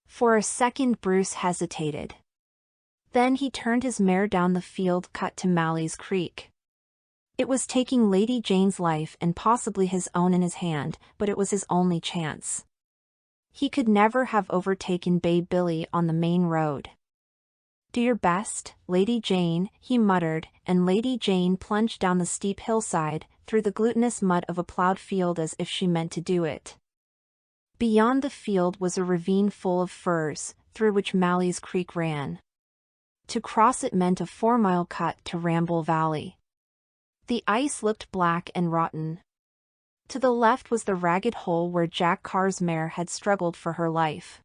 For a second Bruce hesitated. Then he turned his mare down the field cut to Mally's Creek. It was taking Lady Jane's life and possibly his own in his hand, but it was his only chance. He could never have overtaken Bay Billy on the main road. "Do your best, Lady Jane," he muttered, and Lady Jane plunged down the steep hillside, through the glutinous mud of a plowed field as if she meant to do it. Beyond the field was a ravine full of firs, through which Mally's Creek ran. To cross it meant a 4-mile cut to Ramble Valley. The ice looked black and rotten. To the left was the ragged hole where Jack Carr's mare had struggled for her life.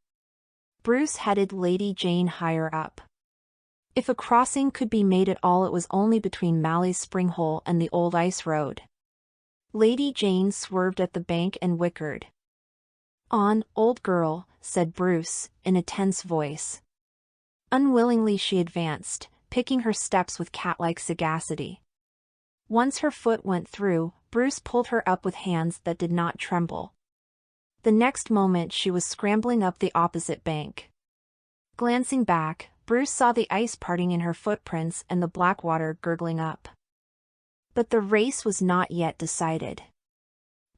Bruce headed Lady Jane higher up. If a crossing could be made at all, it was only between Mally's Spring Hole and the old ice road. Lady Jane swerved at the bank and whickered. "On, old girl," said Bruce, in a tense voice. Unwillingly she advanced, picking her steps with cat-like sagacity. Once her foot went through, Bruce pulled her up with hands that did not tremble. The next moment she was scrambling up the opposite bank. Glancing back, Bruce saw the ice parting in her footprints and the black water gurgling up. But the race was not yet decided.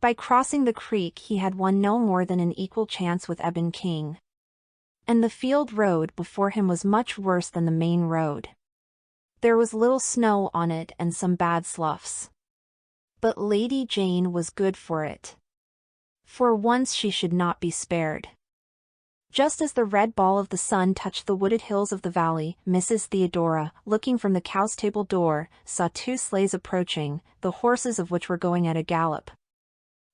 By crossing the creek he had won no more than an equal chance with Eben King. And the field road before him was much worse than the main road. There was little snow on it and some bad sloughs. But Lady Jane was good for it. For once she should not be spared. Just as the red ball of the sun touched the wooded hills of the valley, Mrs. Theodora, looking from the cow's stable door, saw 2 sleighs approaching, the horses of which were going at a gallop.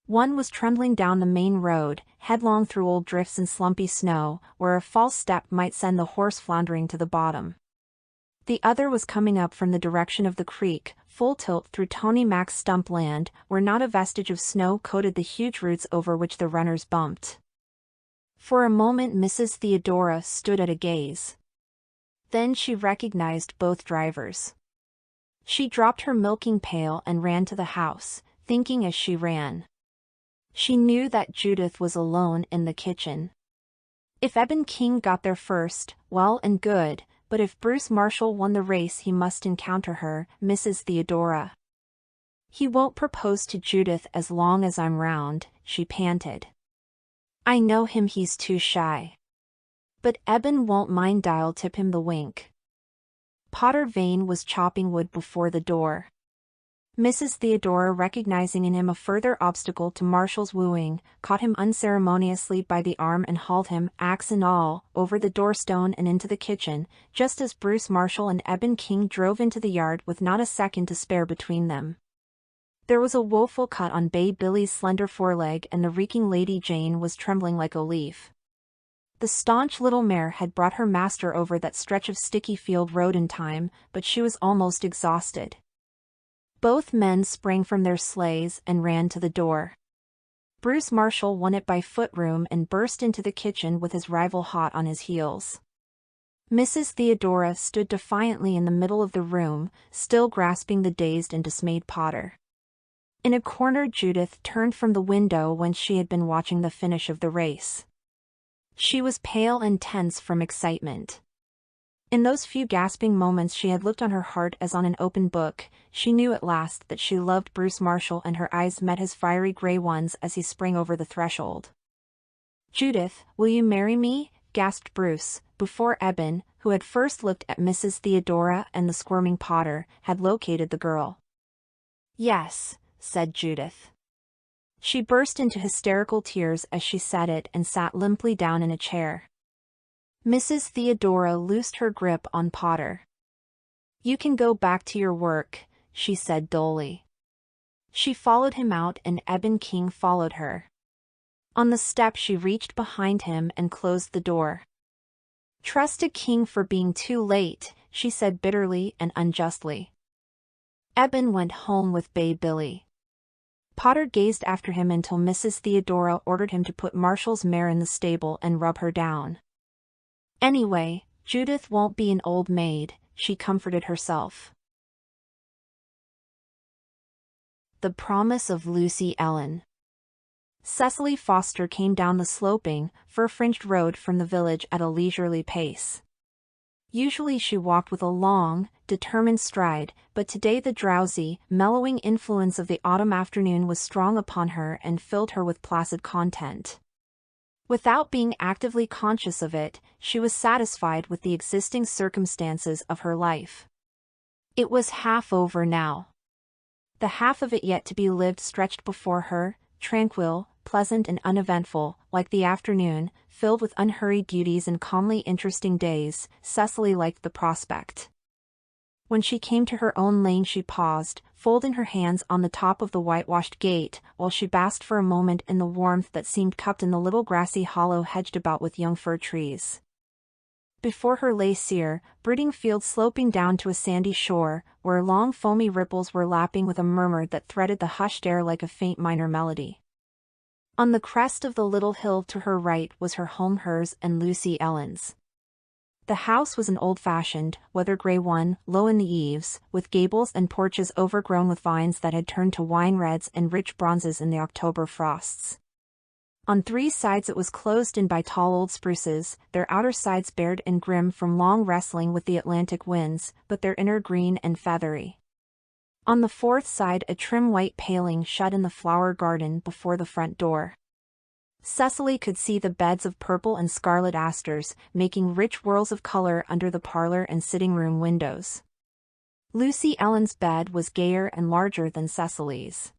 One was trundling down the main road, headlong through old drifts and slumpy snow, where a false step might send the horse floundering to the bottom. The other was coming up from the direction of the creek, full tilt through Tony Mac's stump land, where not a vestige of snow coated the huge roots over which the runners bumped. For a moment Mrs. Theodora stood at a gaze. Then she recognized both drivers. She dropped her milking pail and ran to the house, thinking as she ran. She knew that Judith was alone in the kitchen. If Eben King got there first, well and good, but if Bruce Marshall won the race he must encounter her, Mrs. Theodora. "He won't propose to Judith as long as I'm round," she panted. "I know him, he's too shy. But Eben won't mind, I'll tip him the wink." Potter Vane was chopping wood before the door. Mrs. Theodora, recognizing in him a further obstacle to Marshall's wooing, caught him unceremoniously by the arm and hauled him, axe and all, over the doorstone and into the kitchen, just as Bruce Marshall and Eben King drove into the yard with not a second to spare between them. There was a woeful cut on Bay Billy's slender foreleg, and the reeking Lady Jane was trembling like a leaf. The staunch little mare had brought her master over that stretch of sticky field road in time, but she was almost exhausted. Both men sprang from their sleighs and ran to the door. Bruce Marshall won it by footroom and burst into the kitchen with his rival hot on his heels. Mrs. Theodora stood defiantly in the middle of the room, still grasping the dazed and dismayed Potter. In a corner, Judith turned from the window whence she had been watching the finish of the race. She was pale and tense from excitement. In those few gasping moments she had looked on her heart as on an open book. She knew at last that she loved Bruce Marshall, and her eyes met his fiery gray ones as he sprang over the threshold. "Judith, will you marry me?" gasped Bruce, before Eben, who had first looked at Mrs. Theodora and the squirming Potter, had located the girl. "Yes," said Judith. She burst into hysterical tears as she said it and sat limply down in a chair. Mrs. Theodora loosed her grip on Potter. "You can go back to your work," she said dully. She followed him out, and Eben King followed her. On the step she reached behind him and closed the door. "Trusted King for being too late," she said bitterly and unjustly. Eben went home with Bay Billy. Potter gazed after him until Mrs. Theodora ordered him to put Marshall's mare in the stable and rub her down. "Anyway, Judith won't be an old maid," she comforted herself. The Promise of Lucy Ellen. Cecily Foster came down the sloping, fir-fringed road from the village at a leisurely pace. Usually she walked with a long, determined stride, but today the drowsy, mellowing influence of the autumn afternoon was strong upon her and filled her with placid content. Without being actively conscious of it, she was satisfied with the existing circumstances of her life. It was half over now. The half of it yet to be lived stretched before her, tranquil, pleasant and uneventful, like the afternoon, filled with unhurried duties and calmly interesting days. Cecily liked the prospect. When she came to her own lane she paused, folding her hands on the top of the whitewashed gate, while she basked for a moment in the warmth that seemed cupped in the little grassy hollow hedged about with young fir trees. Before her lay sere, brooding fields sloping down to a sandy shore, where long foamy ripples were lapping with a murmur that threaded the hushed air like a faint minor melody. On the crest of the little hill to her right was her home, hers and Lucy Ellen's. The house was an old-fashioned, weather-gray one, low in the eaves, with gables and porches overgrown with vines that had turned to wine reds and rich bronzes in the October frosts. On three sides it was closed in by tall old spruces, their outer sides bared and grim from long wrestling with the Atlantic winds, but their inner green and feathery. On the fourth side a trim white paling shut in the flower garden before the front door. Cecily could see the beds of purple and scarlet asters, making rich whirls of color under the parlor and sitting-room windows. Lucy Ellen's bed was gayer and larger than Cecily's.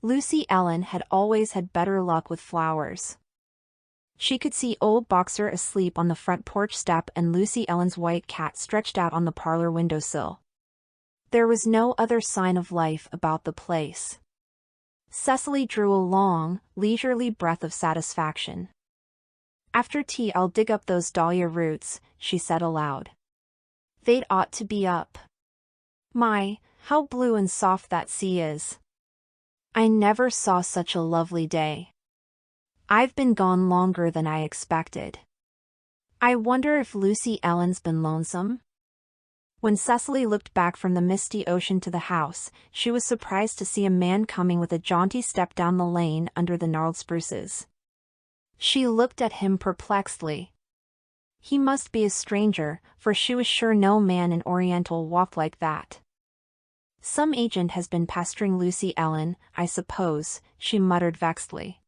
Lucy Ellen had always had better luck with flowers. She could see old Boxer asleep on the front porch step and Lucy Ellen's white cat stretched out on the parlor windowsill. There was no other sign of life about the place. Cecily drew a long, leisurely breath of satisfaction. "After tea I'll dig up those dahlia roots," she said aloud. "They'd ought to be up. My, how blue and soft that sea is. I never saw such a lovely day. I've been gone longer than I expected. I wonder if Lucy Ellen's been lonesome?" When Cecily looked back from the misty ocean to the house, she was surprised to see a man coming with a jaunty step down the lane under the gnarled spruces. She looked at him perplexedly. He must be a stranger, for she was sure no man in Oriental walked like that. "Some agent has been pestering Lucy Ellen, I suppose," she muttered vexedly.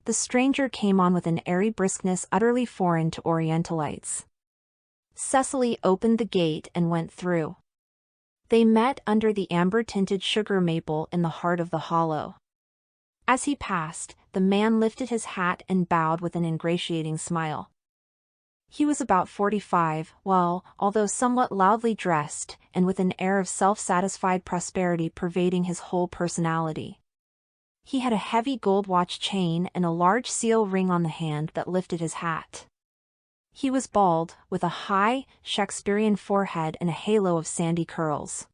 The stranger came on with an airy briskness utterly foreign to Orientalites. Cecily opened the gate and went through. They met under the amber-tinted sugar maple in the heart of the hollow. As he passed, the man lifted his hat and bowed with an ingratiating smile. He was about 45, well, although somewhat loudly dressed, and with an air of self-satisfied prosperity pervading his whole personality. He had a heavy gold watch chain and a large seal ring on the hand that lifted his hat. He was bald, with a high, Shakespearean forehead and a halo of sandy curls.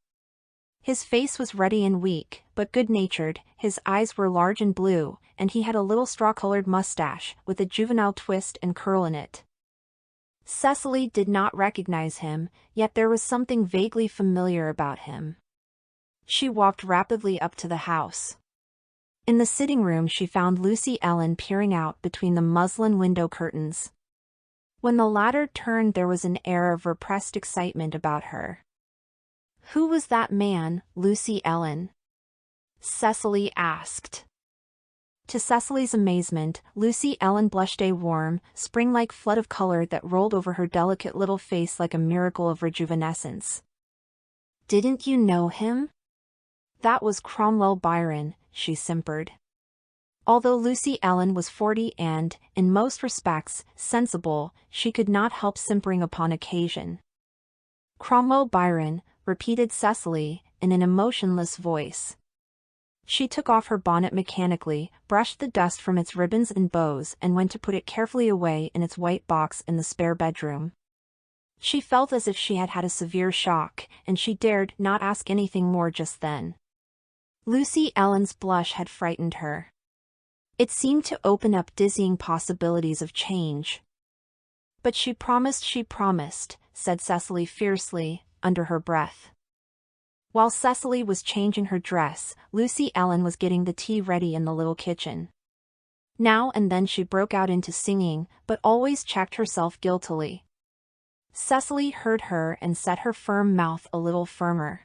His face was ruddy and weak, but good-natured, his eyes were large and blue, and he had a little straw-colored mustache, with a juvenile twist and curl in it. Cecily did not recognize him, yet there was something vaguely familiar about him. She walked rapidly up to the house. In the sitting room she found Lucy Ellen peering out between the muslin window curtains. When the latter turned, there was an air of repressed excitement about her. "Who was that man, Lucy Ellen?" Cecily asked. To Cecily's amazement, Lucy Ellen blushed a warm, spring-like flood of color that rolled over her delicate little face like a miracle of rejuvenescence. "Didn't you know him?" "That was Cromwell Byron," she simpered. Although Lucy Ellen was 40 and, in most respects, sensible, she could not help simpering upon occasion. "Cromwell Byron," repeated Cecily, in an emotionless voice. She took off her bonnet mechanically, brushed the dust from its ribbons and bows, and went to put it carefully away in its white box in the spare bedroom. She felt as if she had had a severe shock, and she dared not ask anything more just then. Lucy Ellen's blush had frightened her. It seemed to open up dizzying possibilities of change. "But she promised," said Cecily fiercely, under her breath. While Cecily was changing her dress, Lucy Ellen was getting the tea ready in the little kitchen. Now and then she broke out into singing, but always checked herself guiltily. Cecily heard her and set her firm mouth a little firmer.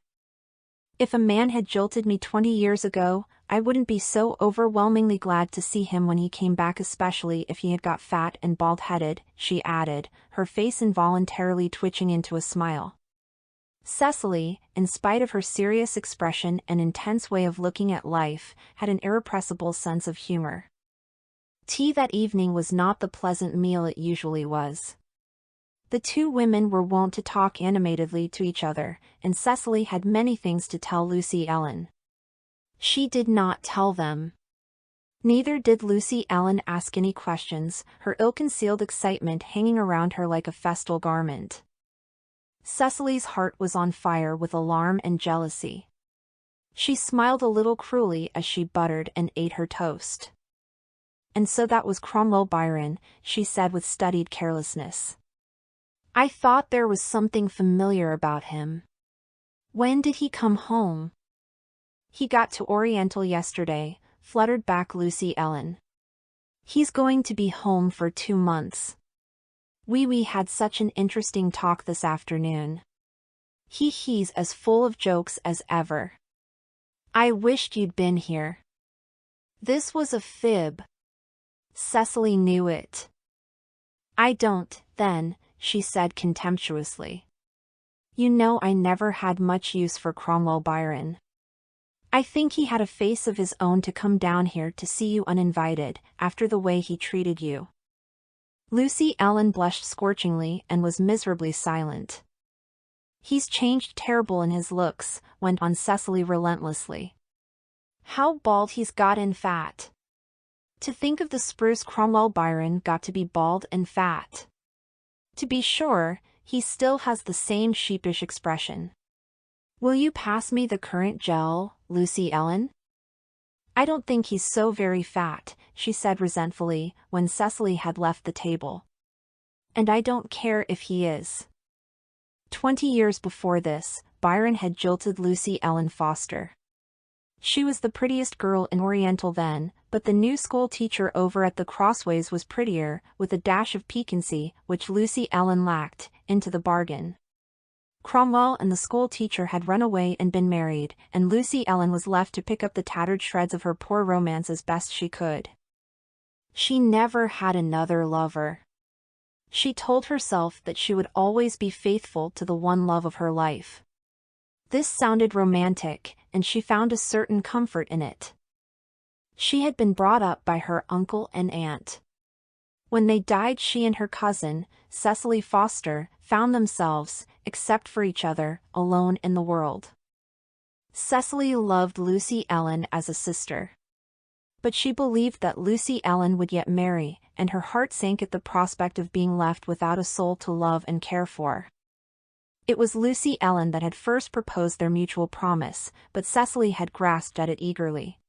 "If a man had jilted me 20 years ago, I wouldn't be so overwhelmingly glad to see him when he came back, especially if he had got fat and bald-headed," she added, her face involuntarily twitching into a smile. Cecily, in spite of her serious expression and intense way of looking at life, had an irrepressible sense of humor. Tea that evening was not the pleasant meal it usually was. The two women were wont to talk animatedly to each other, and Cecily had many things to tell Lucy Ellen. She did not tell them. Neither did Lucy Ellen ask any questions, her ill-concealed excitement hanging around her like a festal garment. Cecily's heart was on fire with alarm and jealousy. She smiled a little cruelly as she buttered and ate her toast. "And so that was Cromwell Byron," she said with studied carelessness. "I thought there was something familiar about him. When did he come home?" "He got to Oriental yesterday," fluttered back Lucy Ellen. "He's going to be home for 2 months. We had such an interesting talk this afternoon. He's as full of jokes as ever. I wished you'd been here." This was a fib. Cecily knew it. "I don't, then," she said contemptuously. "You know I never had much use for Cromwell Byron. I think he had a face of his own to come down here to see you uninvited, after the way he treated you." Lucy Ellen blushed scorchingly and was miserably silent. "He's changed terrible in his looks," went on Cecily relentlessly. "How bald he's got and fat. To think of the spruce Cromwell Byron got to be bald and fat. To be sure, he still has the same sheepish expression. Will you pass me the currant gel, Lucy Ellen?" "I don't think he's so very fat," she said resentfully, when Cecily had left the table. "And I don't care if he is." 20 years before this, Byron had jilted Lucy Ellen Foster. She was the prettiest girl in Oriental then, but the new school teacher over at the Crossways was prettier, with a dash of piquancy, which Lucy Ellen lacked, into the bargain. Cromwell and the school teacher had run away and been married, and Lucy Ellen was left to pick up the tattered shreds of her poor romance as best she could. She never had another lover. She told herself that she would always be faithful to the one love of her life. This sounded romantic, and she found a certain comfort in it. She had been brought up by her uncle and aunt. When they died, she and her cousin, Cecily Foster, found themselves, except for each other, alone in the world. Cecily loved Lucy Ellen as a sister. But she believed that Lucy Ellen would yet marry, and her heart sank at the prospect of being left without a soul to love and care for. It was Lucy Ellen that had first proposed their mutual promise, but Cecily had grasped at it eagerly.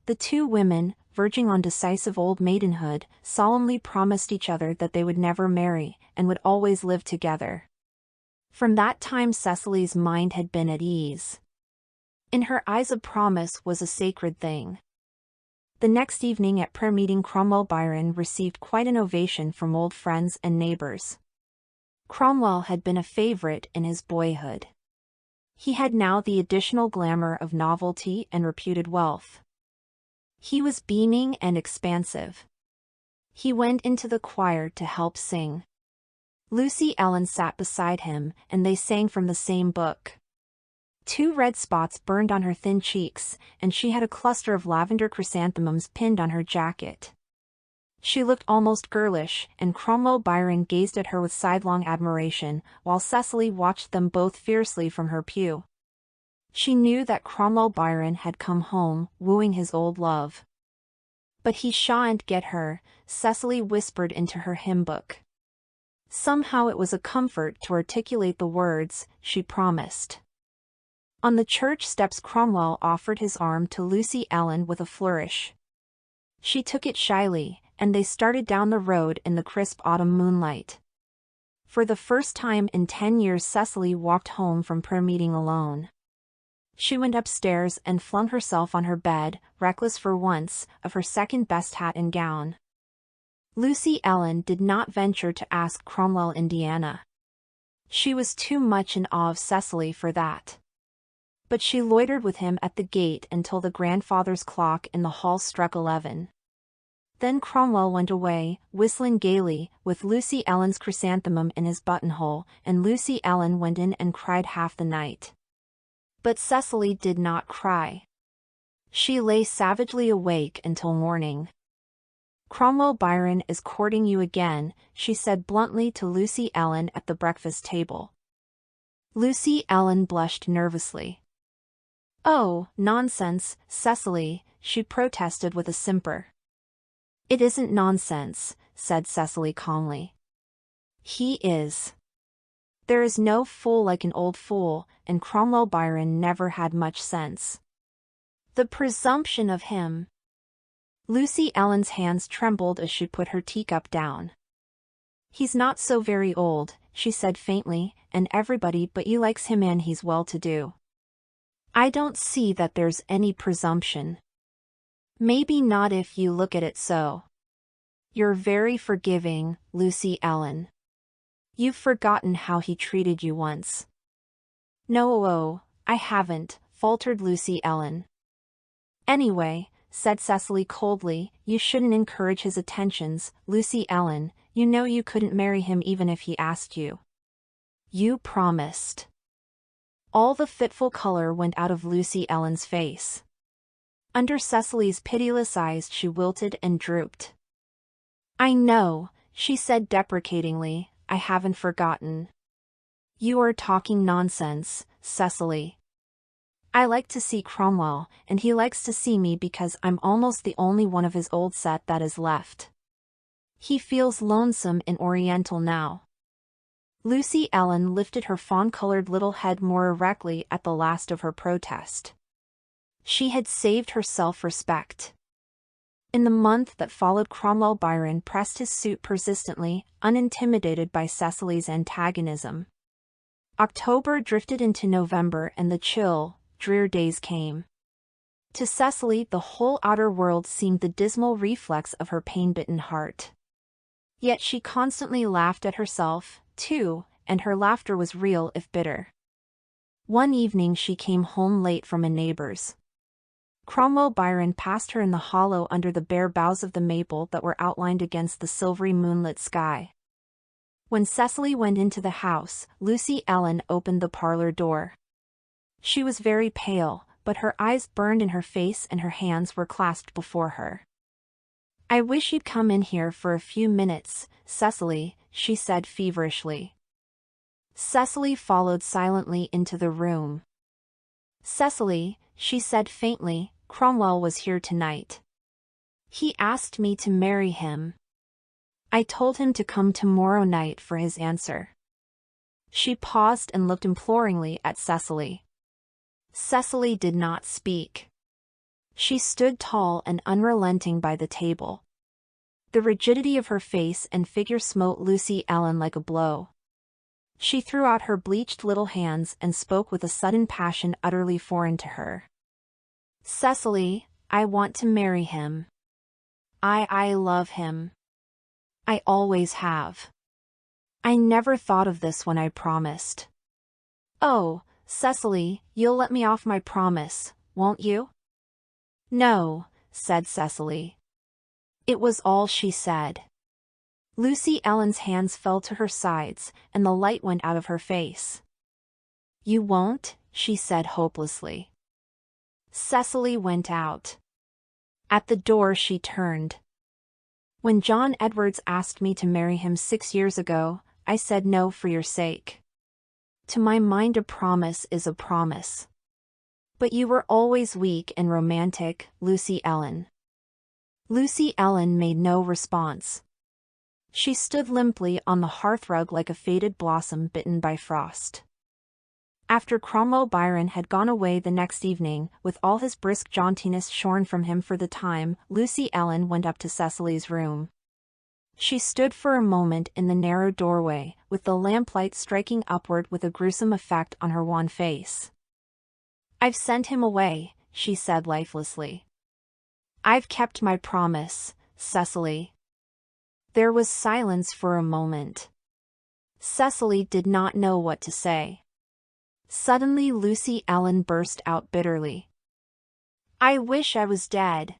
The two women, verging on decisive old maidenhood, solemnly promised each other that they would never marry, and would always live together. From that time Cecily's mind had been at ease. In her eyes a promise was a sacred thing. The next evening at prayer meeting, Cromwell Biron received quite an ovation from old friends and neighbors. Cromwell had been a favorite in his boyhood. He had now the additional glamour of novelty and reputed wealth. He was beaming and expansive. He went into the choir to help sing. Lucy Ellen sat beside him, and they sang from the same book. 2 red spots burned on her thin cheeks, and she had a cluster of lavender chrysanthemums pinned on her jacket. She looked almost girlish, and Cromwell Biron gazed at her with sidelong admiration, while Cecily watched them both fiercely from her pew. She knew that Cromwell Biron had come home, wooing his old love. "But he shan't get her," Cecily whispered into her hymn book. Somehow it was a comfort to articulate the words, "she promised." On the church steps Cromwell offered his arm to Lucy Ellen with a flourish. She took it shyly, and they started down the road in the crisp autumn moonlight. For the first time in 10 years Cecily walked home from prayer meeting alone. She went upstairs and flung herself on her bed, reckless for once, of her second-best hat and gown. Lucy Ellen did not venture to ask Cromwell Indiana. She was too much in awe of Cecily for that. But she loitered with him at the gate until the grandfather's clock in the hall struck 11. Then Cromwell went away, whistling gaily, with Lucy Ellen's chrysanthemum in his buttonhole, and Lucy Ellen went in and cried half the night. But Cecily did not cry. She lay savagely awake until morning. "Cromwell Biron is courting you again," she said bluntly to Lucy Ellen at the breakfast table. Lucy Ellen blushed nervously. "Oh, nonsense, Cecily," she protested with a simper. "It isn't nonsense," said Cecily calmly. "He is. There is no fool like an old fool, and Cromwell Biron never had much sense. The presumption of him." Lucy Ellen's hands trembled as she put her teacup down. "He's not so very old," she said faintly, "and everybody but you likes him and he's well-to-do. I don't see that there's any presumption." "Maybe not if you look at it so. You're very forgiving, Lucy Ellen. You've forgotten how he treated you once." "No, I haven't," faltered Lucy Ellen. "Anyway," said Cecily coldly, "you shouldn't encourage his attentions, Lucy Ellen. You know you couldn't marry him even if he asked you. You promised." All the fitful color went out of Lucy Ellen's face. Under Cecily's pitiless eyes she wilted and drooped. "I know," she said deprecatingly, "I haven't forgotten. You are talking nonsense, Cecily. I like to see Cromwell, and he likes to see me because I'm almost the only one of his old set that is left. He feels lonesome in Oriental now." Lucy Ellen lifted her fawn-colored little head more erectly at the last of her protest. She had saved her self-respect. In the month that followed, Cromwell Biron pressed his suit persistently, unintimidated by Cecily's antagonism. October drifted into November and the chill, drear days came. To Cecily the whole outer world seemed the dismal reflex of her pain-bitten heart. Yet she constantly laughed at herself, too, and her laughter was real if bitter. One evening she came home late from a neighbor's. Cromwell Biron passed her in the hollow under the bare boughs of the maple that were outlined against the silvery moonlit sky. When Cecily went into the house, Lucy Ellen opened the parlor door. She was very pale, but her eyes burned in her face and her hands were clasped before her. "I wish you'd come in here for a few minutes, Cecily," she said feverishly. Cecily followed silently into the room. "Cecily," she said faintly, "Cromwell was here tonight. He asked me to marry him. I told him to come tomorrow night for his answer." She paused and looked imploringly at Cecily. Cecily did not speak. She stood tall and unrelenting by the table. The rigidity of her face and figure smote Lucy Ellen like a blow. She threw out her bleached little hands and spoke with a sudden passion utterly foreign to her. "Cecily, I want to marry him. I love him. I always have. I never thought of this when I promised." "Oh, Cecily, you'll let me off my promise, won't you?" "No," said Cecily. It was all she said. Lucy Ellen's hands fell to her sides, and the light went out of her face. "You won't?" she said hopelessly. Cecily went out. At the door she turned. "When John Edwards asked me to marry him 6 years ago, I said no for your sake. To my mind a promise is a promise. But you were always weak and romantic, Lucy Ellen." Lucy Ellen made no response. She stood limply on the hearthrug like a faded blossom bitten by frost. After Cromwell Byron had gone away the next evening, with all his brisk jauntiness shorn from him for the time, Lucy Ellen went up to Cecily's room. She stood for a moment in the narrow doorway, with the lamplight striking upward with a gruesome effect on her wan face. "I've sent him away," she said lifelessly. "I've kept my promise, Cecily." There was silence for a moment. Cecily did not know what to say. Suddenly Lucy Ellen burst out bitterly. "I wish I was dead."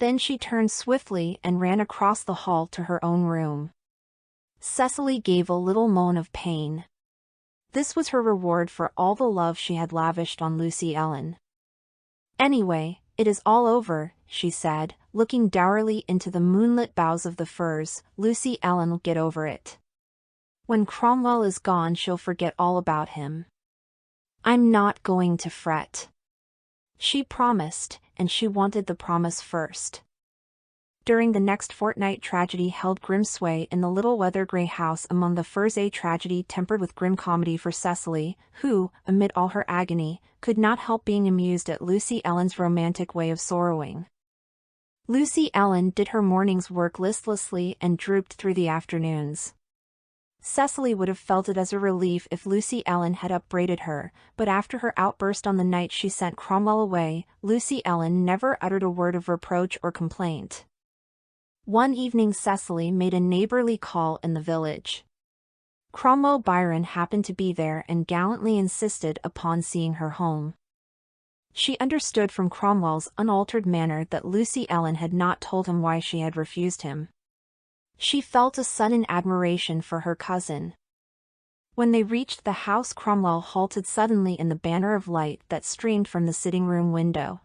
Then she turned swiftly and ran across the hall to her own room. Cecily gave a little moan of pain. This was her reward for all the love she had lavished on Lucy Ellen. "Anyway, it is all over," she said, looking dourly into the moonlit boughs of the firs. "Lucy Ellen'll get over it. When Cromwell is gone she'll forget all about him. I'm not going to fret." She promised, and she wanted the promise first. During the next fortnight tragedy held grim sway in the little weather-grey house among the firs, a tragedy tempered with grim comedy for Cecily, who, amid all her agony, could not help being amused at Lucy Ellen's romantic way of sorrowing. Lucy Ellen did her morning's work listlessly and drooped through the afternoons. Cecily would have felt it as a relief if Lucy Ellen had upbraided her, but after her outburst on the night she sent Cromwell away, Lucy Ellen never uttered a word of reproach or complaint. One evening Cecily made a neighborly call in the village. Cromwell Byron happened to be there and gallantly insisted upon seeing her home. She understood from Cromwell's unaltered manner that Lucy Ellen had not told him why she had refused him. She felt a sudden admiration for her cousin. When they reached the house, Cromwell halted suddenly in the banner of light that streamed from the sitting-room window.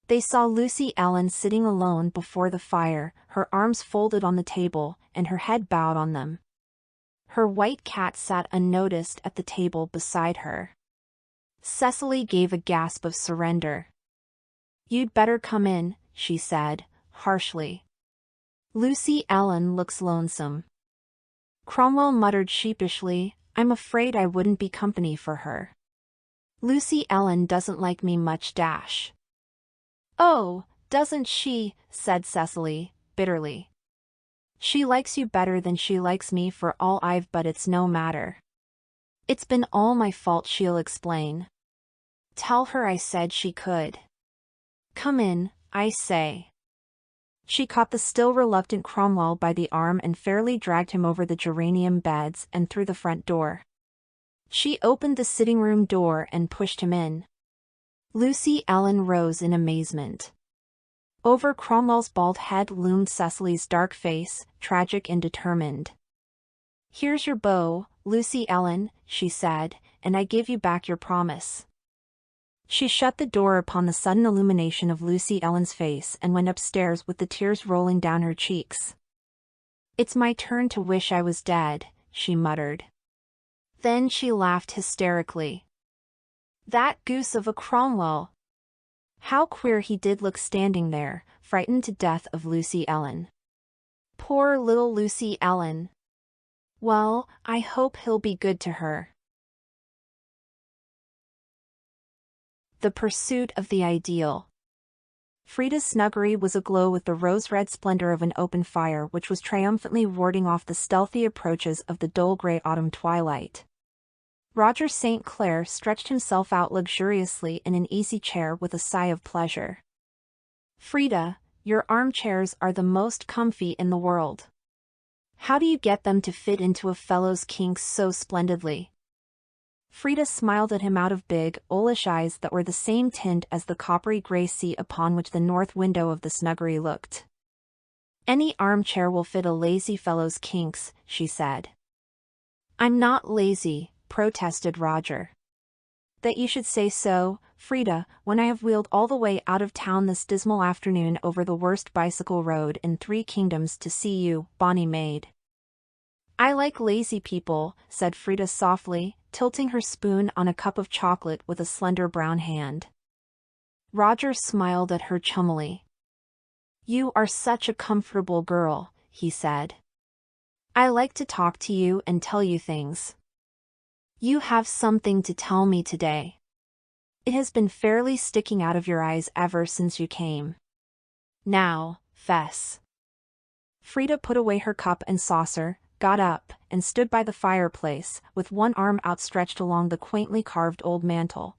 They saw Lucy Ellen sitting alone before the fire, her arms folded on the table, and her head bowed on them. Her white cat sat unnoticed at the table beside her. Cecily gave a gasp of surrender. "You'd better come in," she said, harshly. "Lucy Ellen looks lonesome." Cromwell muttered sheepishly, "I'm afraid I wouldn't be company for her. Lucy Ellen doesn't like me much dash." "Oh, doesn't she?" said Cecily, bitterly. "She likes you better than she likes me for all I've, but it's no matter. It's been all my fault," she'll explain. "Tell her I said she could. Come in, I say." She caught the still reluctant Cromwell by the arm and fairly dragged him over the geranium beds and through the front door. She opened the sitting-room door and pushed him in. Lucy Ellen rose in amazement. Over Cromwell's bald head loomed Cecily's dark face, tragic and determined. "Here's your beau, Lucy Ellen," she said, "and I give you back your promise." She shut the door upon the sudden illumination of Lucy Ellen's face and went upstairs with the tears rolling down her cheeks. "It's my turn to wish I was dead," she muttered. Then she laughed hysterically. That goose of a Cromwell! How queer he did look standing there, frightened to death of Lucy Ellen. Poor little Lucy Ellen. Well, I hope he'll be good to her. The pursuit of the ideal. Freda's snuggery was aglow with the rose-red splendor of an open fire which was triumphantly warding off the stealthy approaches of the dull gray autumn twilight. Roger St. Clair stretched himself out luxuriously in an easy chair with a sigh of pleasure. "Freda, your armchairs are the most comfy in the world. How do you get them to fit into a fellow's kinks so splendidly?" Freda smiled at him out of big, owlish eyes that were the same tint as the coppery gray sea upon which the north window of the snuggery looked. "Any armchair will fit a lazy fellow's kinks," she said. "I'm not lazy," protested Roger. "That you should say so, Freda, when I have wheeled all the way out of town this dismal afternoon over the worst bicycle road in 3 kingdoms to see you, bonny maid." "I like lazy people," said Freda softly, tilting her spoon on a cup of chocolate with a slender brown hand. Roger smiled at her chummily. "You are such a comfortable girl," he said. "I like to talk to you and tell you things. You have something to tell me today. It has been fairly sticking out of your eyes ever since you came. Now, fess." Freda put away her cup and saucer, got up, and stood by the fireplace, with one arm outstretched along the quaintly carved old mantel.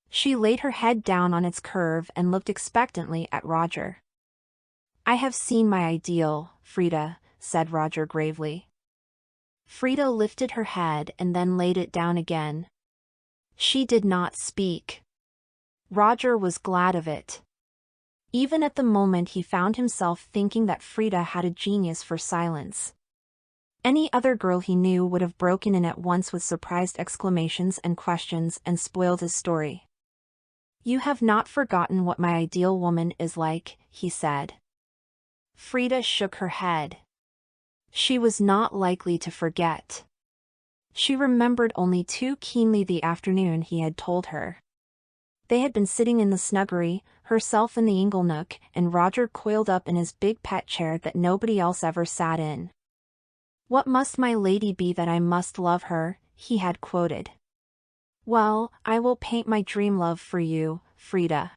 She laid her head down on its curve and looked expectantly at Roger. "I have seen my ideal, Freda," said Roger gravely. Freda lifted her head and then laid it down again. She did not speak. Roger was glad of it. Even at the moment he found himself thinking that Freda had a genius for silence. Any other girl he knew would have broken in at once with surprised exclamations and questions and spoiled his story. "You have not forgotten what my ideal woman is like," he said. Freda shook her head. She was not likely to forget. She remembered only too keenly the afternoon he had told her. They had been sitting in the snuggery, herself in the inglenook, and Roger coiled up in his big pet chair that nobody else ever sat in. "What must my lady be that I must love her?" he had quoted. "Well, I will paint my dream love for you, Freda.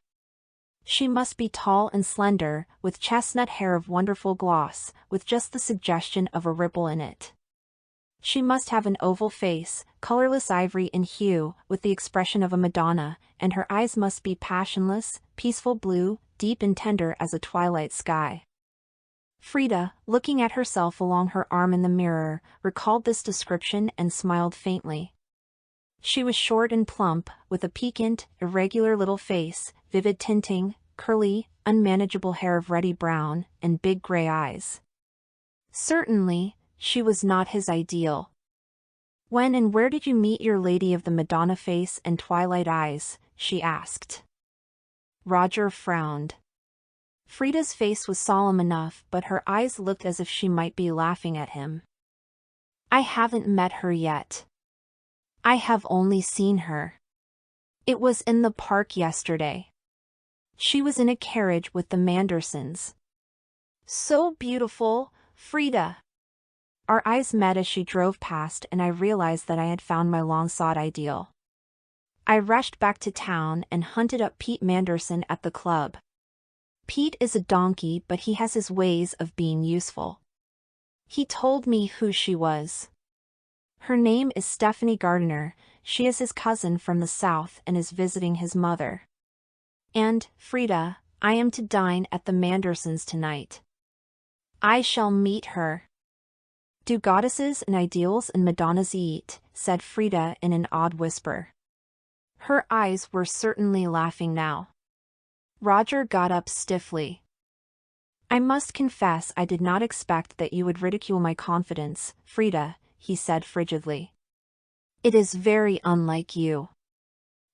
She must be tall and slender, with chestnut hair of wonderful gloss, with just the suggestion of a ripple in it. She must have an oval face, colorless ivory in hue, with the expression of a Madonna, and her eyes must be passionless, peaceful blue, deep and tender as a twilight sky." Freda, looking at herself along her arm in the mirror, recalled this description and smiled faintly. She was short and plump, with a piquant, irregular little face, vivid tinting, curly, unmanageable hair of ruddy brown, and big gray eyes. Certainly, she was not his ideal. "When and where did you meet your lady of the Madonna face and twilight eyes?" she asked. Roger frowned. Freda's face was solemn enough, but her eyes looked as if she might be laughing at him. "I haven't met her yet. I have only seen her. It was in the park yesterday. She was in a carriage with the Mandersons. So beautiful, Freda." Our eyes met as she drove past and I realized that I had found my long-sought ideal. I rushed back to town and hunted up Pete Manderson at the club. Pete is a donkey, but he has his ways of being useful. He told me who she was. Her name is Stephanie Gardiner. She is his cousin from the south and is visiting his mother. And, Freda, I am to dine at the Mandersons tonight. I shall meet her. "Do goddesses and ideals and Madonnas eat?" said Freda in an odd whisper. Her eyes were certainly laughing now. Roger got up stiffly. "I must confess I did not expect that you would ridicule my confidence, Freda," he said frigidly. "It is very unlike you.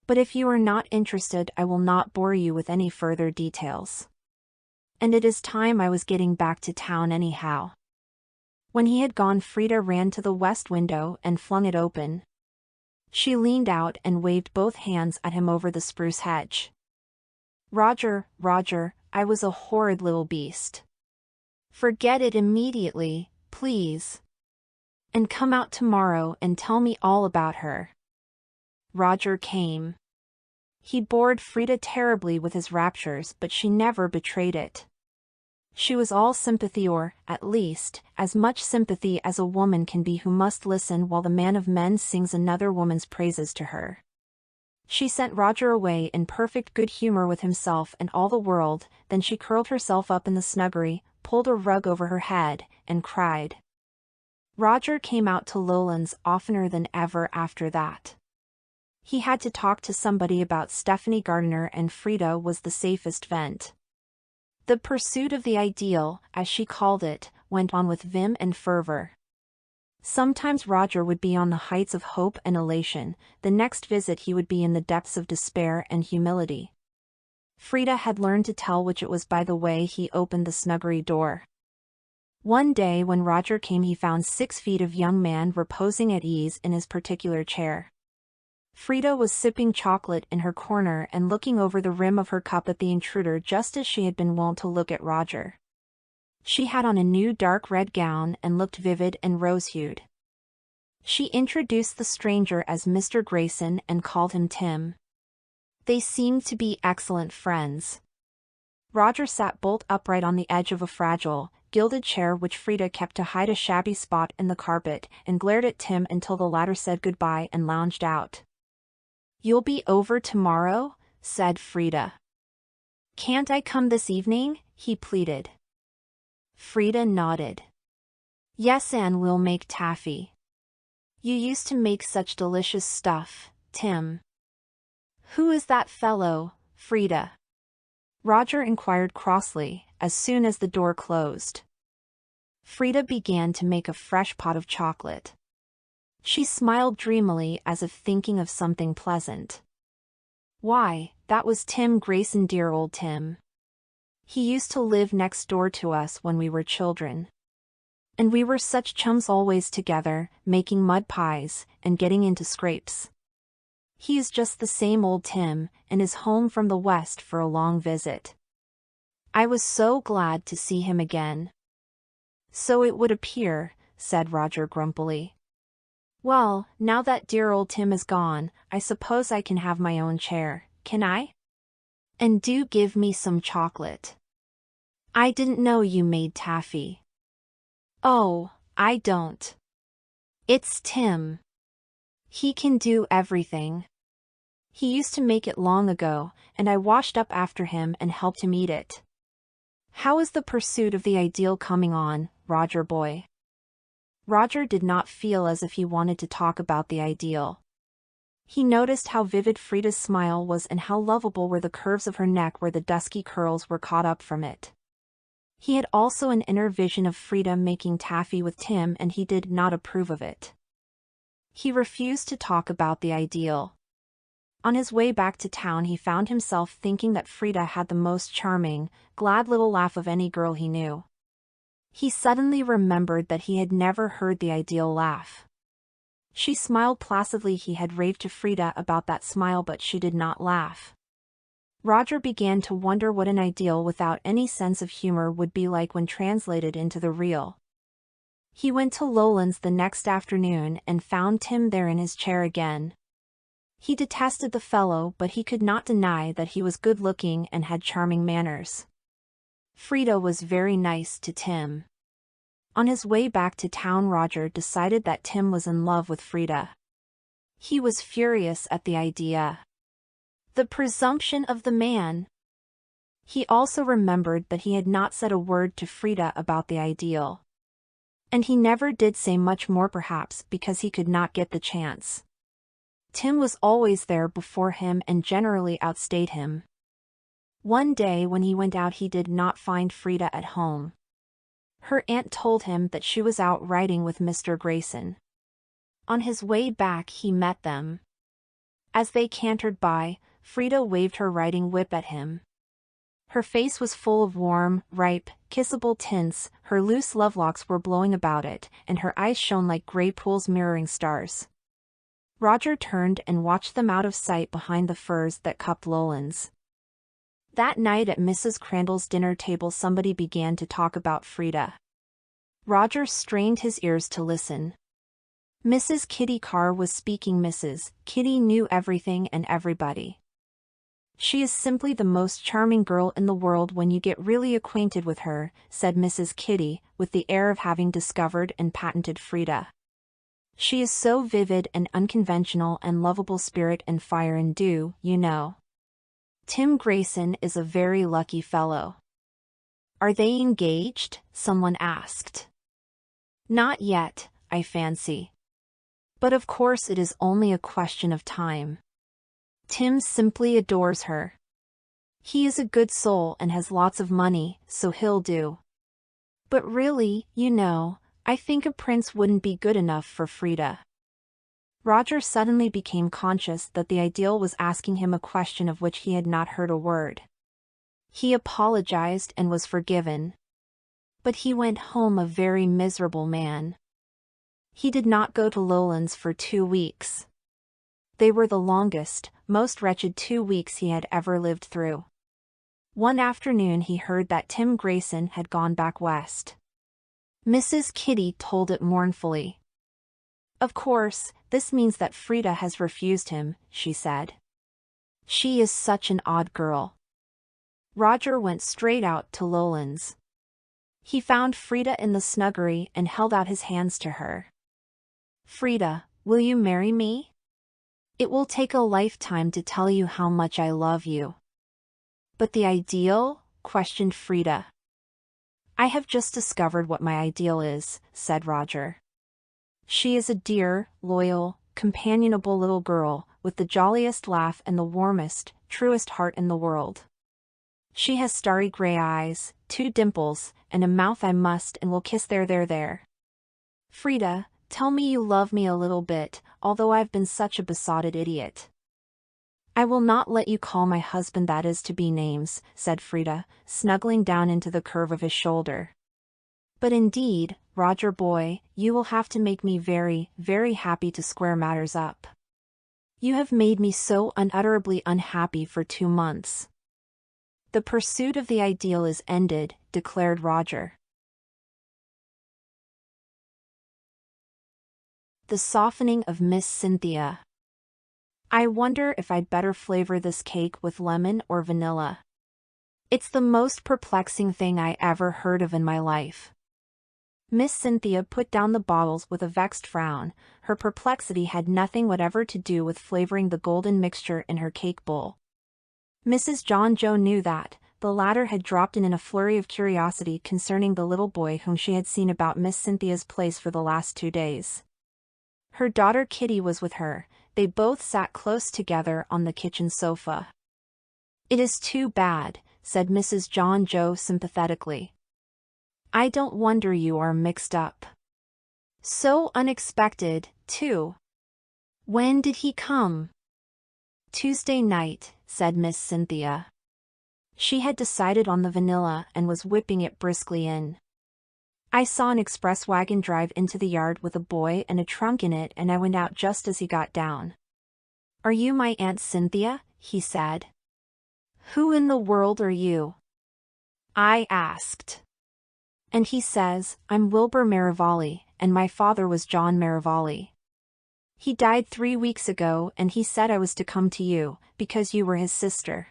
But if you are not interested, I will not bore you with any further details. And it is time I was getting back to town anyhow. When he had gone, Freda ran to the west window and flung it open. She leaned out and waved both hands at him over the spruce hedge. Roger, Roger, I was a horrid little beast. Forget it immediately, please. And come out tomorrow and tell me all about her. Roger came. He bored Freda terribly with his raptures, but she never betrayed it. She was all sympathy, or, at least, as much sympathy as a woman can be who must listen while the man of men sings another woman's praises to her. She sent Roger away in perfect good humor with himself and all the world, then she curled herself up in the snuggery, pulled a rug over her head, and cried. Roger came out to Lowlands oftener than ever after that. He had to talk to somebody about Stephanie Gardiner, and Freda was the safest vent. The pursuit of the ideal, as she called it, went on with vim and fervor. Sometimes Roger would be on the heights of hope and elation, the next visit he would be in the depths of despair and humility. Freda had learned to tell which it was by the way he opened the snuggery door. One day when Roger came, he found 6 feet of young man reposing at ease in his particular chair. Freda was sipping chocolate in her corner and looking over the rim of her cup at the intruder, just as she had been wont to look at Roger. She had on a new dark red gown and looked vivid and rose-hued. She introduced the stranger as Mr. Grayson and called him Tim. They seemed to be excellent friends. Roger sat bolt upright on the edge of a fragile, gilded chair which Freda kept to hide a shabby spot in the carpet, and glared at Tim until the latter said goodbye and lounged out. "You'll be over tomorrow?" said Freda. "Can't I come this evening?" he pleaded. Freda nodded. "Yes, and we'll make taffy. You used to make such delicious stuff, Tim." "Who is that fellow, Freda?" Roger inquired crossly, as soon as the door closed. Freda began to make a fresh pot of chocolate. She smiled dreamily as if thinking of something pleasant. "Why, that was Tim Grayson, dear old Tim. He used to live next door to us when we were children. And we were such chums, always together, making mud pies, and getting into scrapes. He is just the same old Tim, and is home from the West for a long visit. I was so glad to see him again." "So it would appear," said Roger grumpily. "Well, now that dear old Tim is gone, I suppose I can have my own chair, can I? And do give me some chocolate. I didn't know you made taffy." "Oh, I don't. It's Tim. He can do everything. He used to make it long ago, and I washed up after him and helped him eat it. How is the pursuit of the ideal coming on, Roger boy?" Roger did not feel as if he wanted to talk about the ideal. He noticed how vivid Freda's smile was and how lovable were the curves of her neck where the dusky curls were caught up from it. He had also an inner vision of Freda making taffy with Tim, and he did not approve of it. He refused to talk about the ideal. On his way back to town, he found himself thinking that Freda had the most charming, glad little laugh of any girl he knew. He suddenly remembered that he had never heard the ideal laugh. She smiled placidly. He had raved to Freda about that smile, but she did not laugh. Roger began to wonder what an ideal without any sense of humor would be like when translated into the real. He went to Lowlands the next afternoon and found Tim there in his chair again. He detested the fellow, but he could not deny that he was good-looking and had charming manners. Freda was very nice to Tim. On his way back to town, Roger decided that Tim was in love with Freda. He was furious at the idea. The presumption of the man! He also remembered that he had not said a word to Freda about the ideal. And he never did say much more, perhaps because he could not get the chance. Tim was always there before him and generally outstayed him. One day when he went out, he did not find Freda at home. Her aunt told him that she was out riding with Mr. Grayson. On his way back he met them. As they cantered by, Freda waved her riding whip at him. Her face was full of warm, ripe, kissable tints, her loose lovelocks were blowing about it, and her eyes shone like gray pools mirroring stars. Roger turned and watched them out of sight behind the firs that cupped lowlands. That night at Mrs. Crandall's dinner table somebody began to talk about Freda. Roger strained his ears to listen. Mrs. Kitty Carr was speaking. Mrs. Kitty knew everything and everybody. "She is simply the most charming girl in the world when you get really acquainted with her," said Mrs. Kitty, with the air of having discovered and patented Freda. "She is so vivid and unconventional and lovable, spirit and fire and dew, you know. Tim Grayson is a very lucky fellow." "Are they engaged?" someone asked. "Not yet, I fancy. But of course it is only a question of time. Tim simply adores her. He is a good soul and has lots of money, so he'll do. But really, you know, I think a prince wouldn't be good enough for Freda." Roger suddenly became conscious that the ideal was asking him a question of which he had not heard a word. He apologized and was forgiven. But he went home a very miserable man. He did not go to Lowlands for 2 weeks. They were the longest, most wretched 2 weeks he had ever lived through. One afternoon he heard that Tim Grayson had gone back west. Mrs. Kitty told it mournfully. "Of course, this means that Freda has refused him," she said. "She is such an odd girl." Roger went straight out to Lowlands. He found Freda in the snuggery and held out his hands to her. "Freda, will you marry me? It will take a lifetime to tell you how much I love you." "But the ideal?" questioned Freda. "I have just discovered what my ideal is," said Roger. "She is a dear, loyal, companionable little girl, with the jolliest laugh and the warmest, truest heart in the world. She has starry gray eyes, 2 dimples, and a mouth I must and will kiss there. Freda, tell me you love me a little bit, although I've been such a besotted idiot." "I will not let you call my husband that is to be names," said Freda, snuggling down into the curve of his shoulder. "But indeed, Roger boy, you will have to make me very, very happy to square matters up. You have made me so unutterably unhappy for 2 months." "The pursuit of the ideal is ended," declared Roger. The softening of Miss Cynthia. "I wonder if I'd better flavor this cake with lemon or vanilla. It's the most perplexing thing I ever heard of in my life." Miss Cynthia put down the bottles with a vexed frown. Her perplexity had nothing whatever to do with flavoring the golden mixture in her cake bowl. Mrs. John Joe knew that. The latter had dropped in a flurry of curiosity concerning the little boy whom she had seen about Miss Cynthia's place for the last 2 days. Her daughter Kitty was with her. They both sat close together on the kitchen sofa. "It is too bad," said Mrs. John Joe sympathetically. "I don't wonder you are mixed up. So unexpected, too. When did he come?" "Tuesday night," said Miss Cynthia. She had decided on the vanilla and was whipping it briskly in. "I saw an express wagon drive into the yard with a boy and a trunk in it, and I went out just as he got down. 'Are you my Aunt Cynthia?' he said. 'Who in the world are you?' I asked. And he says, 'I'm Wilbur Merivale, and my father was John Merivale. He died 3 weeks ago, and he said I was to come to you, because you were his sister.'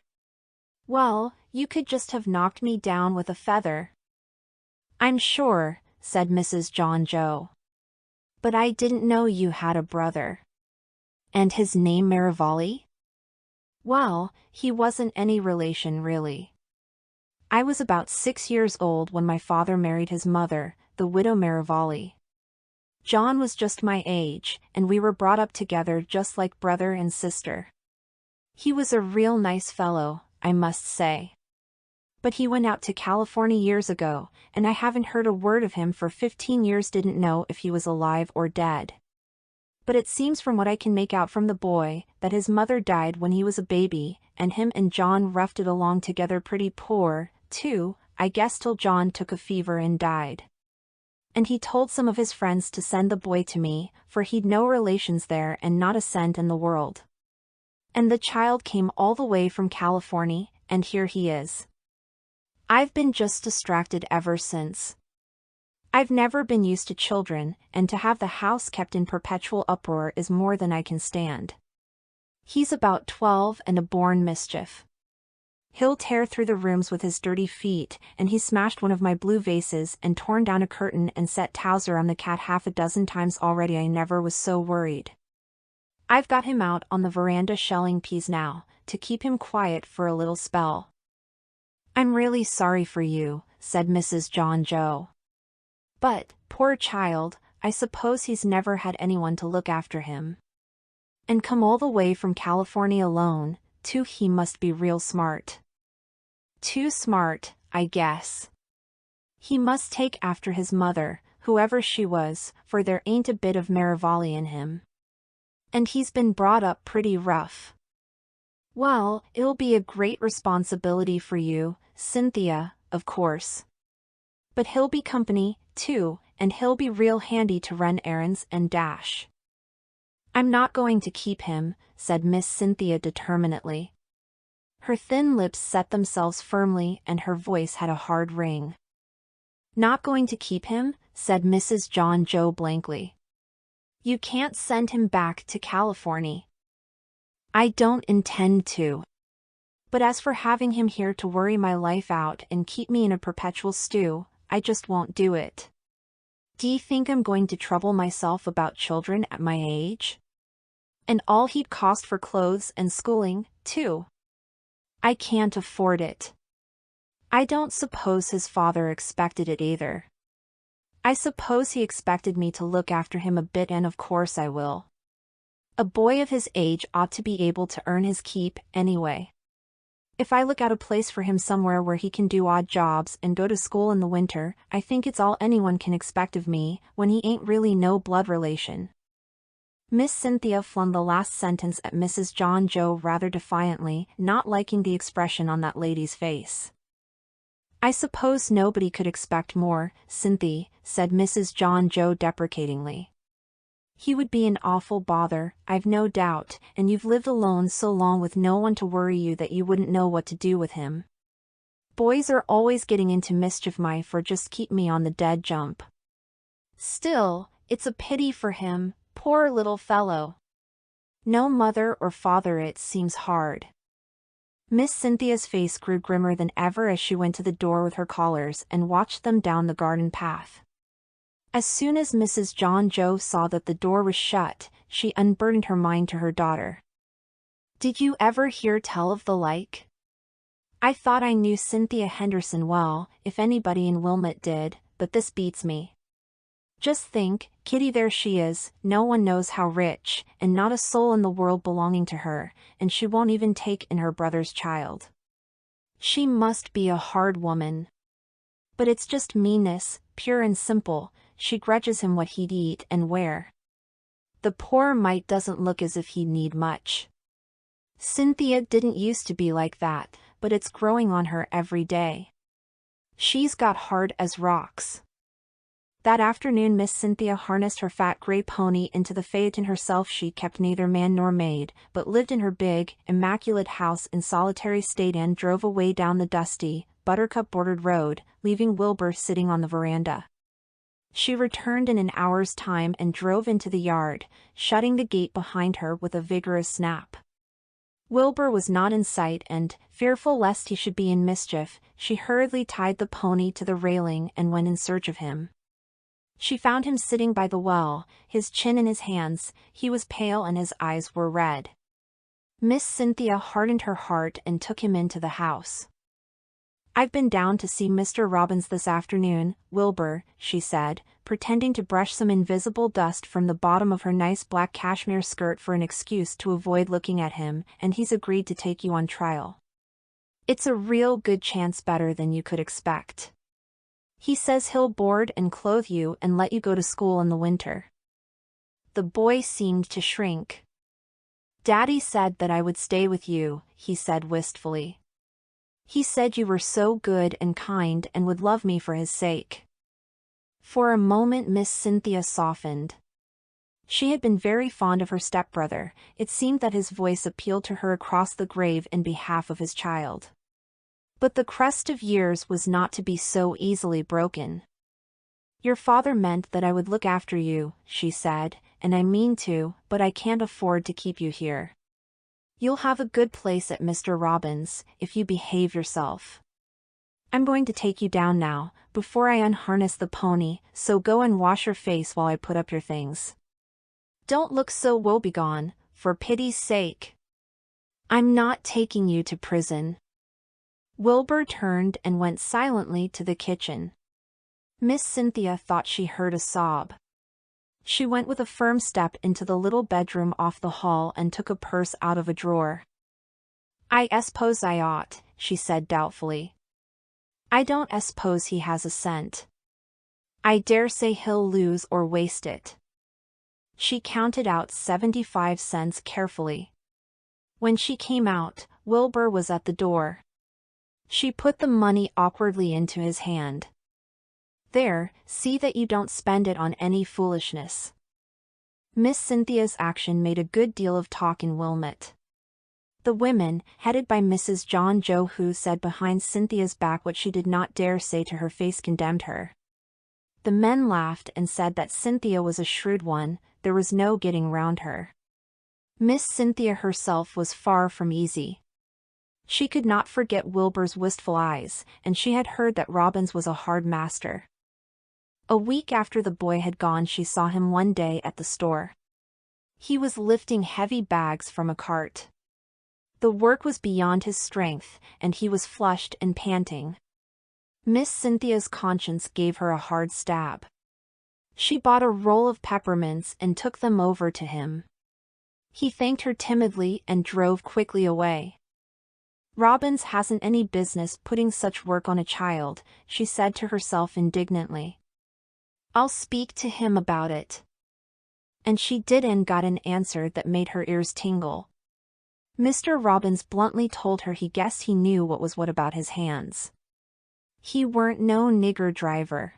Well, you could just have knocked me down with a feather." "I'm sure," said Mrs. John Joe. "But I didn't know you had a brother." "And his name Merivale?" "Well, he wasn't any relation really. I was about 6 years old when my father married his mother, the widow Merivale. John was just my age, and we were brought up together just like brother and sister. He was a real nice fellow, I must say. But he went out to California years ago, and I haven't heard a word of him for 15 years. Didn't know if he was alive or dead." But it seems from what I can make out from the boy, that his mother died when he was a baby, and him and John roughed it along together pretty poor, too, I guess till John took a fever and died. And he told some of his friends to send the boy to me, for he'd no relations there and not a cent in the world. And the child came all the way from California, and here he is. I've been just distracted ever since. I've never been used to children, and to have the house kept in perpetual uproar is more than I can stand. He's about 12 and a born mischief. He'll tear through the rooms with his dirty feet, and he smashed one of my blue vases and torn down a curtain and set Towser on the cat half a dozen times already. I never was so worried. I've got him out on the veranda shelling peas now, to keep him quiet for a little spell. I'm really sorry for you, said Mrs. John Joe. But, poor child, I suppose he's never had anyone to look after him. And come all the way from California alone, too. He must be real smart. Too smart, I guess. He must take after his mother, whoever she was, for there ain't a bit of Marivalli in him. And he's been brought up pretty rough. Well, it'll be a great responsibility for you, Cynthia, of course. But he'll be company, too, and he'll be real handy to run errands and dash. I'm not going to keep him, said Miss Cynthia determinedly. Her thin lips set themselves firmly and her voice had a hard ring. Not going to keep him, said Mrs. John Joe blankly. You can't send him back to California. I don't intend to. But as for having him here to worry my life out and keep me in a perpetual stew, I just won't do it. D'ye think I'm going to trouble myself about children at my age? And all he'd cost for clothes and schooling, too. I can't afford it. I don't suppose his father expected it either. I suppose he expected me to look after him a bit, and of course I will. A boy of his age ought to be able to earn his keep, anyway. If I look out a place for him somewhere where he can do odd jobs and go to school in the winter, I think it's all anyone can expect of me, when he ain't really no blood relation. Miss Cynthia flung the last sentence at Mrs. John Joe rather defiantly, not liking the expression on that lady's face. I suppose nobody could expect more, Cynthia, said Mrs. John Joe deprecatingly. He would be an awful bother, I've no doubt, and you've lived alone so long with no one to worry you that you wouldn't know what to do with him. Boys are always getting into mischief, my for just keep me on the dead jump. Still, it's a pity for him, poor little fellow. No mother or father, it seems hard. Miss Cynthia's face grew grimmer than ever as she went to the door with her callers and watched them down the garden path. As soon as Mrs. John Joe saw that the door was shut, she unburdened her mind to her daughter. Did you ever hear tell of the like? I thought I knew Cynthia Henderson well, if anybody in Wilmot did, but this beats me. Just think, Kitty, there she is, no one knows how rich, and not a soul in the world belonging to her, and she won't even take in her brother's child. She must be a hard woman. But it's just meanness, pure and simple. She grudges him what he'd eat and wear. The poor mite doesn't look as if he'd need much. Cynthia didn't used to be like that, but it's growing on her every day. She's got hard as rocks. That afternoon Miss Cynthia harnessed her fat gray pony into the phaeton herself. She kept neither man nor maid, but lived in her big, immaculate house in solitary state and drove away down the dusty, buttercup-bordered road, leaving Wilbur sitting on the veranda. She returned in an hour's time and drove into the yard, shutting the gate behind her with a vigorous snap. Wilbur was not in sight and, fearful lest he should be in mischief, she hurriedly tied the pony to the railing and went in search of him. She found him sitting by the well, his chin in his hands. He was pale and his eyes were red. Miss Cynthia hardened her heart and took him into the house. I've been down to see Mr. Robbins this afternoon, Wilbur, she said, pretending to brush some invisible dust from the bottom of her nice black cashmere skirt for an excuse to avoid looking at him, and he's agreed to take you on trial. It's a real good chance, better than you could expect. He says he'll board and clothe you and let you go to school in the winter. The boy seemed to shrink. "Daddy said that I would stay with you," he said wistfully. "He said you were so good and kind and would love me for his sake." For a moment Miss Cynthia softened. She had been very fond of her stepbrother. It seemed that his voice appealed to her across the grave in behalf of his child. But the crust of years was not to be so easily broken. "Your father meant that I would look after you," she said, "and I mean to, but I can't afford to keep you here. You'll have a good place at Mr. Robins, if you behave yourself. I'm going to take you down now, before I unharness the pony, so go and wash your face while I put up your things. Don't look so woebegone, for pity's sake. I'm not taking you to prison." Wilbur turned and went silently to the kitchen. Miss Cynthia thought she heard a sob. She went with a firm step into the little bedroom off the hall and took a purse out of a drawer. "I suppose I ought," she said doubtfully. "I don't suppose he has a cent. I dare say he'll lose or waste it." She counted out 75 cents carefully. When she came out, Wilbur was at the door. She put the money awkwardly into his hand. "There, see that you don't spend it on any foolishness." Miss Cynthia's action made a good deal of talk in Wilmot. The women, headed by Mrs. John Joe, who said behind Cynthia's back what she did not dare say to her face, condemned her. The men laughed and said that Cynthia was a shrewd one, there was no getting round her. Miss Cynthia herself was far from easy. She could not forget Wilbur's wistful eyes, and she had heard that Robins was a hard master. A week after the boy had gone, she saw him one day at the store. He was lifting heavy bags from a cart. The work was beyond his strength, and he was flushed and panting. Miss Cynthia's conscience gave her a hard stab. She bought a roll of peppermints and took them over to him. He thanked her timidly and drove quickly away. "Robins hasn't any business putting such work on a child," she said to herself indignantly. "I'll speak to him about it." And she did, and got an answer that made her ears tingle. Mr. Robins bluntly told her he guessed he knew what was what about his hands. He weren't no nigger driver.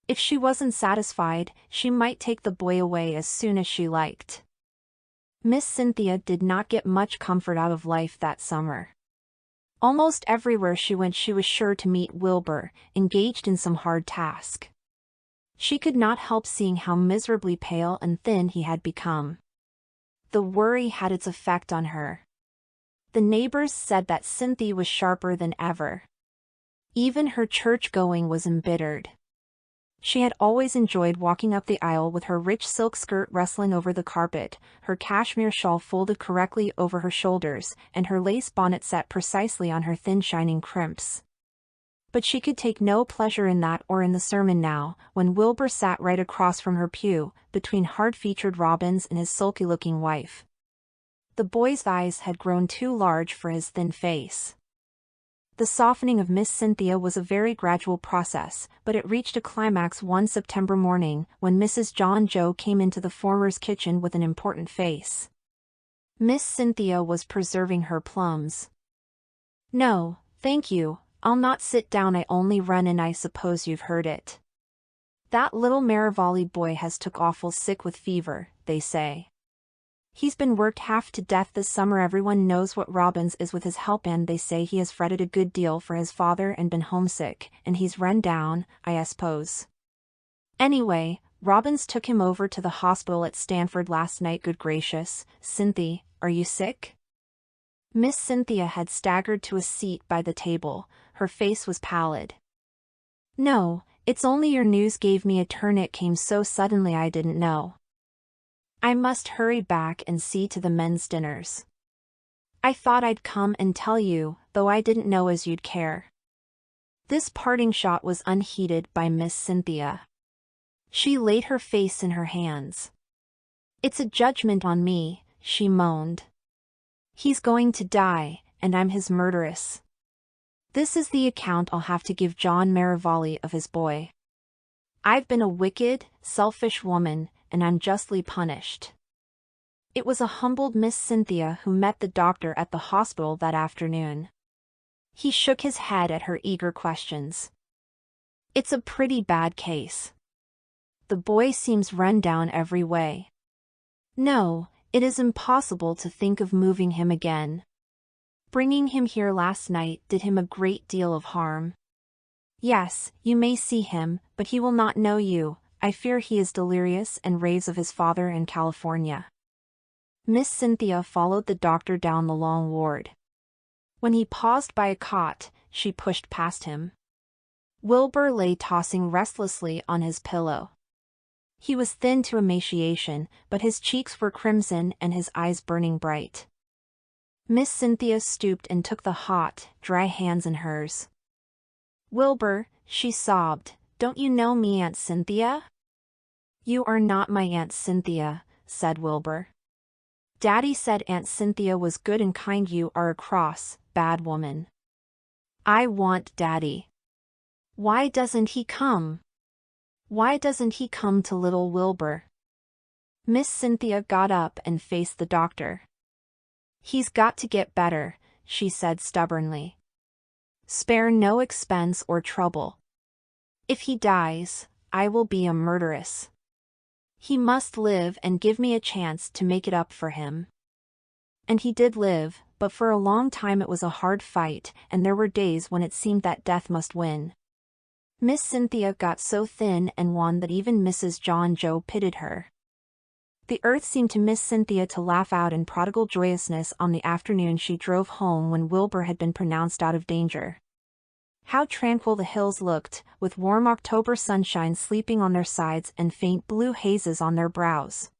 If she wasn't satisfied, she might take the boy away as soon as she liked. Miss Cynthia did not get much comfort out of life that summer. Almost everywhere she went she was sure to meet Wilbur, engaged in some hard task. She could not help seeing how miserably pale and thin he had become. The worry had its effect on her. The neighbors said that Cynthia was sharper than ever. Even her church-going was embittered. She had always enjoyed walking up the aisle with her rich silk skirt rustling over the carpet, her cashmere shawl folded correctly over her shoulders, and her lace bonnet set precisely on her thin shining crimps. But she could take no pleasure in that or in the sermon now, when Wilbur sat right across from her pew, between hard-featured Robins and his sulky-looking wife. The boy's eyes had grown too large for his thin face. The softening of Miss Cynthia was a very gradual process, but it reached a climax one September morning, when Mrs. John Joe came into the former's kitchen with an important face. Miss Cynthia was preserving her plums. "No, thank you, I'll not sit down, I only run in. I suppose you've heard it. That little Marivalli boy has took awful sick with fever, they say. He's been worked half to death this summer. Everyone knows what Robins is with his help, and they say he has fretted a good deal for his father and been homesick, and he's run down, I suppose. Anyway, Robins took him over to the hospital at Stanford last night. Good gracious, Cynthia, are you sick?" Miss Cynthia had staggered to a seat by the table. Her face was pallid. "No, it's only your news gave me a turn. It came so suddenly I didn't know. I must hurry back and see to the men's dinners. I thought I'd come and tell you, though I didn't know as you'd care." This parting shot was unheeded by Miss Cynthia. She laid her face in her hands. "It's a judgment on me," she moaned. "He's going to die, and I'm his murderess. This is the account I'll have to give John Marivalli of his boy. I've been a wicked, selfish woman, and unjustly punished. It was a humbled Miss Cynthia who met the doctor at the hospital that afternoon. He shook his head at her eager questions. "It's a pretty bad case. The boy seems run down every way. No, it is impossible to think of moving him again. Bringing him here last night did him a great deal of harm. Yes, you may see him, but he will not know you. I fear he is delirious and raves of his father in California." Miss Cynthia followed the doctor down the long ward. When he paused by a cot, she pushed past him. Wilbur lay tossing restlessly on his pillow. He was thin to emaciation, but his cheeks were crimson and his eyes burning bright. Miss Cynthia stooped and took the hot, dry hands in hers. "Wilbur," she sobbed, "don't you know me, Aunt Cynthia?" "You are not my Aunt Cynthia," said Wilbur. "Daddy said Aunt Cynthia was good and kind. You are a cross, bad woman. I want Daddy. Why doesn't he come? Why doesn't he come to little Wilbur?" Miss Cynthia got up and faced the doctor. "He's got to get better," she said stubbornly. "Spare no expense or trouble. If he dies, I will be a murderess. He must live and give me a chance to make it up for him." And he did live, but for a long time it was a hard fight, and there were days when it seemed that death must win. Miss Cynthia got so thin and wan that even Mrs. John Joe pitied her. The earth seemed to Miss Cynthia to laugh out in prodigal joyousness on the afternoon she drove home when Wilbur had been pronounced out of danger. How tranquil the hills looked, with warm October sunshine sleeping on their sides and faint blue hazes on their brows.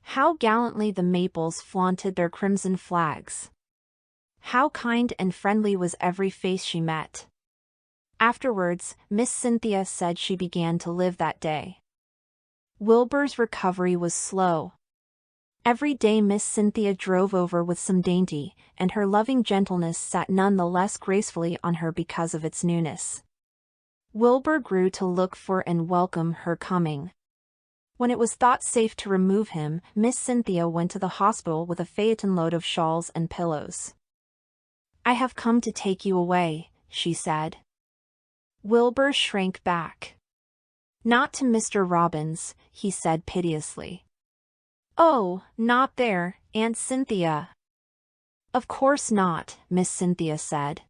How gallantly the maples flaunted their crimson flags. How kind and friendly was every face she met. Afterwards, Miss Cynthia said she began to live that day. Wilbur's recovery was slow. Every day Miss Cynthia drove over with some dainty, and her loving gentleness sat none the less gracefully on her because of its newness. Wilbur grew to look for and welcome her coming. When it was thought safe to remove him, Miss Cynthia went to the hospital with a phaeton load of shawls and pillows. "I have come to take you away," she said. Wilbur shrank back. "Not to Mr. Robbins," he said piteously. "Oh, not there, Aunt Cynthia." "Of course not," Miss Cynthia said.